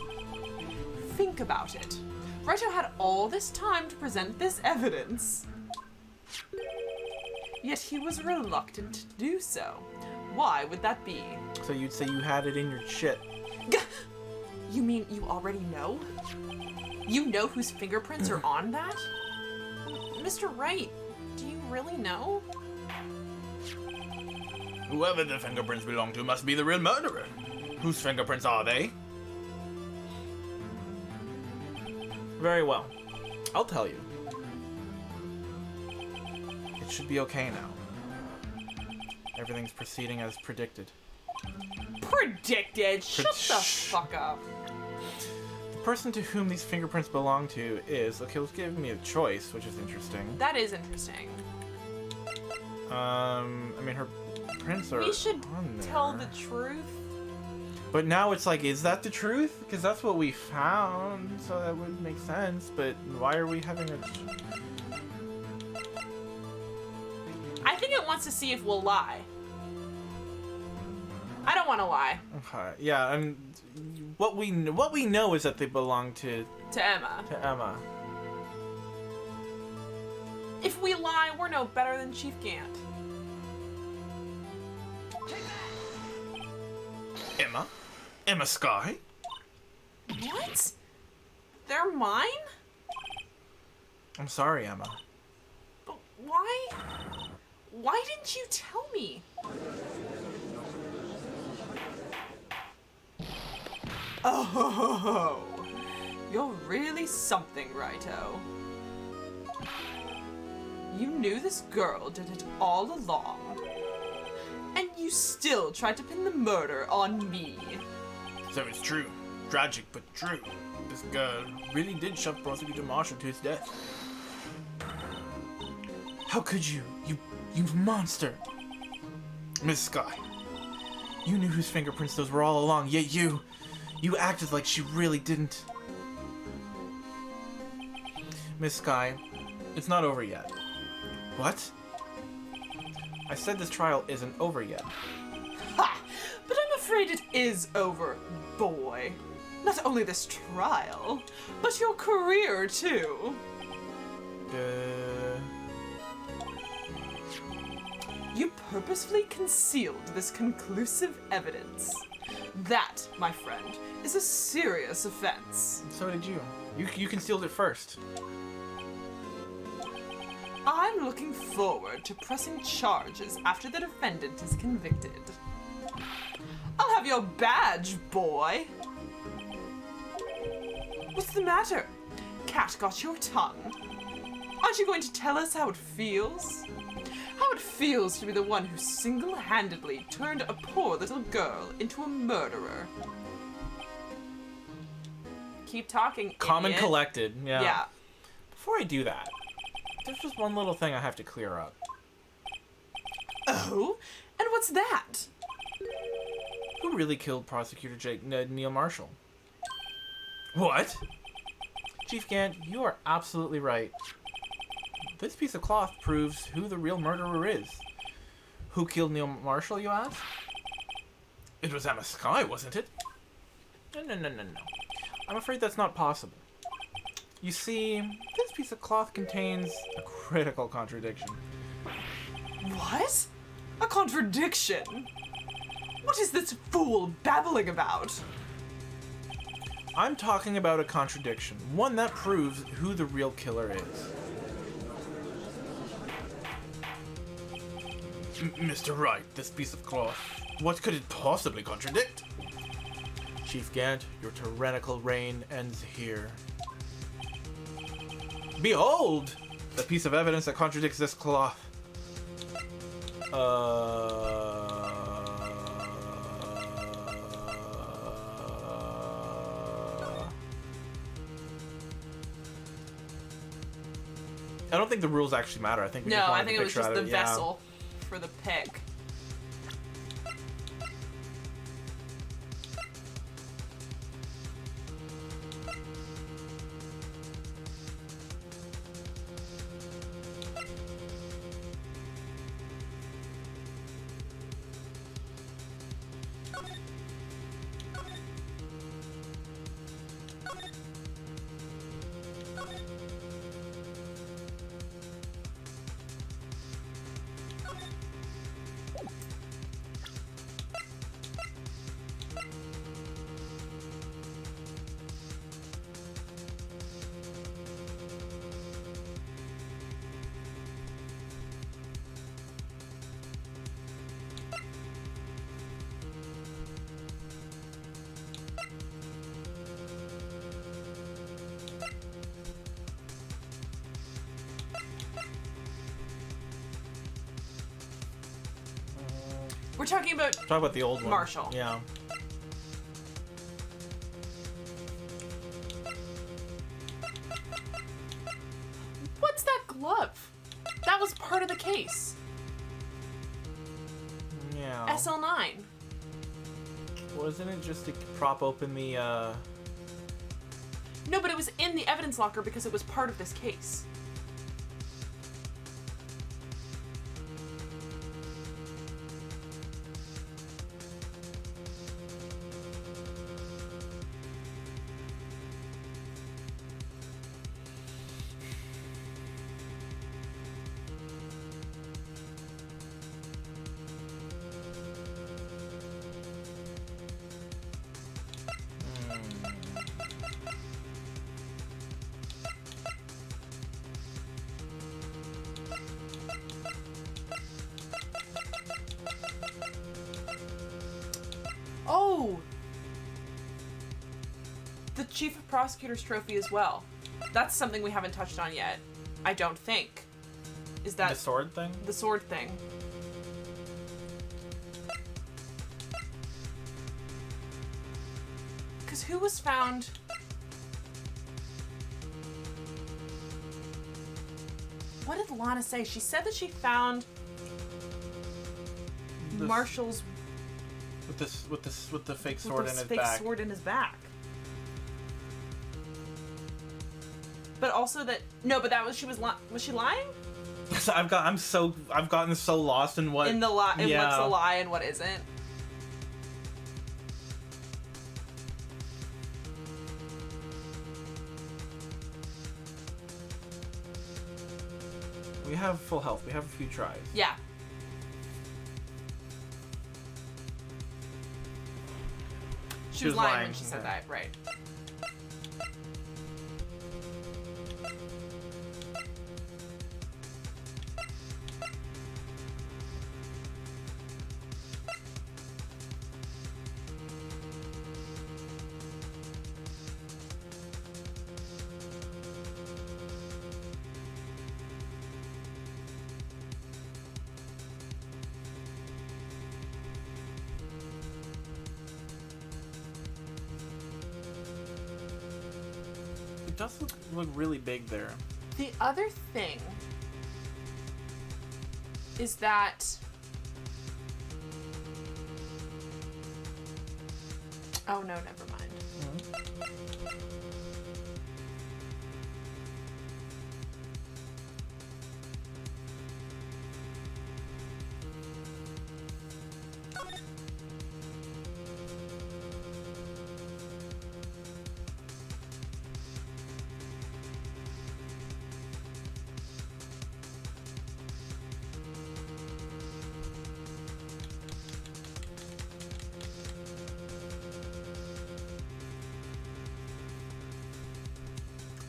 Think about it. Righto had all this time to present this evidence. Yet he was reluctant to do so. Why would that be? So you'd say you had it in your shit. You mean you already know? You know whose fingerprints are on that? Mr. Wright, do you really know? Whoever the fingerprints belong to must be the real murderer. Whose fingerprints are they? Very well. I'll tell you. It should be okay now. Everything's proceeding as predicted. Predicted? Shut the fuck up. The person to whom these fingerprints belong to is... Okay, let's give me a choice, which is interesting. That is interesting. I mean, her prints are We should on there. tell the truth. But now it's like, is that the truth? Because that's what we found, so that would make sense. But why are we having a... I think it wants to see if we'll lie. I don't want to lie. Okay, yeah, and what we know is that they belong to To Emma. Emma. If we lie, we're no better than Chief Gant. Emma? Emma Sky? What? They're mine? I'm sorry, Emma. But why? Why didn't you tell me? Oh, you're really something, Righto. You knew this girl did it all along. And you still tried to pin the murder on me. So it's true. Tragic, but true. This girl really did shove Prosecutor Marshall to his death. How could you? You monster! Miss Sky. You knew whose fingerprints those were all along, yet you acted like she really didn't. Miss Sky, it's not over yet. What? I said this trial isn't over yet. Ha! But I'm afraid it is over, boy. Not only this trial, but your career, too. You purposefully concealed this conclusive evidence. That, my friend, is a serious offense. So did you. You concealed it first. I'm looking forward to pressing charges after the defendant is convicted. I'll have your badge, boy. What's the matter? Cat got your tongue. Aren't you going to tell us how it feels? How it feels to be the one who single-handedly turned a poor little girl into a murderer. Keep talking, Calm and idiot. collected. Yeah. Yeah. Before I do that, there's just one little thing I have to clear up. Oh? And what's that? Who really killed Prosecutor Neil Marshall? What? Chief Gant, you are absolutely right. This piece of cloth proves who the real murderer is. Who killed Neil Marshall, you ask? It was Emma Skye, wasn't it? No. I'm afraid that's not possible. You see, this piece of cloth contains a critical contradiction. What? A contradiction? What is this fool babbling about? I'm talking about a contradiction, one that proves who the real killer is. Mr. Wright, this piece of cloth. What could it possibly contradict? Chief Gant, your tyrannical reign ends here. Behold! The piece of evidence that contradicts this cloth. I don't think the rules actually matter. I think we just No, wanted I think the it was picture just out the of it. Yeah. vessel for the pick. We're talking about Talk about the old one. Marshall. Yeah. what's that glove? That was part of the case. Yeah. SL9. Wasn't it just to prop open the, No, but it was in the evidence locker because it was part of this case. Oh! The Chief of Prosecutors trophy as well. That's something we haven't touched on yet. I don't think. Is that the sword thing? the sword thing? Because who was found... What did Lana say? She said that she found This- Marshall's With the fake with sword the in his fake back. sword in his back. But also that but that was she was she lying? So I've gotten so lost in what In the lie, in yeah. what's a lie and what isn't. We have full health. We have a few tries. Yeah. She was lying when she said that, right. It does look really big there. The other thing is that oh no, never mind.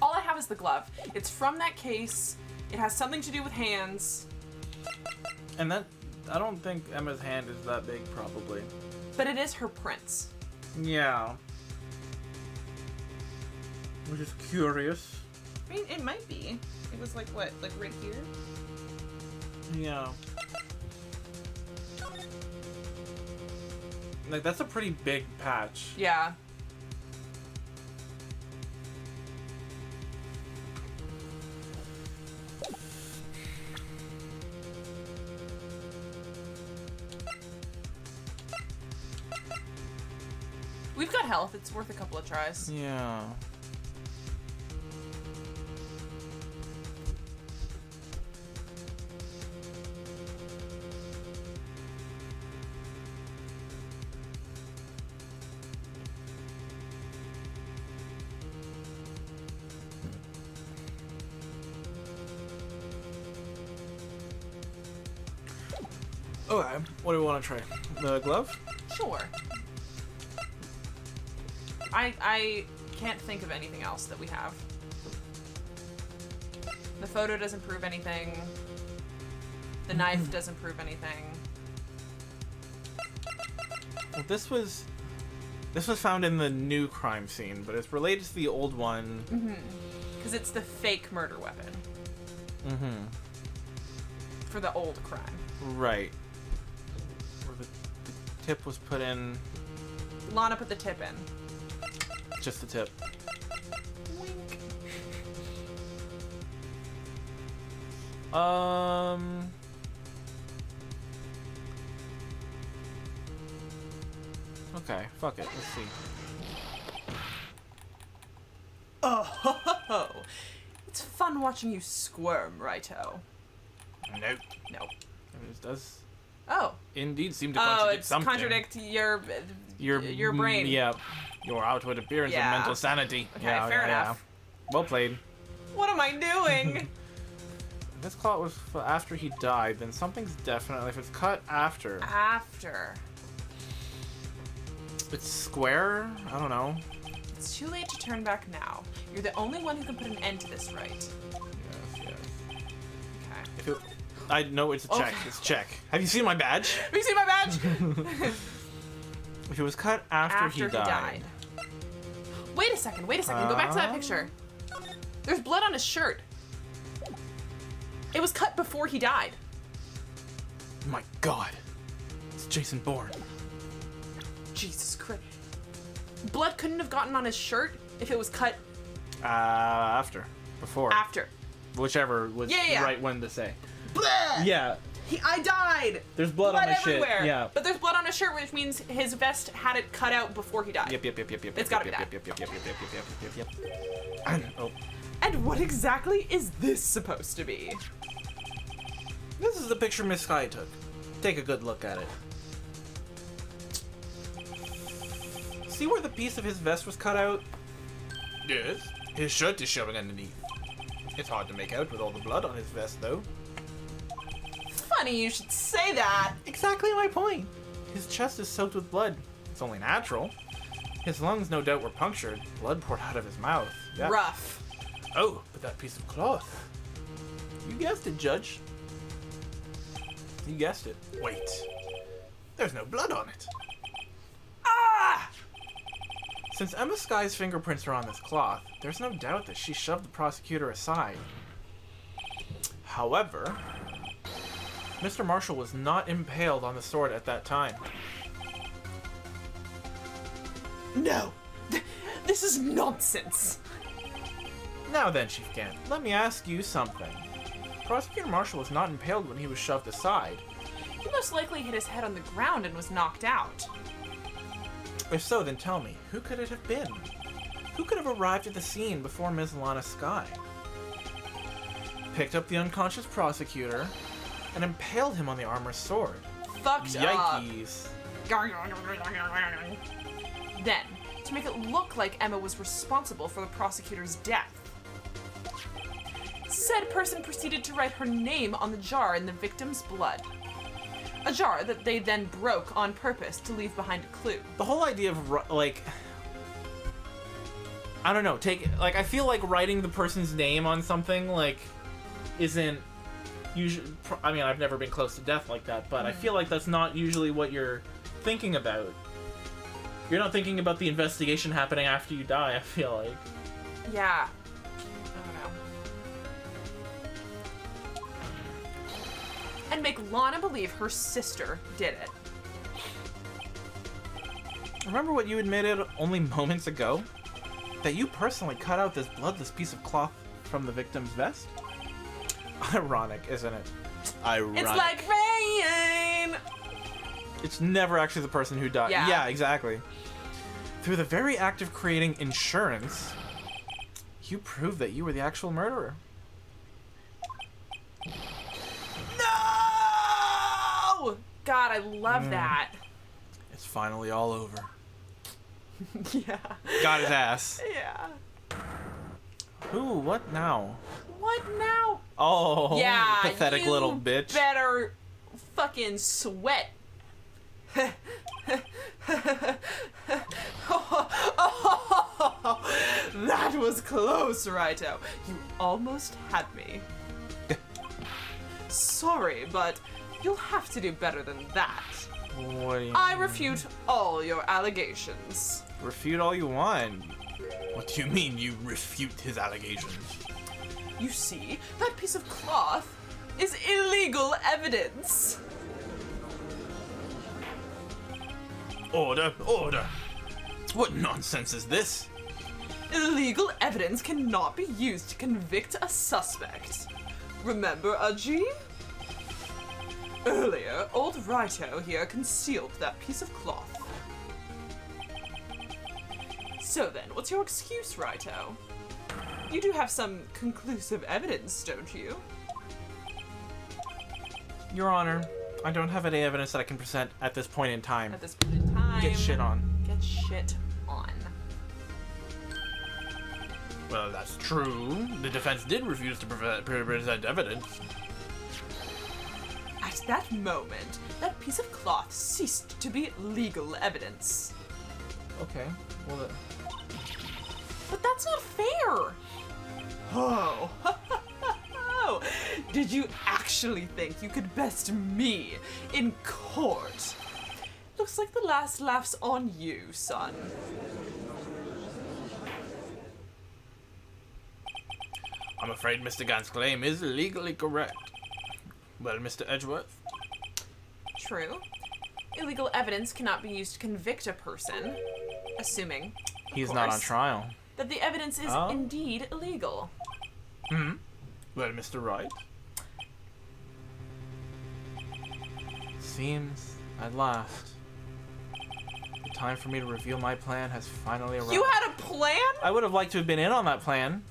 All I have is the glove. It's from that case. It has something to do with hands, And that, I don't think Emma's hand is that big, probably. but it is her prints. Yeah. Which is curious. I mean, it might be. It was like what? Like right here? Yeah. Like, that's a pretty big patch. Yeah. We've got health. It's worth a couple of tries. Yeah. Okay, what do we want to try? The glove? Sure. I can't think of anything else that we have. The photo doesn't prove anything. The knife doesn't prove anything. Well, this was found in the new crime scene, but it's related to the old one. Because it's the fake murder weapon Mm-hmm. for the old crime. Right. Where the tip was put in. Lana put the tip in. Just the tip. Wink. Okay, fuck it. Let's see. Oh, ho, ho, ho. It's fun watching you squirm, righto. Nope. No. It does Oh. indeed seem to Oh, contradict it's something. contradict your brain. Yeah. Your outward appearance Yeah. of mental sanity. Okay, yeah, fair yeah, enough. Yeah. Well played. What am I doing? This clot was after he died, then something's definitely, if it's cut after, After. it's square? I don't know. It's too late to turn back now. You're the only one who can put an end to this, right? Yes. Okay. If it, I know it's a check. Okay. It's a check. Have you seen my badge? Have you seen my badge? If it was cut after he died. Wait a second. Go back to that picture. There's blood on his shirt. It was cut before he died. My God. It's Jason Bourne. Jesus Christ. Blood couldn't have gotten on his shirt if it was cut After. Before. after. Whichever was Yeah, yeah. the right one to say. Bleh! Yeah. I died. There's blood on his everywhere. shit. Yeah. But there's blood on his shirt, which means his vest had it cut out before he died. Yep. It's gotta be that. Yep. Oh. And what exactly is this supposed to be? This is the picture Miss Sky took. Take a good look at it. See where the piece of his vest was cut out? Yes. His shirt is showing underneath. It's hard to make out with all the blood on his vest, though. Funny you should say that. Exactly my point. His chest is soaked with blood. It's only natural. His lungs no doubt were punctured. Blood poured out of his mouth. Yep. Rough. Oh, but that piece of cloth. You guessed it, Judge. You guessed it. Wait. There's no blood on it. Ah! Since Emma Sky's fingerprints are on this cloth, there's no doubt that she shoved the prosecutor aside. However, Mr. Marshall was not impaled on the sword at that time. No. This is nonsense. Now then, Chief Gant, let me ask you something. Prosecutor Marshall was not impaled when he was shoved aside. He most likely hit his head on the ground and was knocked out. If so, then tell me, who could it have been? Who could have arrived at the scene before Ms. Lana Sky? Picked up the unconscious prosecutor and impaled him on the armor's sword. Fucked up. Yikes. Then, to make it look like Emma was responsible for the prosecutor's death, said person proceeded to write her name on the jar in the victim's blood. A jar that they then broke on purpose to leave behind a clue. The whole idea of, like... I don't know, I feel like writing the person's name on something, like, isn't usually... I mean, I've never been close to death like that, but I feel like that's not usually what you're thinking about. You're not thinking about the investigation happening after you die, I feel like. Yeah. I don't know. And make Lana believe her sister did it. Remember what you admitted only moments ago? That you personally cut out this bloodless piece of cloth from the victim's vest? Ironic, isn't it? Ironic. It's like rain! It's never actually the person who died. Yeah. Yeah, exactly. Through the very act of creating insurance, you proved that you were the actual murderer. No! God, I love that. It's finally all over. Yeah. Got his ass. Yeah. Ooh, what now? What now? Oh, Yeah, pathetic you little bitch. better fucking sweat. That was close, Raito. You almost had me. Sorry, but you'll have to do better than that. What do you I refute all your allegations. refute all you want? What do you mean you refute his allegations? You see, that piece of cloth is illegal evidence. Order, order. What nonsense is this? Illegal evidence cannot be used to convict a suspect. Remember, Aji? Earlier, old Raito here concealed that piece of cloth. So then, what's your excuse, Raito? You do have some conclusive evidence, don't you? Your Honor, I don't have any evidence that I can present at this point in time. At this point in time... Get shit on. Get shit on. Well, that's true. The defense did refuse to present evidence. At that moment, that piece of cloth ceased to be legal evidence. Okay, well, But that's not fair! Oh. Did you actually think you could best me in court? Looks like the last laugh's on you, son. I'm afraid Mr. Gant's claim is legally correct. Well, Mr. Edgeworth? True. Illegal evidence cannot be used to convict a person, assuming, he's not on course, trial. that the evidence is Oh. indeed illegal. Well, Mr. Wright? Seems, at last, the time for me to reveal my plan has finally arrived. You had a plan? I would have liked to have been in on that plan.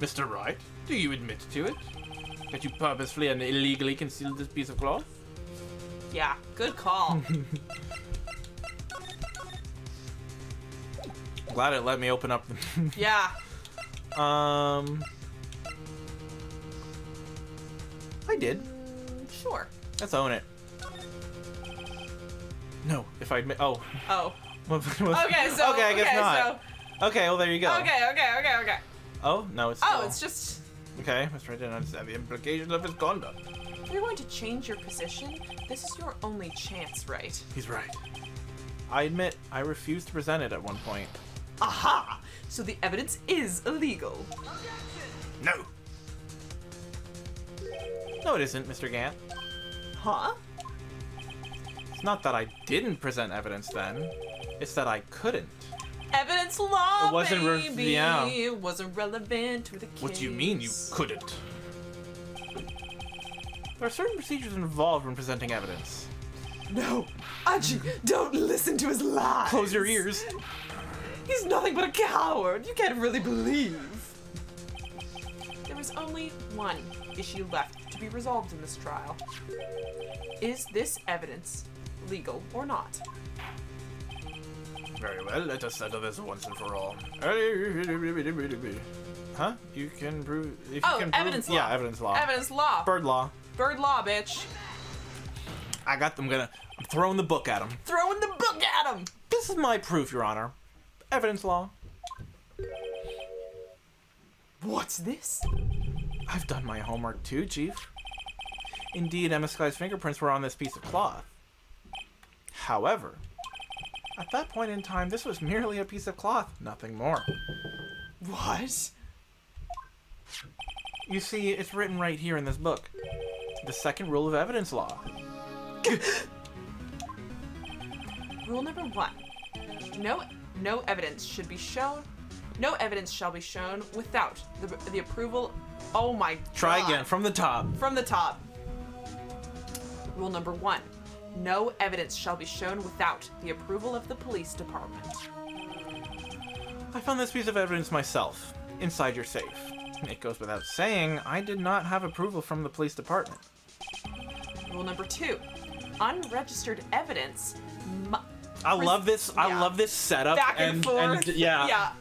Mr. Wright, do you admit to it? That you purposefully and illegally concealed this piece of cloth? Yeah, good call. Glad it let me open up the... Yeah. I did. Sure. Let's own it. No, if I admit. Oh. Oh. Okay, So. Okay, I guess not. Okay, well, there you go. Okay. Oh, no, it's. Oh, still- it's just. Okay, Mr. I didn't understand the implications of his conduct. If you're going to change your position, this is your only chance, right? He's right. I admit, I refused to present it at one point. Aha! So the evidence is illegal. No. No, it isn't, Mr. Gant. Huh? It's not that I didn't present evidence then. It's that I couldn't. Evidence law, It wasn't baby. yeah. It wasn't relevant to the case. What do you mean you couldn't? There are certain procedures involved when presenting evidence. No, Archie, don't listen to his lies. Close your ears. He's nothing but a coward. You can't really believe. There is only one issue left to be resolved in this trial. Is this evidence legal or not? Very well, let us settle this once and for all. Huh? You can prove. If you Oh, can prove, evidence law. Yeah, evidence law. Evidence law. Bird law. Bird law, bitch. I got them. I'm throwing the book at him. Throwing the book at him. This is my proof, Your Honor. Evidence law. What's this? I've done my homework too, Chief. Indeed, Emma Sky's fingerprints were on this piece of cloth. However, at that point in time, this was merely a piece of cloth, nothing more. What? You see, it's written right here in this book. The second rule of evidence law. Rule number 1. No evidence should be shown. No evidence shall be shown without the approval. Oh my Try God. again, from the top. From the top. Rule number 1. No evidence shall be shown without the approval of the police department. I found this piece of evidence myself, inside your safe. It goes without saying, I did not have approval from the police department. Rule number 2. Unregistered evidence. I love this setup Back and forth. yeah.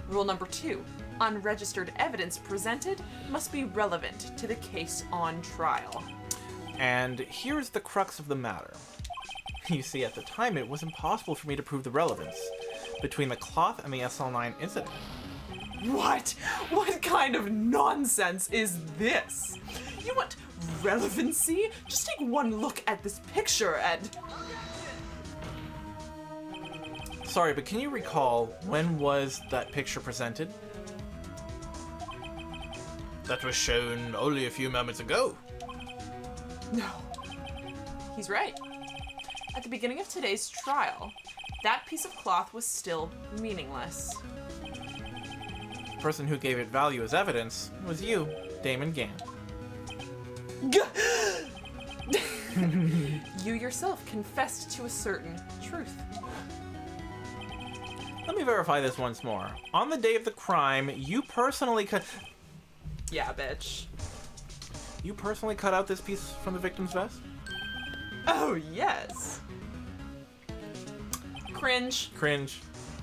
Rule number 2. Unregistered evidence presented must be relevant to the case on trial. And here's the crux of the matter. You see, at the time, it was impossible for me to prove the relevance between the cloth and the SL9 incident. What? What kind of nonsense is this? You want relevancy? Just take one look at this picture and... Sorry, but can you recall when was that picture presented? That was shown only a few moments ago. No. He's right. At the beginning of today's trial, that piece of cloth was still meaningless. The person who gave it value as evidence was you, Damon Gant. You yourself confessed to a certain truth. Let me verify this once more. On the day of the crime, you personally cut out this piece from the victim's vest? Oh, yes. Cringe. Cringe.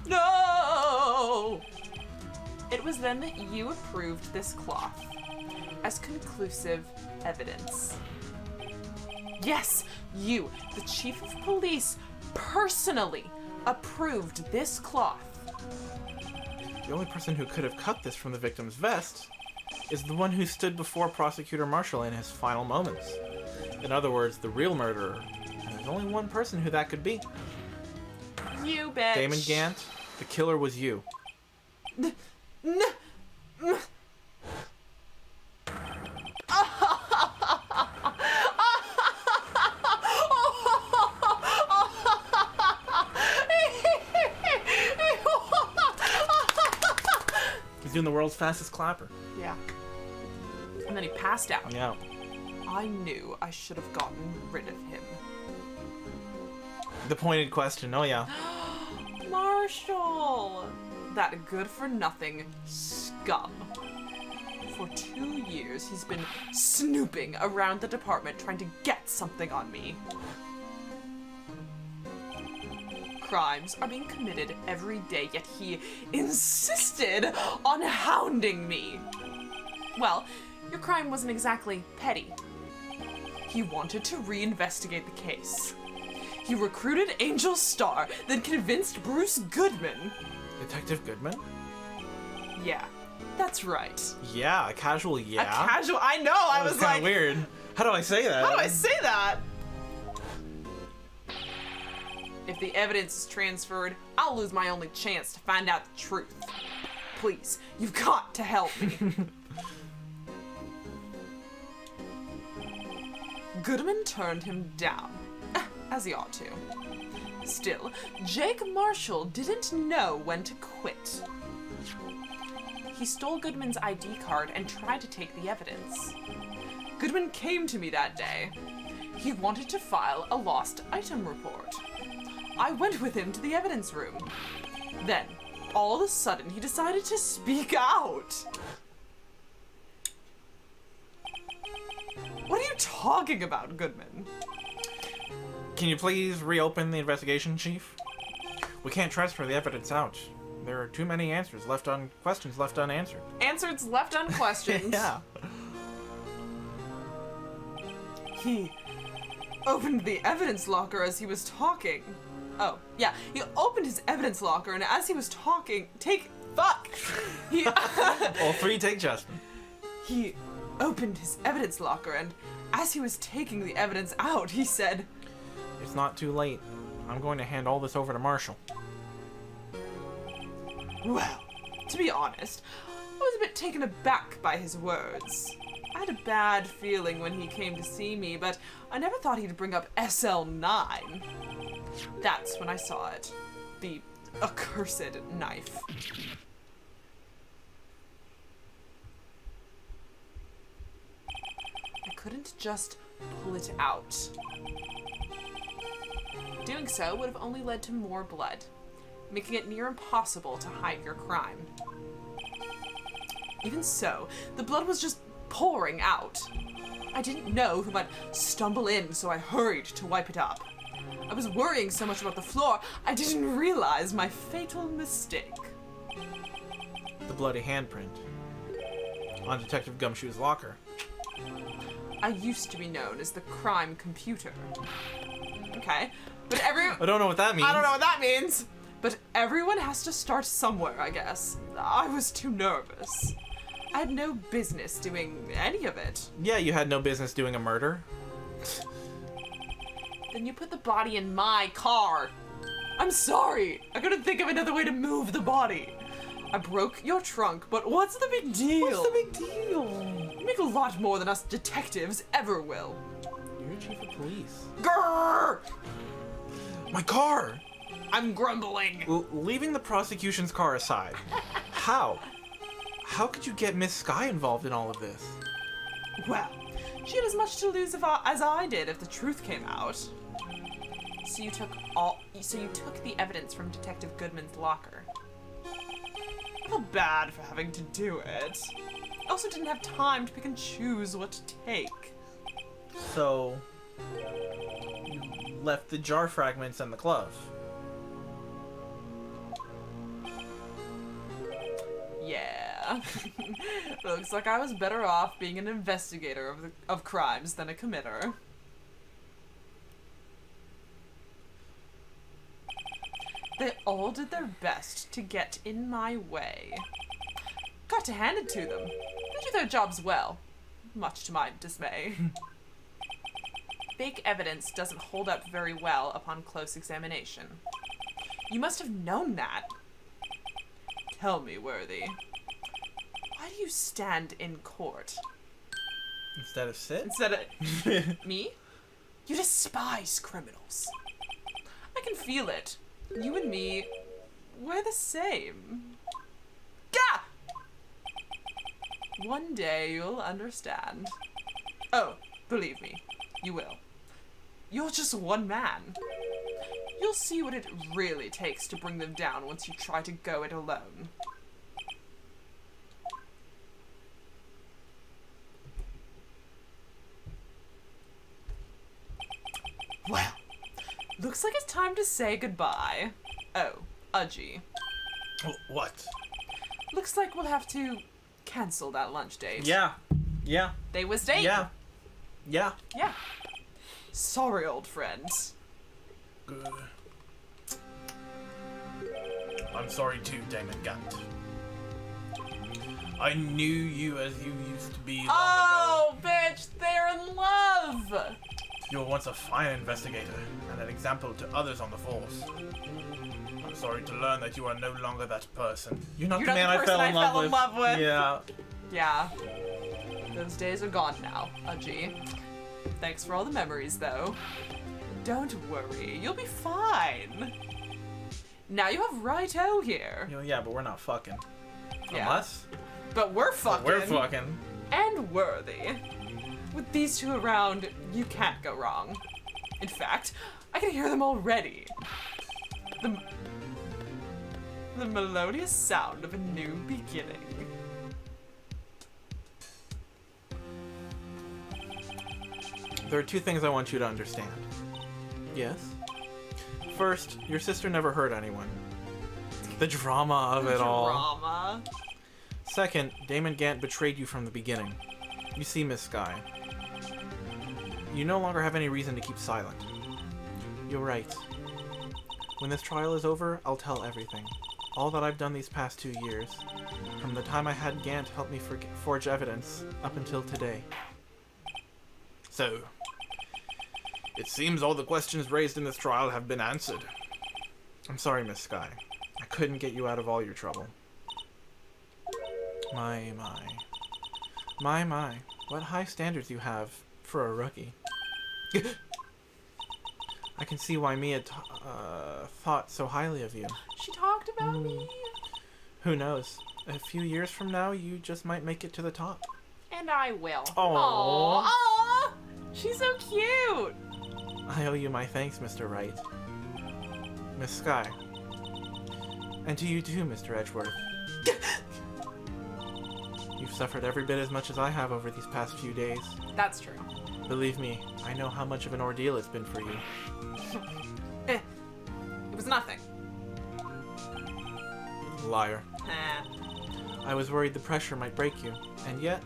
No! It was then that you approved this cloth as conclusive evidence. Yes, you, the chief of police, personally approved this cloth. The only person who could have cut this from the victim's vest is the one who stood before Prosecutor Marshall in his final moments. In other words, the real murderer. And there's only one person who that could be. You bitch. Damon Gant, the killer was you. He's doing the world's fastest clapper. Yeah. And then he passed out. Yeah. I knew I should have gotten rid of him. The pointed question, oh yeah. Marshall! That good-for-nothing scum. For 2 years, he's been snooping around the department trying to get something on me. Crimes are being committed every day, yet he insisted on hounding me. Well, your crime wasn't exactly petty. He wanted to reinvestigate the case. He recruited Angel Starr, then convinced Bruce Goodman. Detective Goodman? Yeah, that's right. Yeah, a casual yeah. A casual. I know. I was That's kind like, of weird. How do I say that? how do I say that? If the evidence is transferred, I'll lose my only chance to find out the truth. Please, you've got to help me. Goodman turned him down, as he ought to. Still, Jake Marshall didn't know when to quit. He stole Goodman's ID card and tried to take the evidence. Goodman came to me that day. He wanted to file a lost item report. I went with him to the evidence room. Then, all of a sudden, he decided to speak out. What are you talking about, Goodman? Can you please reopen the investigation, Chief? We can't transfer the evidence out. There are too many questions left unanswered. Answers left unquestioned. Yeah. He opened the evidence locker as he was talking. Oh, yeah. He opened his evidence locker, and as he was talking, He All three, take Justin. He opened his evidence locker, and as he was taking the evidence out, he said, It's not too late. I'm going to hand all this over to Marshall. well, to be honest, I was a bit taken aback by his words. I had a bad feeling when he came to see me, but I never thought he'd bring up SL9. That's when I saw it. The accursed knife. I couldn't just pull it out. Doing so would have only led to more blood, making it near impossible to hide your crime. Even so, the blood was just pouring out. I didn't know who might stumble in, so I hurried to wipe it up. I was worrying so much about the floor, I didn't realize my fatal mistake. The bloody handprint on Detective Gumshoe's locker. I used to be known as the crime computer. Okay, but I don't know what that means. I don't know what that means. But everyone has to start somewhere, I guess. I was too nervous. I had no business doing any of it. Yeah, you had no business doing a murder. Then you put the body in my car. I'm sorry. I couldn't think of another way to move the body. I broke your trunk, but what's the big deal? What's the big deal? You make a lot more than us detectives ever will. You're chief of police. Grrr! My car! I'm grumbling. Leaving the prosecution's car aside, how could you get Miss Sky involved in all of this? Well, she had as much to lose as I did if the truth came out. So you took the evidence from Detective Goodman's locker. I felt bad for having to do it. I also didn't have time to pick and choose what to take. So, you left the jar fragments and the glove. Yeah. Looks like I was better off being an investigator of crimes than a committer. They all did their best to get in my way. Got to hand it to them. They do their jobs well, much to my dismay. Fake evidence doesn't hold up very well upon close examination. You must have known that. Tell me, Worthy, why do you stand in court? Instead of sit? Instead of me? You despise criminals. I can feel it. You and me, we're the same. Gah! One day you'll understand. Oh, believe me, you will. You're just one man. You'll see what it really takes to bring them down once you try to go it alone. Well, looks like it's time to say goodbye. Oh, Udgy. What? Looks like we'll have to cancel that lunch date. Yeah. They was dating. Yeah. Yeah. Sorry, old friend. Good. I'm sorry too, Damon Gant. I knew you as you used to be long ago. Oh, bitch, they're in love! You were once a fine investigator and an example to others on the force. I'm sorry to learn that you are no longer that person. You're not You're the man I person fell in love with. Yeah. Yeah. Those days are gone now, Aji. Thanks for all the memories, though. Don't worry, you'll be fine. Now you have Righto here. Yeah, but we're not fucking. Yeah. Unless But we're fucking. we're fucking. And worthy. With these two around, you can't go wrong. In fact, I can hear them already. The melodious sound of a new beginning. There are two things I want you to understand. Yes? First, your sister never hurt anyone. The drama of it all. Drama. Second, Damon Gant betrayed you from the beginning. You see, Miss Sky, you no longer have any reason to keep silent. You're right. When this trial is over, I'll tell everything. All that I've done these past 2 years. From the time I had Gant help me forge evidence, up until today. So, it seems all the questions raised in this trial have been answered. I'm sorry, Miss Sky. I couldn't get you out of all your trouble. My. What high standards you have for a rookie. I can see why Mia thought so highly of you. She talked about me. Who knows? A few years from now, you just might make it to the top. And I will. Aww. Aww. She's so cute. I owe you my thanks, Mr. Wright. Miss Sky. And to you too, Mr. Edgeworth. You've suffered every bit as much as I have over these past few days. That's true. Believe me, I know how much of an ordeal it's been for you. It was nothing. Liar. Eh. I was worried the pressure might break you, and yet,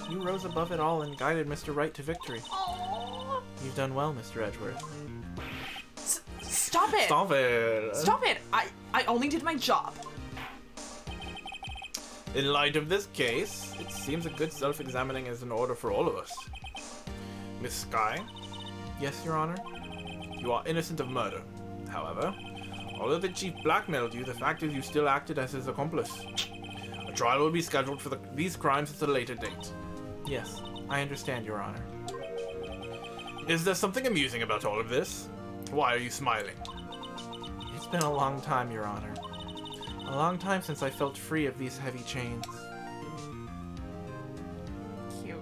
you rose above it all and guided Mr. Wright to victory. Aww. You've done well, Mr. Edgeworth. Stop it. Stop it. Stop it. I only did my job. In light of this case, it seems a good self-examining is in order for all of us. Miss Sky, Yes, Your Honor? you are innocent of murder. However, although the chief blackmailed you, the fact is you still acted as his accomplice. A trial will be scheduled for these crimes at a later date. Yes, I understand, Your Honor. Is there something amusing about all of this? Why are you smiling? It's been a long time, Your Honor. A long time since I felt free of these heavy chains. Cute.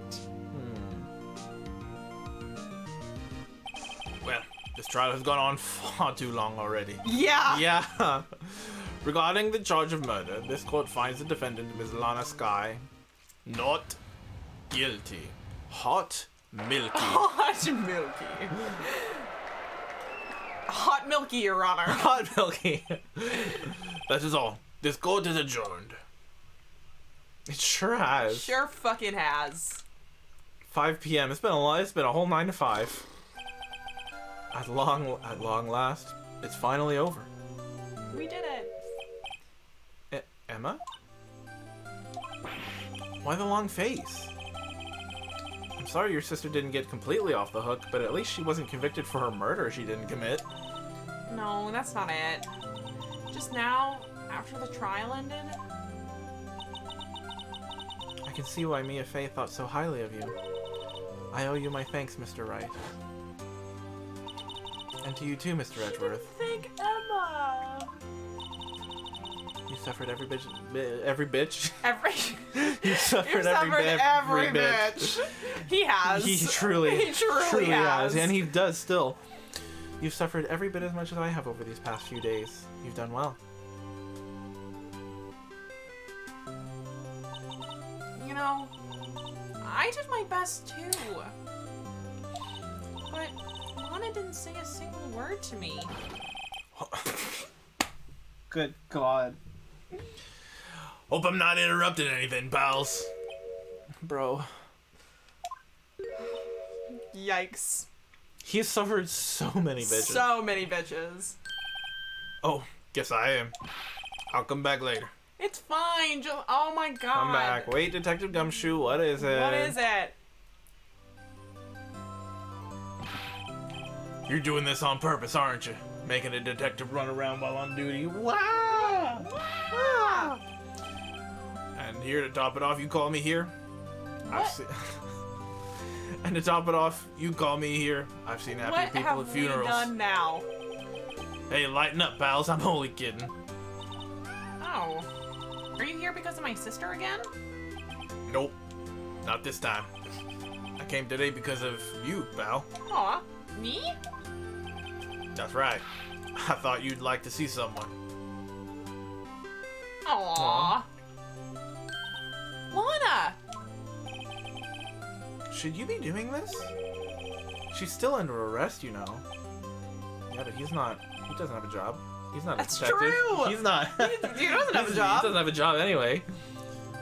Well, this trial has gone on far too long already. Yeah. Yeah. Regarding the charge of murder, this court finds the defendant, Ms. Lana Sky, not guilty. Hot milky. Hot milky. Hot milky, Your Honor. Hot milky. That is all. This court is adjourned. It sure has. Sure fucking has. 5 p.m. It's been a whole 9 to 5. At long last, it's finally over. We did it. Emma? Why the long face? I'm sorry your sister didn't get completely off the hook, but at least she wasn't convicted for her murder she didn't commit. No, that's not it. Just now, after the trial ended. I can see why Mia Fey thought so highly of you. I owe you my thanks, Mr. Wright. And to you too, Mr. Edgeworth. Thank Emma. You suffered every bitch. Every bitch? Every. You suffered You've suffered every bitch. bitch. He has. He truly has. and he does still. You've suffered every bit as much as I have over these past few days. You've done well. You know, I did my best too. But Lana didn't say a single word to me. Good God. Hope I'm not interrupting anything, pals. Bro. Yikes. He's suffered so many bitches. So many bitches. Oh, guess I am. I'll come back later. It's fine. Oh my god. Come back. Wait, Detective Gumshoe, what is it? What is it? You're doing this on purpose, aren't you? Making a detective run around while on duty. Wow! Ah. And here to top it off, you call me here? What? And to top it off, you call me here. I've seen happy What people have at funerals. we done now? Hey, lighten up, pals. I'm only kidding. Oh. Are you here because of my sister again? Nope. Not this time. I came today because of you, pal. Aw. Me? That's right. I thought you'd like to see someone. Aw. Lana! Should you be doing this? She's still under arrest, you know. Yeah, but he's not. He doesn't have a job. He's not a That's detective. true! He's not. He doesn't have a He job. doesn't have a job anyway.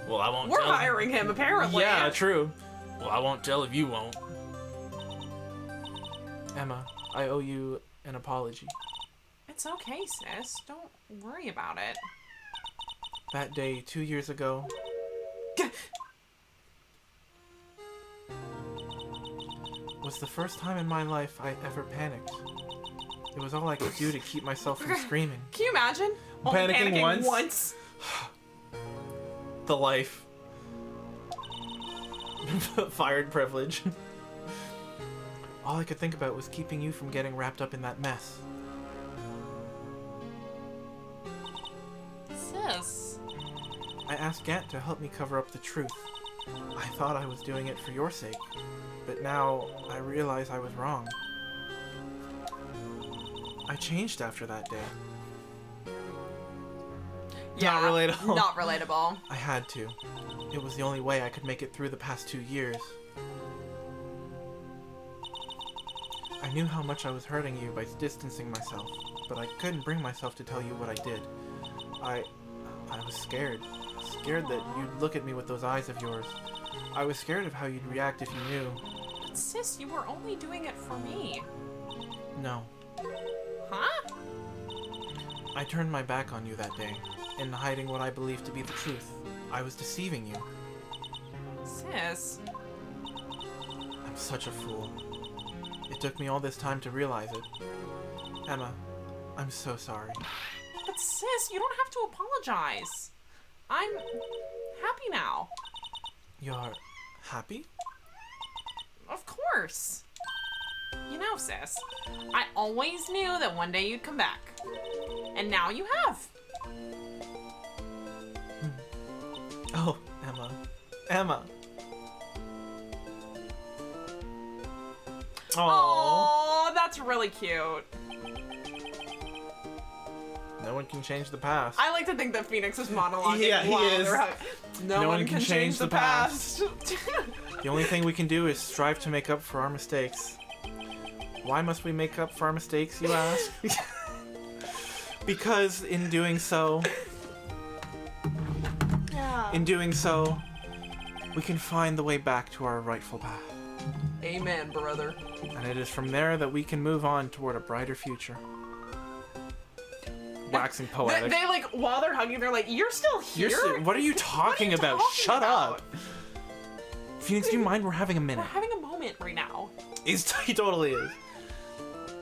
Well, I won't We're tell. hiring him, apparently. Yeah, true. Well, I won't tell if you won't. Emma, I owe you an apology. It's okay, sis. Don't worry about it. That day, 2 years ago, was the first time in my life I ever panicked. It was all I could do to keep myself from screaming. Can you imagine? Only Panicking once? once? The life. Fired privilege. All I could think about was keeping you from getting wrapped up in that mess. Sis. I asked Gant to help me cover up the truth. I thought I was doing it for your sake, but now I realize I was wrong. I changed after that day. Yeah, Not relatable. Not relatable. I had to. It was the only way I could make it through the past 2 years. I knew how much I was hurting you by distancing myself, but I couldn't bring myself to tell you what I did. I was scared. Scared that you'd look at me with those eyes of yours. I was scared of how you'd react if you knew. But sis, you were only doing it for me. No. Huh? I turned my back on you that day, in hiding what I believed to be the truth. I was deceiving you. Sis. I'm such a fool. It took me all this time to realize it. Emma, I'm so sorry. But sis, you don't have to apologize. I'm happy now. You're happy? Of course. You know, sis, I always knew that one day you'd come back. And now you have. Oh, Emma. Emma. Oh, that's really cute. No one can change the past. I like to think that Phoenix is monologuing Yeah, he while is. they're no one can change the past. The only thing we can do is strive to make up for our mistakes. Why must we make up for our mistakes, you ask? Because in doing so, we can find the way back to our rightful path. Amen, brother. And it is from there that we can move on toward a brighter future. Waxing poetic. They like, while they're hugging, they're like, "You're still here? What are you talking about? talking Shut about? up. Phoenix, do you mind? We're having a We're minute. having a moment right now." He totally is.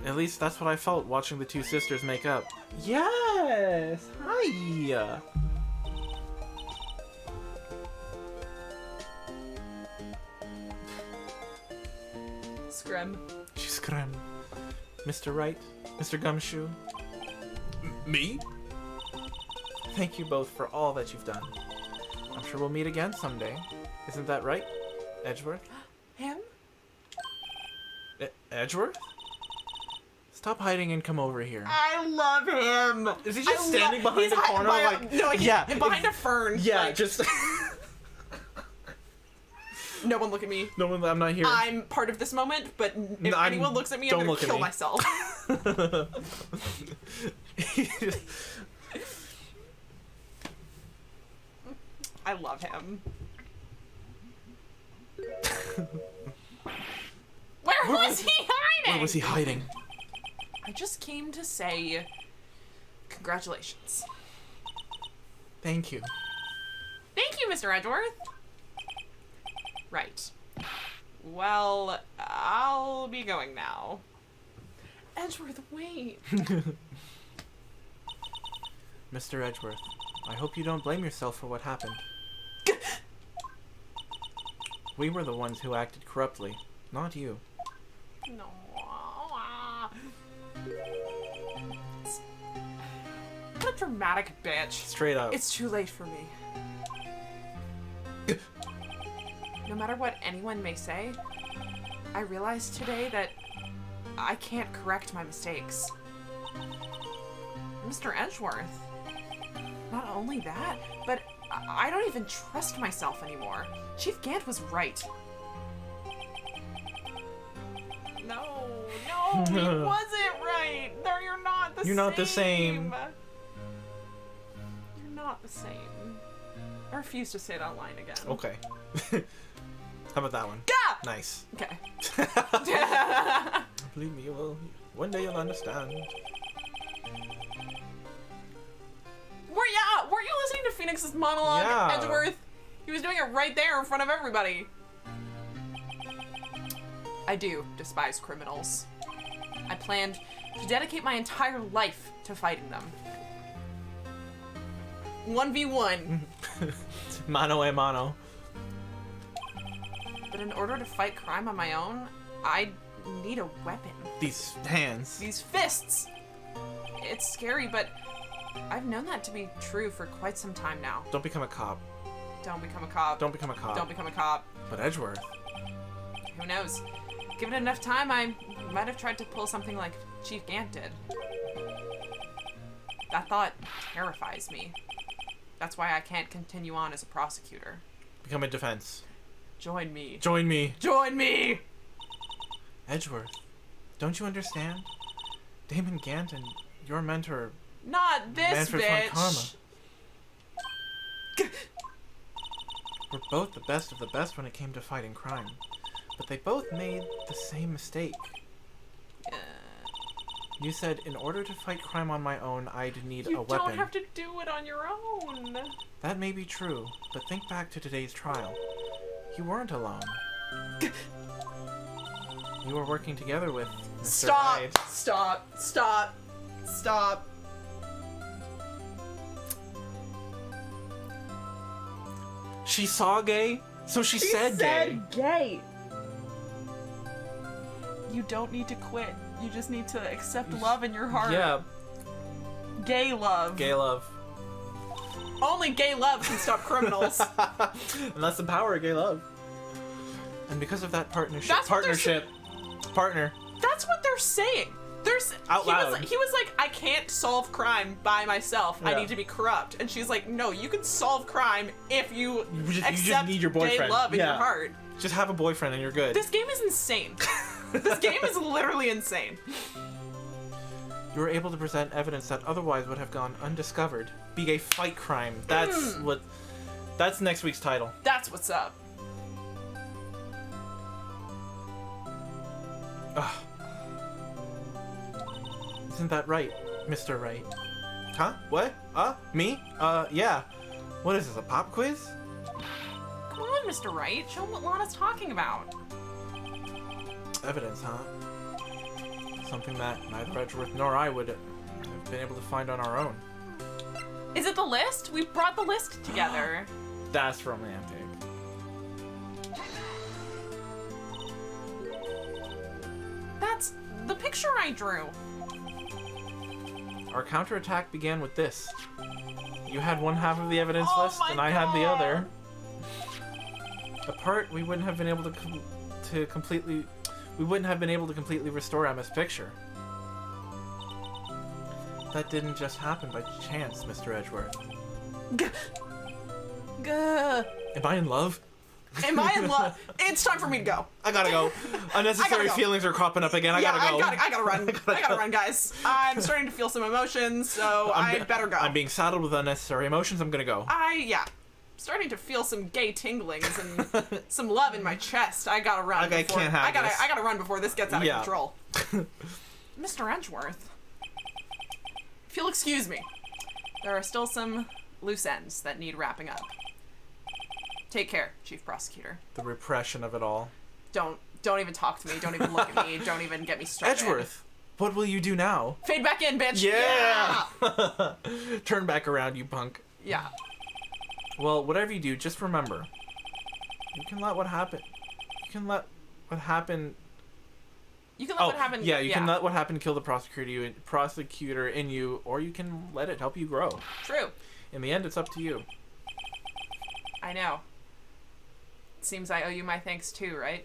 At least that's what I felt watching the two sisters make up. Yes! Hi! Scrim. Scram. Mr. Wright, Mr. Gumshoe, Me? thank you both for all that you've done. I'm sure we'll meet again someday. Isn't that right, Edgeworth? Him? Edgeworth? Stop hiding and come over here. I love him. Is he just standing behind he's the corner like... no, he's Yeah, behind a fern. Yeah, like, just... no one look at me. No one, I'm not here. I'm part of this moment, but if No, anyone looks at me, I'm don't gonna look at kill me. myself. I love him. Where was he hiding? Where was he hiding? I just came to say congratulations. Thank you. Thank you, Mr. Edgeworth. Right. Well, I'll be going now. Edgeworth, wait. Mr. Edgeworth, I hope you don't blame yourself for what happened. We were the ones who acted corruptly, not you. No. What a dramatic bitch. Straight up. It's too late for me. No matter what anyone may say, I realized today that I can't correct my mistakes. Mr. Edgeworth. Not only that, but I don't even trust myself anymore. Chief Gant was right. No, he wasn't right. No, you're not the same. You're not the same. You're not the same. I refuse to say that line again. Okay. How about that one? Gah! Nice. Okay. Believe me, you will. One day you'll understand. Weren't you listening to Phoenix's monologue, Yeah. Edgeworth? He was doing it right there in front of everybody. I do despise criminals. I planned to dedicate my entire life to fighting them. 1v1. Mano a mano. But in order to fight crime on my own, I need a weapon. These hands. These fists! It's scary, but I've known that to be true for quite some time now. Don't become a cop. Don't become a cop. Don't become a cop. Don't become a cop. But Edgeworth. Who knows? Given enough time, I might have tried to pull something like Chief Gant did. That thought terrifies me. That's why I can't continue on as a prosecutor. Become a defense. Join me. Join me. Join me! Edgeworth. Don't you understand? Damon Gant and your mentor, Not this Manfred von bitch! Karma, were both the best of the best when it came to fighting crime. But they both made the same mistake. You said, in order to fight crime on my own, I'd need You a weapon. don't have to do it on your own. That may be true, but think back to today's trial. You weren't alone. You were working together with Mr. Stop! Wright. Stop! Stop! Stop! She saw gay, so she said gay. gay. You don't need to quit. You just need to accept love in your heart. Yeah, Gay love. gay love. Only gay love can stop criminals. And that's the power of gay love. And because of that partnership, That's what they're partner. That's what they're saying. Out loud. He was like, I can't solve crime by myself. I Yeah. need to be corrupt. And she's like, no, you can solve crime if you just accept need your gay boyfriend. love in Yeah. your heart. Just have a boyfriend and you're good. This game is insane. This game is literally insane. You were able to present evidence that otherwise would have gone undiscovered. Be a fight crime. That's that's next week's title. That's what's up. Ugh. Isn't that right, Mr. Wright? Huh? What? Me? Yeah. What is this, a pop quiz? Come on, Mr. Wright. Show him what Lana's talking about. Evidence, huh? Something that neither Edgeworth nor I would have been able to find on our own. Is it the list? We brought the list together. That's romantic. That's the picture I drew. Our counterattack began with this. You had one half of the evidence Oh list, my and I had the God. other. Apart, we wouldn't have been able to completely restore Emma's picture. That didn't just happen by chance, Mr. Edgeworth. Gah. Am I in love? Am I in love? It's time for me to go. I gotta go. Unnecessary go. feelings are cropping up again. I Yeah, gotta go. I gotta run. I gotta run, guys. I'm starting to feel some emotions, so I better go. I'm being saddled with unnecessary emotions. I'm gonna go. Starting to feel some gay tinglings and some love in my chest. I gotta run. I can't have this. I gotta run before this gets out of Yeah. control. Mr. Edgeworth, if you'll excuse me, there are still some loose ends that need wrapping up. Take care, Chief Prosecutor. The repression of it all. Don't even talk to me. Don't even look at me. Don't even get me started. Edgeworth, what will you do now? Fade back in, bitch. Yeah! Turn back around, you punk. Yeah. Well, whatever you do, just remember, you can let what happen. You can let what happen. You can let what happen. Yeah, you can let what happened kill the prosecutor in you, or you can let it help you grow. True. In the end, it's up to you. I know. It seems I owe you my thanks too, right?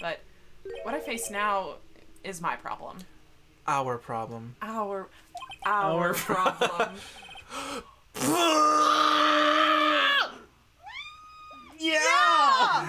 But what I face now is my problem. Our problem. Our problem. Yeah!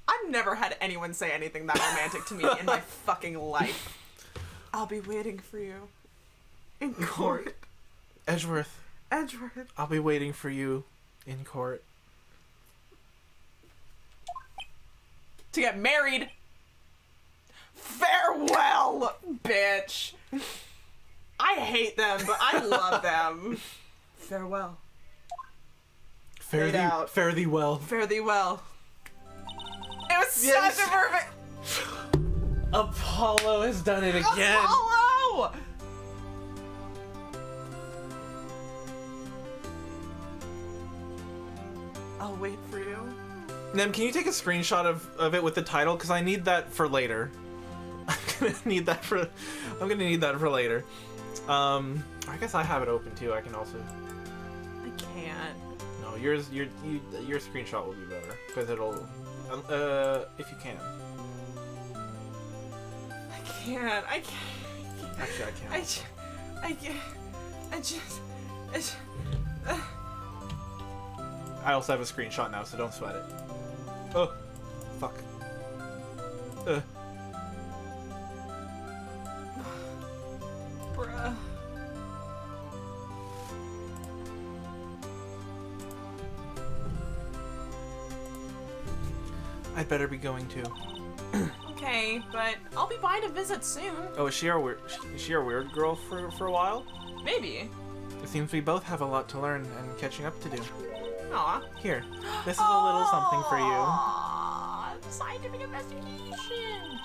I've never had anyone say anything that romantic to me in my fucking life. I'll be waiting for you in court. Edgeworth, Edgeworth. I'll be waiting for you in court. To get married. Farewell, bitch. I hate them, but I love them. Farewell. Fare Fade out. fare thee well. Fare thee well. It was Yes. such a perfect... Apollo has done it again. Apollo! I'll wait for you. Nem, can you take a screenshot of it with the title? Because I need that for later. I'm gonna need that for later. I guess I have it open too. I can also. I can't. No, your screenshot will be better because it'll. If you can. I can't. Actually, I can't. I also have a screenshot now, so don't sweat it. Oh, fuck. Bruh. I'd better be going too. Okay, but I'll be by to visit soon. Oh, is she our weird girl for a while? Maybe. It seems we both have a lot to learn and catching up to do. Aw. Here, this is a little something for you. Aw, scientific investigation.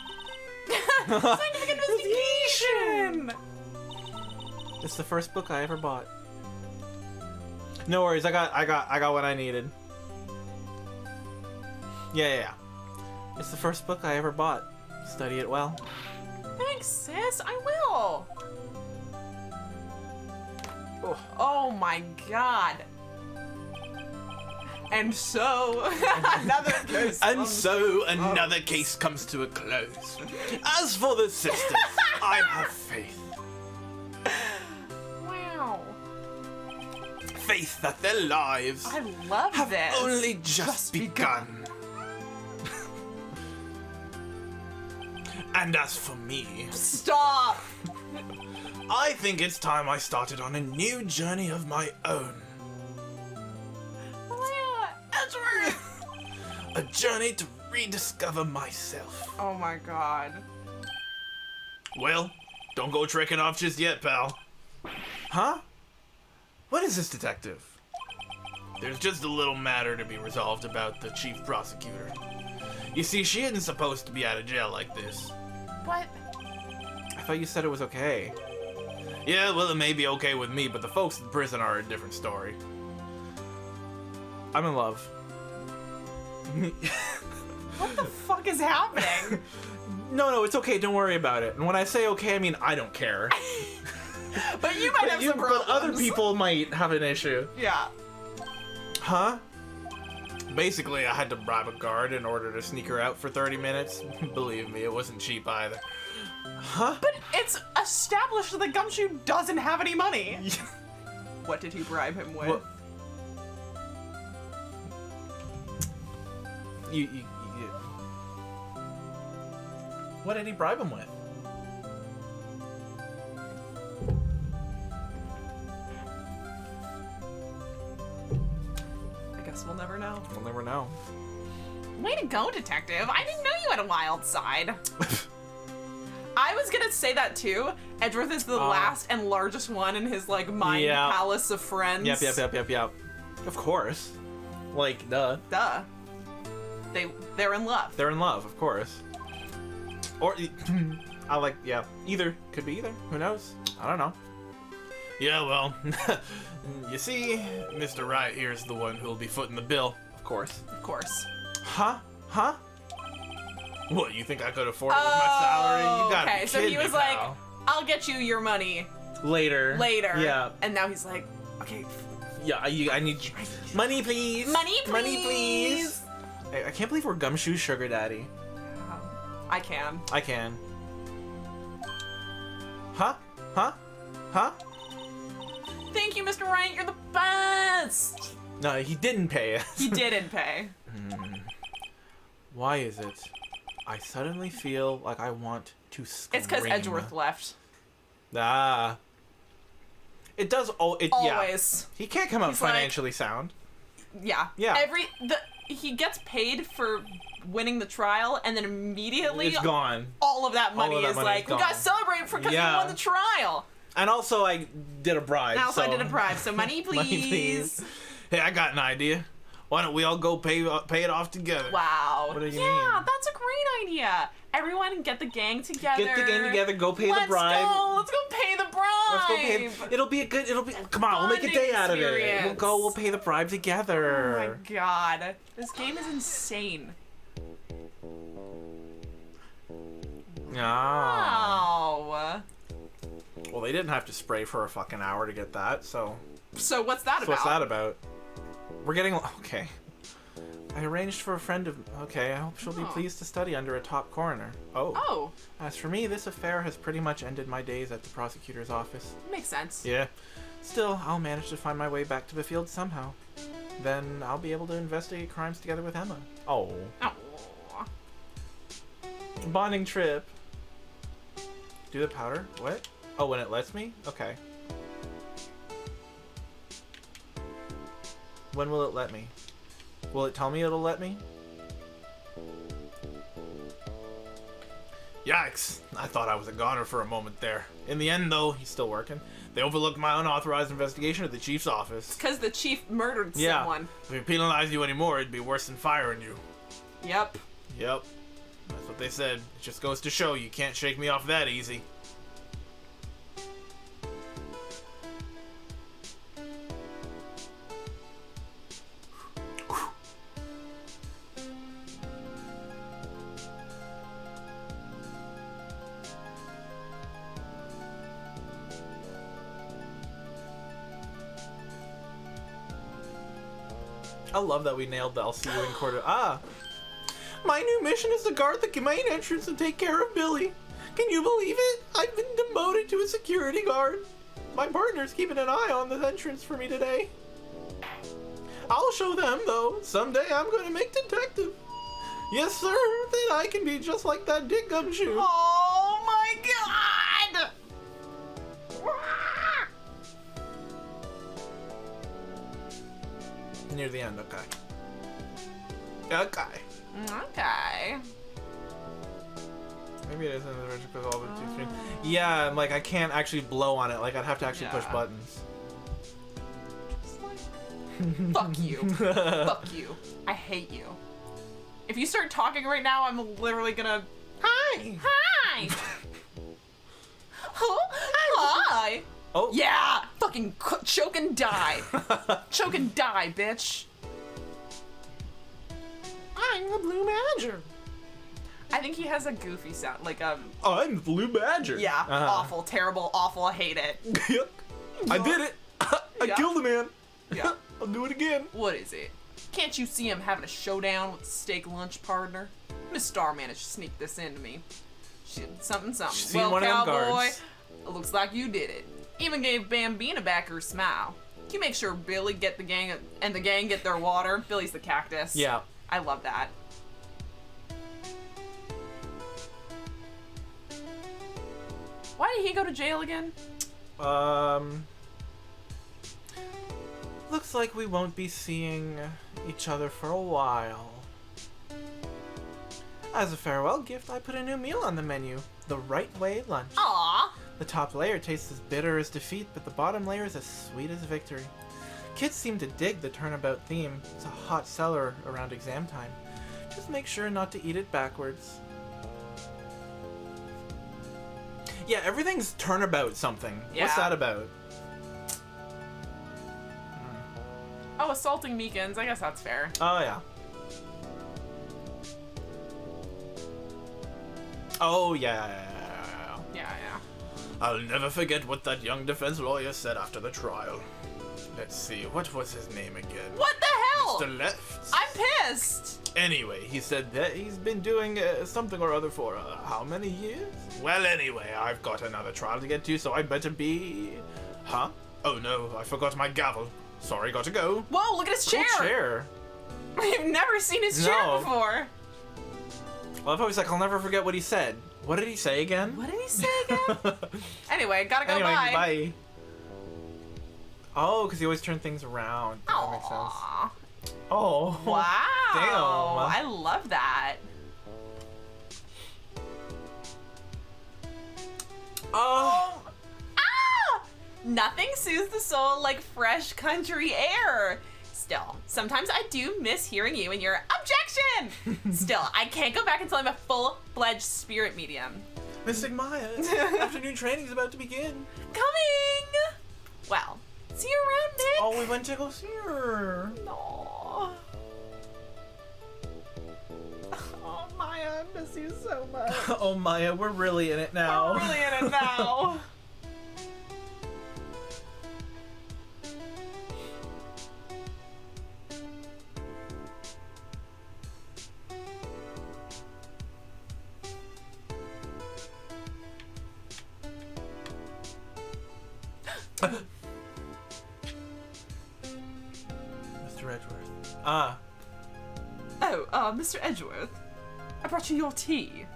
Scientific investigation. It's the first book I ever bought. No worries, I got what I needed. Yeah. It's the first book I ever bought. Study it well. Thanks, sis. I will. Oh. Oh my god. And so another case. And so another case comes to a close. As for the sisters, I have faith. Wow. Faith that their lives I love have this. only just begun. And as for me, Stop. I think it's time I started on a new journey of my own. Edgeworth. A journey to rediscover myself. Oh my god. Well, don't go tricking off just yet, pal. Huh? What is this, detective? There's just a little matter to be resolved about the chief prosecutor. You see, she isn't supposed to be out of jail like this. What? I thought you said it was okay. Yeah, well, it may be okay with me, but the folks in prison are a different story. I'm in love. What the fuck is happening? No, it's okay. Don't worry about it. And when I say okay, I mean I don't care. But you might have some problems. But other people might have an issue. Yeah. Huh? basically, I had to bribe a guard in order to sneak her out for 30 minutes. Believe me, it wasn't cheap either. Huh? But it's established that the Gumshoe doesn't have any money. What did he bribe him with? What? You. What did he bribe him with? I guess we'll never know. We'll never know. Way to go, detective. I didn't know you had a wild side. I was gonna say that too. Edgeworth is the last and largest one in his like mind palace of friends. Yep. Of course. Like, duh. Duh. They're in love. They're in love, of course. Or, either. Could be either. Who knows? I don't know. Yeah, well, you see, Mr. Wright here's the one who'll be footing the bill. Of course. Of course. Huh? What, you think I could afford it with my salary? You gotta okay, be so kidding he me, was like, pal. I'll get you your money Later. Yeah. And now he's like, okay. Yeah, I need money, please. Money, please. Money, please. I can't believe we're Gumshoe's sugar daddy. I can. I can. Huh? Thank you, Mr. Wright. You're the best. No, he didn't pay us. He didn't pay. Why is it? I suddenly feel like I want to scream. It's because Edgeworth left. Ah. It does. Yeah. Always. He can't come out He's like- financially sound. Yeah. Yeah. He gets paid for winning the trial, and then immediately It's gone. all of that money All of that is money like, is we gotta gone. celebrate because Yeah. you won the trial. And also, I did a bribe. And also, I so- did a bribe, so money, please. Money, please. Hey, I got an idea. Why don't we all go pay it off together? Wow. What do you yeah, mean? that's a great idea. Everyone get the gang together. Get the gang together, go pay the bribe. Let's go pay the bribe. Let's go pay. It'll be. Come on, we'll make a day out of it. We'll Experience. go. We'll pay the bribe Oh together. my god. This game is insane. Ah. Wow. Well, they didn't have to spray for a fucking hour to get that. So So what's that about? what's that about? We're getting okay. I arranged for a friend of. Okay, I hope she'll be Oh. pleased to study under a top coroner. Oh. Oh, As for me, this affair has pretty much ended my days at the prosecutor's office. makes sense. Yeah. Still, I'll manage to find my way back to the field somehow. Then I'll be able to investigate crimes together with Emma. Oh. Oh. Bonding trip. Do the powder? What? Oh, when it lets me? Okay. When will it let me? Will it tell me it'll let me? Yikes. I thought I was a goner for a moment there. In the end, though, He's still working. they overlooked my unauthorized investigation at the chief's office. Because the chief murdered Yeah. someone. If we penalized you anymore, it'd be worse than firing you. Yep. Yep. That's what they said. It just goes to show you can't shake me off that easy. I love that we nailed the I'll see you in quarter. Ah! My new mission is to guard the main entrance and take care of Billy. Can you believe it? I've been demoted to a security guard. My partner's keeping an eye on the entrance for me today. I'll show them, though. Someday I'm going to make detective. Yes, sir. Then I can be just like that Dick Gumshoe. Oh my god! Near the end, okay. Okay. Okay. Maybe it isn't the original because all the two screens. Yeah, like I can't actually blow on it. Like I'd have to actually push Yeah. buttons. Fuck you. Fuck you. I hate you. If you start talking right now, I'm literally gonna. Hi. Hi! Huh? Hi! Oh. Yeah! Fucking choke and die. Choke and die, bitch. I'm the Blue Badger. I think he has a goofy sound, like I'm the Blue Badger. yeah, Uh-huh. awful, terrible, awful. I hate it. Yep. I did it. I Yeah. killed a man. Yeah. I'll do it again. What is it? Can't you see him having a showdown with the steak lunch partner? Miss Star managed to sneak this into me. Something. Seen Well, one of them cowboy, guards. it looks like you did it. Even gave Bambina back her smile. Can you make sure Billy get the gang get their water? Billy's the cactus. Yeah. I love that. Why did he go to jail again? Looks like we won't be seeing each other for a while. As a farewell gift, I put a new meal on the menu. The Right Way Lunch. Aww. The top layer tastes as bitter as defeat, but the bottom layer is as sweet as victory. Kids seem to dig the turnabout theme. It's a hot seller around exam time. Just make sure not to eat it backwards. Yeah, everything's turnabout something. Yeah. What's that about? Oh, assaulting Meagans. I guess that's fair. Oh, yeah. Oh, yeah. Yeah. I'll never forget what that young defense lawyer said after the trial. Let's see, what was his name again? What the hell? Mr. Left? I'm pissed. Anyway, he said that he's been doing something or other for how many years? Well, anyway, I've got another trial to get to, so I better be... Huh? Oh no, I forgot my gavel. Sorry, gotta go. Whoa, look at his Cool chair. chair. We've never seen his chair No. before. I love how he's like, I'll never forget what he said. What did he say again? What did he say again? Anyway, gotta go. Anyway, bye. bye. Oh, because he always turned things around. That makes sense. Aw. Oh. Wow. Damn. I love that. Oh. Ah! Nothing soothes the soul like fresh country air. Still, sometimes I do miss hearing you and your objection. Still, I can't go back until I'm a full-fledged spirit medium. Mystic Maya, afternoon training's about to begin. Coming! Well, see you around, Nick. Oh, we went to go see her. No. Oh, Maya, I miss you so much. Oh, Maya, we're really in it now. I'm really in it now. Mr. Edgeworth. Ah. Oh, Mr. Edgeworth, I brought you your tea.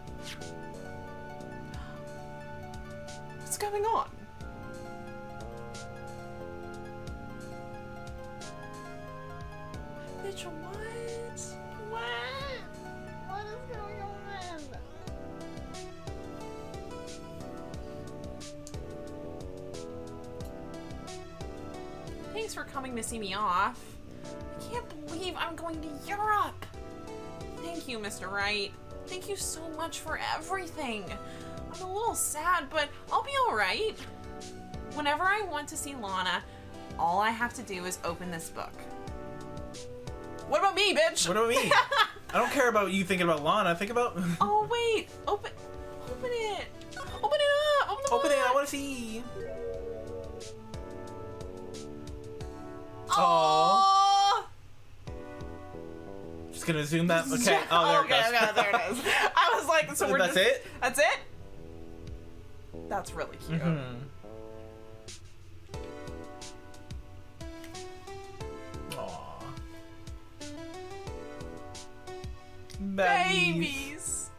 What's going on? Bitch, what? What is going on? Thanks for coming to see me off. I can't believe I'm going to Europe. Thank you, Mr. Wright. Thank you so much for everything. I'm a little sad, but I'll be alright. Whenever I want to see Lana, all I have to do is open this book. What about me, bitch? What about me? I don't care about you thinking about Lana. Think about... Oh, wait. Open it. Open it up. Open the Open it. I book. want to see. Aww. Just gonna zoom that. Okay. Oh, there it goes. Okay, there it is. I was like, so we're That's just... it? That's it? That's really cute. Hmm. Aw. Babies.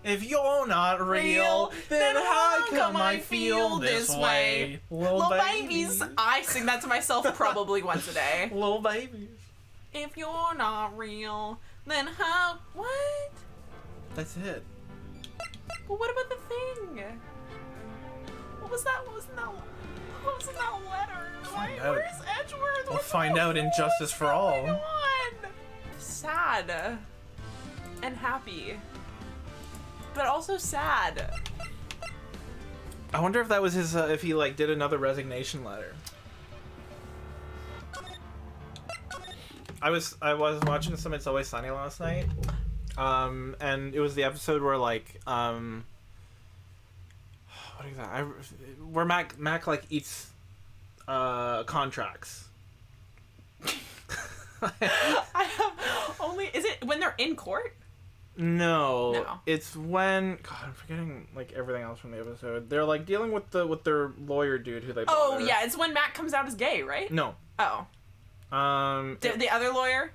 If you're not real, then how come I feel this way? Little babies. I sing that to myself probably once a day. Little babies. If you're not real, then how... What? That's it. But what about the thing? What was that? What was in that letter? Find out. Where's Edgeworth? We'll What's find out in Justice for All. going on? Sad. And happy. But also sad. I wonder if that was his, if he, like, did another resignation letter. I was watching some It's Always Sunny last night, and it was the episode where, like, what is that? Where Mac, like, eats, contracts I have only. Is it when they're in court? No, No. it's when I'm forgetting like everything else from the episode. They're like dealing with their lawyer dude who they. Oh bother. yeah, it's when Matt comes out as gay, right? No. Oh. The other lawyer?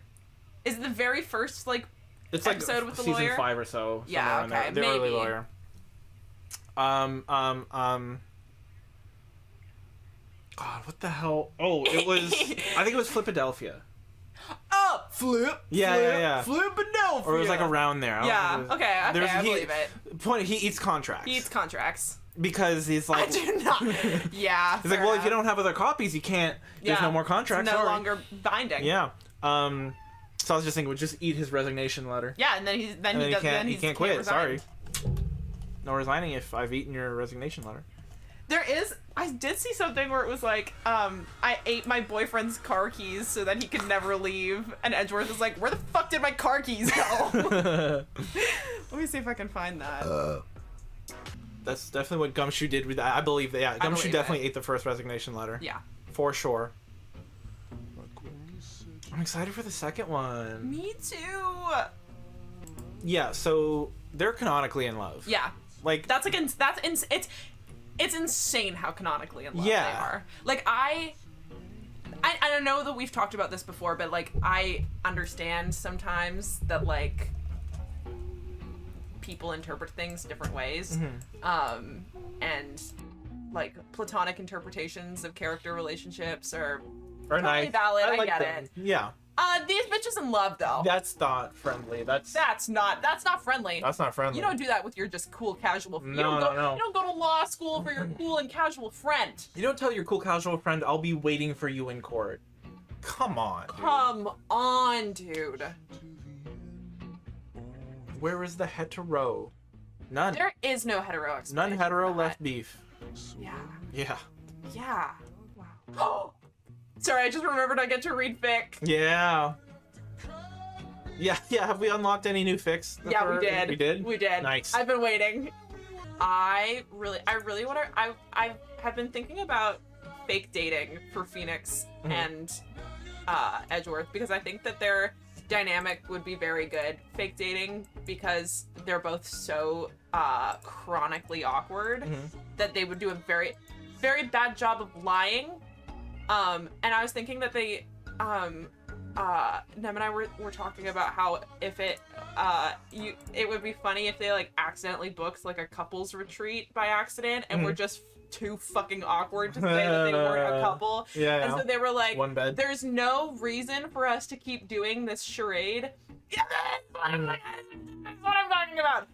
Is it the very first like it's episode like with the season lawyer? 5 or so. Yeah, somewhere in okay, there. The early maybe. lawyer. God, what the hell? Oh, it was. I think it was Flipadelphia. Oh, flip. Yeah. Flipadelphia. Or it was like around there. I don't Yeah. think it was- Okay. There's- I he- believe it. Point. He eats contracts. He eats contracts. because he's I like. do not. Yeah. He's like, well, if you don't have other copies, you can't. There's no more contracts. It's no sorry." longer binding. Yeah. So I was just thinking, would just eat his resignation letter. Yeah, and then he And then he can't quit. resign. Sorry. No resigning if I've eaten your resignation letter. I did see something where it was like, I ate my boyfriend's car keys so that he could never leave, and Edgeworth is like, where the fuck did my car keys go? Let me see if I can find that. That's definitely what Gumshoe did with that. I believe that. Yeah, Gumshoe believe definitely ate the first resignation letter. Yeah. For sure. I'm excited for the second one. Me too. Yeah, so they're canonically in love. Yeah. Like It's insane how canonically in love Yeah. they are. Like I don't know that we've talked about this before, but like I understand sometimes that like people interpret things different ways. And like platonic interpretations of character relationships are Or totally nice. valid. I like get them. it. Yeah. These bitches in love though. That's not friendly. That's That's not friendly. not friendly. You don't do that with your just cool casual friend. No. You don't go to law school for your cool and casual friend. You don't tell your cool casual friend, I'll be waiting for you in court. Come on. Dude. Come on, dude. Where is the hetero? None. There is no hetero None explanation hetero for left that. beef. Yeah. Yeah. Yeah. Wow. Sorry, I just remembered I get to read fic. Yeah. Yeah. Have we unlocked any new fics? Yeah, we did. We did? We did. Nice. I've been waiting. I really want to. I have been thinking about fake dating for Phoenix and Edgeworth because I think that their dynamic would be very good. Fake dating because they're both so chronically awkward that they would do a very, very bad job of lying. And I was thinking that they, Nem and I were talking about how if it would be funny if they like accidentally booked like a couples retreat by accident and were just too fucking awkward to say that they weren't a couple. Yeah. And so they were like, One bed. there's no reason for us to keep doing this charade. Yeah, that's what I'm talking about.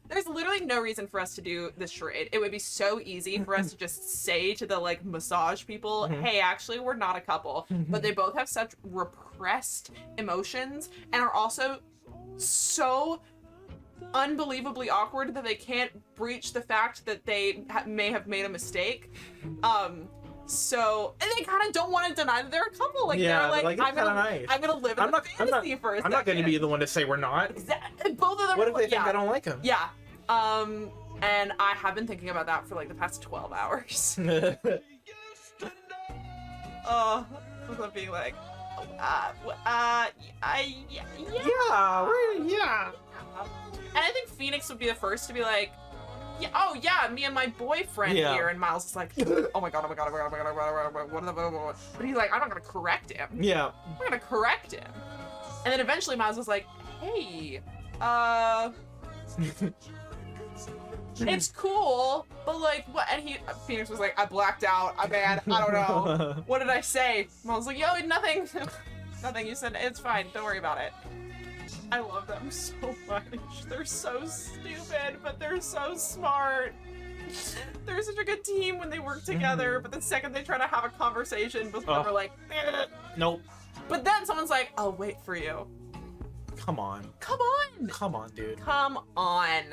There's literally no reason for us to do this charade. It would be so easy for us to just say to the like massage people, hey, actually we're not a couple. But they both have such repressed emotions and are also so unbelievably awkward that they can't breach the fact that they may have made a mistake. So, and they kind of don't want to deny that they're a couple. Like, Yeah, they're like, it's I'm gonna nice. live in the fantasy for a second. I'm not going to be the one to say we're not. Both of them What are if they think yeah. I don't like him? Yeah. And I have been thinking about that for like the past 12 hours. Oh, with them being like, yeah. Yeah. And I think Phoenix would be the first to be like, yeah, oh yeah, me and my boyfriend Yeah. here. And Miles is like, oh my god, what? But he's like, I'm not gonna correct him. Yeah. I'm gonna correct him. And then eventually Miles was like, hey, it's cool, but like, what? And Phoenix was like, I blacked out. I don't know. What did I say? Miles was like, yo, nothing. Nothing. You said it's fine. Don't worry about it. I love them so much. They're so stupid, but they're so smart. They're such a good team when they work together, but the second they try to have a conversation, both of them are like, eh. Nope. But then someone's like, I'll wait for you. Come on. Come on. Come on, dude. Come on.